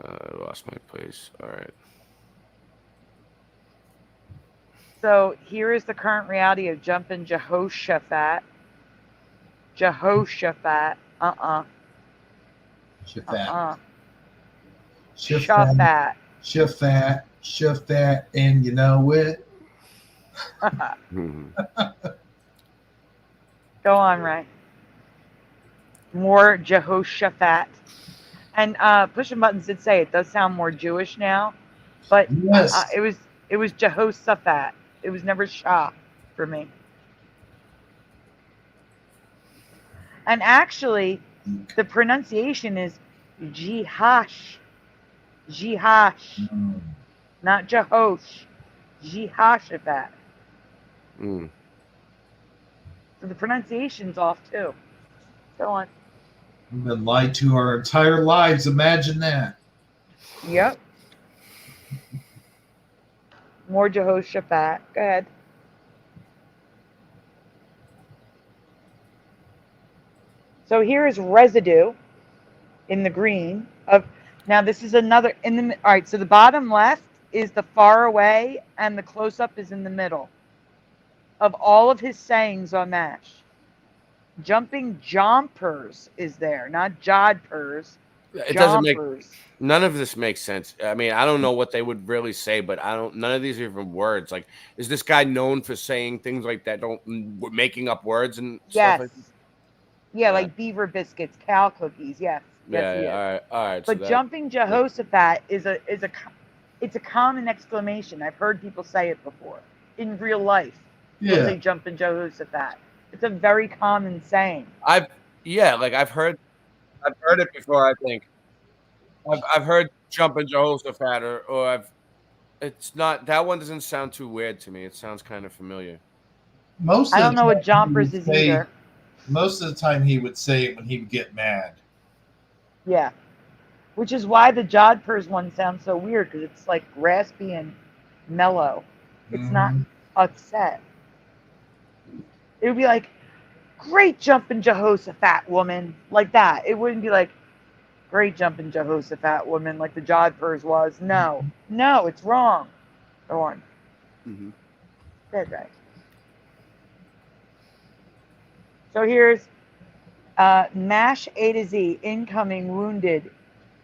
I lost my place. All right. So here is the current reality of jumping Jehoshaphat. Jehoshaphat. Shaphat. Shaphat. Shaphat, and you know it. Go on, Ray. More Jehoshaphat. And Pushing Buttons did say it does sound more Jewish now, but Yes. it was Jehoshaphat. It was never Shah for me. And actually, the pronunciation is Jihash. Jihash. Not Jehosh. Jehoshaphat. Mm. So the pronunciation's off too. Go on. We've been lied to our entire lives. Imagine that. Yep. More Jehoshaphat. Go ahead. So here is residue in the green of. Now this is another in the. All right. So the bottom left is the far away, and the close up is in the middle. Of all of his sayings on MASH, jumping jompers is there, not jodpers. It doesn't make Jompers. none of this makes sense. I mean, I don't know what they would really say, but I don't. None of these are even words. Like, is this guy known for saying things like that? Making up words and Yes. stuff? Like Yeah, like beaver biscuits, cow cookies. Yes. Yes, he is. all right. But jumping Jehoshaphat is a common exclamation. I've heard people say it before in real life. Yeah. They'll say jumping Jehoshaphat. It's a very common saying. I've heard it before. I think I've heard jumping Jehoshaphat or it's not that one doesn't sound too weird to me. It sounds kind of familiar. Most I of don't the know time what jompers he would is say- either. Most of the time he would say it when he would get mad. Yeah. Which is why the jodpers one sounds so weird, because it's like raspy and mellow. It's not upset. It would be like, great jumping Jehoshaphat woman, like that. It wouldn't be like, great jumping Jehoshaphat woman, like the jodpers was. No, it's wrong. Go on. Mm-hmm. Dead right. So here's MASH A to Z, incoming wounded,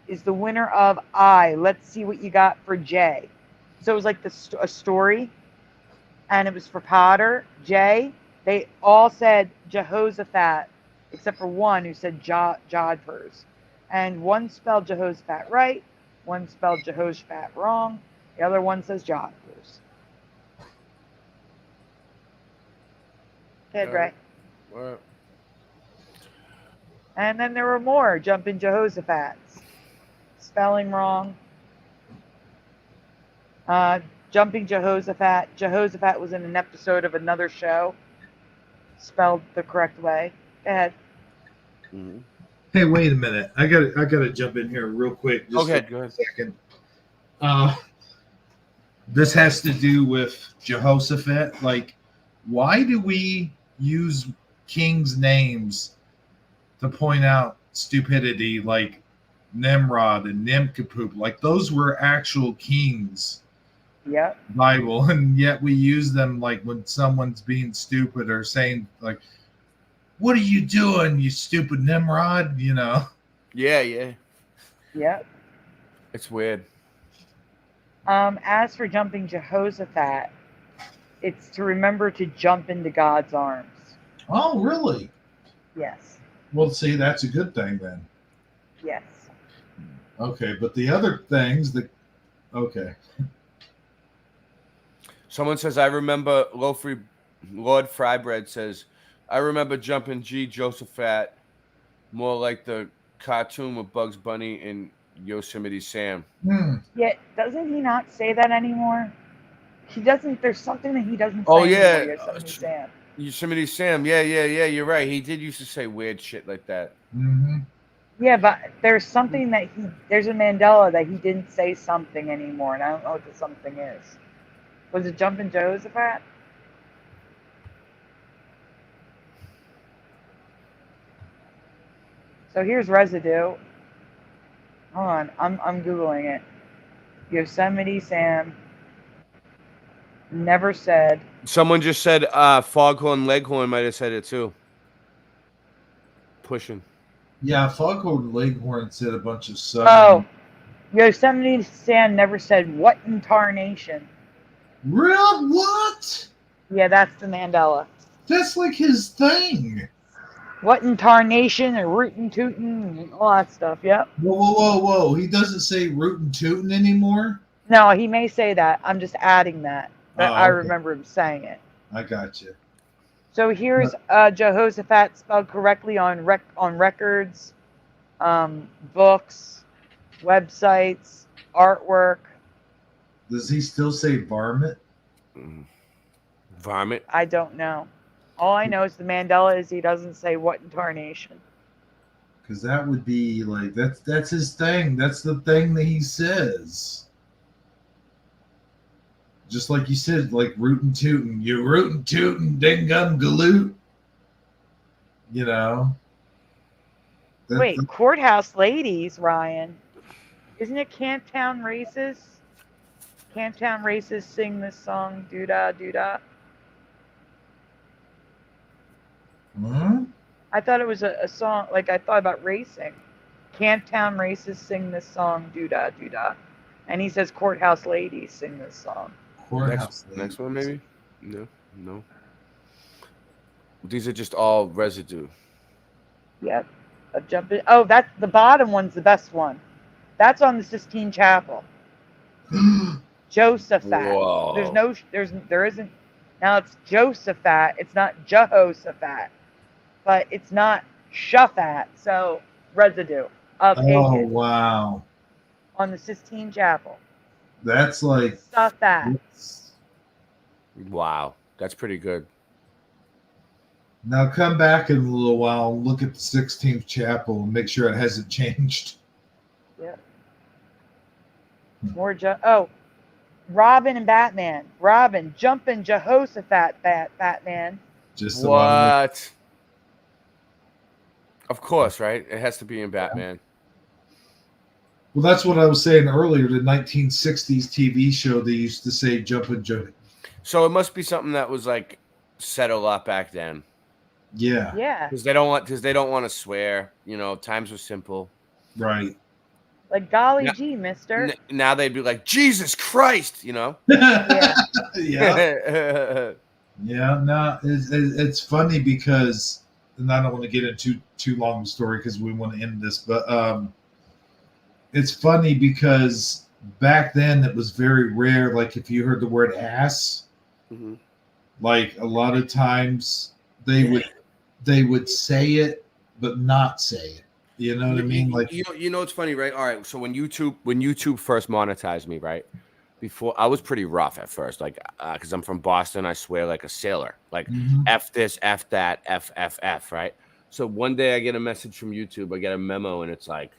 is the winner of I. Let's see what you got for J. So it was like a story, and it was for Potter. J, they all said Jehoshaphat, except for one who said Jodpers. And one spelled Jehoshaphat right, one spelled Jehoshaphat wrong, the other one says Jodpers. Dead right. Well, And then there were more jumping Jehoshaphat's. Spelling wrong. Jumping Jehoshaphat. Jehoshaphat was in an episode of another show. Spelled the correct way. Go ahead. Mm-hmm. Hey, wait a minute. I gotta jump in here real quick. Just Okay, for go ahead. a second. This has to do with Jehoshaphat. Like, why do we use kings' names to point out stupidity, like Nimrod and Nimkapuk? Like, those were actual kings. Yep. Bible, and yet we use them like when someone's being stupid or saying like, "What are you doing, you stupid Nimrod?" You know. Yeah. Yep. It's weird. As for jumping Jehoshaphat, it's to remember to jump into God's arms. Oh, really? Yes. Well, see, that's a good thing then. Yes. Okay, but the other things that, okay. Someone says, I remember Lord Frybread says, I remember jumping G. Josephat, more like the cartoon with Bugs Bunny and Yosemite Sam. Yeah, doesn't he not say that anymore? He doesn't. There's something that he doesn't say Oh, yeah. anymore. Yosemite Sam. Yosemite Sam. Yeah. You're right. He did used to say weird shit like that. Mm-hmm. Yeah, but there's something that there's a Mandela that he didn't say something anymore, and I don't know what the something is. Was it Jumpin' Jehoshaphat? So here's residue. Hold on, I'm Googling it. Yosemite Sam never said. Someone just said Foghorn Leghorn might have said it too. Pushing. Yeah, Foghorn Leghorn said a bunch of stuff. Oh, Yosemite Sam never said what in tarnation. Real what? Yeah, that's the Mandela. That's like his thing. What in tarnation and rootin' tootin' and all that stuff. Yep. Whoa. He doesn't say rootin' tootin' anymore? No, he may say that. I'm just adding that. But I remember him saying it. I got you. So here's Jehoshaphat spelled correctly on records, books, websites, artwork. Does he still say varmint? Vomit. I don't know. All I know is the Mandela is he doesn't say what in tarnation. Because that would be like that's his thing. That's the thing that he says. Just like you said, like rootin' tootin', you rootin' tootin', ding gum galoot. You know. Wait, Courthouse Ladies, Ryan. Isn't it Camptown Races? Camptown Races sing this song, doo-dah, doo-dah. Hmm? I thought it was a song, like I thought about racing. Camptown Races sing this song, doo-dah, doo-dah. And he says Courthouse Ladies sing this song. Next one, maybe? No. These are just all residue. Yep. A jumping. Oh, that's the bottom one's the best one. That's on the Sistine Chapel. Josaphat. Whoa. There isn't. Now it's Josaphat. It's not Jehoshaphat, but it's not Shaphat. So residue of Achan wow. on the Sistine Chapel. That's like Shaphat. Wow, that's pretty good. Now come back in a little while and look at the 16th chapel and make sure it hasn't changed. Yeah. More Robin and Batman. Robin jumping Jehoshaphat Batman. Just what? Of course, right? It has to be in Batman. Well, that's what I was saying earlier. The 1960s TV show, they used to say jumping Joe. So it must be something that was like said a lot back then. Yeah. Yeah. Because they don't want to swear. You know, times were simple. Right. Like golly gee, mister. Now they'd be like, Jesus Christ, you know? Yeah. Yeah. Yeah. No, it's funny because, and I don't want to get into too long a story because we want to end this, but it's funny because back then it was very rare. Like if you heard the word ass, like a lot of times they would say it but not say it. You know what I mean? Like you know it's funny, right? All right. So when YouTube first monetized me, right? Before I was pretty rough at first, like because I'm from Boston, I swear like a sailor, like F this, F that, F, right? So one day I get a message from YouTube, I get a memo, and it's like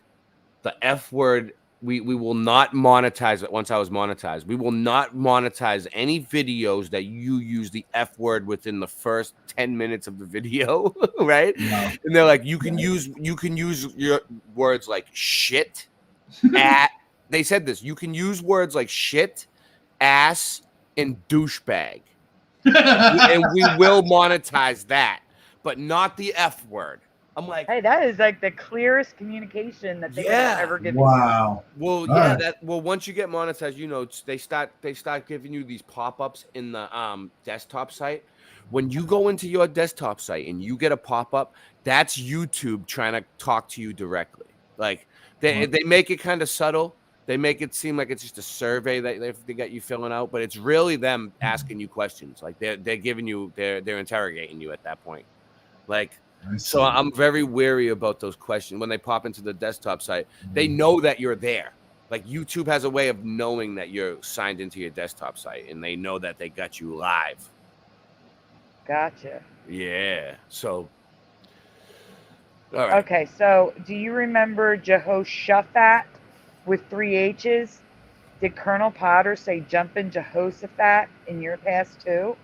the F word. We will not monetize it. Once I was monetized, we will not monetize any videos that you use the F word within the first 10 minutes of the video, right? No. And they're like, you can use your words like shit, at. They said this. You can use words like shit, ass, and douchebag, and we will monetize that, but not the F word. I'm like, hey, that is like the clearest communication that they have ever given. Wow. Well, yeah, once you get monetized, you know, they start giving you these pop-ups in the desktop site. When you go into your desktop site and you get a pop-up, that's YouTube trying to talk to you directly. Like they make it kind of subtle. They make it seem like it's just a survey that they get you filling out, but it's really them asking you questions. Like they're giving you, they're interrogating you at that point. Like, so I'm very wary about those questions when they pop into the desktop site. They know that you're there. Like YouTube has a way of knowing that you're signed into your desktop site, and they know that they got you live. Gotcha. Yeah. So, all right. Okay, so do you remember Jehoshaphat with 3 H's? Did Colonel Potter say jumpin' Jehoshaphat in your past too?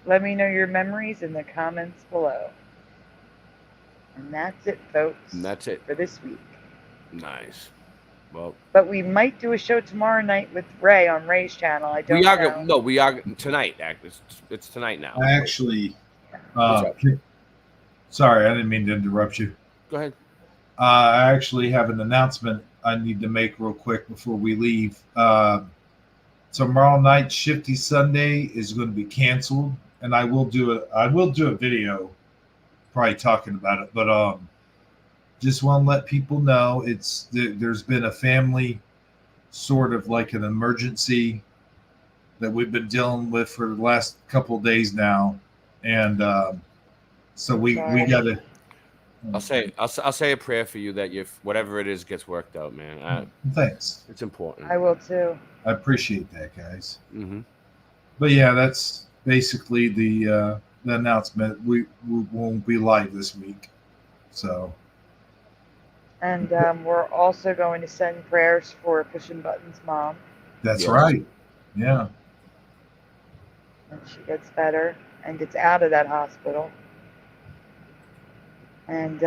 Let me know your memories in the comments below. And that's it, folks. And that's it for this week. Nice. Well, but we might do a show tomorrow night with Ray on Ray's channel. I don't know. We are tonight. It's tonight now. I actually, sorry, I didn't mean to interrupt you. Go ahead. I actually have an announcement I need to make real quick before we leave. Tomorrow night, Shifty Sunday is going to be canceled, and I will do a video, probably talking about it. But just want to let people know there's been a family sort of like an emergency that we've been dealing with for the last couple of days now, and so we got to. I'll say a prayer for you that whatever it is gets worked out, man. Thanks. It's important. I will too. I appreciate that, guys. Mm-hmm. But yeah, that's basically the announcement. We won't be live this week, so. And we're also going to send prayers for Pushing Buttons' mom. That's right. Yeah. And she gets better and gets out of that hospital. And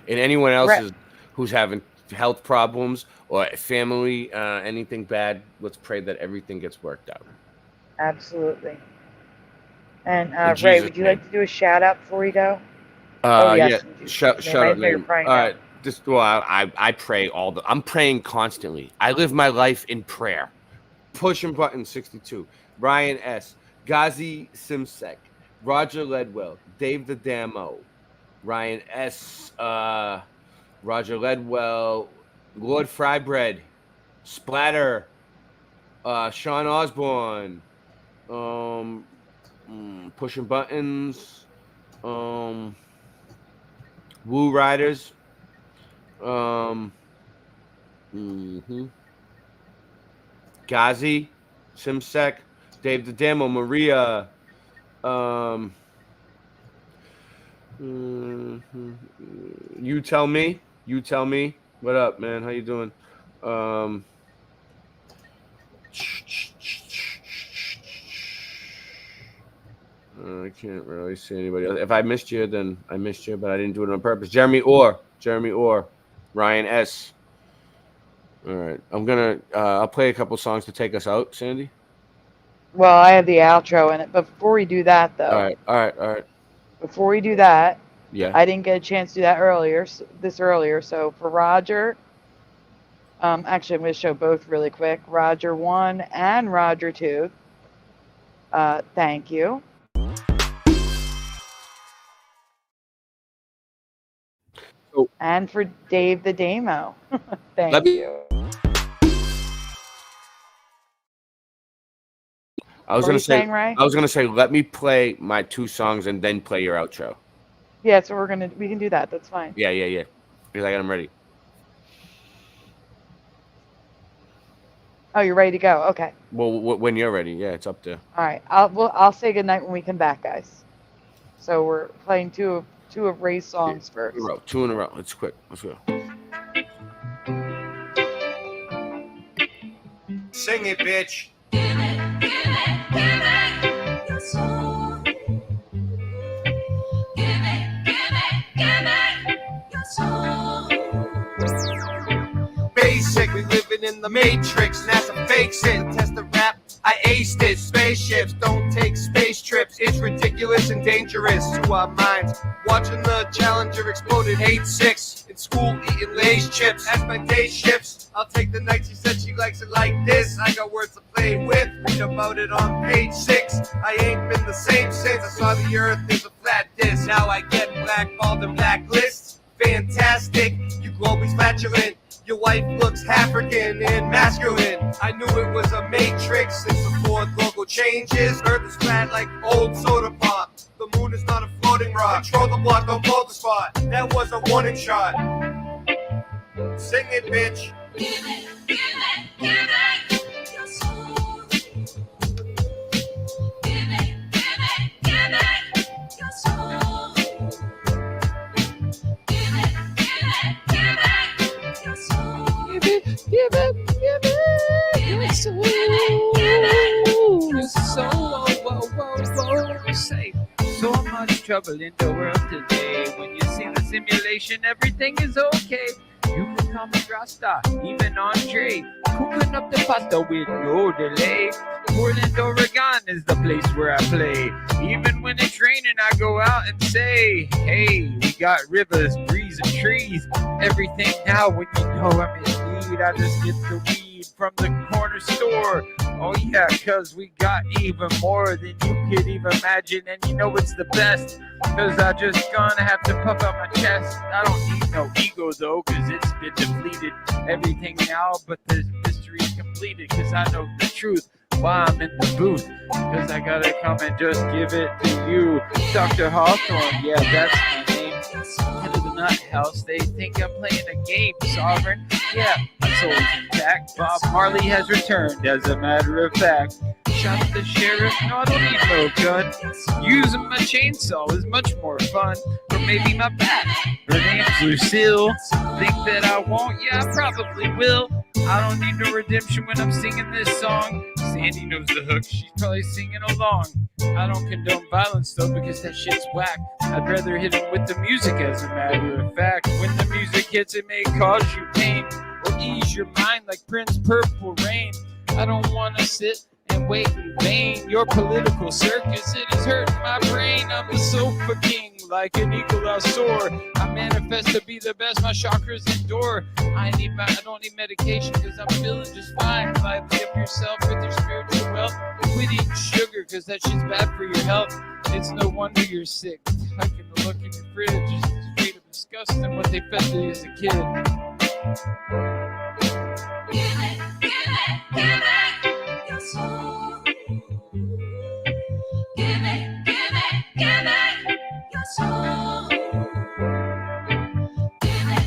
anyone else who's having health problems or family, anything bad, let's pray that everything gets worked out. Absolutely. And Ray, would you like to do a shout out before we go? Yeah. Shout out name. All right. I pray I'm praying constantly. I live my life in prayer. Pushing Button 62, Ryan S, Ghazi Simsek, Roger Ledwell, Dave the Damo, Ryan S, Roger Ledwell, Lord Frybread, Splatter, Sean Osborne, Pushing Buttons, Woo Riders, Ghazi Simsek, Dave the Demo, Maria, you tell me. What up, man? How you doing? I can't really see anybody else. If I missed you, then I missed you, but I didn't do it on purpose. Jeremy Orr, Ryan S. All right, I'll play a couple songs to take us out, Sandy. Well, I have the outro in it, but before we do that, though. All right. Before we do that, yeah, I didn't get a chance to do that earlier. So for Roger, actually, I'm going to show both really quick. Roger 1 and Roger 2. Thank you. And for Dave the Damo. Thank you. I was gonna say, let me play my 2 songs and then play your outro. Yeah, so we can do that. That's fine. Yeah. Because I got them ready. Oh, you're ready to go. Okay. Well, when you're ready, yeah, it's up there. All right. I'll say goodnight when we come back, guys. So we're playing two of Ray's songs first. 2 in a row. It's quick. Let's go. Sing it, bitch. Basic, we living in the matrix. NASA fakes it. Test the rap, I aced it. Spaceships don't take space trips. It's ridiculous and dangerous to our minds. Watching the Challenger exploded 8-6. In school eating Lay's chips. As my day shifts, I'll take the night. She said she likes it like this. I got words to play with. Read about it on page 6. I ain't been the same since I saw the earth is a flat disc. Now I get blackballed and blacklists. Fantastic, you always flatulent. Your wife looks African and masculine. I knew it was a matrix since before logo changes. Earth is flat like old soda pop. The moon is not a floating rock. Control the block, don't blow the spot. That was a warning shot. Sing it, bitch. Give it your soul. Give it your soul. Give it your soul. Give it your soul. Say, so much trouble in the world today. When you see the simulation, everything is okay. You can call me Rasta, even Andre. Cooking up the pasta with no delay. Portland, Oregon is the place where I play. Even when it's raining, I go out and say, hey, we got rivers, breeze, and trees. Everything now when you know I'm in need, I just get the weed from the corner store. Oh yeah, cause we got even more than you could even imagine. And you know it's the best, cause I just gonna have to puff out my chest. I don't need no ego though, cause it's been depleted. Everything now but the mystery is completed, cause I know the truth. Why I'm in the booth, cause I gotta come and just give it to you. Dr. Hawthorne, yeah, that's my name. Head of the Nut House, they think I'm playing a game. Sovereign, yeah, my soul's intact. Bob Marley has returned, as a matter of fact. shot at the sheriff. No, I don't need no gun. Using my chainsaw is much more fun. Or maybe my bat. Her name's Lucille. Think that I won't? Yeah, I probably will. I don't need no redemption when I'm singing this song. Sandy knows the hook, she's probably singing along. I don't condone violence though, because that shit's whack. I'd rather hit it with the music, as a matter of fact. When the music hits, it may cause you pain or ease your mind like Prince Purple Rain. I don't want to sit and wait in vain. Your political circus, it is hurting my brain. I'm a sofa king, like an eagle I soar. I manifest to be the best, my chakras endure. I don't need medication, cause I'm feeling just fine. Lively up yourself with your spiritual wealth. Quit eating sugar, cause that shit's bad for your health. It's no wonder you're sick. I can look in your fridge, it's straight up disgusting what they fed you as a kid. Give it your soul. Give it your soul. Give it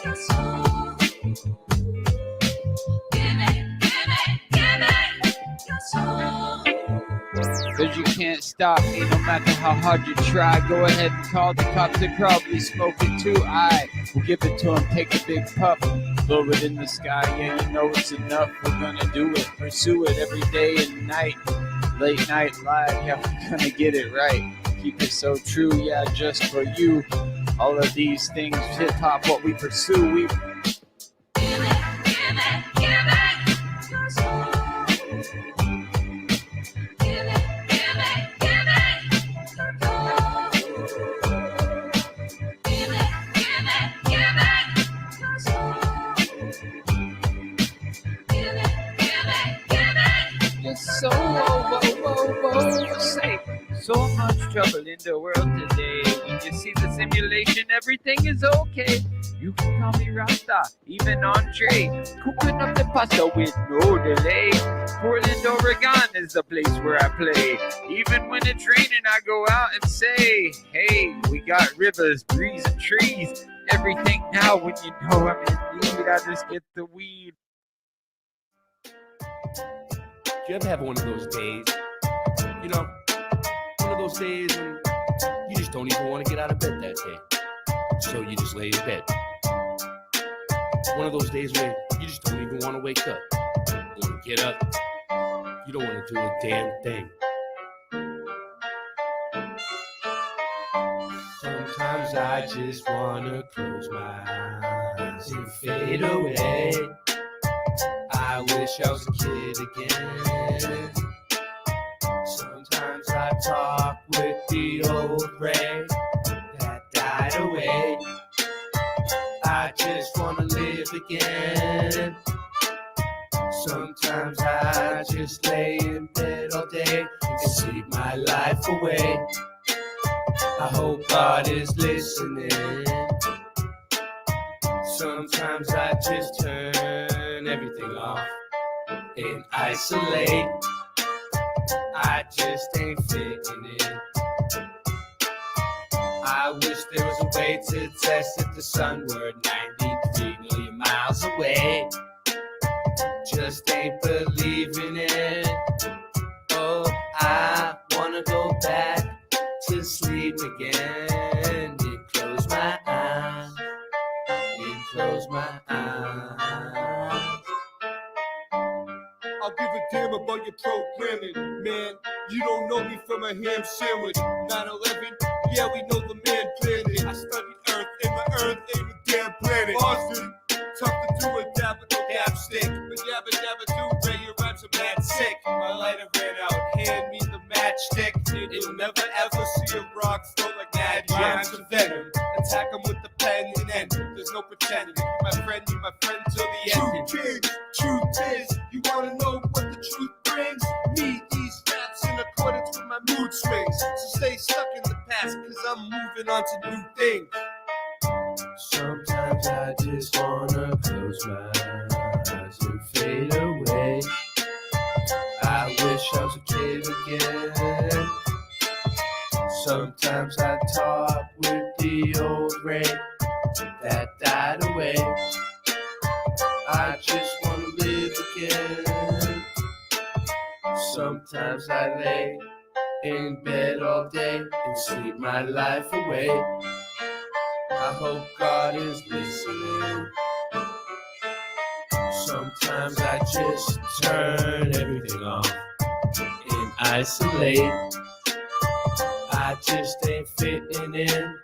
your soul. Give it your soul. Cause you can't stop me no matter how hard you try. Go ahead and call the cops, they probably smoke it too. I will give it to them, take a big puff, blow it in the sky, yeah, you know it's enough. We're gonna do it, pursue it every day and night. Late night live, yeah, we're gonna get it right. Keep it so true, yeah, just for you. All of these things, hip hop, what we pursue, we Give it your soul. Give it your soul. Give it your soul. You're so safe. So much trouble in the world today. When you see the simulation, everything is okay. You can call me Rasta, even Andre. Cooking up the pasta with no delay. Portland, Oregon is the place where I play. Even when it's raining, I go out and say, hey, we got rivers, breeze, and trees. Everything now when you know I'm in need, I just get the weed. Do you ever have one of those days, you know, one of those days when you just don't even want to get out of bed that day, so you just lay in bed. One of those days where you just don't even want to wake up. You want to get up, you don't want to do a damn thing. Sometimes I just want to close my eyes and fade away. I wish I was a kid again. Sometimes I talk with the old Ray that died away. I just want to live again. Sometimes I just lay in bed all day and sleep my life away. I hope God is listening. Sometimes I just turn everything off and isolate. I just ain't fitting in. I wish there was a way to test if the sun were 93 million miles away. Just ain't believing it. Oh, I wanna go back to sleep again and close my eyes. Close my eyes. I'll give a damn about your programming, man. You don't know me from a ham sandwich. 9/11, yeah, we know the man planned it. I studied Earth, and my Earth ain't a damn planet. Austin, tough to do a dab with no dab stick. But yabba dabba do, Ray, your rhymes are mad sick. My lighter ran out, hand me the matchstick. You'll never ever see a rock flow like mad rhymes of venom. Attack them with the pen and end. There's no pretending. You my friend till the end. Truth is, you wanna know what the truth brings? Me, these raps in accordance with my mood swings. So stay stuck in the past, cause I'm moving on to new things. Sometimes I just wanna close my eyes and fade away. I wish I was a kid again. Sometimes I talk with the old Ray that died away. I just wanna live again. Sometimes I lay in bed all day and sleep my life away. I hope God is listening. Sometimes I just turn everything off and isolate. I just ain't fitting in.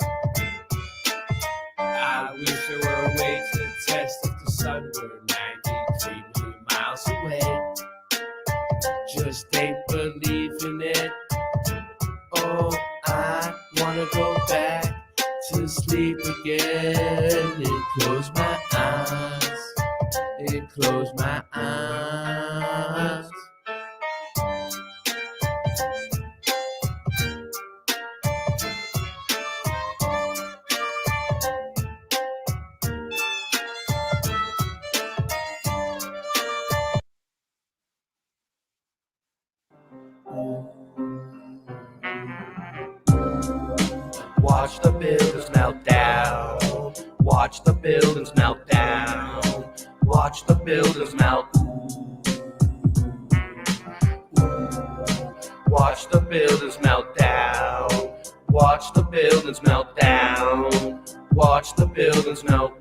I wish there were a way to test if the sun were 93 million miles away. Just ain't believing it. Oh, I wanna go back to sleep again and close my eyes. And close my eyes. Watch the buildings melt down. Watch the buildings melt down. Watch the buildings melt. Watch the buildings melt down. Watch the buildings melt down. Watch the buildings melt.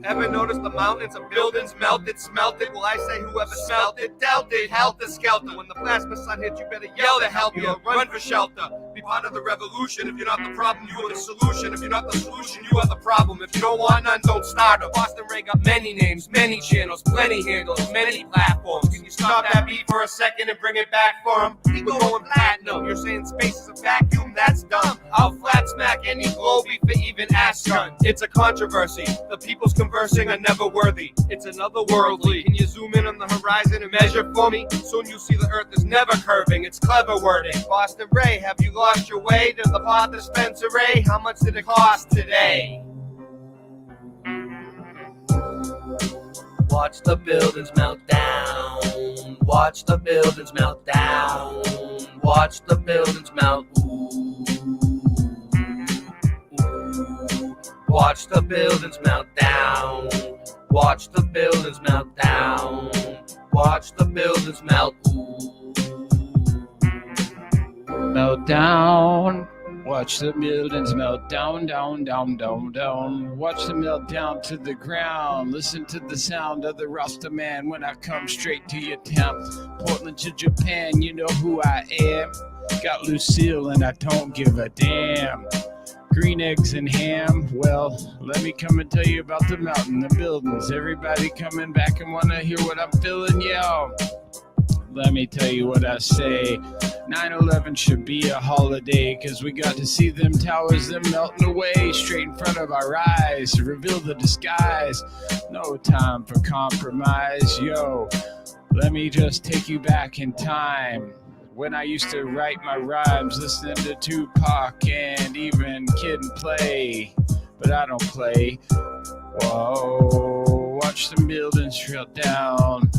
Ever notice the mountains of buildings melted, smelted? Well, I say whoever smelt it, dealt it, helter skelter. When the plasma sun hits, you better yell to help you or run for shelter. Be part of the revolution. If you're not the problem, you are the solution. If you're not the solution, you are the problem. If you don't want none, don't start them. Boston Ray got many names, many channels, plenty handles, many platforms. Can you stop that beat for a second and bring it back for him? He going platinum. You're saying space is a vacuum? That's dumb. I'll flat smack any globe for even Aston. It's a controversy. The people's conversing are never worthy. It's another worldly. Can you zoom in on the horizon and measure for me? Soon you'll see the earth is never curving. It's clever wording. Boston Ray, have you lost your way to the pot dispensary? How much did it cost today? Watch the buildings melt down. Watch the buildings melt down. Watch the buildings melt. Watch the buildings melt down. Watch the buildings melt down. Watch the buildings melt. Melt down. Watch the buildings melt down, down, down, down, down. Watch them melt down to the ground. Listen to the sound of the Rasta man when I come straight to your town. Portland to Japan, you know who I am. Got Lucille and I don't give a damn. Green eggs and ham, well, let me come and tell you about the mountain, the buildings. Everybody coming back and wanna hear what I'm feeling, yo. Let me tell you what I say. 9/11 should be a holiday, cause we got to see them towers, them melting away straight in front of our eyes. Reveal the disguise, no time for compromise, yo. Let me just take you back in time. When I used to write my rhymes, listening to Tupac and even Kid and Play, but I don't play. Whoa, watch the buildings drill down.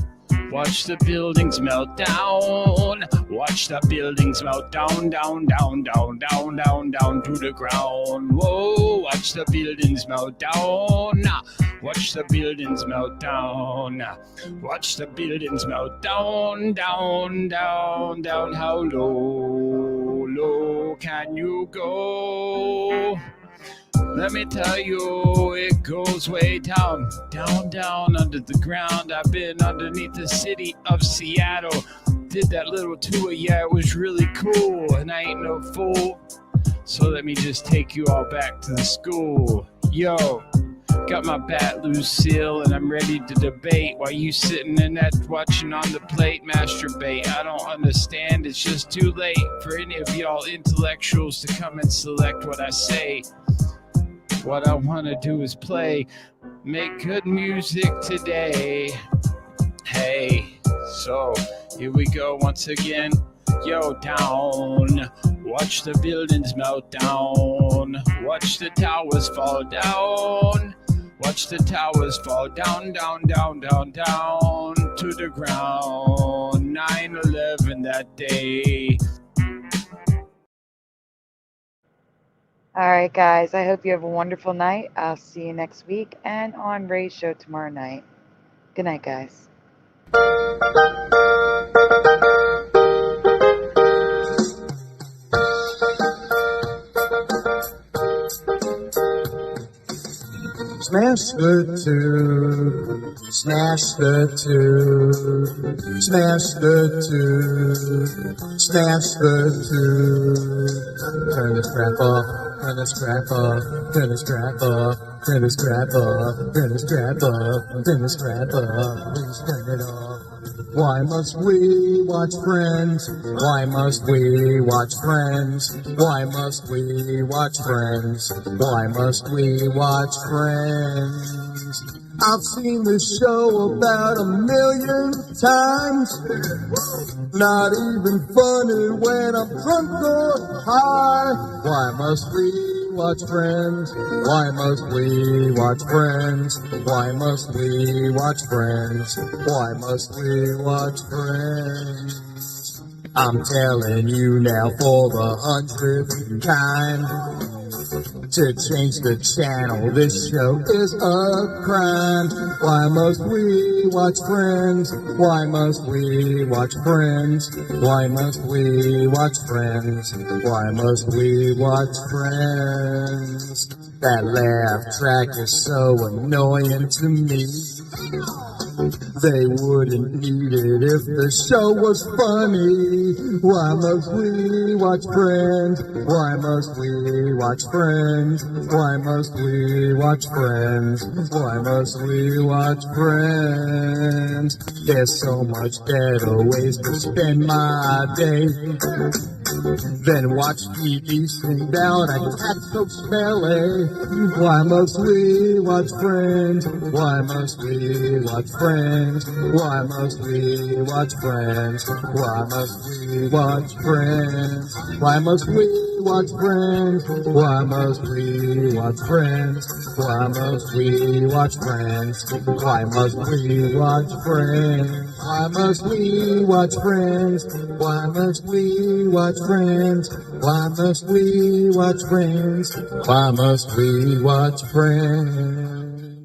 Watch the buildings melt down. Watch the buildings melt down, down, down, down, down, down, down to the ground. Whoa, watch the buildings melt down. Watch the buildings melt down. Watch the buildings melt down, down, down, down. How low, low can you go? Let me tell you, it goes way down, down, down under the ground. I've been underneath the city of Seattle. Did that little tour, yeah, it was really cool. And I ain't no fool, so let me just take you all back to the school. Yo, got my bat Lucille and I'm ready to debate. While you sitting in that watching on the plate, masturbate. I don't understand, it's just too late for any of y'all intellectuals to come and select what I say. What I want to do is play, make good music today. Hey, so here we go once again. Yo, down. Watch the buildings melt down. Watch the towers fall down. Watch the towers fall down, down, down, down, down to the ground. 9/11 that day. All right, guys. I hope you have a wonderful night. I'll see you next week and on Ray's show tomorrow night. Good night, guys. Smash the tube, smash the tube, smash the tube, smash the tube. Turn the strap off, turn the strap off, turn the strap off, turn the strap off, turn the strap off, turn the strap off, please turn it off. Why must we watch Friends? Why must we watch Friends? Why must we watch Friends? Why must we watch Friends? I've seen this show about 1,000,000 times. Not even funny when I'm drunk or high. Why must we watch Friends? Why must we watch Friends? Why must we watch Friends? Why must we watch Friends? I'm telling you now for the 100th time. To change the channel, this show is a crime. Why must we watch Friends? Why must we watch Friends? Why must we watch Friends? Why must we watch Friends? That laugh track is so annoying to me. They wouldn't need it if the show was funny. Why must we watch Friends? Why must we watch Friends? Why must we watch Friends? Why must we watch Friends? There's so much better ways to spend my day than watch TV sing down a cat so smelly. Why must we watch Friends? Why must we watch Friends? Why must we watch Friends? Why must we watch Friends? Why must we watch Friends? Why must we watch Friends? Why must we watch Friends? Why must we watch Friends? Why must we watch Friends? Why must we watch Friends? Why must we watch Friends? Why must we watch Friends?